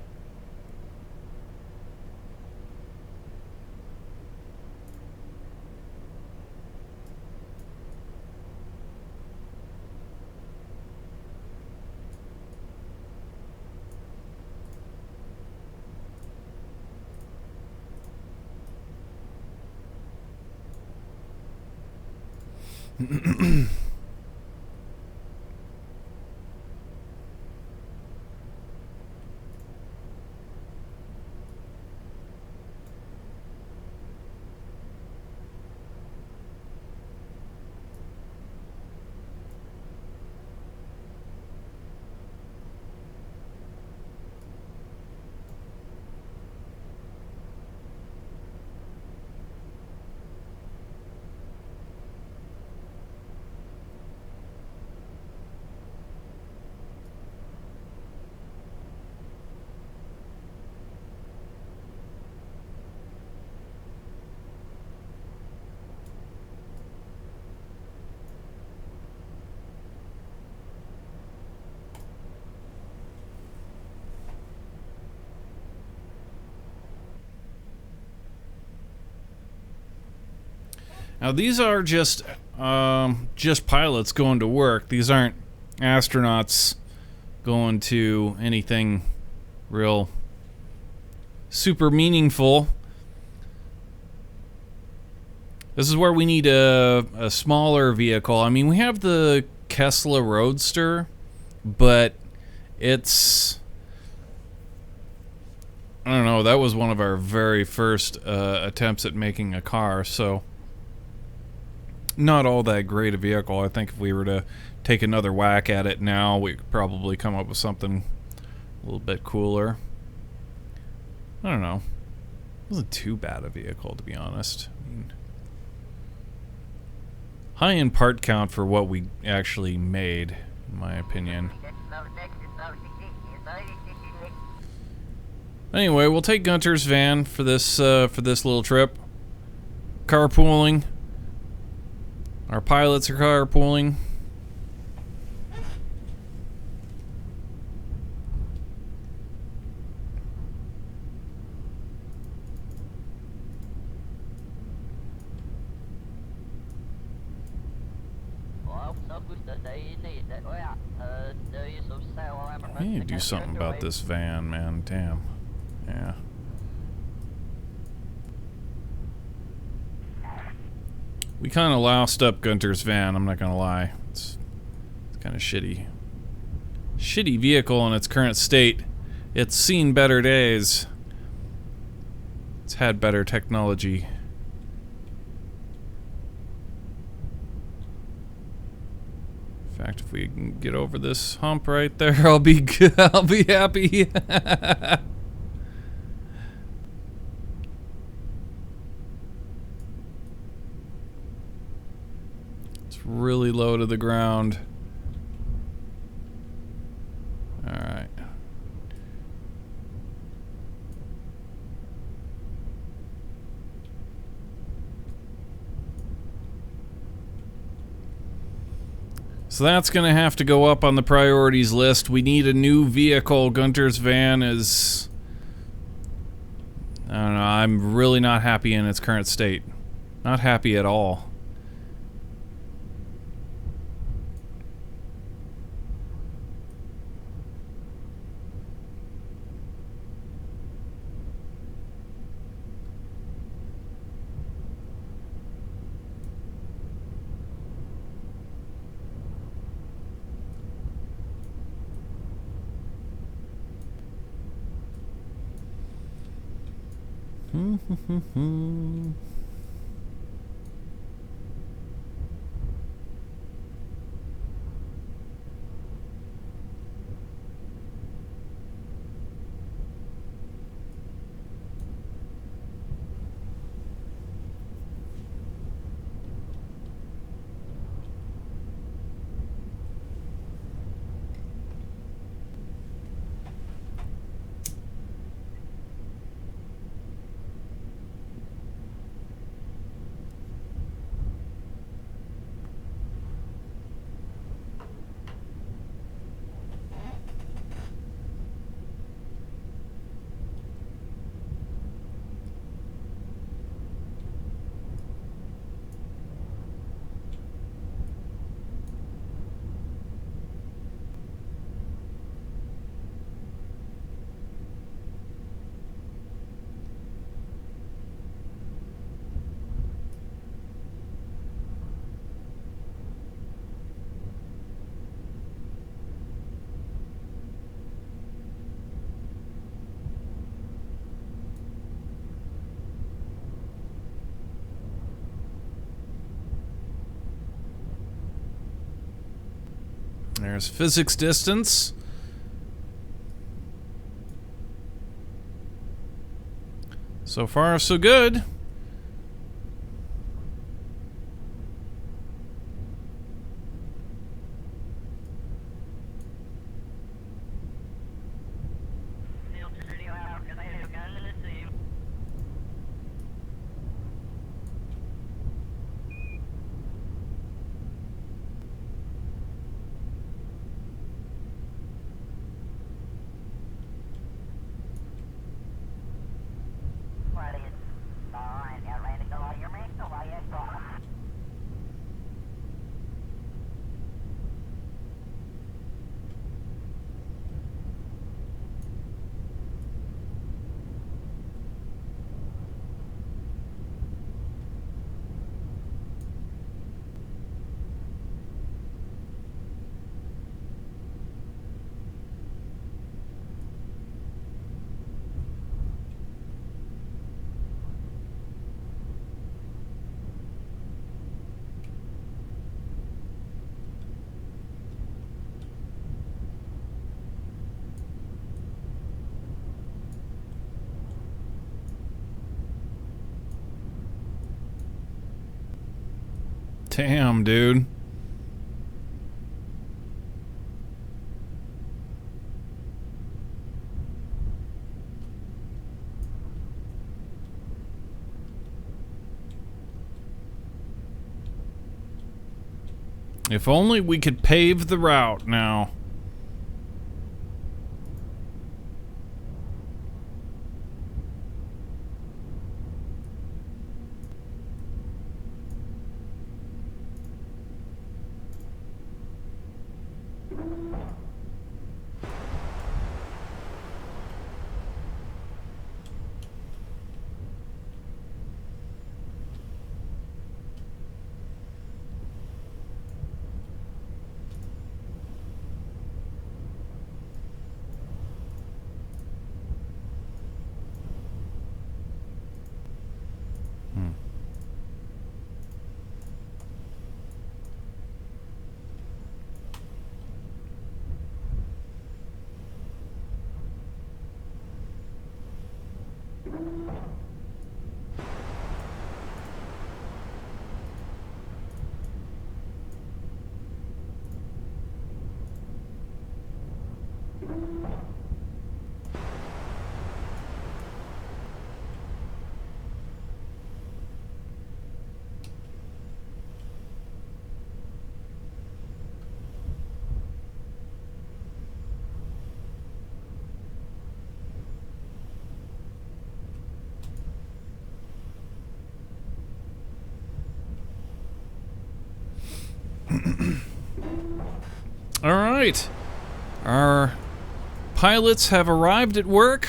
Now these are just pilots going to work. These aren't astronauts going to anything real super meaningful. This is where we need a smaller vehicle. I mean, we have the KSC Roadster, but it's... I don't know, that was one of our very first attempts at making a car, so... not all that great a vehicle. I think if we were to take another whack at it now, we could probably come up with something a little bit cooler. I don't know. It wasn't too bad a vehicle, to be honest. I mean, high in part count for what we actually made, in my opinion. Anyway, we'll take Gunter's van for this little trip. Carpooling. Our pilots are carpooling. I need to do something about this van, man. Damn. Yeah. We kind of loused up Gunter's van, I'm not gonna lie. It's kind of shitty. shitty vehicle in its current state. It's seen better days. It's had better technology. In fact, if we can get over this hump right there, I'll be I'll be happy. It's really low to the ground. All right. So that's going to have to go up on the priorities list. We need a new vehicle. Gunter's van is... I don't know. I'm really not happy in its current state. Not happy at all. There's physics distance. So far, so good. Damn, dude. If only we could pave the route now. All right. Our pilots have arrived at work,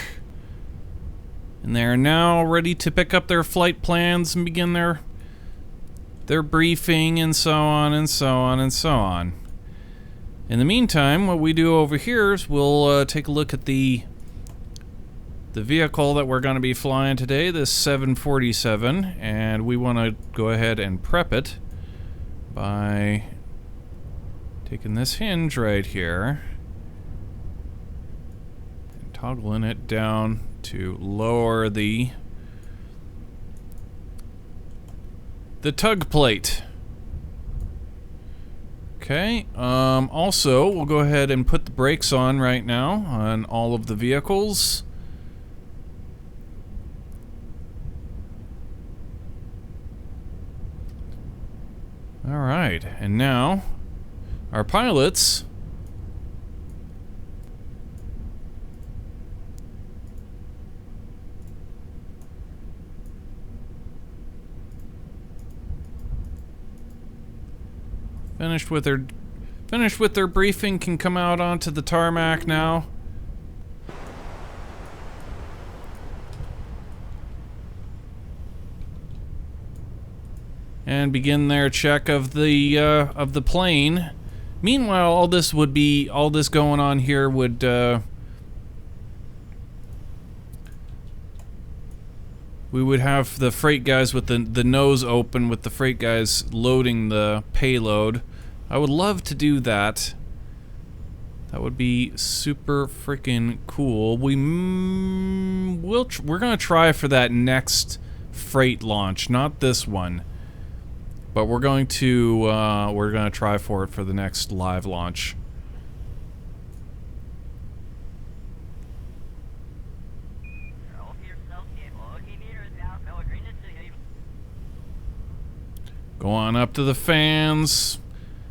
and they are now ready to pick up their flight plans and begin their briefing and so on and so on and so on. In the meantime, what we do over here is we'll take a look at the vehicle that we're going to be flying today, this 747, and we want to go ahead and prep it by taking this hinge right here and toggling it down to lower the tug plate. Okay, also we'll go ahead and put the brakes on right now on all of the vehicles. Alright, and now our pilots finished with their briefing, can come out onto the tarmac now. And begin their check of the plane. Meanwhile, all this going on here would we would have the freight guys with the nose open, with the freight guys loading the payload. I would love to do that. That would be super freaking cool. We're gonna try for that next freight launch, not this one, but we're gonna try for it for the next live launch. Go on up to the fans.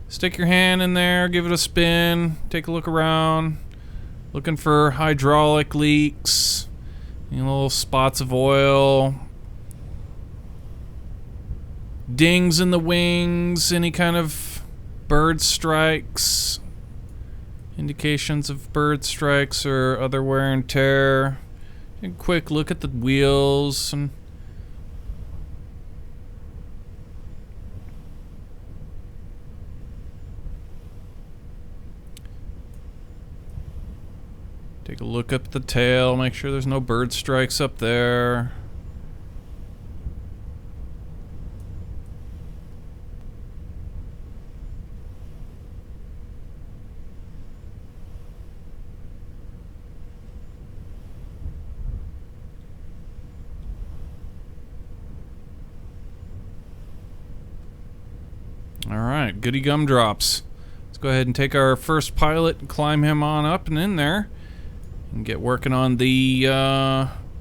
Stick your hand in there, give it a spin, take a look around. Looking for hydraulic leaks, little spots of oil, dings in the wings, any kind of bird strikes, indications of bird strikes or other wear and tear. A quick look at the wheels and take a look up the tail, make sure there's no bird strikes up there. Alright, goody gumdrops. Let's go ahead and take our first pilot and climb him on up and in there. And get working on the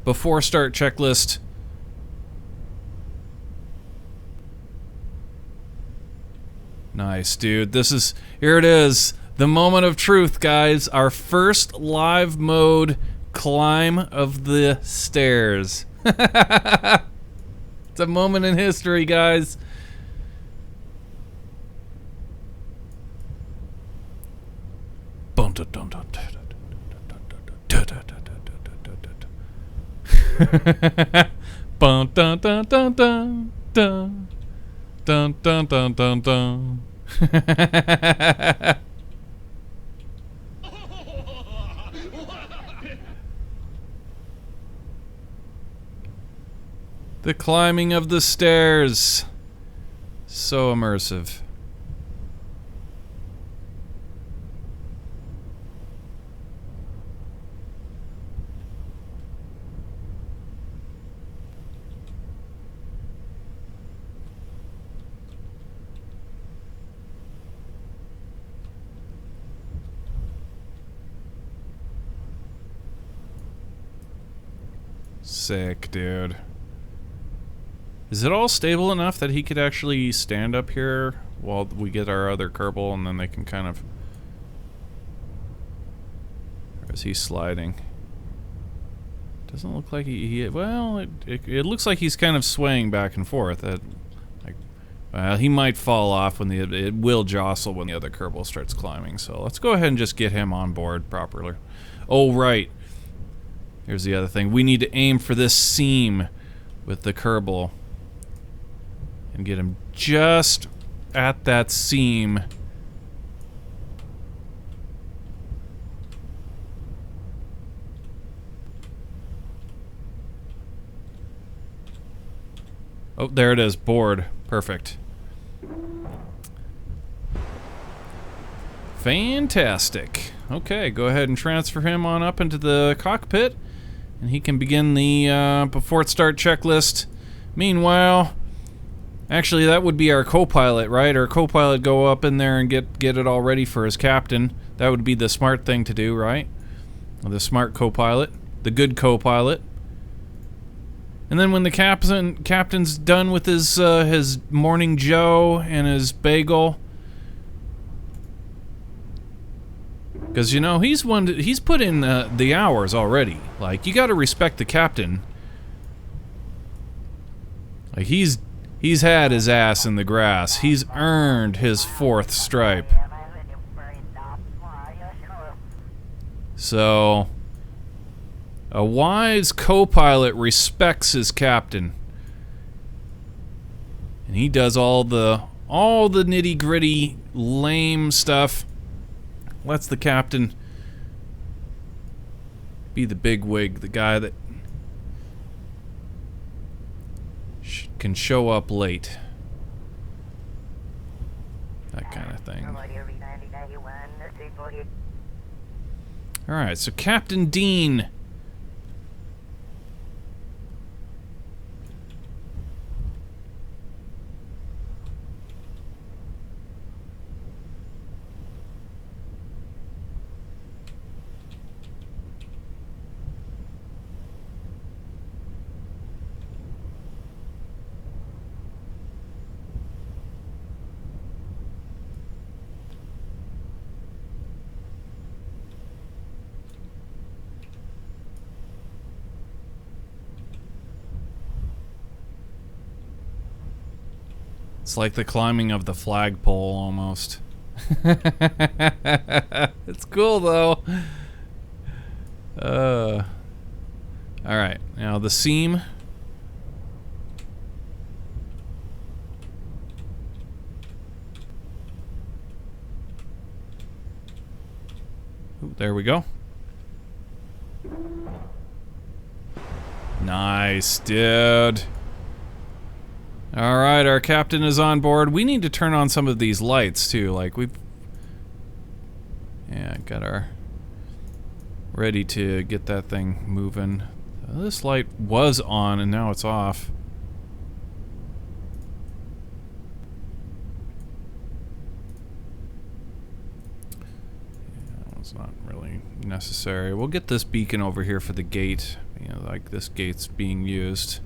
before start checklist. Nice, dude. Here it is. The moment of truth, guys. Our first live mode climb of the stairs. It's a moment in history, guys. Bum, dum, dum, dum, dum. Bum, dun, dun, dun, dun, dun. Dun, dun, dun, dun, dun. The climbing of the stairs. So immersive. Sick, dude. Is it all stable enough that he could actually stand up here while we get our other Kerbal and then they can kind of... Or is he sliding? Doesn't look like well, it looks like he's kind of swaying back and forth. He might fall off when it will jostle when the other Kerbal starts climbing. So let's go ahead and just get him on board properly. Oh, right. Here's the other thing. We need to aim for this seam with the Kerbal and get him just at that seam. Oh, there it is. Board. Perfect. Fantastic. Okay, go ahead and transfer him on up into the cockpit, and he can begin the before it start checklist. Meanwhile, actually that would be our co-pilot, right? Our co-pilot go up in there and get it all ready for his captain. That would be the smart thing to do, right? The smart co-pilot, the good co-pilot. And then when the captain's done with his morning joe and his bagel, because you know he's put in the hours already. Like, you got to respect the captain. Like, he's had his ass in the grass. He's earned his 4th stripe. So a wise co-pilot respects his captain, and he does all the nitty-gritty lame stuff. Lets the captain be the big wig, the guy that can show up late, that kind of thing. Alright, so Captain Dean. It's like the climbing of the flagpole, almost. It's cool, though. Alright, now the seam. Ooh, there we go. Nice, dude. Alright, our captain is on board. We need to turn on some of these lights, too. Like, yeah, got our... ready to get that thing moving. This light was on, and now it's off. Yeah, it's not really necessary. We'll get this beacon over here for the gate. You know, like this gate's being used.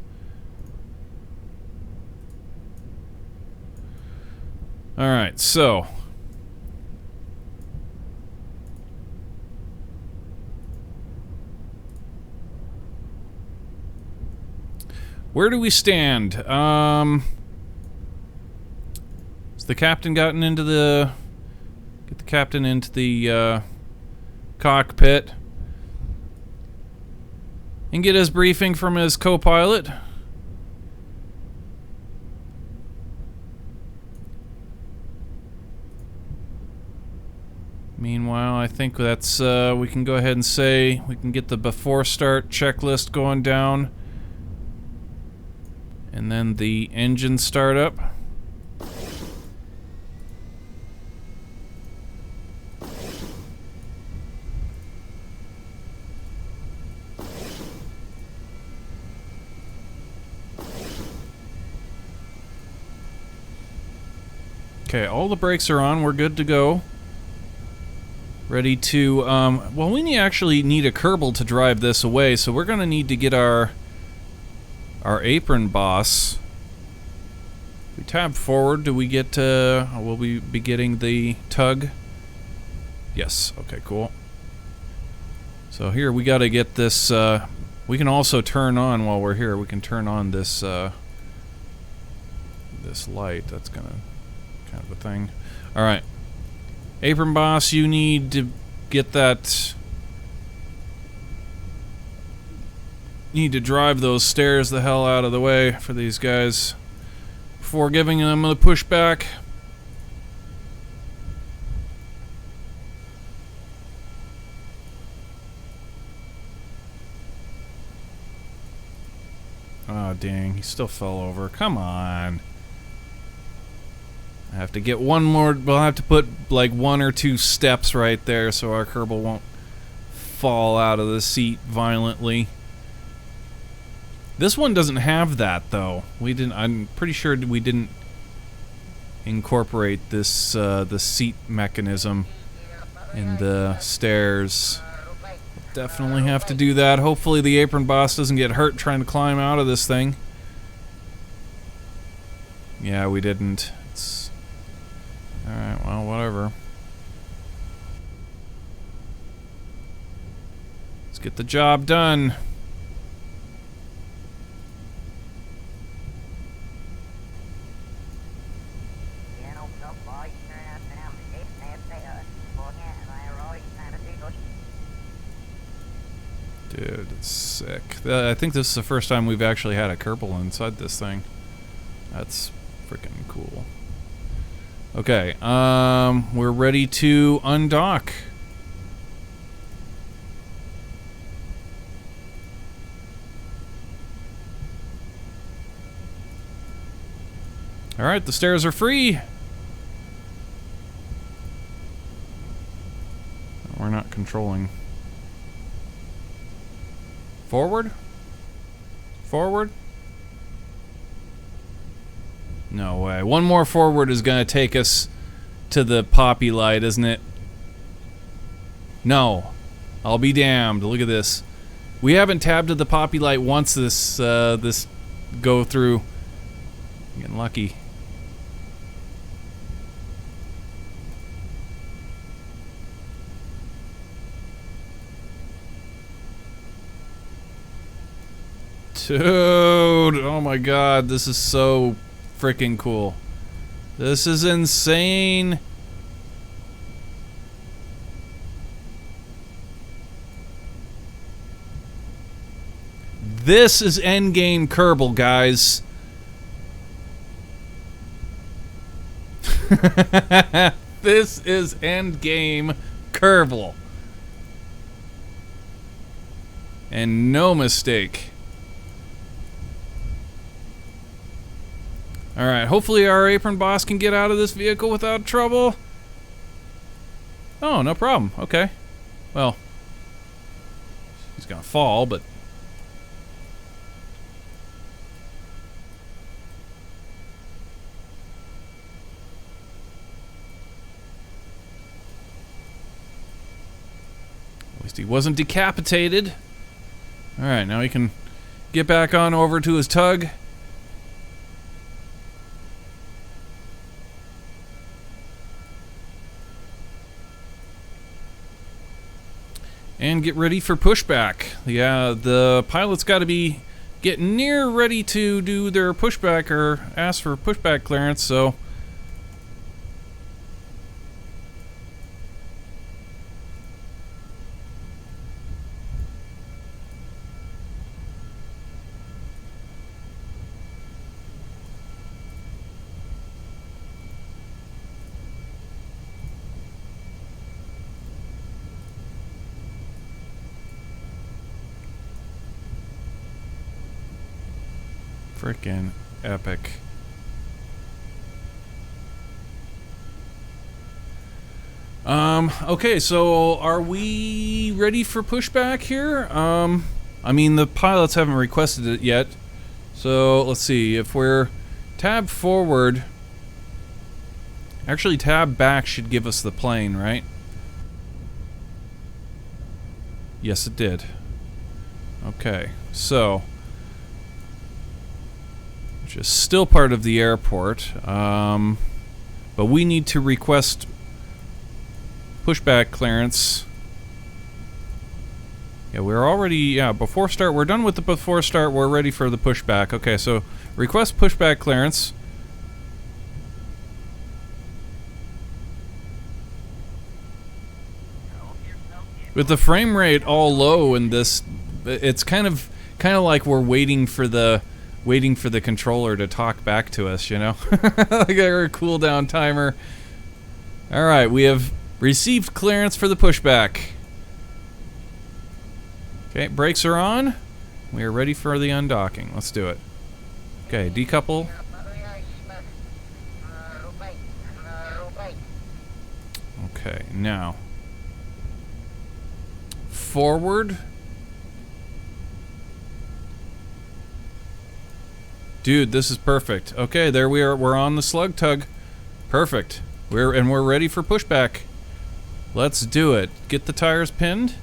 Alright, so where do we stand? Has the captain gotten into the... Get the captain into the cockpit and get his briefing from his co-pilot. Meanwhile, I think that's, we can go ahead and say we can get the before start checklist going down. And then the engine startup. Okay, all the brakes are on. We're good to go. Ready to, well, we actually need a Kerbal to drive this away, so we're gonna need to get our apron boss. We tab forward, do we get, will we be getting the tug? Yes, okay, cool. So here, we gotta get this, we can also turn on, while we're here, we can turn on this, this light. That's gonna kind of a thing. All right, apron boss, you need to get that. You need to drive those stairs the hell out of the way for these guys before giving them the pushback. Oh, dang. He still fell over. Come on. I have to get one more. We'll have to put like 1 or 2 steps right there so our Kerbal won't fall out of the seat violently. This one doesn't have that, though. We didn't. I'm pretty sure we didn't incorporate this the seat mechanism in the stairs. Definitely have to do that. Hopefully the apron boss doesn't get hurt trying to climb out of this thing. Yeah, we didn't. It's alright, well, whatever. Let's get the job done. Dude, it's sick. I think this is the first time we've actually had a Kerbal inside this thing. That's freaking cool. Okay, we're ready to undock. Alright, the stairs are free. We're not controlling. Forward? Forward? No way. One more forward is gonna take us to the poppy light, isn't it? No. I'll be damned. Look at this. We haven't tabbed to the poppy light once this this go through. Getting lucky. Dude, oh my god, this is so freaking cool. This is insane. This is endgame Kerbal, guys. This is endgame Kerbal. And no mistake. Alright, hopefully our apron boss can get out of this vehicle without trouble. Oh, no problem. Okay. Well, he's gonna fall, but... at least he wasn't decapitated. Alright, now he can get back on over to his tug. And get ready for pushback. Yeah, the pilot's got to be getting near ready to do their pushback or ask for pushback clearance, so... Frickin' epic. Okay, so are we ready for pushback here? I mean, the pilots haven't requested it yet. So, let's see, if we're tab forward... Actually, tab back should give us the plane, right? Yes, it did. Okay, so... which is still part of the airport, but we need to request pushback clearance. Yeah, we're already, yeah, before start, we're done with the before start, we're ready for the pushback. Okay, so request pushback clearance. With the frame rate all low in this, it's kind of like we're waiting for the controller to talk back to us, you know? Like our cooldown timer. All right, we have received clearance for the pushback. Okay, brakes are on. We are ready for the undocking. Let's do it. Okay, decouple. Okay, now forward. Dude, this is perfect. Okay, there we are. We're on the slug tug. Perfect. We're ready for pushback. Let's do it. Get the tires pinned.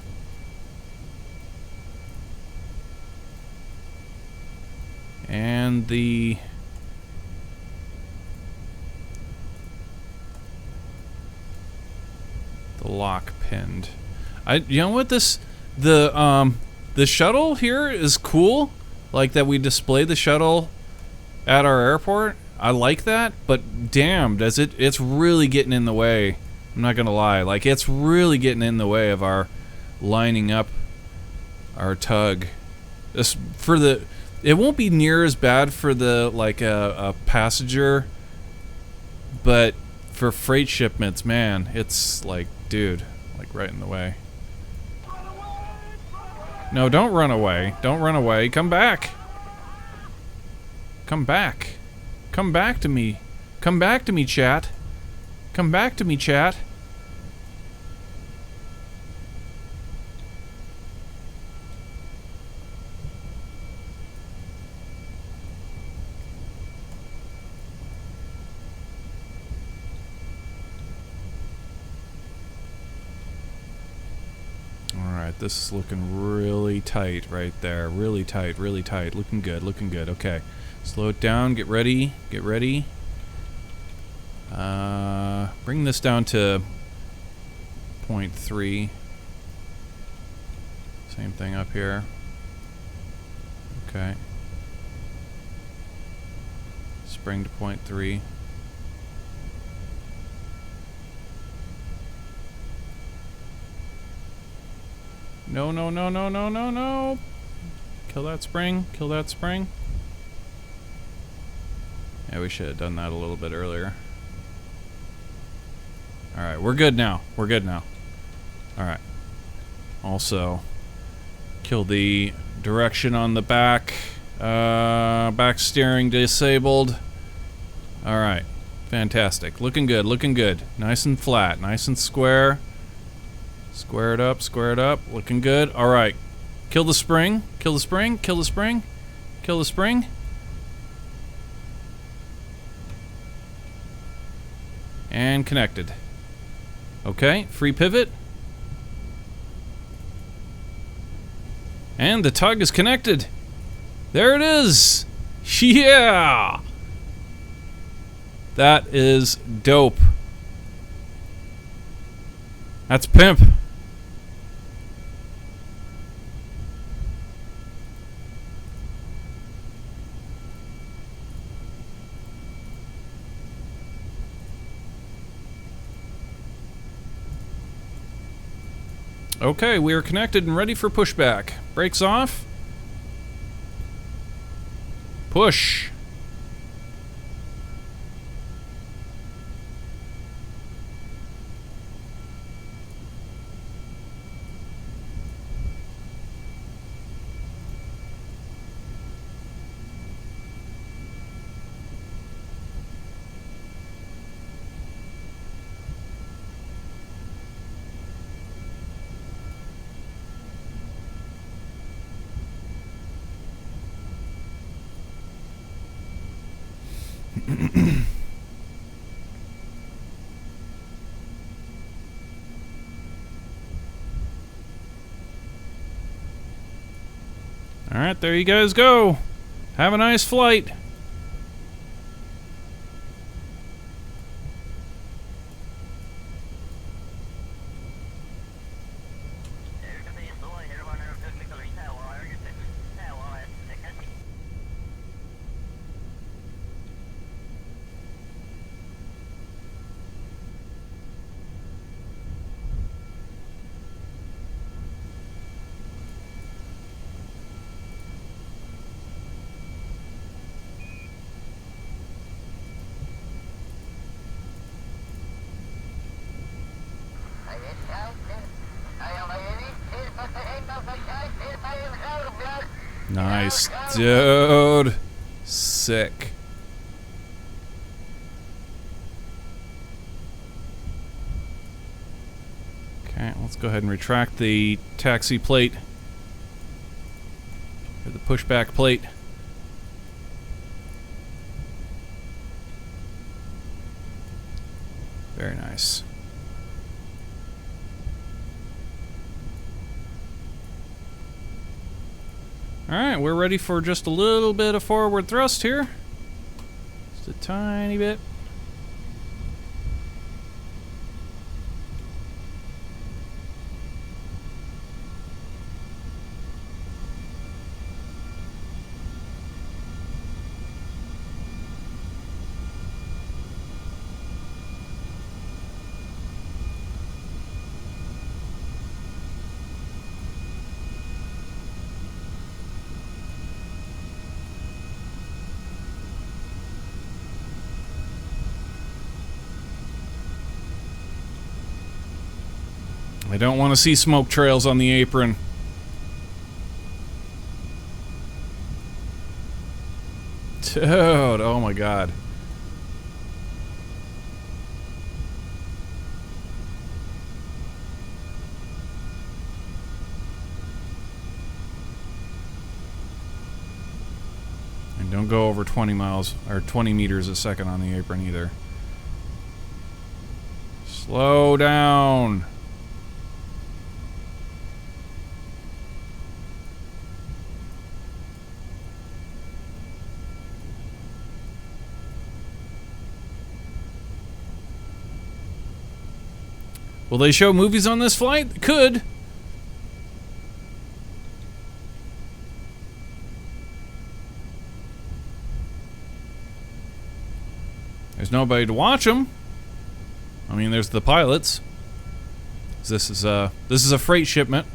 And the lock pinned. You know what, the shuttle here is cool. Like that we display the shuttle at our airport. I like that, but damn, it's really getting in the way. I'm not gonna lie, like it's really getting in the way of our lining up our tug. It won't be near as bad for the a passenger, but for freight shipments, man, it's like, dude, like right in the way. No, don't run away. Don't run away. Come back. Come back. Come back to me. Come back to me, chat. Come back to me, chat. This is looking really tight right there. Really tight, really tight. Looking good, looking good. Okay. Slow it down. Get ready. Get ready. Bring this down to 0.3. Same thing up here. Okay. Spring to 0.3. No, no, no, no, no, no, no. Kill that spring. Kill that spring. Yeah, we should have done that a little bit earlier. Alright, we're good now. We're good now. Alright. Also, kill the direction on the back. Back steering disabled. Alright. Fantastic. Looking good, looking good. Nice and flat. Nice and square. Square it up, square it up. Looking good. Alright. Kill the spring. Kill the spring. Kill the spring. Kill the spring. And connected. Okay, free pivot. And the tug is connected. There it is. Yeah! That is dope. That's pimp. Okay, we are connected and ready for pushback. Brakes off. Push. Alright, there you guys go. Have a nice flight. Nice, dude. Sick. Okay, let's go ahead and retract the taxi plate. Or the pushback plate. Very nice. Alright, we're ready for just a little bit of forward thrust here. Just a tiny bit. I don't want to see smoke trails on the apron. Dude, oh my god. And don't go over 20 miles or 20 meters a second on the apron either. Slow down. Will they show movies on this flight? Could. There's nobody to watch them. I mean, there's the pilots. This is a freight shipment.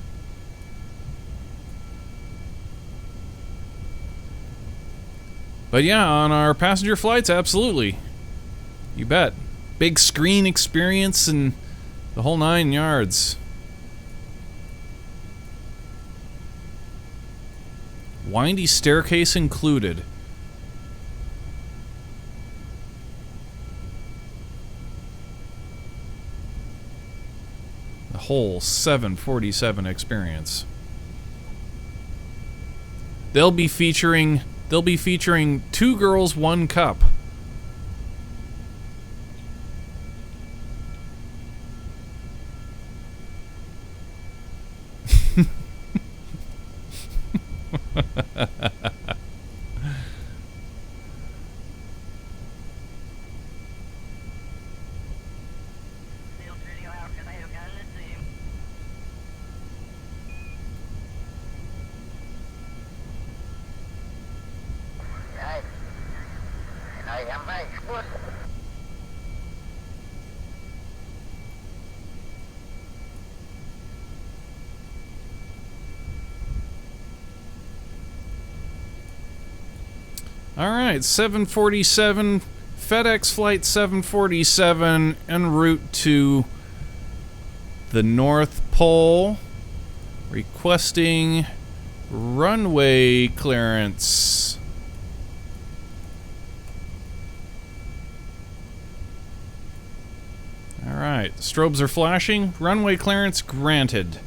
But yeah, on our passenger flights, absolutely. You bet. Big screen experience and the whole 9 yards. Windy staircase included. The whole 747 experience. They'll be featuring 2 girls, 1 cup. Alright, 747, FedEx Flight 747 en route to the North Pole, requesting runway clearance. Alright, strobes are flashing, runway clearance granted.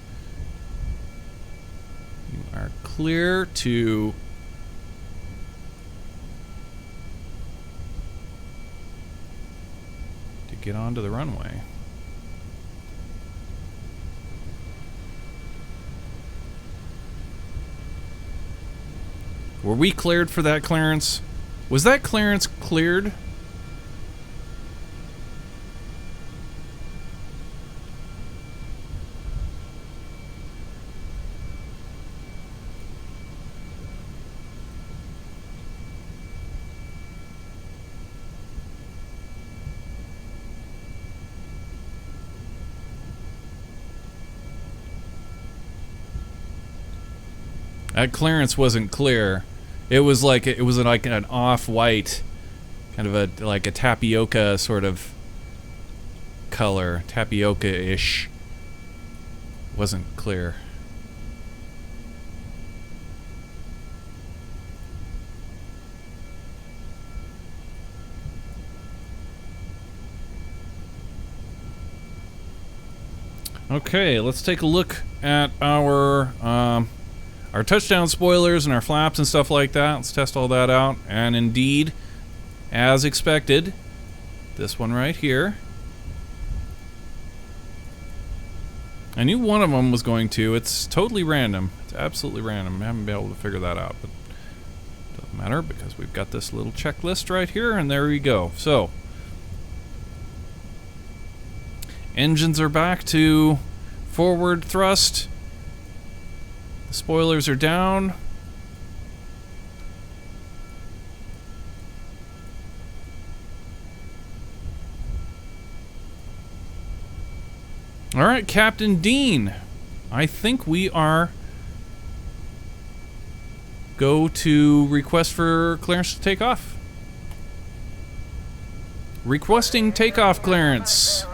You are clear to get onto the runway. Were we cleared for that clearance? Was that clearance cleared? That clearance wasn't clear. It was like an off-white, kind of like a tapioca sort of color, tapioca-ish. Wasn't clear. Okay, let's take a look at our touchdown spoilers and our flaps and stuff like that. Let's test all that out. And indeed, as expected, this one right here. I knew one of them was going to. It's totally random. It's absolutely random. I haven't been able to figure that out, but it doesn't matter because we've got this little checklist right here, and there we go. So, engines are back to forward thrust. The spoilers are down. All right, Captain Dean. I think we are go to request for clearance to take off. Requesting takeoff clearance.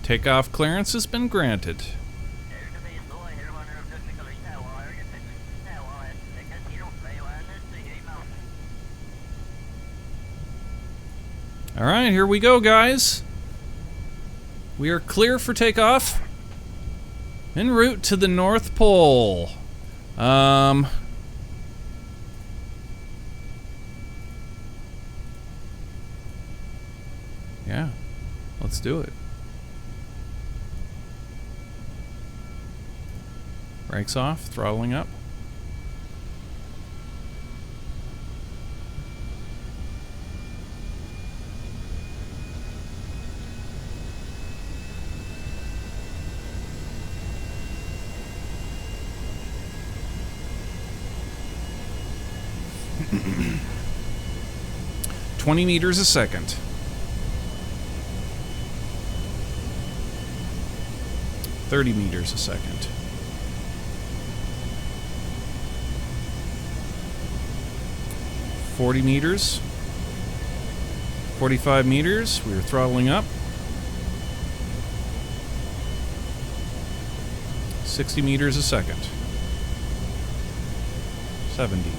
Takeoff clearance has been granted. All right, here we go, guys. We are clear for takeoff. En route to the North Pole. Yeah, let's do it. Brakes off, throttling up. "20 meters a second. 30 meters a second. 40 meters. 45 meters. We are throttling up. 60 meters a second. 70.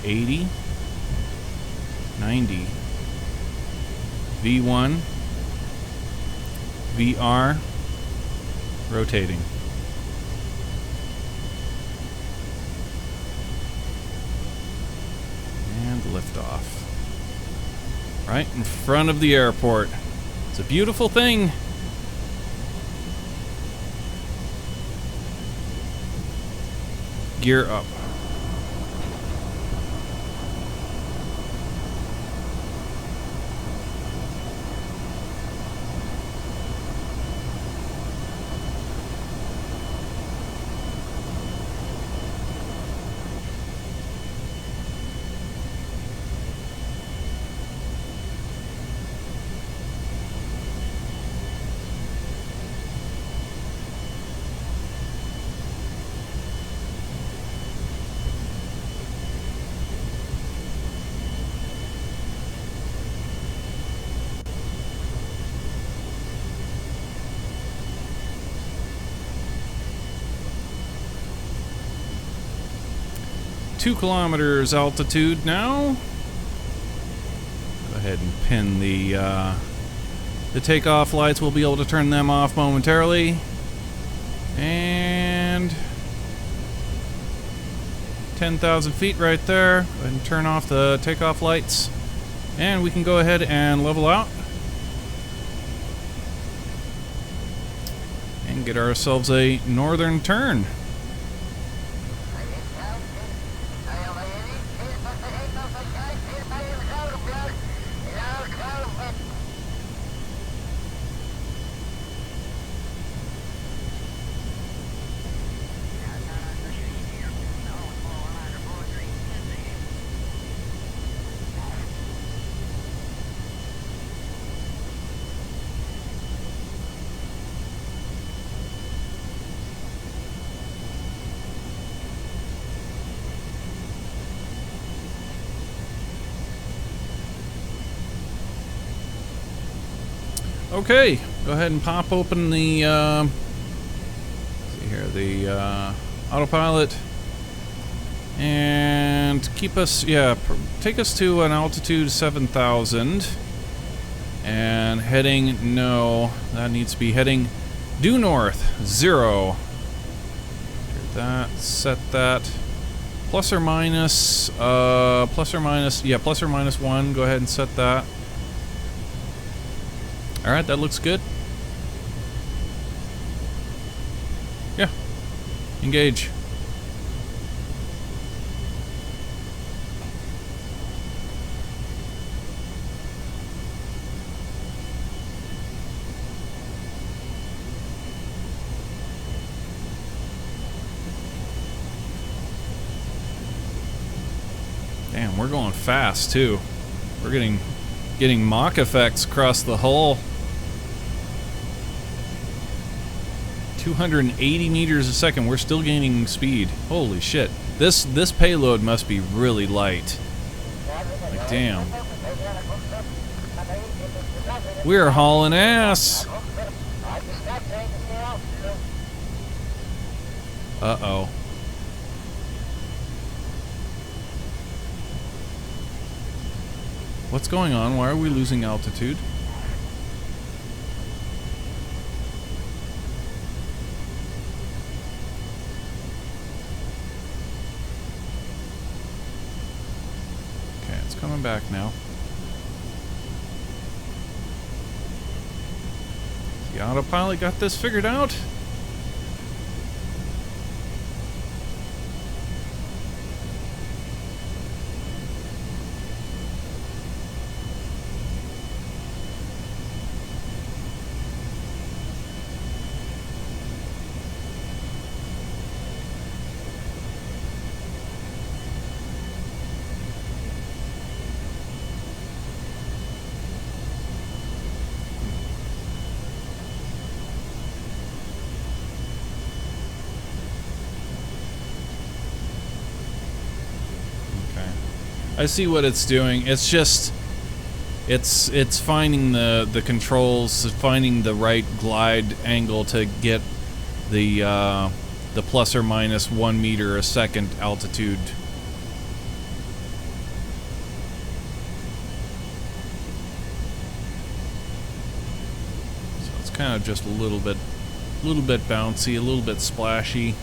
80. 90. V1. VR. Rotating. And liftoff. Right in front of the airport. It's a beautiful thing. Gear up. Kilometers altitude now. Go ahead and pin the takeoff lights. We'll be able to turn them off momentarily. And 10,000 feet right there. Go ahead and turn off the takeoff lights. And we can go ahead and level out. And get ourselves a northern turn. Okay, go ahead and pop open the see here, the autopilot and keep us, take us to an altitude 7,000 and heading, no, that needs to be heading due north, 0. That, set that. Plus or minus 1, go ahead and set that. Alright, that looks good. Yeah. Engage. Damn, we're going fast too. We're getting Mach effects across the hull. 280 meters a second. We're still gaining speed. Holy shit. This payload must be really light. Like, damn. We're hauling ass. Uh-oh. What's going on? Why are we losing altitude? Okay, it's coming back now. The autopilot got this figured out? I see what it's doing. It's just, it's finding the controls, finding the right glide angle to get the plus or minus 1 meter a second altitude. So it's kind of just a little bit bouncy, a little bit splashy.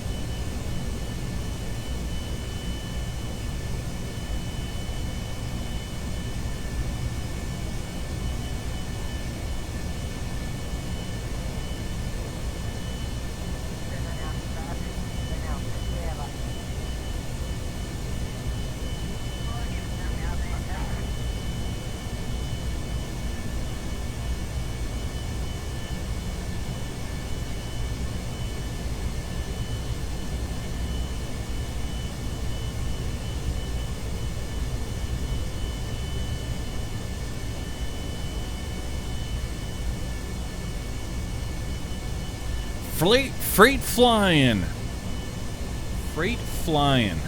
Freight flying. Freight flying.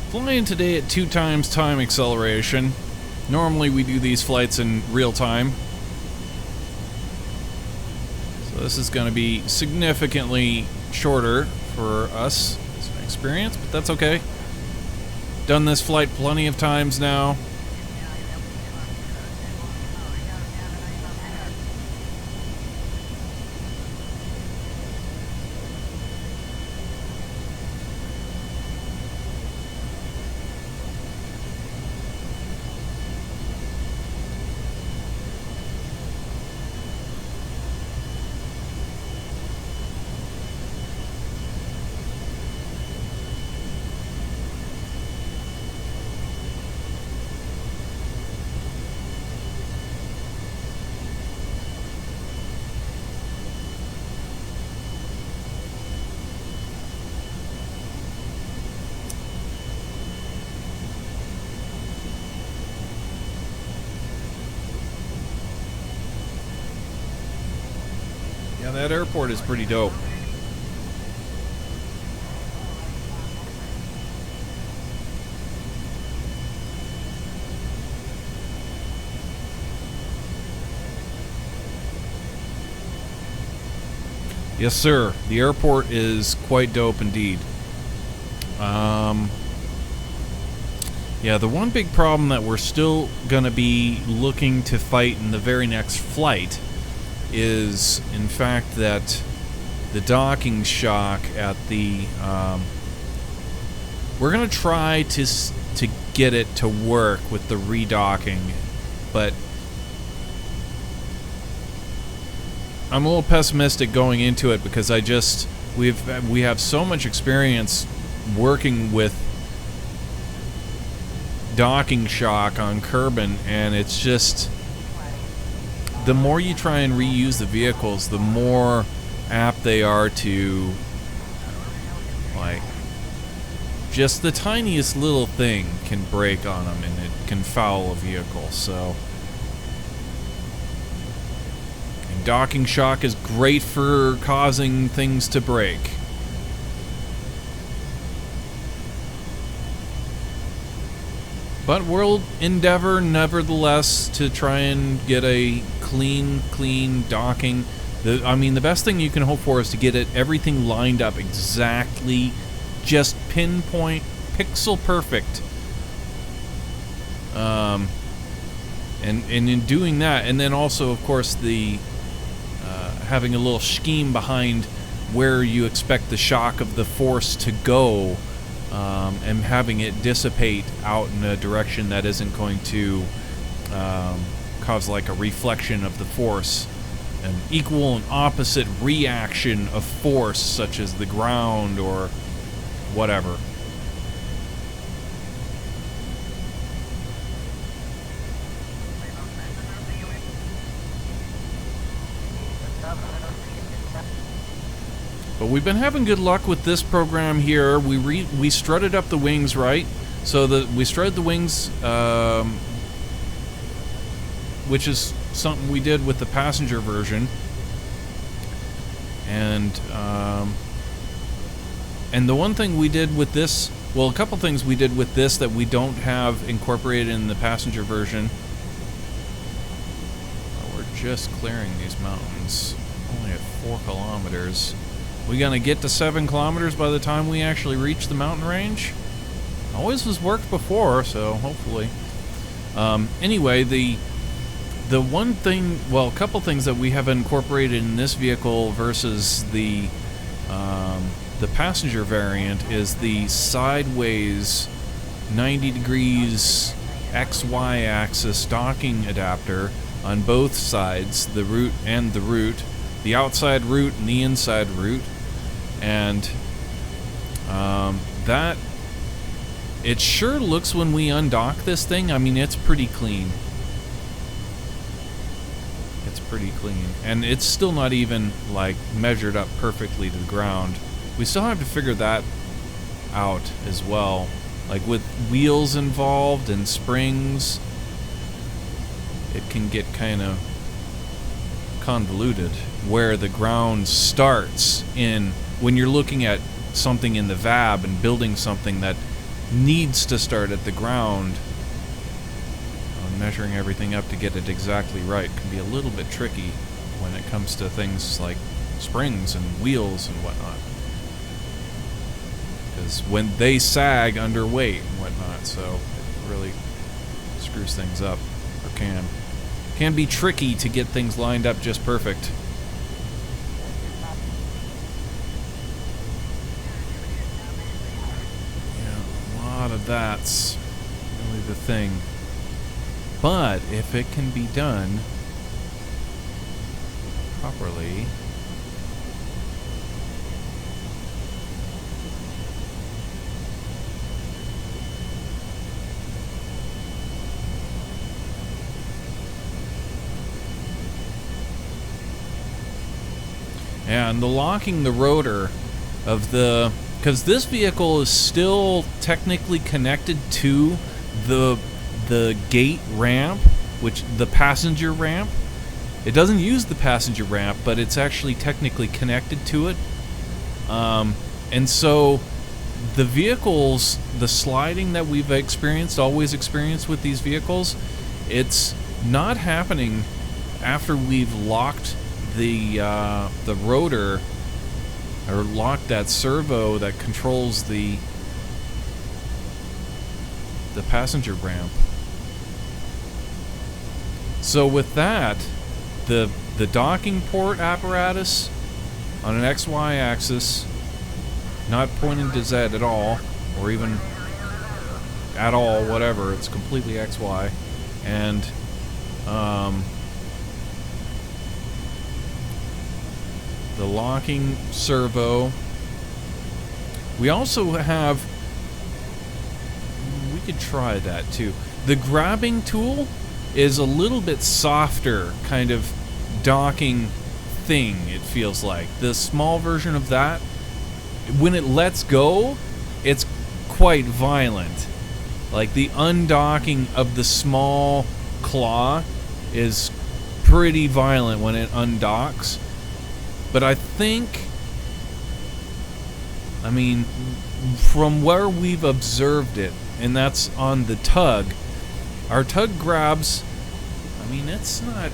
Flying today at 2 times time acceleration. Normally we do these flights in real time. So this is going to be significantly shorter for us as an experience, but that's okay. Done this flight plenty of times now. Yeah, that airport is pretty dope. Yes, sir. The airport is quite dope indeed. Yeah, the one big problem that we're still gonna be looking to fight in the very next flight is, in fact, that the docking shock at the... we're gonna try to get it to work with the redocking, but I'm a little pessimistic going into it because we have so much experience working with docking shock on Kerbin, and it's just, the more you try and reuse the vehicles, the more apt they are to, like, just the tiniest little thing can break on them and it can foul a vehicle. So, and docking shock is great for causing things to break. But we'll endeavor, nevertheless, to try and get a clean docking. I mean, the best thing you can hope for is to get everything lined up exactly, just pinpoint, pixel perfect. And in doing that, and then also, of course, the having a little scheme behind where you expect the shock of the force to go. And having it dissipate out in a direction that isn't going to cause like a reflection of the force, an equal and opposite reaction of force, such as the ground or whatever. But we've been having good luck with this program here. We strutted up the wings right, so we strutted the wings, which is something we did with the passenger version, and the one thing we did with this, well, a couple things we did with this that we don't have incorporated in the passenger version. Oh, we're just clearing these mountains, only at 4 kilometers. We gonna get to 7 kilometers by the time we actually reach the mountain range? Always has worked before, so hopefully. Anyway, the one thing, well, a couple things that we have incorporated in this vehicle versus the passenger variant is the sideways 90 degrees XY axis docking adapter on both sides, the root and the root, the outside root and the inside root. And that, it sure looks, when we undock this thing, I mean, it's pretty clean. It's pretty clean. And it's still not even, like, measured up perfectly to the ground. We still have to figure that out as well. Like with wheels involved and springs, it can get kind of convoluted where the ground starts in when you're looking at something in the VAB and building something that needs to start at the ground. Measuring everything up to get it exactly right can be a little bit tricky when it comes to things like springs and wheels and whatnot. Because when they sag under weight and whatnot, so it really screws things up, or can be tricky to get things lined up just perfect. Yeah, a lot of that's really the thing. But if it can be done properly, and the locking the rotor of the, because this vehicle is still technically connected to the gate ramp, which the passenger ramp. It doesn't use the passenger ramp, but it's actually technically connected to it. And so the vehicles, the sliding that we've always experienced with these vehicles, it's not happening after we've locked the rotor, or locked that servo that controls the passenger ramp. So with that, the docking port apparatus on an XY axis, not pointing to Z at all, or even at all, whatever, it's completely XY, and the locking servo. We also have, we could try that too. The grabbing tool is a little bit softer kind of docking thing, it feels like. The small version of that, when it lets go, it's quite violent. Like the undocking of the small claw is pretty violent when it undocks. But I think, I mean, from where we've observed it, and that's on the tug, our tug grabs, I mean, it's not,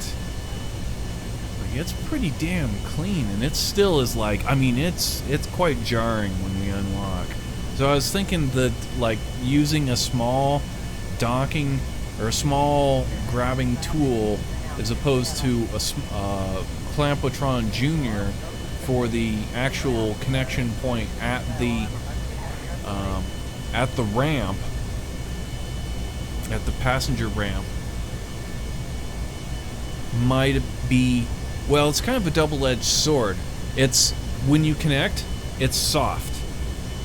like, it's pretty damn clean, and it still is like, I mean, it's quite jarring when we unlock. So I was thinking that, like, using a small docking, or a small grabbing tool, as opposed to a Clampotron Junior for the actual connection point at the ramp, at the passenger ramp, might be, well, it's kind of a double-edged sword. It's, when you connect, it's soft.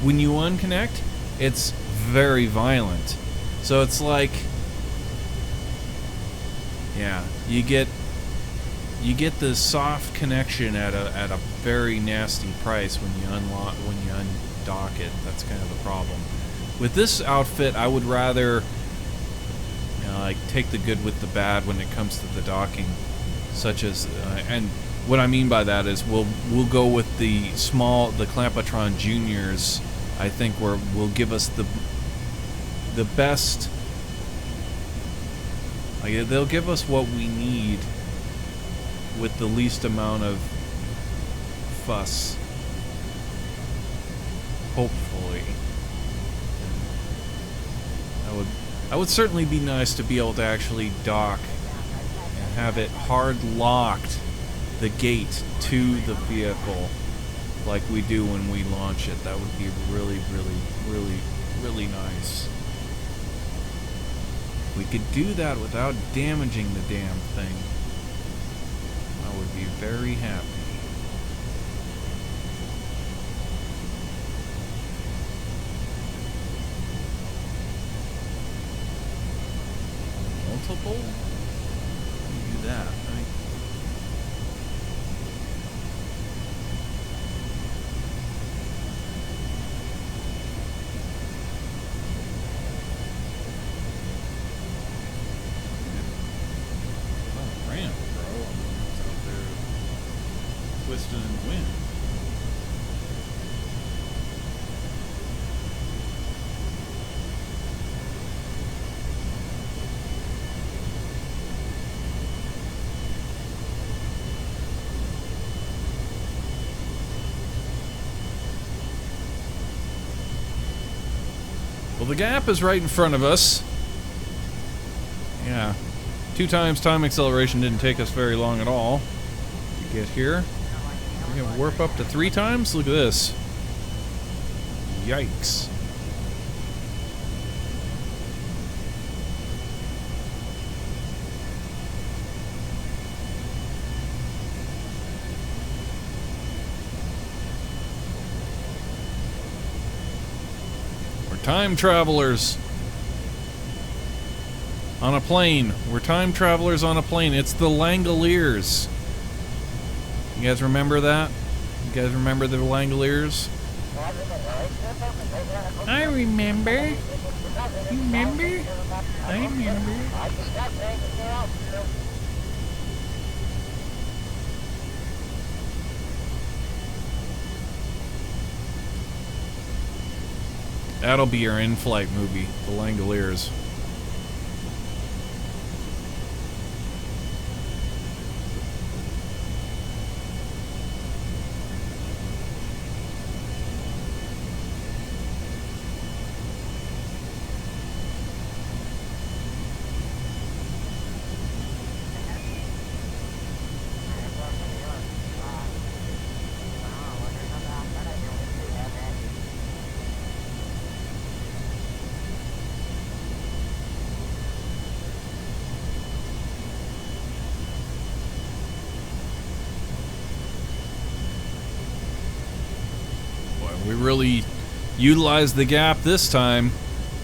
When you unconnect, it's very violent. So it's like, yeah, you get the soft connection at a very nasty price when you undock it. That's kind of the problem. With this outfit, I would rather, you know, like, take the good with the bad when it comes to the docking, such as, and what I mean by that is we'll go with the Clampotron Juniors. I think will give us the best. Like, they'll give us what we need with the least amount of fuss. Hopefully. I would certainly be nice to be able to actually dock and have it hard locked, the gate to the vehicle, like we do when we launch it. That would be really, really, really, really nice. If we could do that without damaging the damn thing, I would be very happy. Multiple? Do that, right? Well, the gap is right in front of us. Yeah. 2 times time acceleration didn't take us very long at all to get here. We're gonna warp up to 3 times? Look at this. Yikes. We're time travelers. On a plane. We're time travelers on a plane. It's the Langoliers. You guys remember that? You guys remember the Langoliers? I remember. You remember? I remember. That'll be our in-flight movie, The Langoliers. We really utilized the gap this time.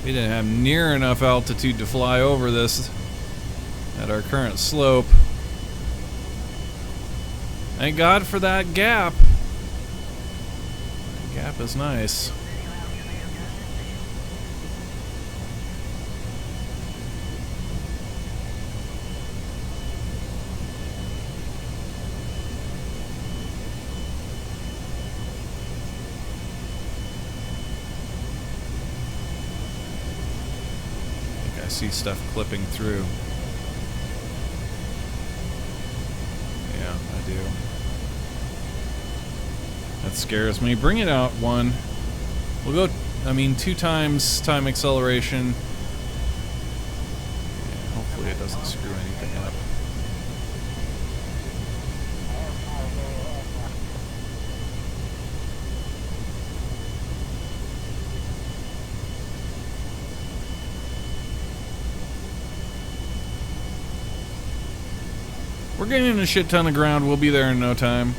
We didn't have near enough altitude to fly over this at our current slope. Thank God for that gap. That gap is nice. See stuff clipping through. Yeah, I do. That scares me. Bring it out, 1. We'll go, 2 times time acceleration. Yeah, hopefully it doesn't screw anything up. We're gaining a shit ton of ground. We'll be there in no time.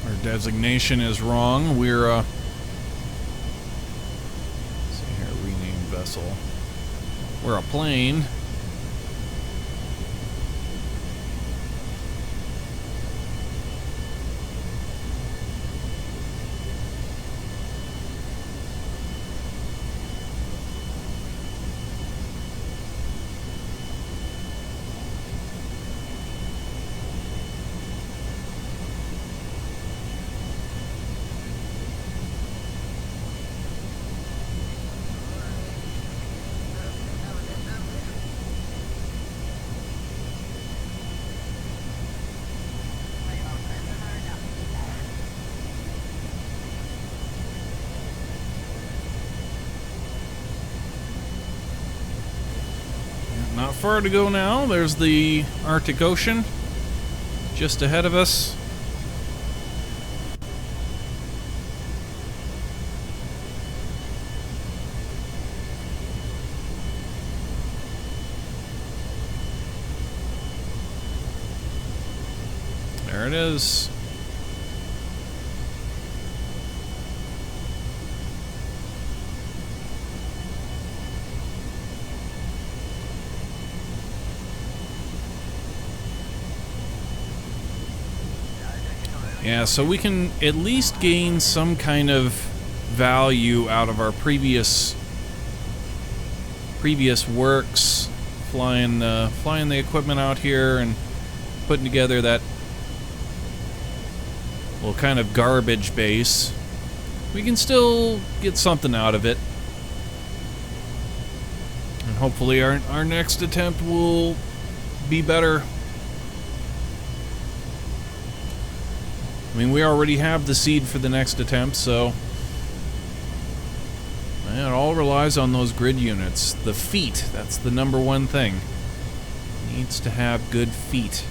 Our designation is wrong. We're let's see here, rename vessel. We're a plane. Not far to go now. There's the Arctic Ocean just ahead of us. There it is. Yeah, so we can at least gain some kind of value out of our previous works, flying the equipment out here and putting together that little kind of garbage base. We can still get something out of it, and hopefully our next attempt will be better. I mean, we already have the seed for the next attempt, so it all relies on those grid units. The feet, that's the number one thing. Needs to have good feet.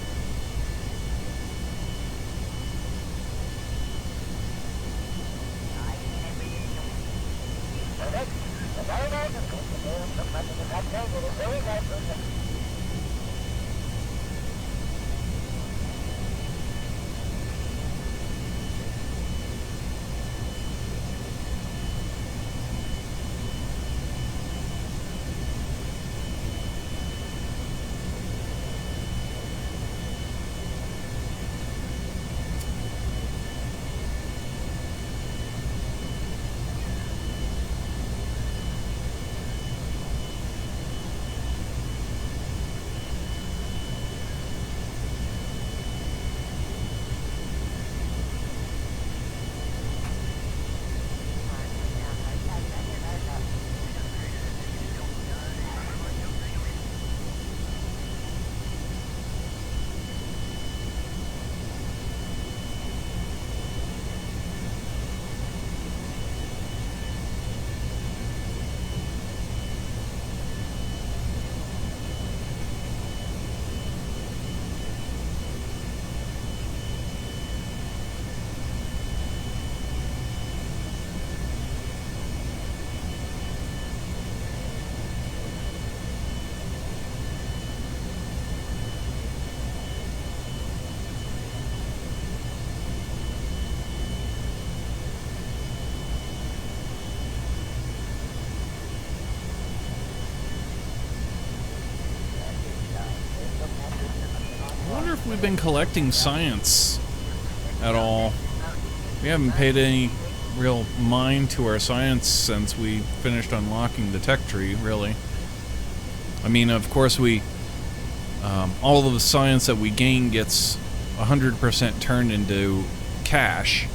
I wonder if we've been collecting science at all. We haven't paid any real mind to our science since we finished unlocking the tech tree, really. I mean, of course, all of the science that we gain gets 100% turned into cash.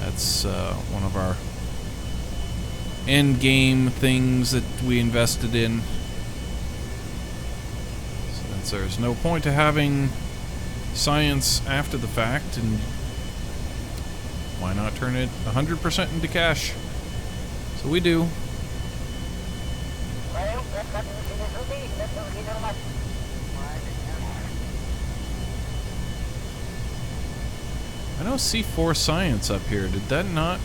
That's one of our end game things that we invested in. Since there's no point to having science after the fact, and why not turn it 100% into cash? So we do. I know C4 science up here. Did that not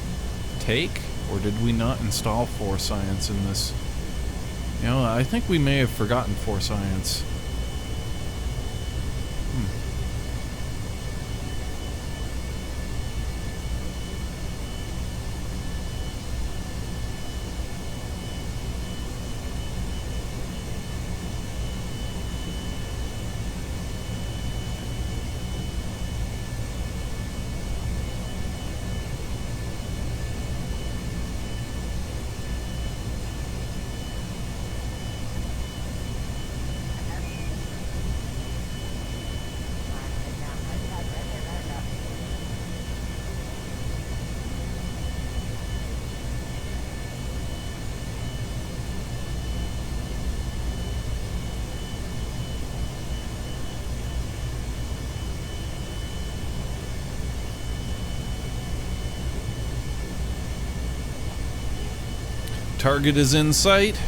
take? Or did we not install 4 science in this? You know, I think we may have forgotten 4 science. Target is in sight.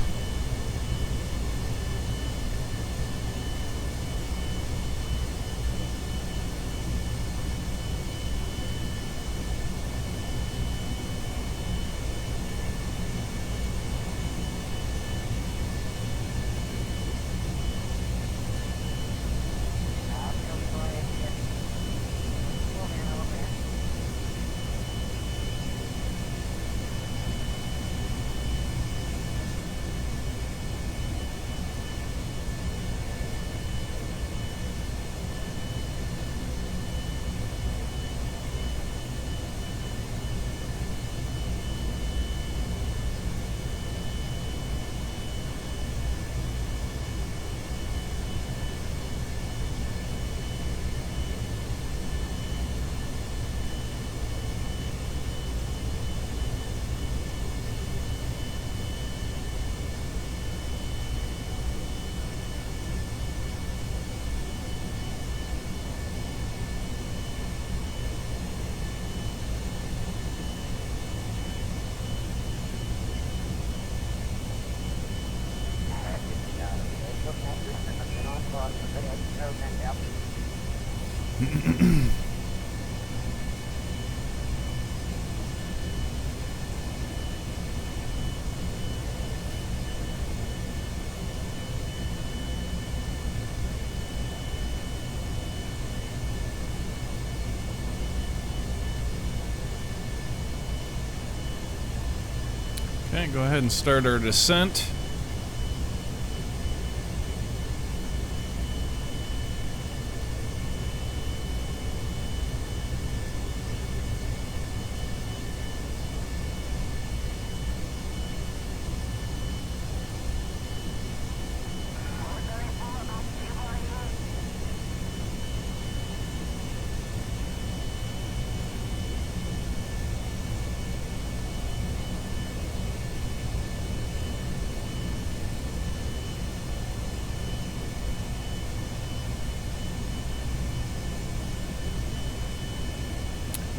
Okay, go ahead and start our descent.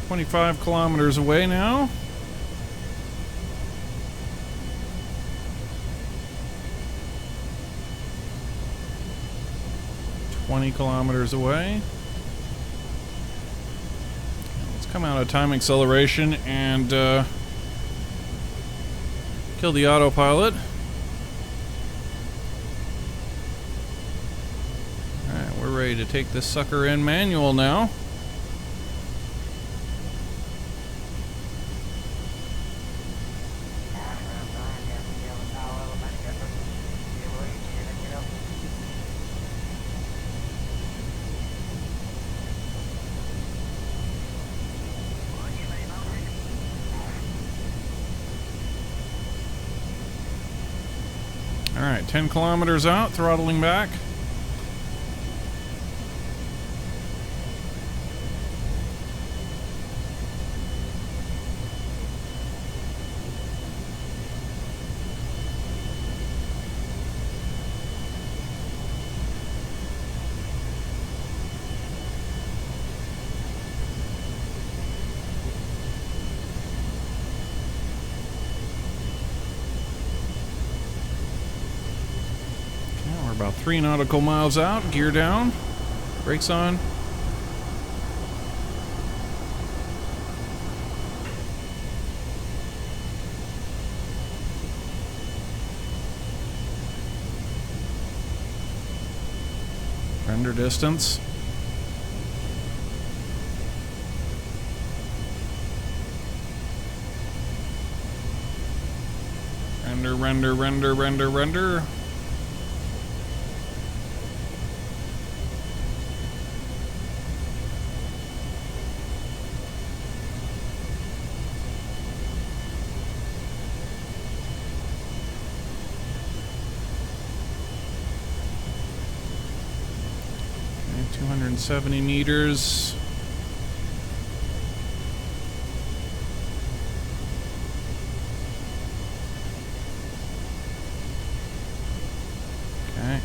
"25 kilometers away now. "20 kilometers away. Let's come out of time acceleration and kill the autopilot. Alright, we're ready to take this sucker in manual now. Alright, 10 kilometers out, throttling back. We're about 3 nautical miles out. Gear down. Brakes on. Render distance. Render. Okay, 270 meters. Okay.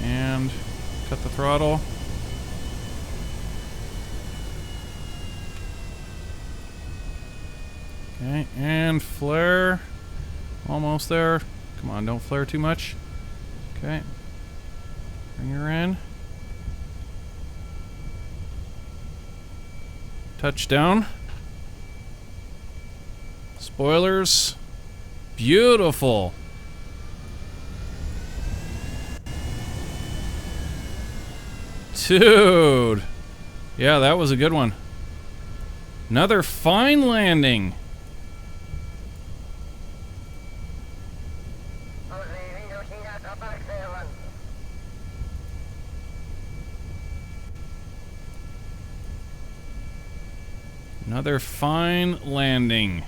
And cut the throttle. Okay, and flare. Almost there. Come on, don't flare too much. Okay. Bring her in. Touchdown. Spoilers. Beautiful. Dude. Yeah, that was a good one. Another fine landing. Another fine landing.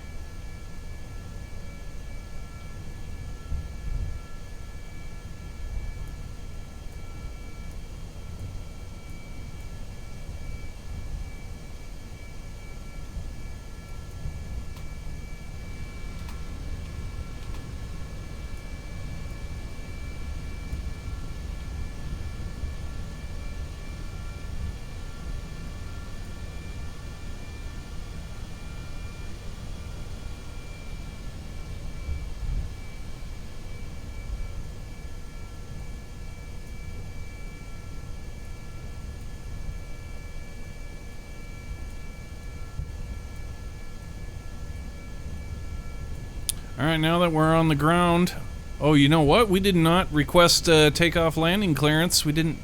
Alright, now that we're on the ground... Oh, you know what? We did not request takeoff landing clearance. We didn't...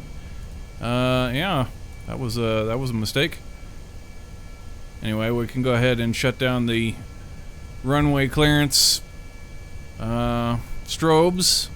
yeah. That was a mistake. Anyway, we can go ahead and shut down the runway clearance strobes.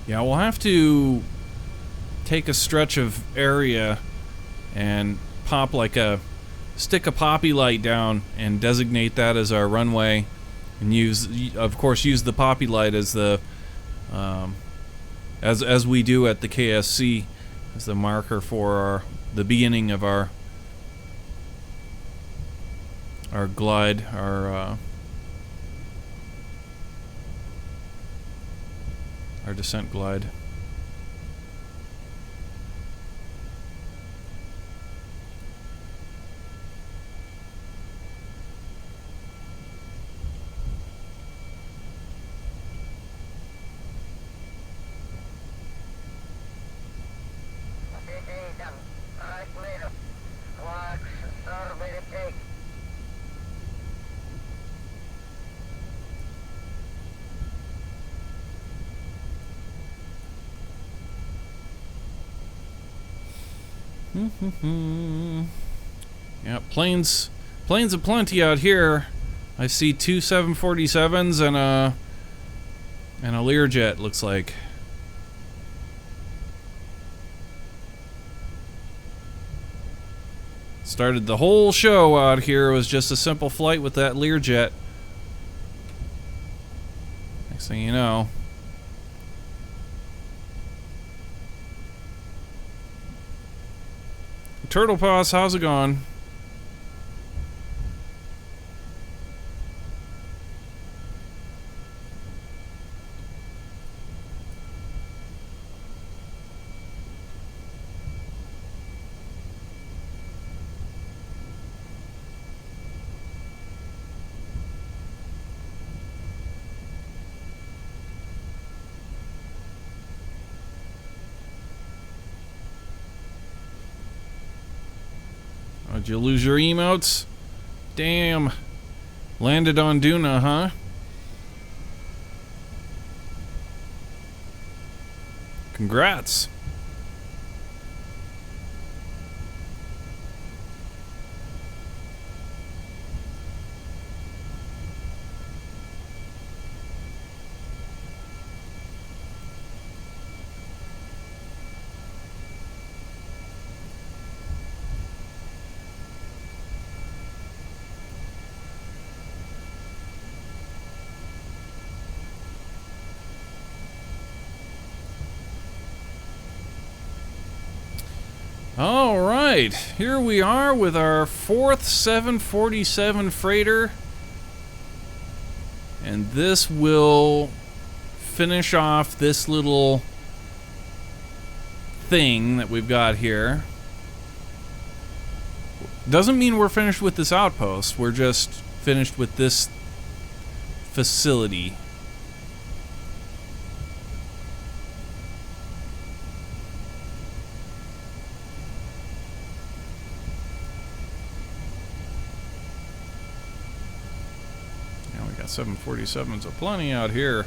Yeah, we'll have to take a stretch of area and pop stick a poppy light down and designate that as our runway, and of course use the poppy light as the as we do at the KSC as the marker for the beginning of our our glide, our descent glide. Yeah, planes aplenty out here. I see 2 747s and a Learjet, looks like. Started the whole show out here. It was just a simple flight with that Learjet. Next thing you know. Turtle Paws, how's it going? Did you lose your emotes? Damn. Landed on Duna, huh? Congrats. All right, here we are with our 4th 747 freighter, and this will finish off this little thing that we've got here. Doesn't mean we're finished with this outpost, we're just finished with this facility. Now we got 747s aplenty out here.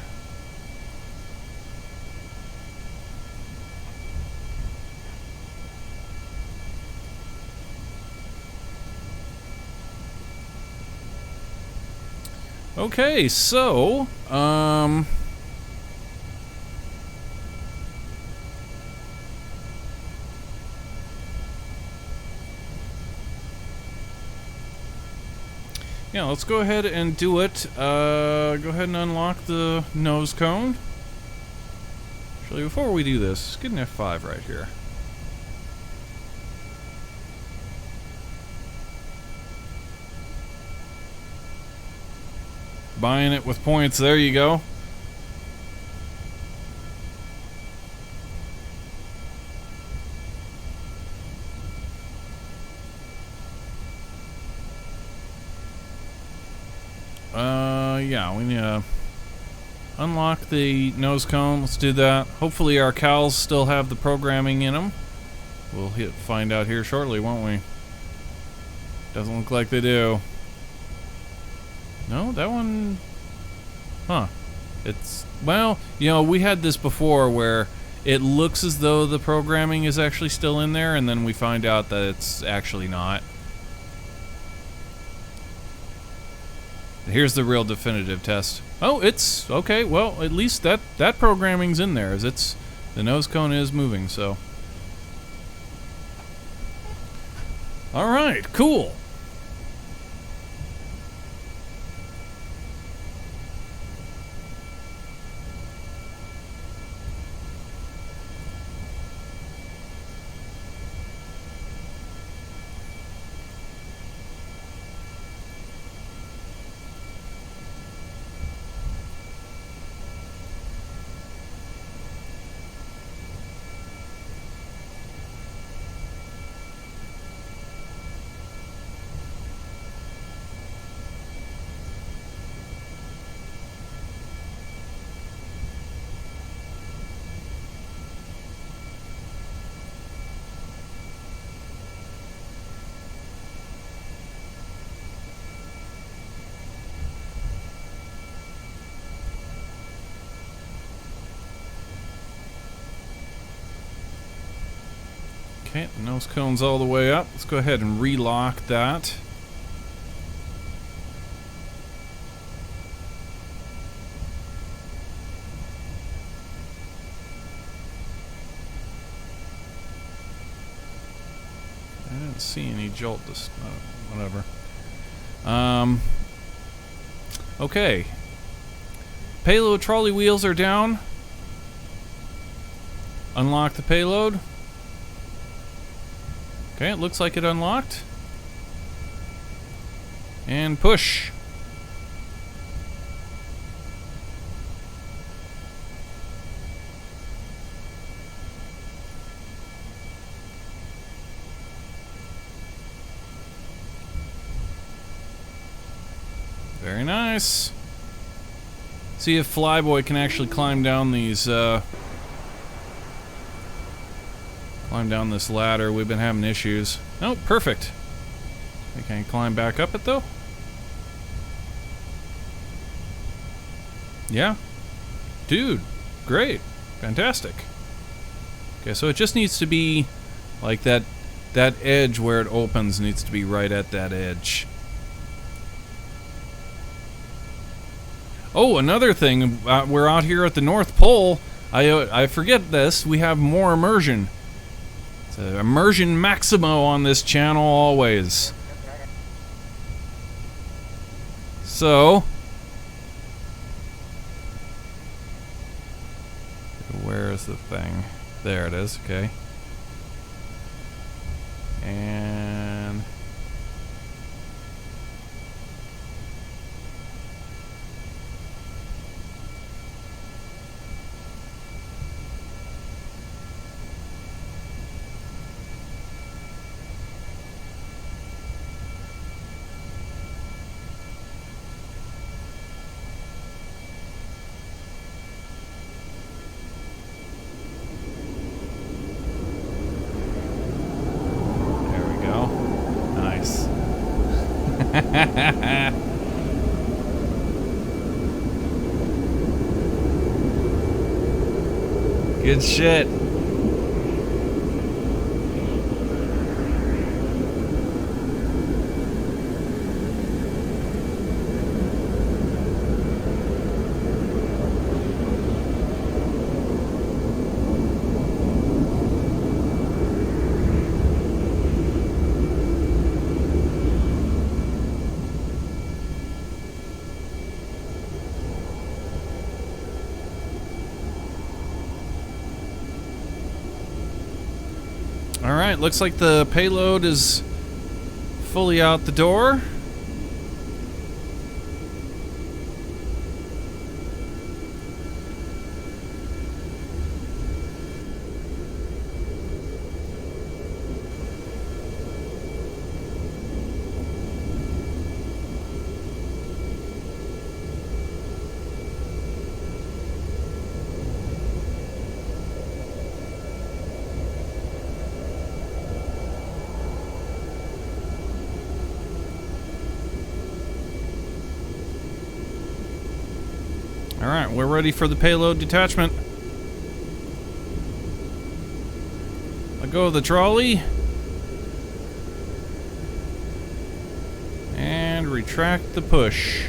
Okay, so, yeah, let's go ahead and do it. Go ahead and unlock the nose cone. Actually, before we do this, let's get an F5 right here. Buying it with points, there you go. Yeah, we need to unlock the nose cone. Let's do that. Hopefully our cows still have the programming in them. We'll find out here shortly, won't we? Doesn't look like they do. No, that one... Huh. It's... Well, you know, we had this before where it looks as though the programming is actually still in there, and then we find out that it's actually not. Here's the real definitive test. Oh, it's... Okay, well, at least that programming's in there, as it's... The nose cone is moving, so... Alright, cool. Okay, the nose cone's all the way up. Let's go ahead and relock that. I didn't see any jolt. Whatever. Okay. Payload trolley wheels are down. Unlock the payload. Okay, it looks like it unlocked. And push. Very nice. See if Flyboy can actually climb down these, climb down this ladder. We've been having issues. Oh, perfect. We can climb back up it, though? Yeah. Dude, great. Fantastic. Okay, so it just needs to be, like, that edge where it opens needs to be right at that edge. Oh, another thing, we're out here at the North Pole. I forget this, we have more immersion. It's a immersion maximo on this channel always. So, where is the thing? There it is, okay. And good shit. Alright, looks like the payload is fully out the door. Alright, we're ready for the payload detachment. Let go of the trolley. And retract the push.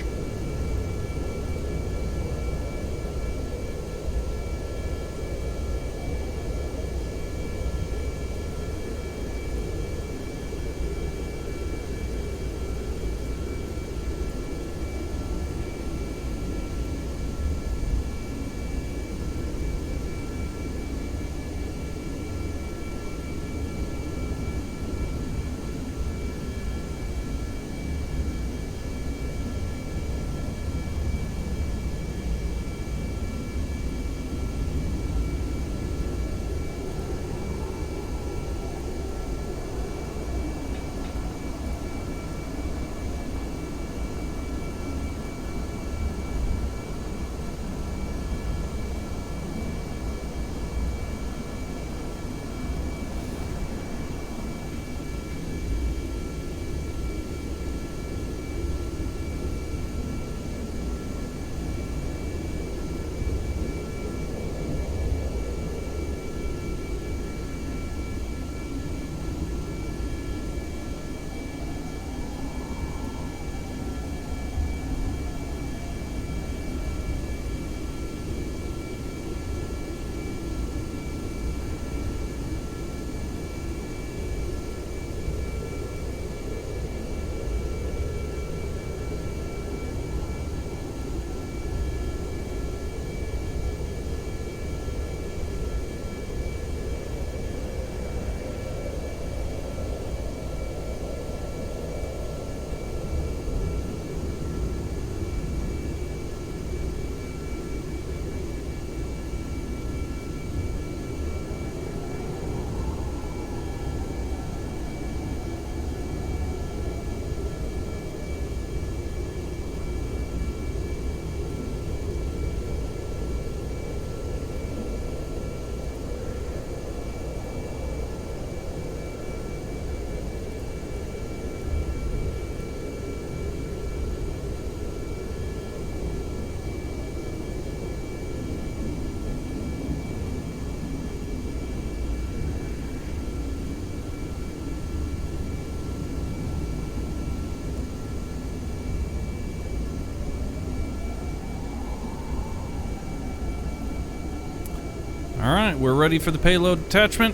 Alright, we're ready for the payload attachment.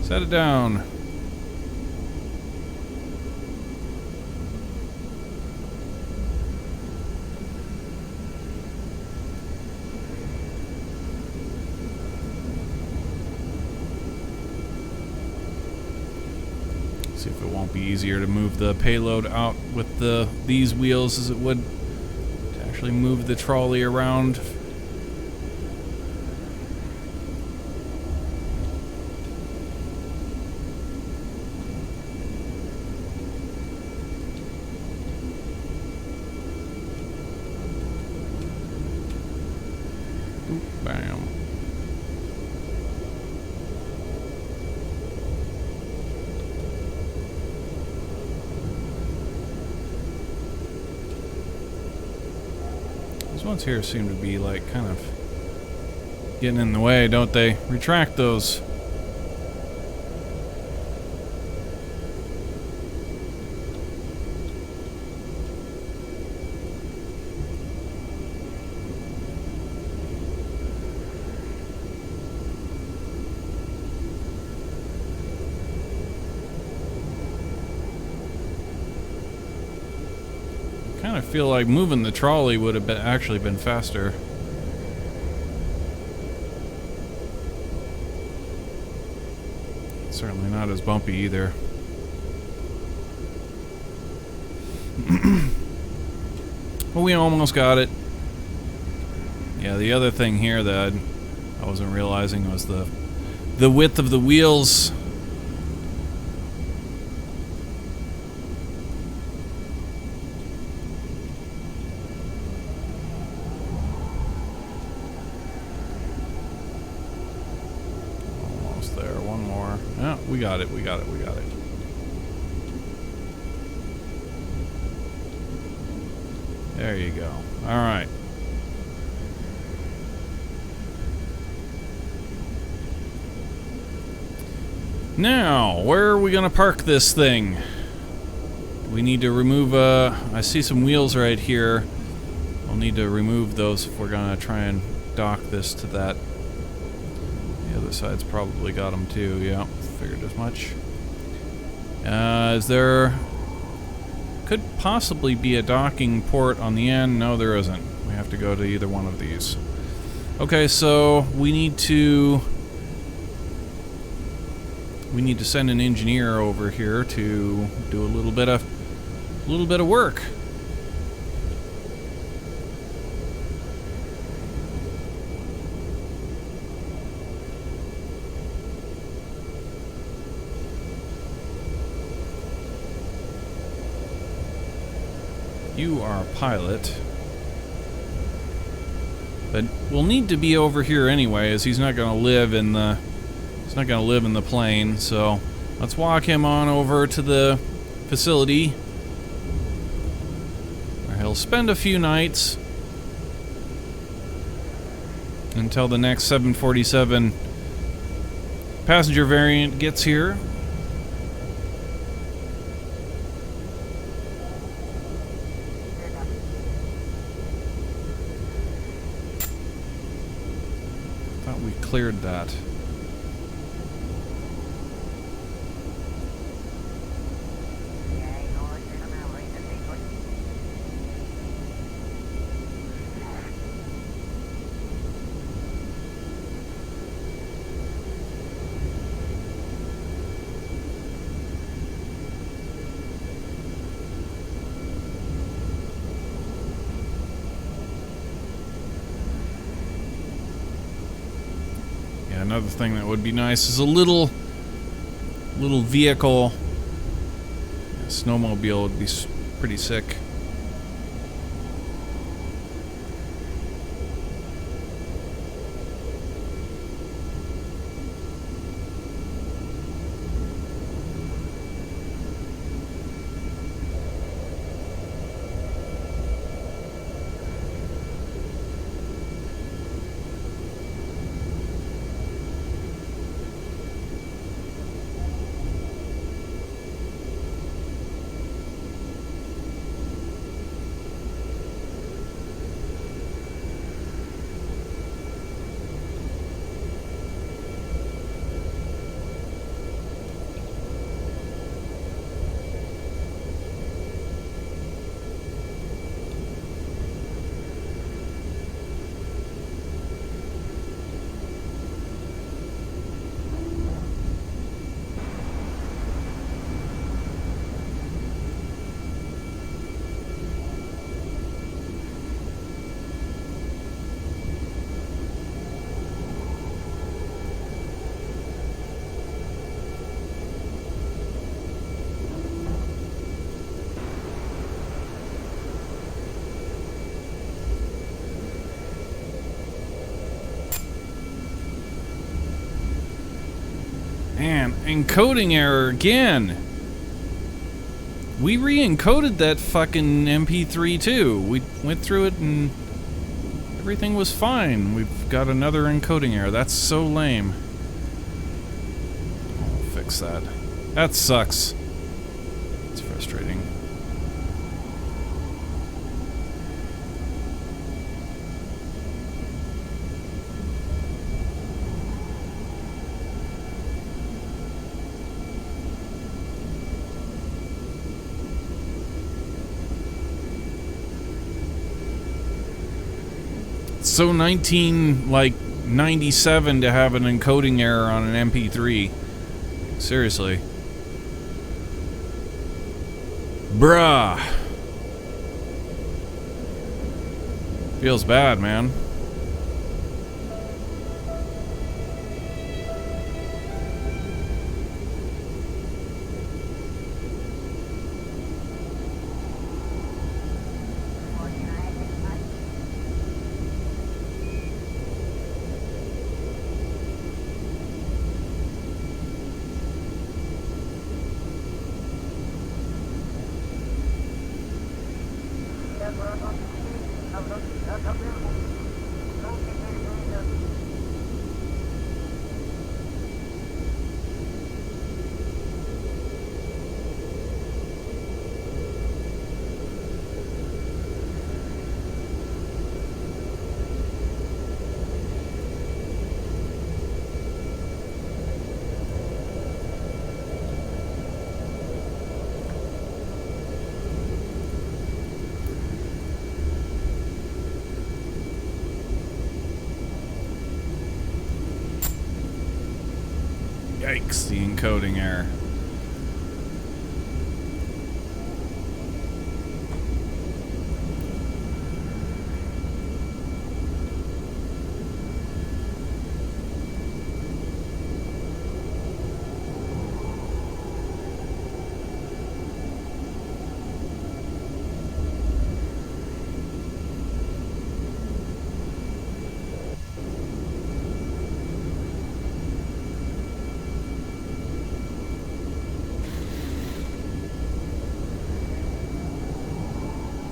Set it down. See if it won't be easier to move the payload out with these wheels as it would to actually move the trolley around. Bam. These ones here seem to be like kind of getting in the way, don't they? Retract those. I feel like moving the trolley would have actually been faster. Certainly not as bumpy either. Well, we almost got it. Yeah, the other thing here that I wasn't realizing was the width of the wheels. Oh, we got it, we got it, we got it. There you go. Alright. Now, where are we gonna park this thing? We need to remove, I see some wheels right here. We'll need to remove those if we're gonna try and dock this to that. The other side's probably got them too, yeah. Figured as much. Is there... Could possibly be a docking port on the end. No, there isn't. We have to go to either one of these. Okay, so we need to send an engineer over here to do a little bit of work. You are a pilot. But we'll need to be over here anyway, as he's not gonna live in the plane, so let's walk him on over to the facility where he'll spend a few nights until the next 747 passenger variant gets here. We cleared that. Another thing that would be nice is a little vehicle. A snowmobile would be pretty sick. Man, encoding error again. We re-encoded that fucking MP3 too. We went through it and everything was fine. We've got another encoding error. That's so lame. I'll fix that. That sucks. It's frustrating. So 97 to have an encoding error on an MP3. Seriously. Bruh. Feels bad, man. Yikes, the encoding error.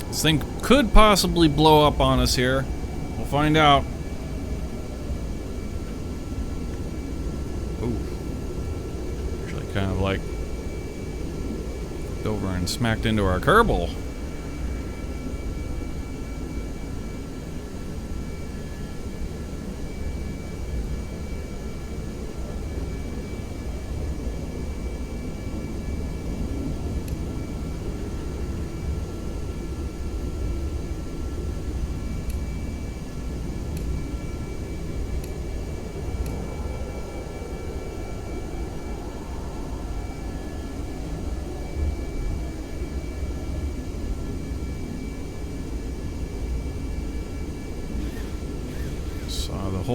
This thing could possibly blow up on us here. We'll find out. Ooh. Actually kind of like flipped over and smacked into our Kerbal. The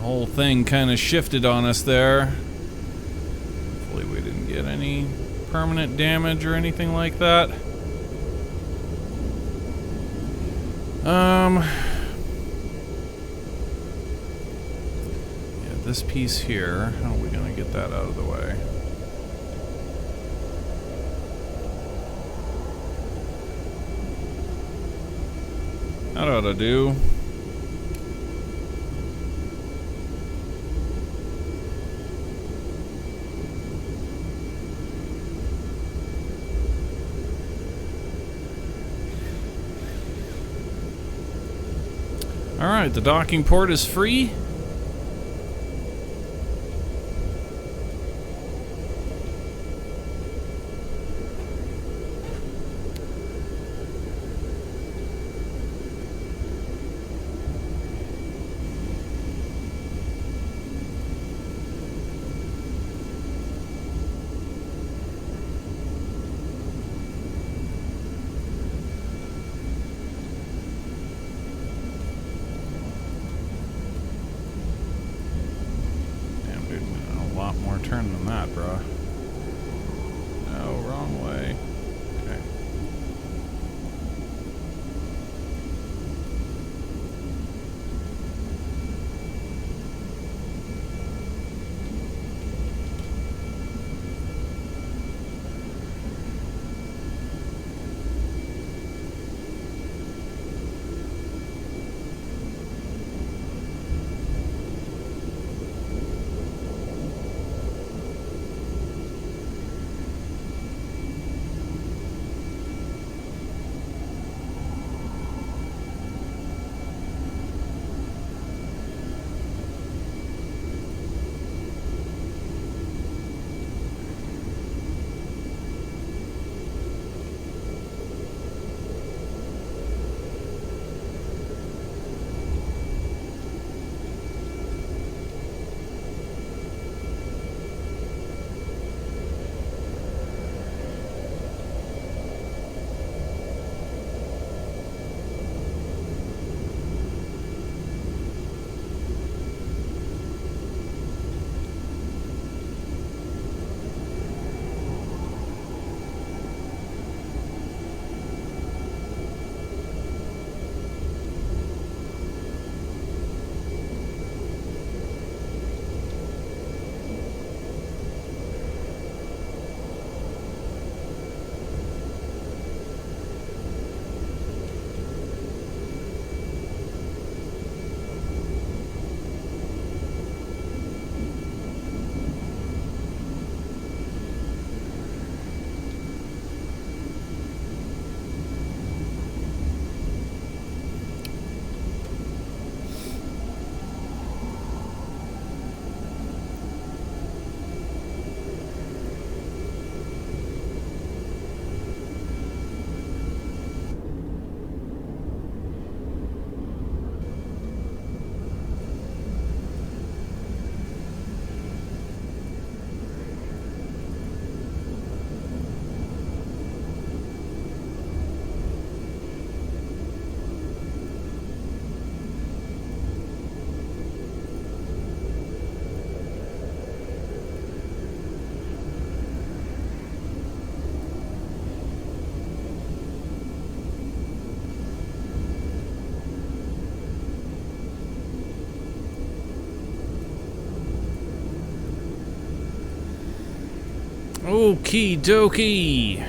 whole thing kind of shifted on us there. Hopefully we didn't get any permanent damage or anything like that. Yeah, this piece here, how are we gonna get that out of the way? That ought to do. Alright, the docking port is free. Turn than that, bruh. No, wrong way. Okay. Okie dokie.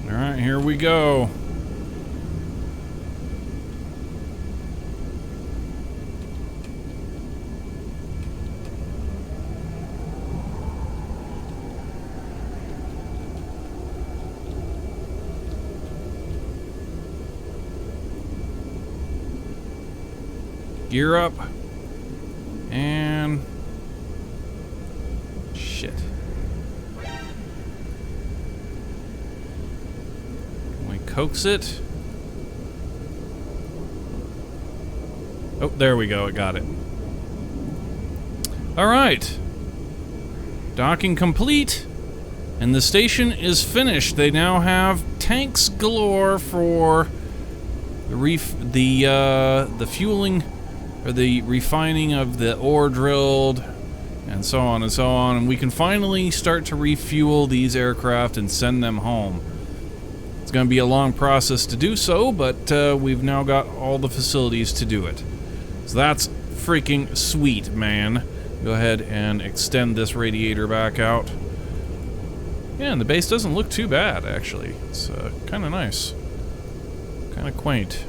Alright, here we go. Gear up. And... shit. Coax it. Oh, there we go. I got it. All right. Docking complete, and the station is finished. They now have tanks galore for the fueling or the refining of the ore drilled, and so on and so on. And we can finally start to refuel these aircraft and send them home. It's going to be a long process to do so, but we've now got all the facilities to do it. So that's freaking sweet, man. Go ahead and extend this radiator back out. Yeah, and the base doesn't look too bad, actually. It's kind of nice. Kind of quaint.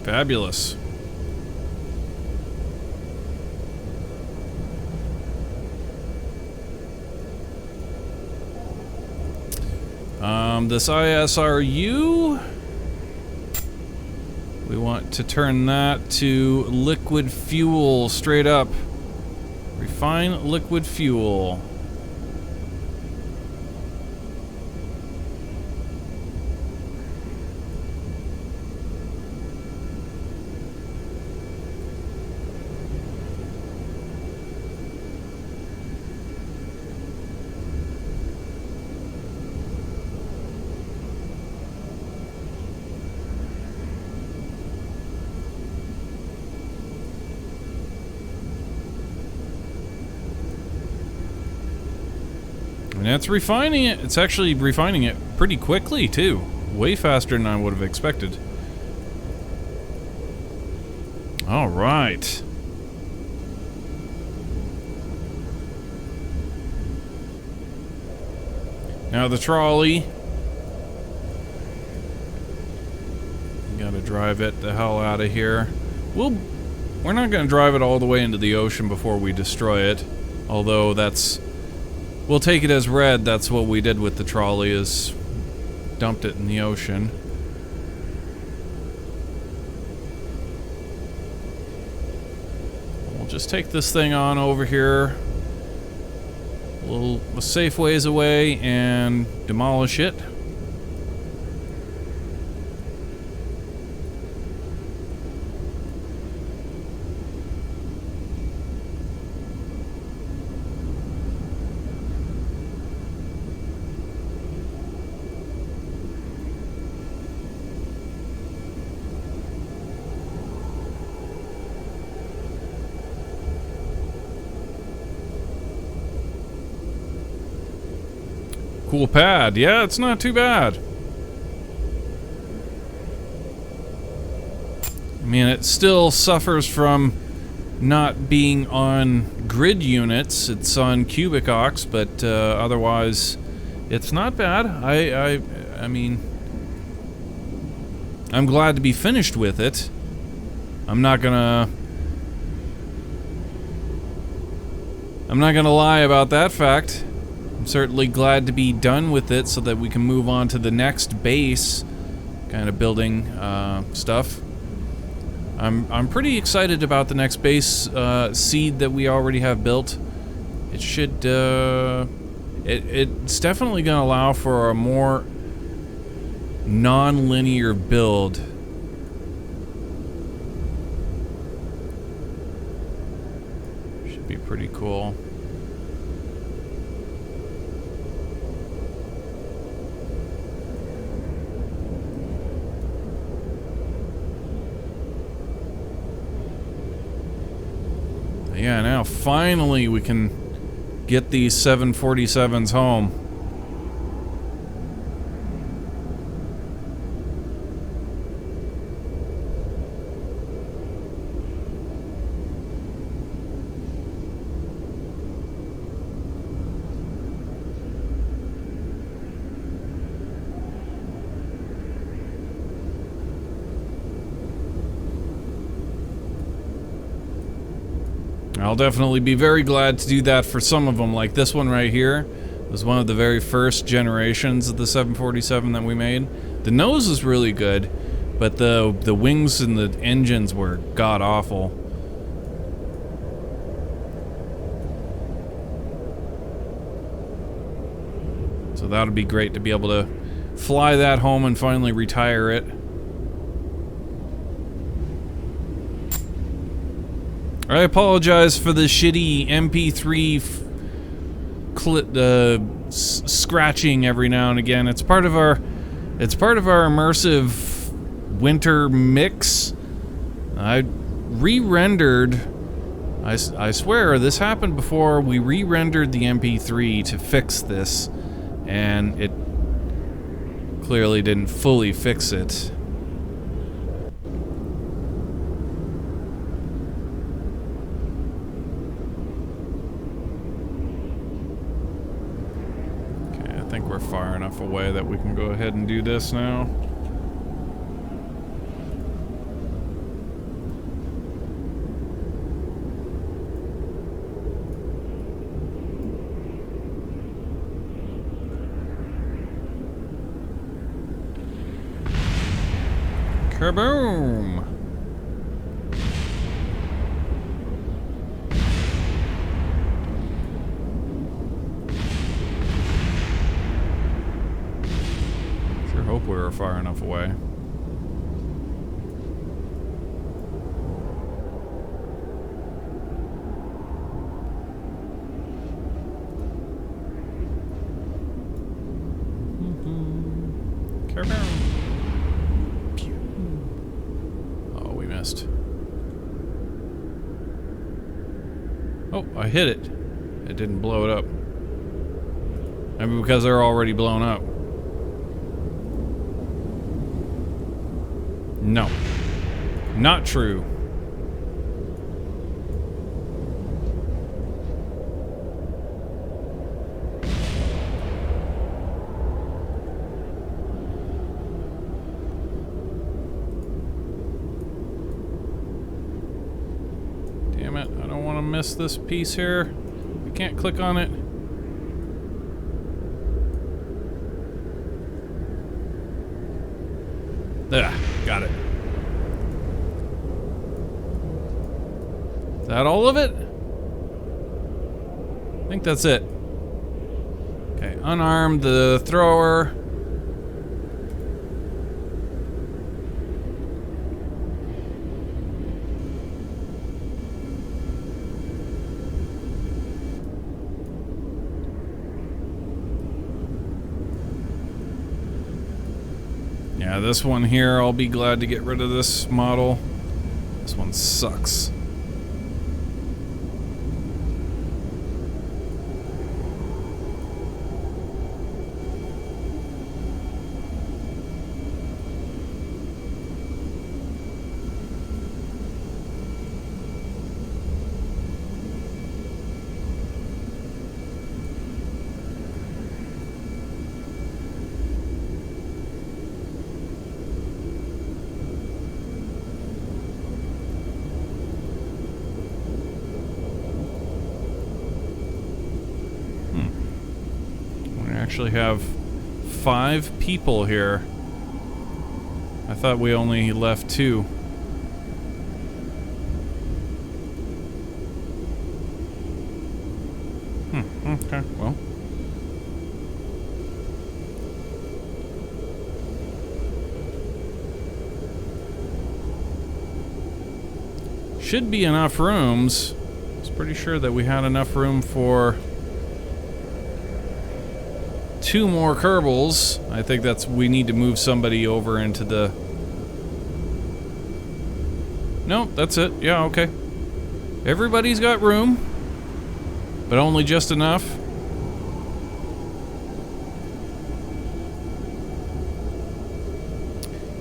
Fabulous. This ISRU, we want to turn that to liquid fuel straight up. Refine liquid fuel. And that's refining it. It's actually refining it pretty quickly, too. Way faster than I would have expected. All right. Now the trolley. Gotta drive it the hell out of here. We're not gonna drive it all the way into the ocean before we destroy it. Although that's... we'll take it as read. That's what we did with the trolley, is dumped it in the ocean. We'll just take this thing on over here, a safe ways away, and demolish it. Cool pad. Yeah, it's not too bad. mean, it still suffers from not being on grid units. It's on cubic ox, but otherwise, it's not bad. I mean, I'm glad to be finished with it. I'm not gonna lie about that fact. I'm certainly glad to be done with it so that we can move on to the next base, kind of building stuff. I'm pretty excited about the next base seed that we already have built. It should it's definitely going to allow for a more non-linear build. Should be pretty cool. Yeah, now finally we can get these 747s home. I'll definitely be very glad to do that for some of them, like this one right here. It was one of the very first generations of the 747 that we made. The nose was really good, but the wings and the engines were god-awful. So that'll be great to be able to fly that home and finally retire it. I apologize for the shitty MP3 scratching every now and again. It's part of our immersive winter mix. I re-rendered. I swear this happened before. We re-rendered the MP3 to fix this, and it clearly didn't fully fix it. I think we're far enough away that we can go ahead and do this now. Kaboom! Hope we were far enough away. Oh, we missed. Oh, I hit it. It didn't blow it up. Maybe because they're already blown up. No. Not true. Damn it, I don't want to miss this piece here. I can't click on it. There, got it. Is that all of it? I think that's it. Okay, unarm the thrower. Yeah, this one here, I'll be glad to get rid of this model. This one sucks. actually have 5 people here. I thought we only left 2. Okay, well. Should be enough rooms. I was pretty sure that we had enough room for 2 more Kerbals. I think we need to move somebody over into the... No, that's it. Yeah, okay. Everybody's got room, but only just enough.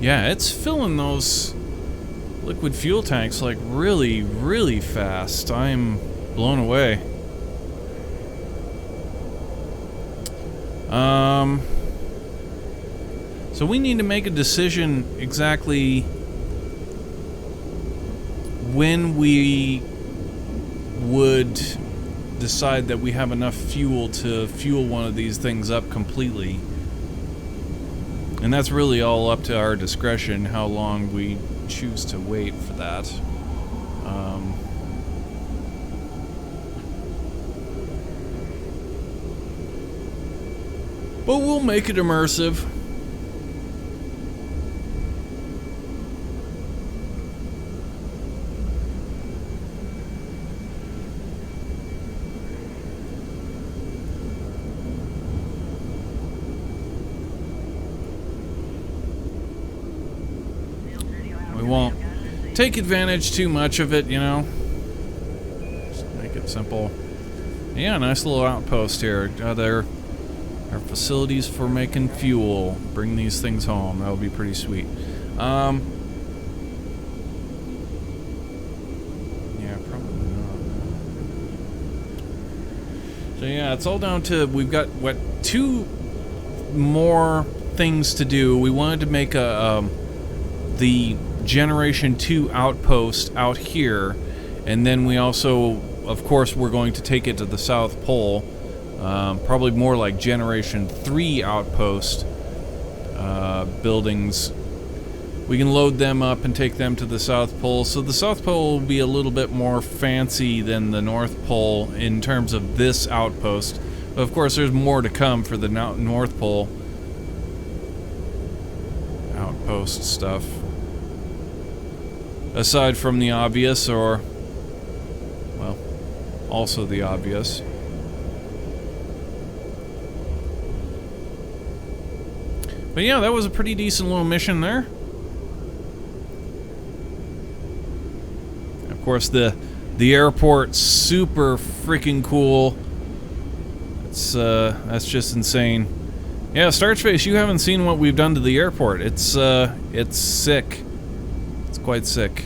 Yeah, it's filling those liquid fuel tanks like really, really fast. I'm blown away. So we need to make a decision exactly when we would decide that we have enough fuel to fuel one of these things up completely. And that's really all up to our discretion, how long we choose to wait for that. But we'll make it immersive. We won't take advantage too much of it, you know. Just make it simple. Yeah, nice little outpost here. There are facilities for making fuel. Bring these things home. That would be pretty sweet. Yeah, probably not. So yeah, it's all down to, we've got, what, 2 more things to do. We wanted to make the Generation 2 outpost out here, and then we also, of course, we're going to take it to the South Pole. Probably more like Generation 3 outpost buildings. We can load them up and take them to the South Pole. So the South Pole will be a little bit more fancy than the North Pole in terms of this outpost. But of course, there's more to come for the North Pole outpost stuff. Aside from the obvious, or, well, also the obvious. But yeah, that was a pretty decent little mission there. Of course, the airport's super freaking cool. It's that's just insane. Yeah, Starspace, you haven't seen what we've done to the airport. It's sick. It's quite sick.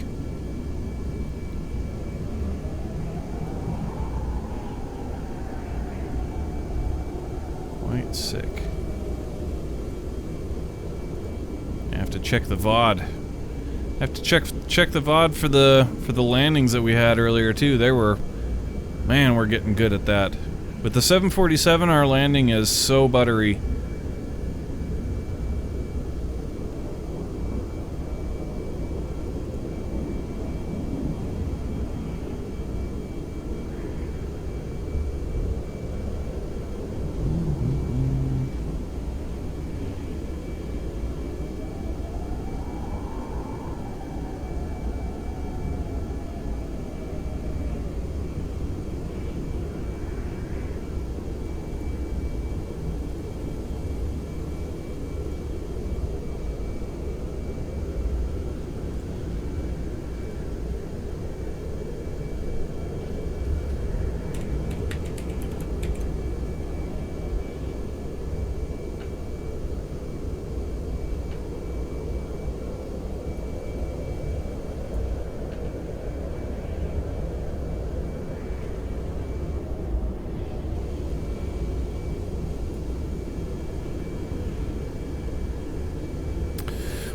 Quite sick. I have to check the VOD. I have to check the VOD for the landings that we had earlier too. They were, man, we're getting good at that. With the 747, our landing is so buttery.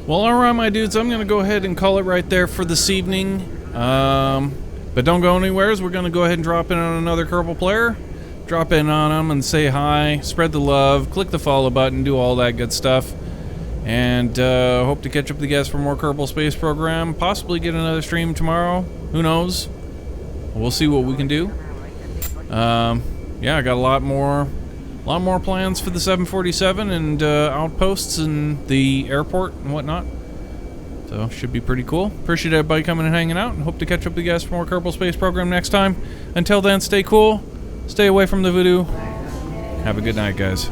Well, alright, my dudes, I'm going to go ahead and call it right there for this evening. But don't go anywhere, as we're going to go ahead and drop in on another Kerbal player. drop in on them and say hi, spread the love, click the follow button, do all that good stuff. And hope to catch up with you guys for more Kerbal Space Program. Possibly get another stream tomorrow. Who knows? We'll see what we can do. Yeah, I got a lot more plans for the 747 and outposts and the airport and whatnot. So should be pretty cool. Appreciate everybody coming and hanging out, and hope to catch up with you guys for more Kerbal Space Program next time. Until then, stay cool, stay away from the voodoo. Have a good night, guys.